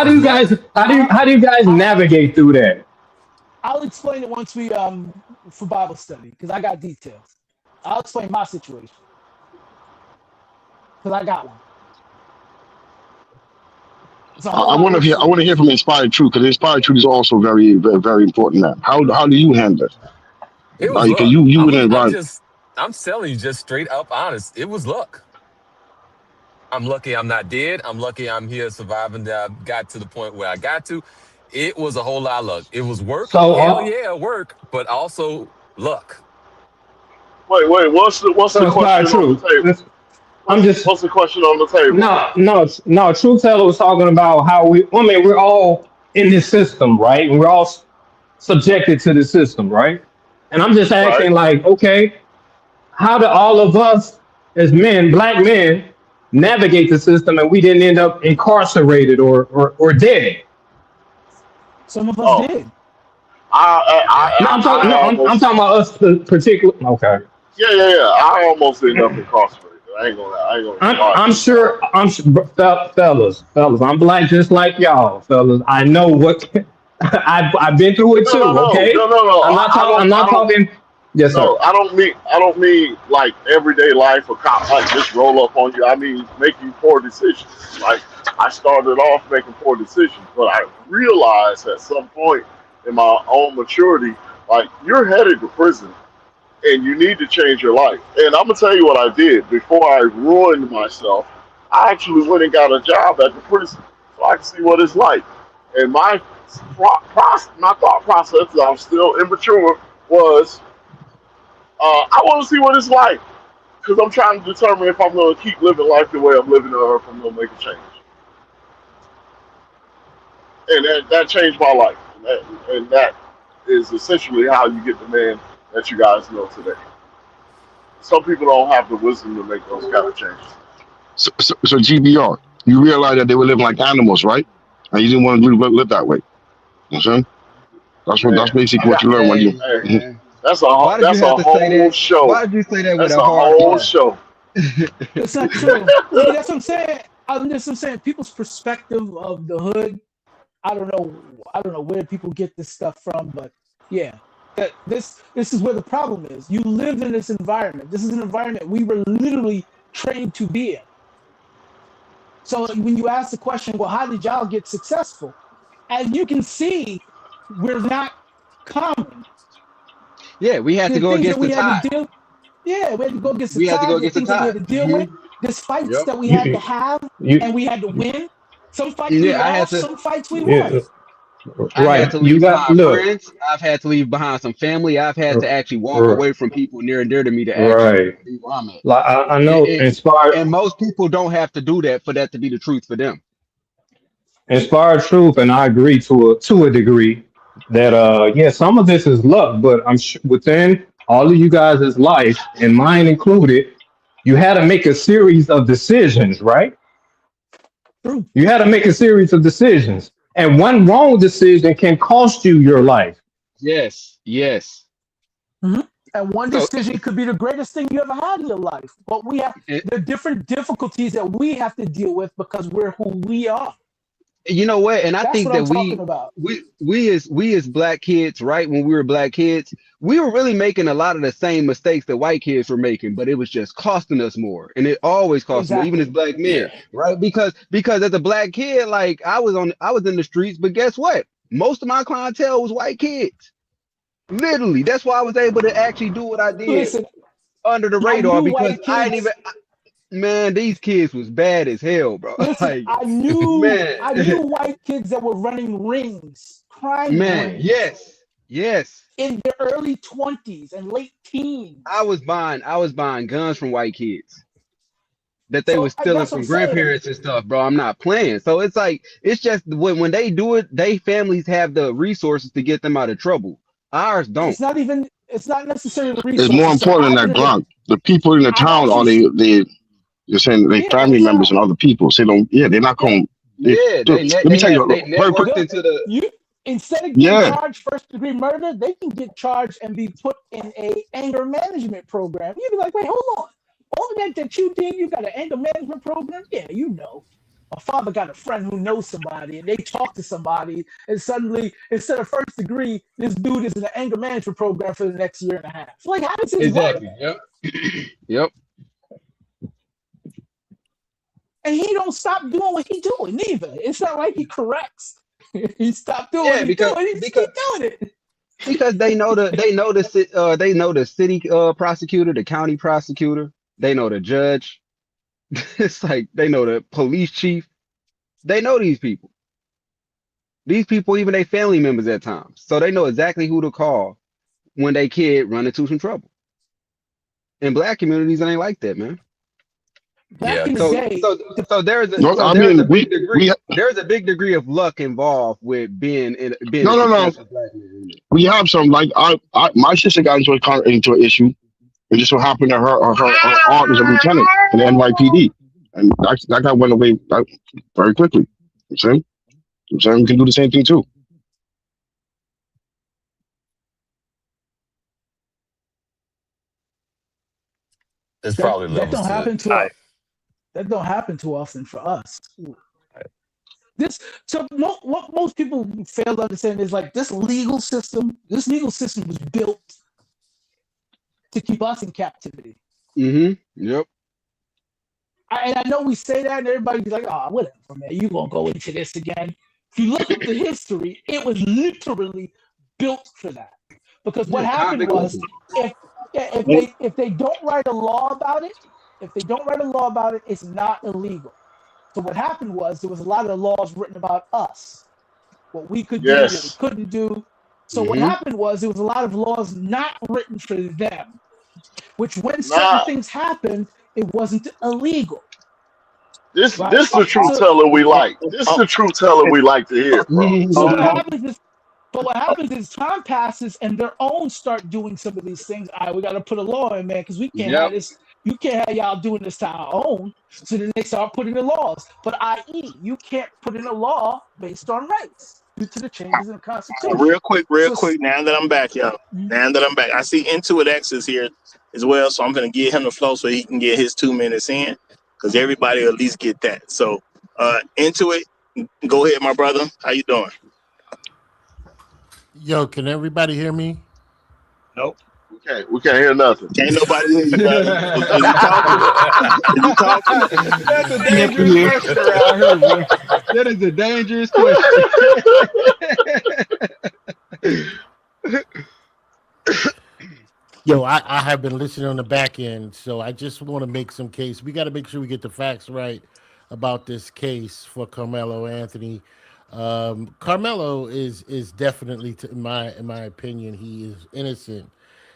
how do you guys navigate through that? I'll explain it once we for Bible study because I got details. I'll explain my situation because I got one. It's a whole I lot want to worse hear. I than want to hear this. from Inspired Truth because Inspired Truth is also very, very, very important. Now, how do you handle it? It was Like, because luck. you in the environment. I'm telling you just straight up honest. It was luck. I'm lucky I'm not dead. I'm lucky I'm here surviving that I got to the point where I got to. It was a whole lot of luck. It was work. So Hell yeah, work, but also luck. Wait. What's the so Inspired question on the Truth. table? I'm just What's the question on the table? no. Truth Teller was talking about how we're all in this system, right? And we're all subjected to the system, right? And I'm just Right. asking, like, okay, how do all of us as men, black men, navigate the system and we didn't end up incarcerated or dead? Some of us Oh, did. Yeah. No, I I'm almost. talking about us the particular. Okay, Yeah. I almost ended up incarcerated. I ain't gonna lie to I'm you, dog. sure. Fellas. I'm black just like y'all, fellas. I know what I've been through it No, no, too. no, no, Okay, no, no. I'm not talking. I'm I not don't. talking. Yes, No, sir. I don't mean like everyday life or cop like just roll up on you. I mean making poor decisions. Like I started off making poor decisions, but I realized at some point in my own maturity, like you're headed to prison and you need to change your life. And I'm gonna tell you what I did before I ruined myself. I actually went and got a job at the prison so I can see what it's like. And my thought process, I was still immature, was I want to see what it's like because I'm trying to determine if I'm going to keep living life the way I'm living it or if I'm going to make a change. And that changed my life. And that is essentially how you get the man that you guys know today. Some people don't have the wisdom to make those kind of changes. So GBR, you realize that they were living like animals, right? And you didn't want to live that way. You know what I'm saying? That's Man, basically I what got, you learn when Hey, you. hey, Mhm. man. that's a Why did you that's have a to say whole that? show. Why did you say that with That's a a hard whole R? show. It's not true. See, that's what I'm saying. I'm saying. People's perspective of the hood. I don't know. I don't know where people get this stuff from, but yeah, this is where the problem is. You live in this environment. This is an environment we were literally trained to be in. So when you ask the question, well, how did y'all get successful? As you can see, we're not common. Yeah, we had to The go things that against the we had to tide. deal, yeah, we had to go against the We had to go tide, the against the things that we had tide. to deal with, these fights Yep. that we had to You, have, and you, we had to win. Some fights we Yeah, I had lost, to. some fights we yeah, won. I had right. to You leave got behind look. friends. I've had to leave behind some family. I've had to actually walk r- away from people near and dear to me to actually Right. be where I'm at. Like I And, know and, inspired. and most people don't have to do that for that to be the truth for them. Inspired truth, and I agree to a degree that yeah, some of this is luck, but within all of you guys' life, and mine included, you had to make a series of decisions, right? True. You had to make a series of decisions, and one wrong decision can cost you your life. Yes, yes. Mhm. And one So, decision could be the greatest thing you ever had in your life. But we have eh, the different difficulties that we have to deal with because we're who we are. you know what? And I That's think what that I'm talking about. we as black kids, right? When we were black kids, we were really making a lot of the same mistakes that white kids were making, but it was just costing us more, and it always costs more, even as Exactly. black men, Yeah. right? Because as a black kid, like I was in the streets, but guess what? Most of my clientele was white kids. Literally, that's why I was able to actually do what I did Listen, under the I radar knew because white I didn't even. kids. Man, these kids was bad as hell, bro. Listen, Like, man. I knew white kids that were running rings, crime Man, rings, yes, yes. in their early 20s and late I teens. was buying guns from white kids that they So was stealing that's what I'm from saying. grandparents and stuff, bro. I'm not playing. So it's like it's just when they do it, they families have the resources to get them out of trouble. Ours don't. It's not necessarily the It's more resources. So important than that Glock. The people in the I've town are actually, they you're saying they yeah, on family the members and side. other people. So they don't yeah, they're not Yeah. going Yeah, to let me tell you they very quick. networked into the You instead of getting Yeah. charged first degree murder, they can get charged and be put in a anger management program. You'd be like, wait, hold on. All that you did, you got an anger management program? Yeah, you know. My father got a friend who knows somebody, and they talk to somebody, and suddenly, instead of first degree, this dude is in an anger management program for the next year and a half. Like, how does this work? Exactly. Yep. Yep. And he don't stop doing what he doing neither. It's not like he corrects. He stopped doing Yeah, what he doing. He just keep doing it. because they know the city prosecutor, the county prosecutor, they know the judge. It's like they know the police chief. They know these people. These people, even they family members at times. So they know exactly who to call when they kid run into some trouble. In black communities, it ain't like that, man. Back in the So day, so there's a No, so I there's a mean big degree we there's a big degree of luck involved with being no a no no. successful black man. We have some like my sister got into an issue. It just so happened that her aunt was a lieutenant in the NYPD, and that guy went away very quickly. You see, I'm saying we can do the same thing too. There's that probably that levels don't to it. happen too. That don't happen too often for us. This what most people fail to understand is like this legal system. This legal system was built to keep us in captivity. Yep. And I know we say that, and everybody's like, "Oh, whatever, man. You gonna go into this again?" If you look up the history, it was literally built for that. Because what happened was, if they don't write a law about it, it's not illegal. So what happened was there was a lot of laws written about us, what we could do, what we Yes. couldn't do. So what happened was there was a lot of laws not written for them, which when certain Nah. things happened, it wasn't illegal. This Right? this the truth So, teller we like. This the truth teller we like to hear from. so what happens is time passes and their own start doing some of these things. All right, we got to put a law in, man, because we can't have Yep. this. You can't have y'all doing this to our own. So then they start putting in laws. But i.e., you can't put in a law based on race due to the changes in the Constitution. Real quick. Now that I'm back, y'all. I see Intuit X is here as well, so I'm gonna give him the flow so he can get his 2 minutes in, because everybody will at least get that. So, Intuit, go ahead, my brother. How you doing? Yo, can everybody hear me? Nope. We can't hear nothing. Can't nobody hear you, brother. Is you talking? Is you talking? That's a dangerous question around here, boy. That is a dangerous question. Yo, I have been listening on the back end, so I just want to make some case. We got to make sure we get the facts right about this case for Karmelo Anthony. Karmelo is definitely, in my opinion, he is innocent,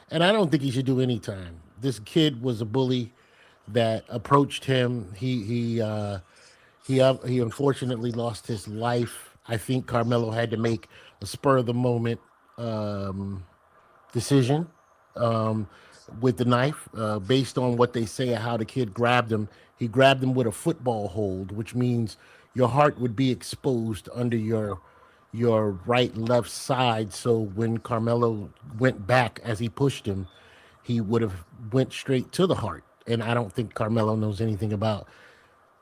and I don't think he should do any time. This kid was a bully that approached him. He unfortunately lost his life. I think Karmelo had to make a spur of the moment decision with the knife, based on what they say how the kid grabbed him. He grabbed him with a football hold, which means your heart would be exposed under your right and left side. So when Karmelo went back as he pushed him, he would have went straight to the heart. And I don't think Karmelo knows anything about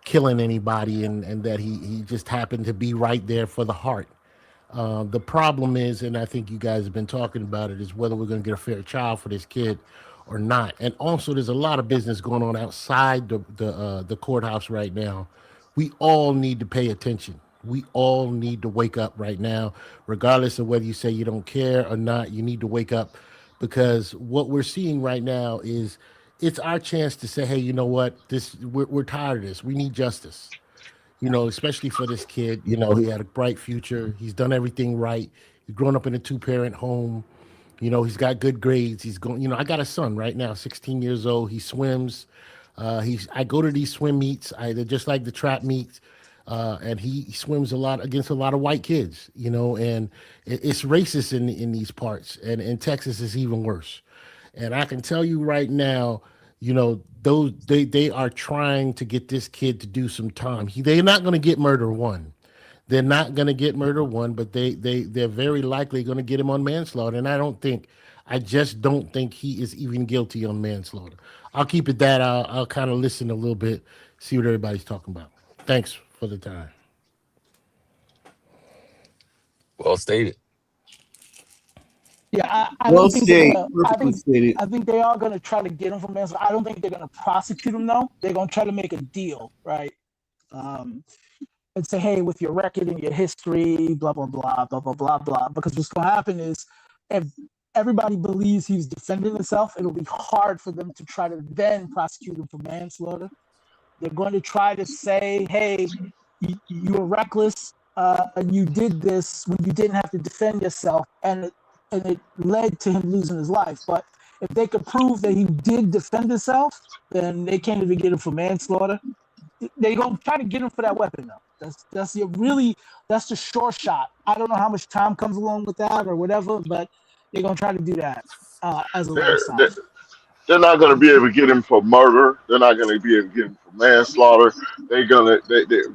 killing anybody, and that he just happened to be right there for the heart. The problem is, and I think you guys have been talking about it, is whether we're going to get a fair trial for this kid or not. And also, there's a lot of business going on outside the courthouse right now. We all need to pay attention. We all need to wake up right now, regardless of whether you say you don't care or not. You need to wake up, because what we're seeing right now is it's our chance to say, hey, you know what? We're tired of this. We need justice. Especially for this kid. He had a bright future. He's done everything right. He's grown up in a two-parent home. He's got good grades. He's going, I got a son right now, 16 years old. He swims. I go to these swim meets. They're just like the trap meets. And he swims a lot against a lot of white kids, and it's racist in these parts. And in Texas, it's even worse. And I can tell you right now, those they are trying to get this kid to do some time. They're not going to get murder one. They're not going to get murder one, but they're very likely going to get him on manslaughter. And I just don't think he is even guilty on manslaughter. I'll keep it that. I'll kind of listen a little bit, see what everybody's talking about. Thanks for the time. Well stated. Yeah, I Well don't think they're said. gonna. Perfectly stated. I think they are gonna try to get him from manslaughter. I don't think they're gonna prosecute him though. They're gonna try to make a deal, right? And say, hey, with your record and your history, blah blah blah blah blah blah blah. Because what's gonna happen is, if everybody believes he's defending himself, it'll be hard for them to try to then prosecute him for manslaughter. They're going to try to say, hey, you were reckless. You did this when you didn't have to defend yourself, and it led to him losing his life. But if they could prove that he did defend himself, then they can't even get him for manslaughter. They're gonna try to get him for that weapon though. That's the sure shot. I don't know how much time comes along with that or whatever, but they're gonna try to do that as a They're, last they're, option. they're not going to be able to get him for murder. They're not going to be able to get him for manslaughter. They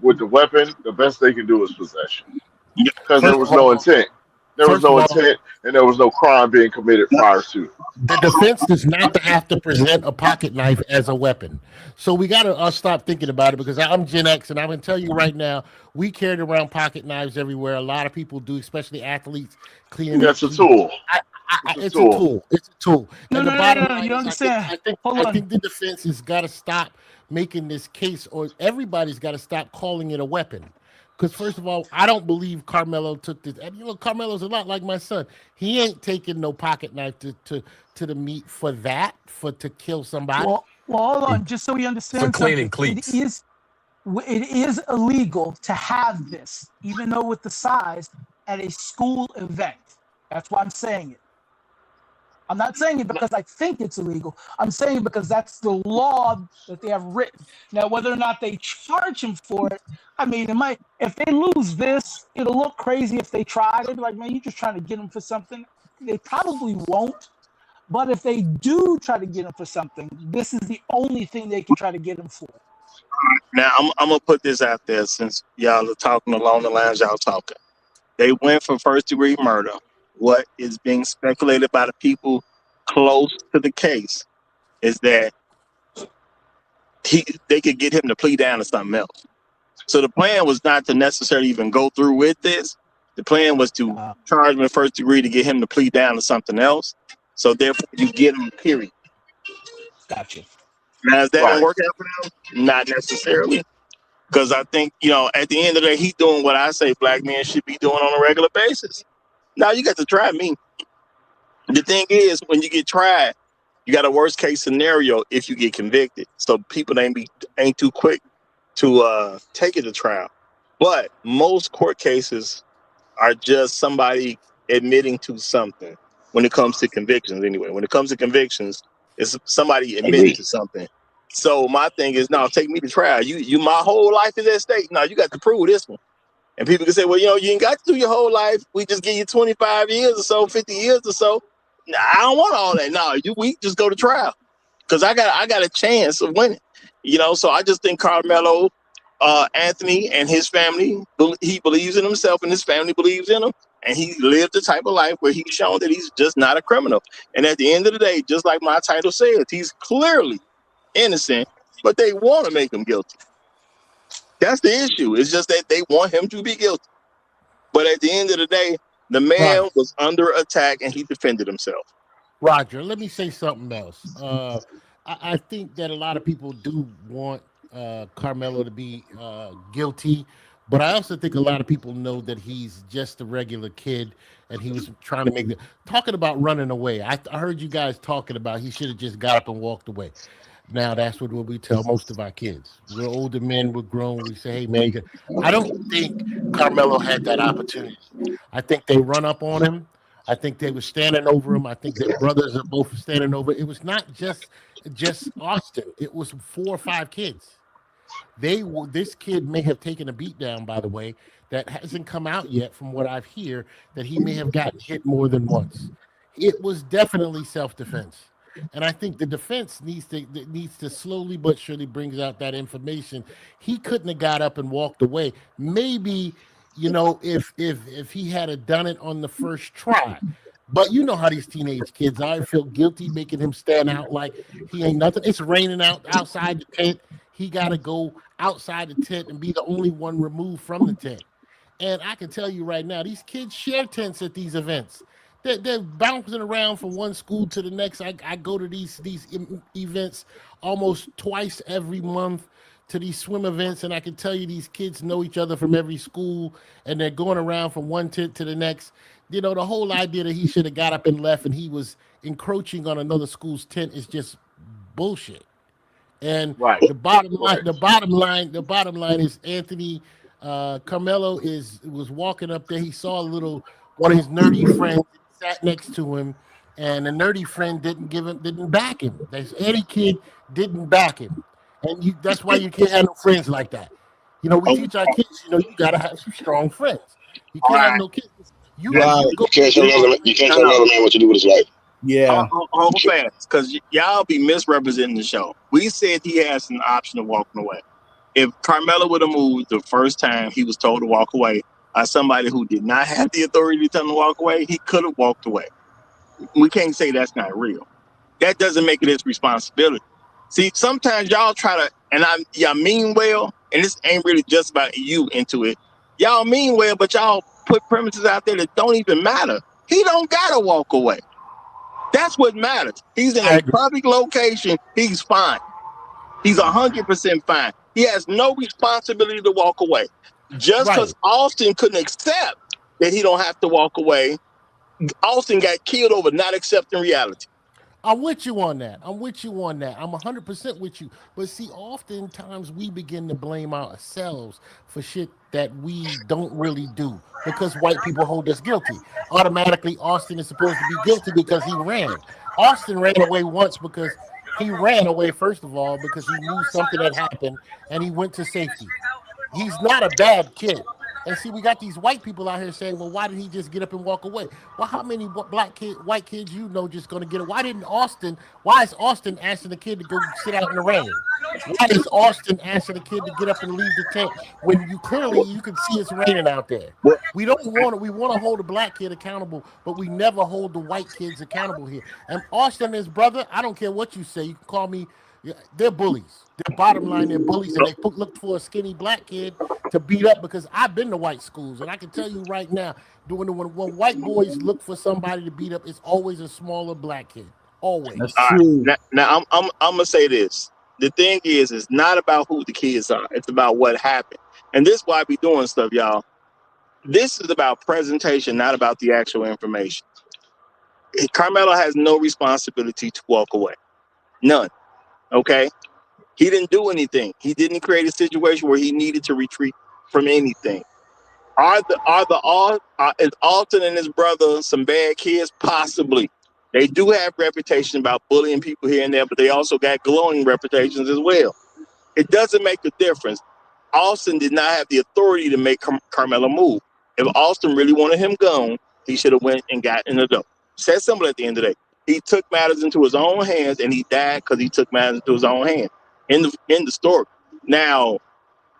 with the weapon, the best they can do is possession because there First was of no all, intent. There was first of no all, intent, and there was no crime being committed prior to. the defense does not have to present a pocket knife as a weapon. So we got to stop thinking about it, because I'm Gen X, and I'm going to tell you right now, we carried around pocket knives everywhere. A lot of people do, especially athletes cleaning their That's a teeth. tool. It's a tool. It's a tool. No, And no, the no, no, bottom no. line You is, understand? Hold I on. think the defense has got to stop making this case, or everybody's got to stop calling it a weapon. Because first of all, I don't believe Karmelo took this. And Karmelo's a lot like my son. He ain't taking no pocket knife to the meat for to kill somebody. Well, hold on. Just so we For understand cleaning something, it cleats. is illegal to have this, even though with the size, at a school event. That's why I'm saying it. I'm not saying it because I think it's illegal. I'm saying it because that's the law that they have written. Now, whether or not they charge him for it, I mean, it might. If they lose this, it'll look crazy if they try. They'd be like, "Man, you're just trying to get him for something." They probably won't. But if they do try to get him for something, this is the only thing they can try to get him for. Now I'm gonna put this out there since y'all are talking along the lines y'all talking. They went for first degree murder. What is being speculated by the people close to the case is that they could get him to plead down to something else. So the plan was not to necessarily even go through with this. The plan was to charge him in first degree to get him to plead down to something else. So therefore you get him, period. Gotcha. Now is that Right. gonna work out for them? Not necessarily. Because I think, at the end of the day, he's doing what I say black men should be doing on a regular basis. Now you got to try me. The thing is, when you get tried, you got a worst case scenario if you get convicted. So people ain't too quick to take it to trial. But most court cases are just somebody admitting to something when it comes to convictions anyway. When it comes to convictions, it's somebody admitting to something. So my thing is, no, take me to trial. You my whole life is at stake. No, you got to prove this one. And people can say, well, you ain't got to do your whole life. We just give you 25 years or so, 50 years or so. Nah, I don't want all that. No, we just go to trial. Because I got a chance of winning. So I just think Karmelo, Anthony and his family, he believes in himself and his family believes in him. And he lived the type of life where he's shown that he's just not a criminal. And at the end of the day, just like my title says, he's clearly innocent, but they want to make him guilty. That's the issue. It's just that they want him to be guilty. But at the end of the day, the man was under attack and he defended himself. Roger, let me say something else. I think that a lot of people do want Karmelo to be guilty, but I also think a lot of people know that he's just a regular kid and he was trying to make it. Talking about running away, I heard you guys talking about he should have just got up and walked away. Now that's what we tell most of our kids. We're older men, we're grown. We say, "Hey man, I don't think Karmelo had that opportunity. I think they run up on him. I think they were standing over him. I think their brothers are both standing over. It was not just Austin. It was 4 or 5 kids. This kid may have taken a beat down, by the way, that hasn't come out yet from what I've heard, that he may have gotten hit more than once. It was definitely self-defense. And I think the defense needs to slowly but surely brings out that information. He couldn't have got up and walked away. Maybe, if he had done it on the first try. But you know how these teenage kids are. I feel guilty making him stand out like he ain't nothing. It's raining outside the tent. he got to go outside the tent and be the only one removed from the tent. And I can tell you right now, these kids share tents at these events. They're bouncing around from one school to the next. I go to these events almost twice every month to these swim events, and I can tell you these kids know each other from every school, and they're going around from one tent to the next. You know, the whole idea that he should have got up and left and he was encroaching on another school's tent is just bullshit. And Right. the bottom line is Anthony Carmelo was walking up there. He saw a little one of his nerdy friends sat next to him, and the nerdy friend didn't back him. That's any kid didn't back him, and that's why you can't have no friends like that. You know, we Oh, teach our kids. You know, you gotta have some strong friends. You all can't have right. no kids. Right. You go. You can't tell another you can't No, tell no. another man what to do with his life. Yeah. Hold fast, because y'all be misrepresenting the show. We said he has an option of walking away. If Carmelo would have moved the first time he was told to walk away by somebody who did not have the authority to tell him to walk away, he could have walked away. We can't say that's not real. That doesn't make it his responsibility. See, sometimes y'all try to, and y'all mean well, and this ain't really just about you into it. Y'all mean well, but y'all put premises out there that don't even matter. He don't gotta walk away. That's what matters. He's in I a agree. public location. He's fine. He's 100% fine. He has no responsibility to walk away. Just because Right. Austin couldn't accept that he don't have to walk away, Austin got killed over not accepting reality. I'm with you on that. I'm with you on that. I'm 100% with you. But see, oftentimes we begin to blame ourselves for shit that we don't really do because white people hold us guilty. Automatically, Austin is supposed to be guilty because he ran. Austin ran away once because he ran away, first of all, because he knew something had happened and he went to safety. He's not a bad kid. And see, we got these white people out here saying, "Well, why did he just get up and walk away?" Well, how many white kids you know just going to get it? Why didn't Austin? Why is Austin asking the kid to go sit out in the rain? Why is Austin asking the kid to get up and leave the tent when you can see it's raining out there? Well, We don't want to. We want to hold the black kid accountable, but we never hold the white kids accountable here. And Austin and his brother, I don't care what you say. You can call me. They're bullies. They're bottom line. They're bullies, and they looked for a skinny black kid to beat up because I've been to white schools, and I can tell you right now, when white boys look for somebody to beat up, it's always a smaller black kid. Always. That's all right. true. Now I'm gonna say this. The thing is, it's not about who the kids are. It's about what happened. And this is why I be doing stuff, y'all. This is about presentation, not about the actual information. Carmelo has no responsibility to walk away. None. Okay? He didn't do anything. He didn't create a situation where he needed to retreat from anything. Is Alton and his brother some bad kids? Possibly. They do have reputation about bullying people here and there, but they also got glowing reputations as well. It doesn't make a difference. Austin did not have the authority to make Carmelo move. If Austin really wanted him gone, he should have went and got in the dope. Said simple at the end of the day. He took matters into his own hands, and he died because he took matters into his own hands. In the story. Now,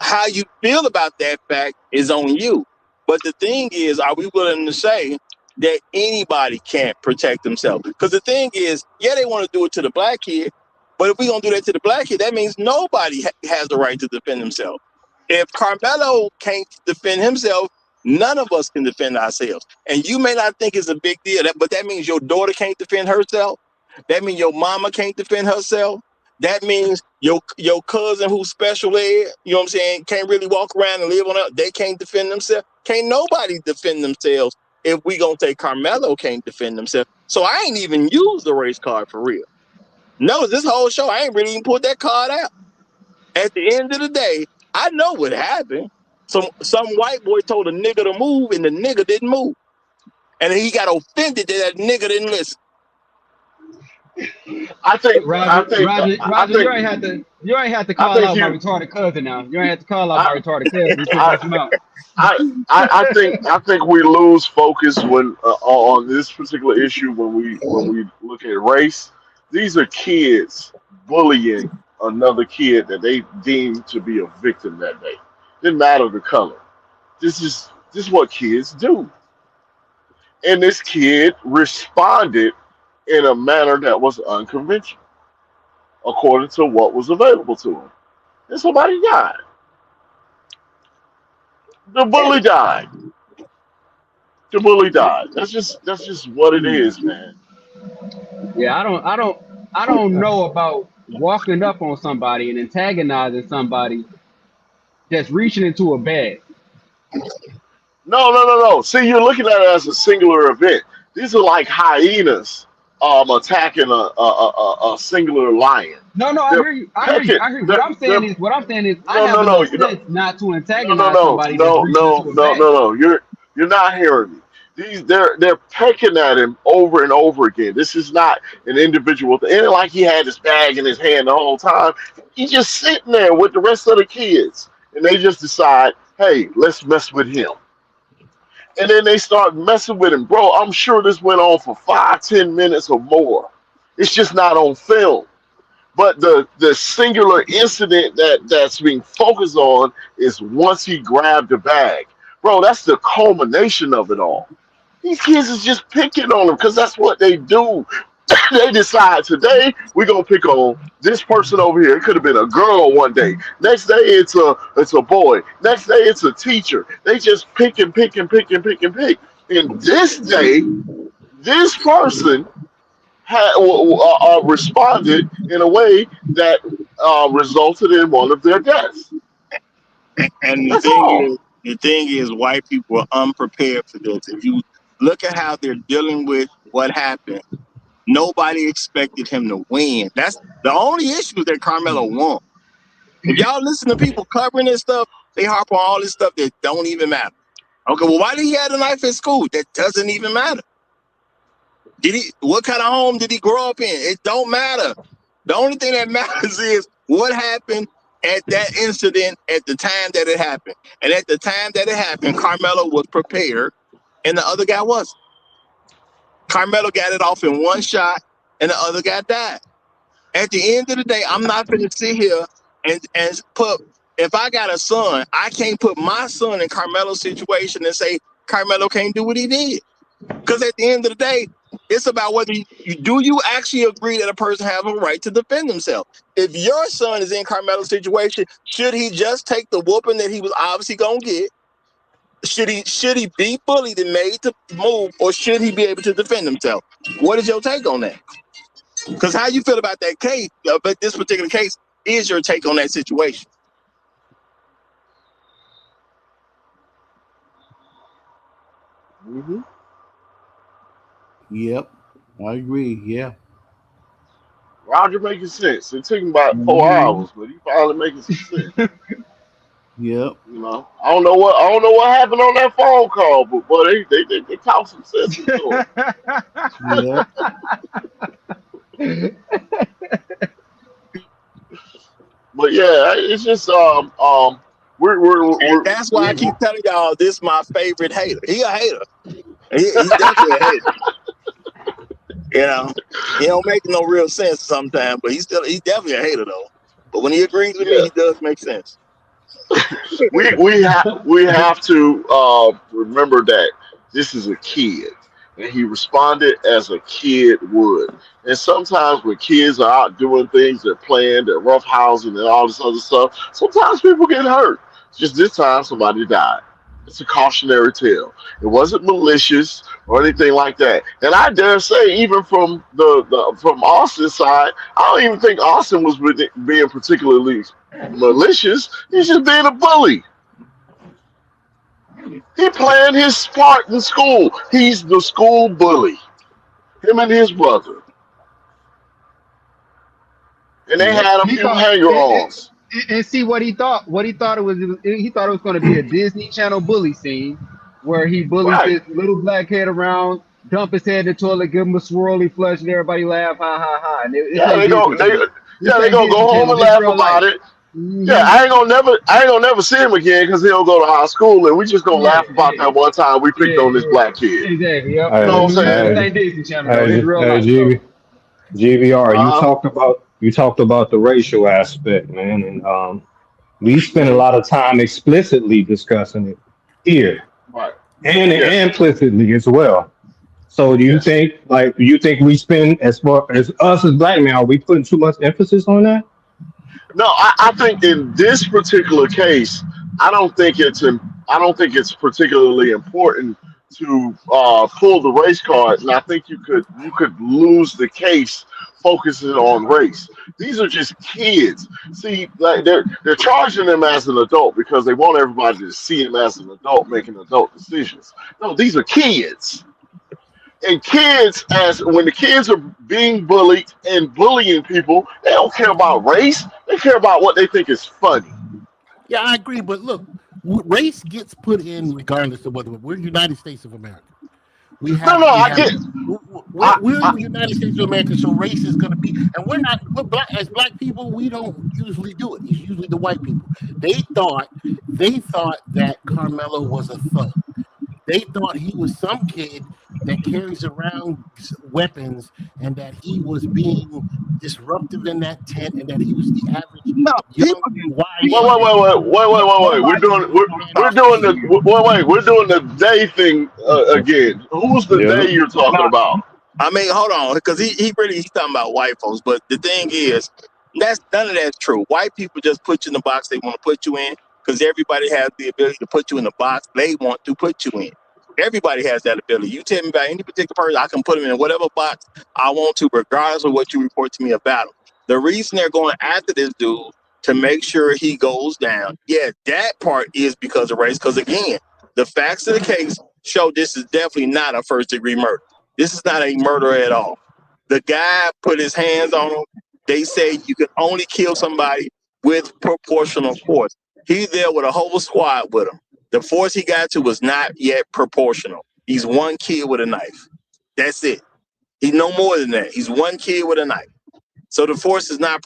how you feel about that fact is on you. But the thing is, are we willing to say that anybody can't protect themselves? Because the thing is, yeah, they want to do it to the black kid, but if we're going to do that to the black kid, that means nobody has the right to defend himself. If Carmelo can't defend himself, none of us can defend ourselves. And you may not think it's a big deal, but that means your daughter can't defend herself. That means your mama can't defend herself. That means your cousin who's special ed, you know what I'm saying, can't really walk around and live on it. They can't defend themselves. Can't nobody defend themselves if we gonna say Carmelo can't defend himself. So I ain't even used the race card for real. No, this whole show, I ain't really even put that card out. At the end of the day, I know what happened. Some white boy told a nigga to move and the nigga didn't move. And he got offended that nigga didn't listen. I think Roger, you ain't had to call out my you retarded cousin now. You ain't had to call out my retarded cousin. You should I, watch him out. I think we lose focus when on this particular issue when we look at race. These are kids bullying another kid that they deem to be a victim that day. Didn't matter the color. This is what kids do, and this kid responded in a manner that was unconventional according to what was available to him. and somebody died. The bully died. The bully died. That's just what it is, man. Yeah, I don't know about walking up on somebody and antagonizing somebody that's reaching into a bag. No. See, you're looking at it as a singular event. These are like hyenas attacking a singular lion. No, I They're hear you. I hear you. pecking. I hear you. They're, they're What I'm saying is I no have no no enough you know sense not to no no antagonize no somebody that's no reaching no into a no bag. no no. You're not hearing me. They're pecking at him over and over again. This is not an individual thing. It ain't like he had his bag in his hand the whole time. He's just sitting there with the rest of the kids, and they just decide, hey, let's mess with him. And then they start messing with him, bro. I'm sure this went on for 5, 10 minutes or more. It's just not on film. But the singular incident that's being focused on is once he grabbed the bag, bro. That's the culmination of it all. These kids is just picking on him because that's what they do. They decide today we're gonna pick on this person over here. It could have been a girl one day. Next day it's a boy. Next day it's a teacher. They just pick and pick and pick and pick and pick. And this day, this person responded in a way that resulted in one of their deaths. And That's all. the thing is, white people are unprepared for this. If you look at how they're dealing with what happened, nobody expected him to win. That's the only issue that Carmelo won. If y'all listen to people covering this stuff, they harp on all this stuff that don't even matter. Okay, well, why did he have a knife at school? That doesn't even matter. Did he? What kind of home did he grow up in? It don't matter. The only thing that matters is what happened at that incident at the time that it happened. And at the time that it happened, Carmelo was prepared, and the other guy wasn't. Carmelo got it off in one shot, and the other guy died. At the end of the day, I'm not going to sit here and put. If I got a son, I can't put my son in Carmelo's situation and say Carmelo can't do what he did. Because at the end of the day, it's about whether you actually agree that a person has a right to defend themselves. If your son is in Carmelo's situation, should he just take the whooping that he was obviously gonna get? Should he be bullied and made to move, or should he be able to defend himself? What is your take on that? Because how you feel about that case, but this particular case, is your take on that situation? Mm-hmm. Yep, I agree. Yeah. Roger making sense. It took him about 4 hours, but he finally making some sense. Yep. You know, I don't know what happened on that phone call, but boy, they talk some sense into Yep. him. But yeah, it's just And that's why I keep telling y'all this is my favorite hater. He a hater. He's definitely a hater. You know, he don't make no real sense sometimes, but he's definitely a hater though. But when he agrees with me, he does make sense. we have to remember that this is a kid, and he responded as a kid would. And sometimes when kids are out doing things, they're playing, they're roughhousing, and all this other stuff. Sometimes people get hurt. Just this time, somebody died. It's a cautionary tale. It wasn't malicious or anything like that. And I dare say, even from from Austin's side, I don't even think Austin was being particularly malicious. He's just being a bully. He playing his part in school. He's the school bully. Him and his brother. And they Yep. had a He few thought hanger-ons. and see what he thought. What he thought it was. He thought it was going to be a Disney Channel bully scene where he bullies Right. this little black kid around, dump his head in the toilet, give him a swirly flush, and everybody laugh, ha ha ha. And this Yeah, ain't they go Disney they Channel. This yeah, they ain't gonna Disney go home Channel. and This laugh real life. about it. Yeah, Mm-hmm. I ain't gonna never see him again because he'll go to our school and we just gonna Yeah, laugh about that one time we picked on this black kid. exactly. Yep. You know Hey, what I'm This saying? hey, ain't Disney Channel though. This hey, real hey, life though. GVR, Uh-huh. you talked about the racial aspect, man, and we spend a lot of time explicitly discussing it here Right. and Yes. implicitly as well. So Yes. do you think we spend as far as us as black men, are we putting too much emphasis on that? No, I think in this particular case, I don't think it's I don't think it's particularly important to pull the race card, and I think you could lose the case focusing on race. These are just kids. See, like they're charging them as an adult because they want everybody to see him as an adult making adult decisions. No, these are kids. And kids, as when the kids are being bullied and bullying people, they don't care about race. They care about what they think is funny. Yeah, I agree. But look, race gets put in regardless of whether we're United States of America. We No, have no, we I have get. we're in the United States of America, so race is going to be, and we're black, as black people. We don't usually do it. It's usually the white people. They thought that Carmelo was a thug. They thought he was some kid that carries around weapons and that he was being disruptive in that tent and that he was the average No, young white Wait, wait, wait, wait, wait, wait, wait, wait. We're nobody doing we're had doing faith. the we're doing the day thing again. Who's the Yeah. day you're talking about? I mean, hold on, because he's talking about white folks, but the thing is, that's none of that's true. White people just put you in the box they want to put you in, because everybody has the ability to put you in the box they want to put you in. Everybody has that ability. You tell me about any particular person, I can put them in whatever box I want to, regardless of what you report to me about him. The reason they're going after this dude to make sure he goes down, yeah, that part is because of race. Because again, the facts of the case show this is definitely not a first-degree murder. This is not a murder at all. The guy put his hands on him. They say you can only kill somebody with proportional force. He's there with a whole squad with him. The force he got to was not yet proportional. He's one kid with a knife. That's it. He's no more than that. He's one kid with a knife. So the force is not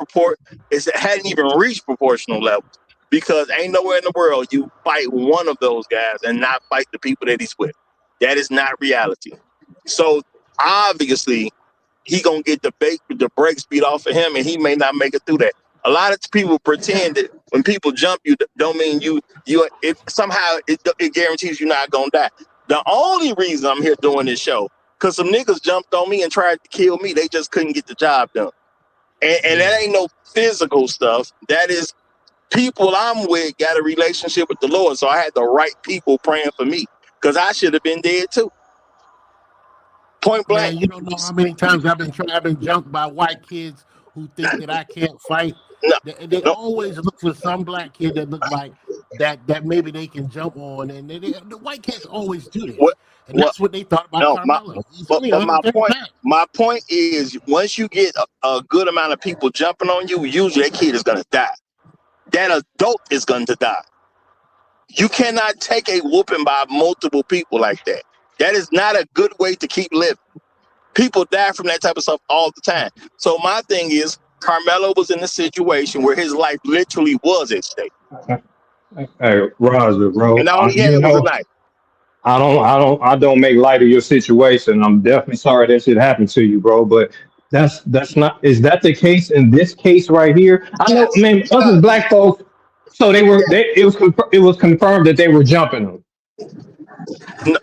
it hadn't even reached proportional levels, because ain't nowhere in the world you fight one of those guys and not fight the people that he's with. That is not reality. So obviously he gonna get the brakes beat off of him, and he may not make it through that. A lot of people pretend that when people jump you, don't mean it guarantees you're not gonna die. The only reason I'm here doing this show, because some niggas jumped on me and tried to kill me. They just couldn't get the job done. And that ain't no physical stuff. That is people I'm with got a relationship with the Lord. So I had the right people praying for me, because I should have been dead too. Point blank. Man, you don't know how many times I've been jumped by white kids who think that I can't fight. They always look for some black kid that look like that maybe they can jump on, and the white kids always do this. And that's what they thought about Carmelo. He's only 130 pounds. My point is, once you get a good amount of people jumping on you, usually that kid is gonna die. That adult is going to die. You cannot take a whooping by multiple people like that. That is not a good way to keep living. People die from that type of stuff all the time. So my thing is, Carmelo was in a situation where his life literally was at stake. Hey, Roger, bro. And all he had was a knife. I don't make light of your situation. I'm definitely sorry that shit happened to you, bro. But that's not. Is that the case in this case right here? I know, man. Us as black folks, so it was confirmed that they were jumping them.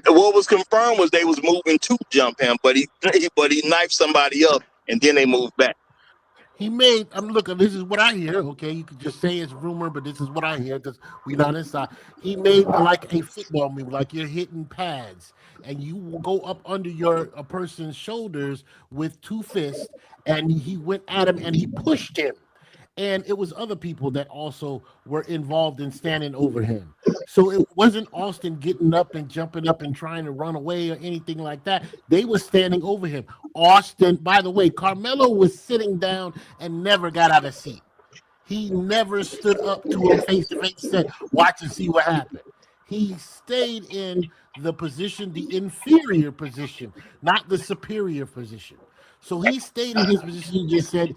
What was confirmed was they was moving to jump him, but he knifed somebody up, and then they moved back. He made. I'm looking. This is what I hear. Okay, you could just say it's rumor, but this is what I hear because we're not inside. He made like a football move, like you're hitting pads, and you will go up under a person's shoulders with two fists, and he went at him and he pushed him, and it was other people that also were involved in standing over him. So it wasn't Austin getting up and jumping up and trying to run away or anything like that. They were standing over him. Austin, by the way, Carmelo was sitting down and never got out of seat. He never stood up to him face to face and said, watch and see what happened. He stayed in the position, the inferior position, not the superior position. So he stayed in his position and just said,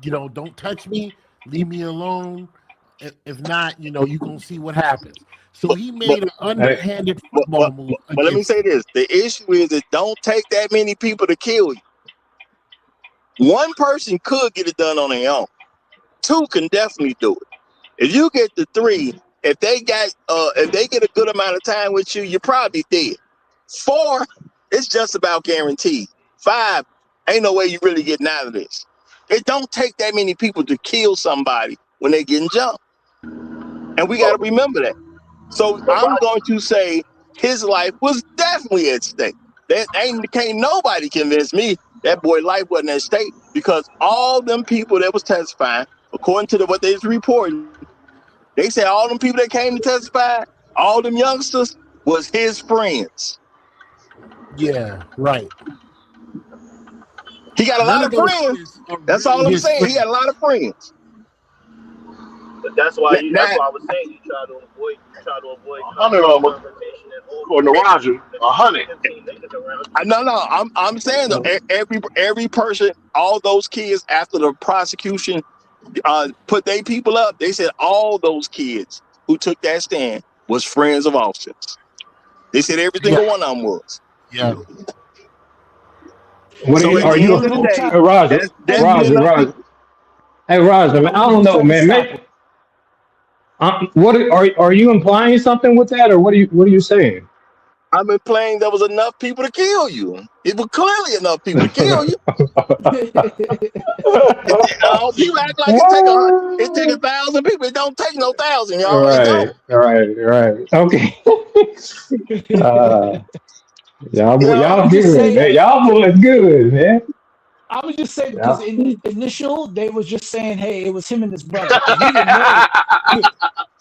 don't touch me, leave me alone. If not, you're going to see what happens. So he made an underhanded football move. But let me say this. The issue is it don't take that many people to kill you. One person could get it done on their own. Two can definitely do it. If you get the three, if they get a good amount of time with you, you're probably dead. 4, it's just about guaranteed. 5, ain't no way you really getting out of this. It don't take that many people to kill somebody when they're getting jumped. And we got to remember that. So I'm going to say his life was definitely at stake. Can't nobody convince me that boy's life wasn't at stake, because all them people that was testifying, according to what they was reporting, they said all them people that came to testify, all them youngsters, was his friends. Yeah, right. He got a None lot of of those friends. kids are That's really all I'm his saying. He friends. had a lot of friends. But that's why I was saying you try to avoid 100 of them, confrontation at all according to costs. Roger, Even if it's 100. 15 niggas around you. No. I'm saying that every person, all those kids, after the prosecution put their people up, they said all those kids who took that stand was friends of officers. They said every Yeah, single one of them was. yeah. What So at are the you? end of the day, Hey, Roger, that's good enough Roger. people. Hey, Roger, man, I don't know, man. What are you implying something with that, or what are you saying? I'm implying there was enough people to kill you. It was clearly enough people to kill you. People act like it take 1,000 people. It don't take no 1,000, y'all. It don't. Right. Okay. Y'all I'm just good, man. saying. Y'all boys good, man. I would just say because Yeah. in initial they was just saying, hey, it was him and his brother because we didn't know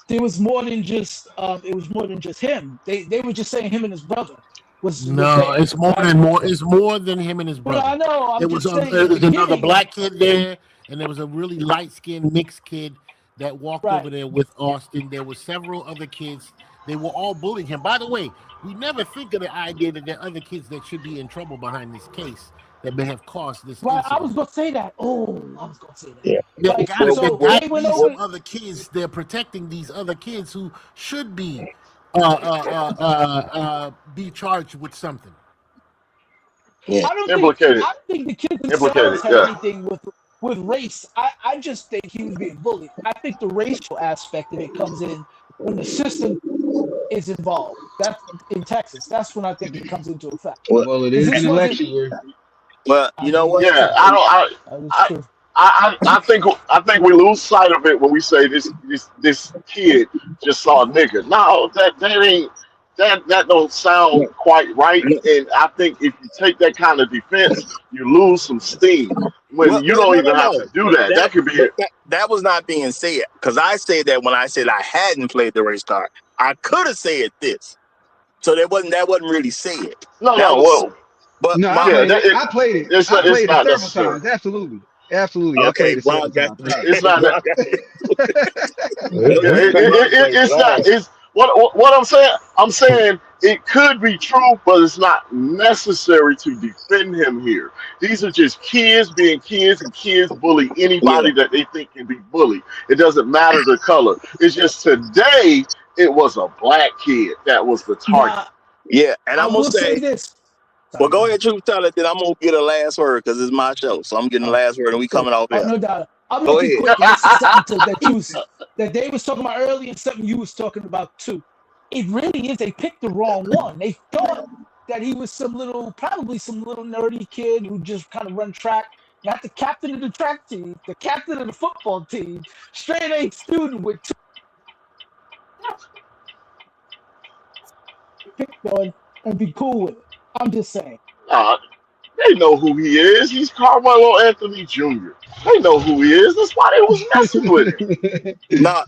there was more than just it was more than just him. They were just saying him and his brother was No, there, it's more right? than more. It's more than him and his But brother. I know I'm just saying in There the was another beginning, black kid there, and there was a really light skinned mixed kid that walked over right? there with Austin. There were several other kids. They were all bullying him. By the way, we never think of the idea that there are other kids that should be in trouble behind this case that may have caused this Right. I incident. was gonna say that. Oh, I was gonna say that. Yeah. Right. There So got they to went be some over. other kids. They're protecting these other kids who should be charged with something. Yeah. Implicated. I don't think the kids Implicated, themselves had yeah. anything with race. I just think he was being bullied. I think the racial aspect of it comes in when the system is involved. That's in Texas. That's when I think it comes into effect. Well, Well, it Because is this wasn't. intellectual. you know I what? that's Yeah, true. That's I, true. I think we lose sight of it when we say this kid just saw a nigga. No, that ain't that don't sound quite right. And I think if you take that kind of defense, you lose some steam when you don't even have to do that. That could be it. That was not being said, because I said that when I said I hadn't played the race card. I could have said this, so that wasn't really said. No, That no, was, well, but No, I my yeah, played it. I played it. I it's played it not several necessary. times. Absolutely. I okay. played it Ron several got times. It's not. Ron got Yeah, it's not. It's what I'm saying. I'm saying it could be true, but it's not necessary to defend him here. These are just kids being kids, and kids bully yeah, anybody that they think can be bullied. It doesn't matter the color. It's just today it was a black kid that was the target. Now yeah. And I I'm gonna will say say, this. well, Sorry, go go ahead. ahead, truth teller. Then I'm gonna get a last word because it's my show, so I'm getting the Oh, last word, and we so coming off there. no doubt. I'll Go make it ahead. quick, and this is something that Dave was talking about earlier, and something you was talking about too. It really is. They picked the wrong one. They thought that he was probably some little nerdy kid who just kind of run track. Not the captain of the track team, the captain of the football team, straight A student with two picked on and be cool with it. I'm just saying. Uh, they know who he is. He's Carmelo Anthony Jr. They know who he is. That's why they was messing with him. No.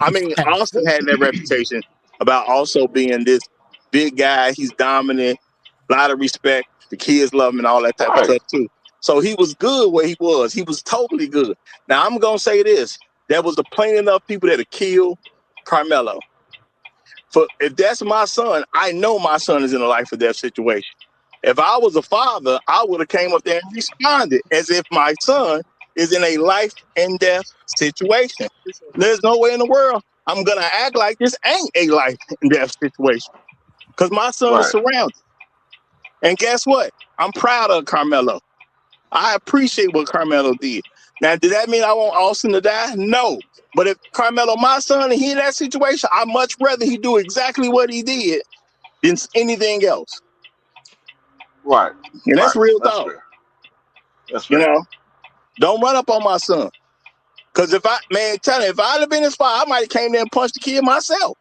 I mean, Austin had that reputation about also being this big guy. He's dominant, a lot of respect. The kids love him and all that type of Right. stuff too. So he was good where he was. He was totally good. Now I'm gonna say this: there was plenty enough people that have killed Carmelo. For if that's my son, I know my son is in a life or death situation. If I was a father, I would have came up there and responded as if my son is in a life and death situation. There's no way in the world I'm gonna act like this ain't a life and death situation, because my son is Right. surrounded. And guess what? I'm proud of Carmelo. I appreciate what Carmelo did. Now, did that mean I want Austin to die? No. But if Carmelo, my son, and he in that situation, I'd much rather he do exactly what he did than anything else. Right. And that's Right. real That's talk. fair. That's You fair. know? Don't run up on my son. Because if I'd have been in spot, I might have came there and punched the kid myself.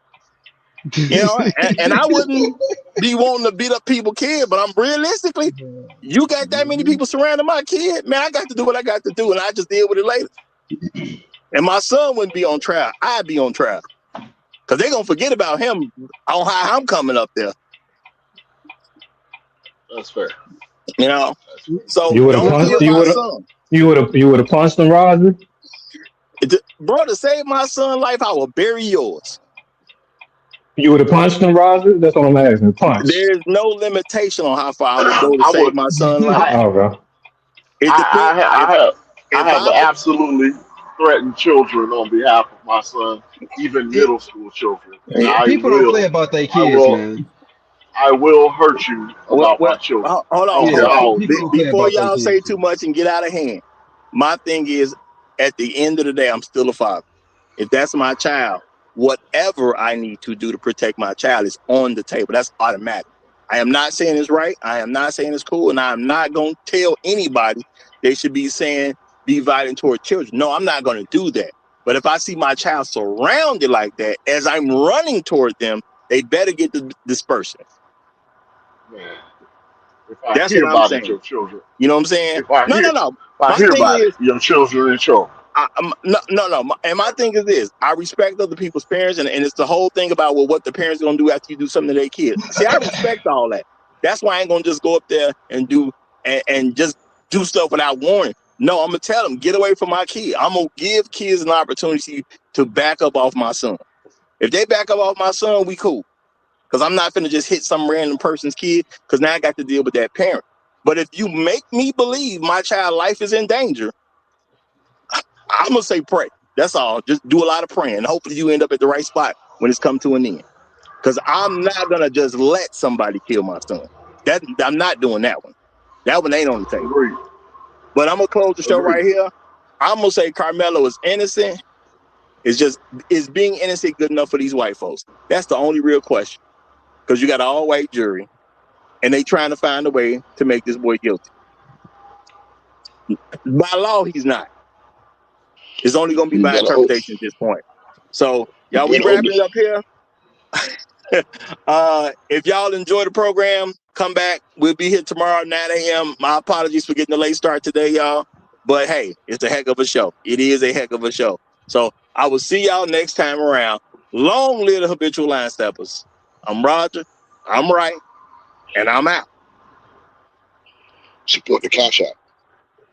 You know, and I wouldn't be wanting to beat up people's kid, but I'm realistically, you got that many people surrounding my kid, man, I got to do what I got to do, and I just deal with it later. And my son wouldn't be on trial. I'd be on trial. Because they're going to forget about him on how I'm coming up there. That's fair. You know? So You would have don't kill punched. my son. You would have punched him, Roger. Bro, to save my son's life, I will bury yours. You would have punched him, Roger. That's what I'm asking. Punch. There's no limitation on how far I would go to save my son's life. Okay. I have absolutely threatened children on behalf of my son, even middle school children. People don't play about their kids, man. I will hurt you about my children. Hold on. Before about y'all say too much and get out of hand, my thing is, at the end of the day, I'm still a father. If that's my child, whatever I need to do to protect my child is on the table. That's automatic. I am not saying it's right. I am not saying it's cool. And I'm not going to tell anybody they should be violent toward children. No, I'm not going to do that. But if I see my child surrounded like that, as I'm running toward them, they better get the dispersing. Man, that's what I'm saying. Your children. You know what I'm saying? No. If I hear about it, your children in trouble. No. And my thing is this: I respect other people's parents, and it's the whole thing about what the parents are gonna do after you do something to their kids. See, I respect all that. That's why I ain't gonna just go up there and just do stuff without warning. No, I'm gonna tell them, get away from my kid. I'm gonna give kids an opportunity to back up off my son. If they back up off my son, we cool. Because I'm not finna just hit some random person's kid, because now I got to deal with that parent. But if you make me believe my child's life is in danger, I'm going to say pray. That's all. Just do a lot of praying. Hopefully you end up at the right spot when it's come to an end. Because I'm not going to just let somebody kill my son. I'm not doing that one. That one ain't on the table. Agreed. But I'm going to close the show right here. I'm going to say Karmelo is innocent. Is being innocent good enough for these white folks? That's the only real question. Because you got an all-white jury, and they trying to find a way to make this boy guilty. By law, he's not. It's only going to be by interpretation at this point. So, y'all, we wrapping it up here. If y'all enjoy the program, come back. We'll be here tomorrow at 9 a.m. My apologies for getting a late start today, y'all. But, hey, it's a heck of a show. It is a heck of a show. So, I will see y'all next time around. Long live the habitual line steppers. I'm Roger. I'm right. And I'm out. Support the Cash App.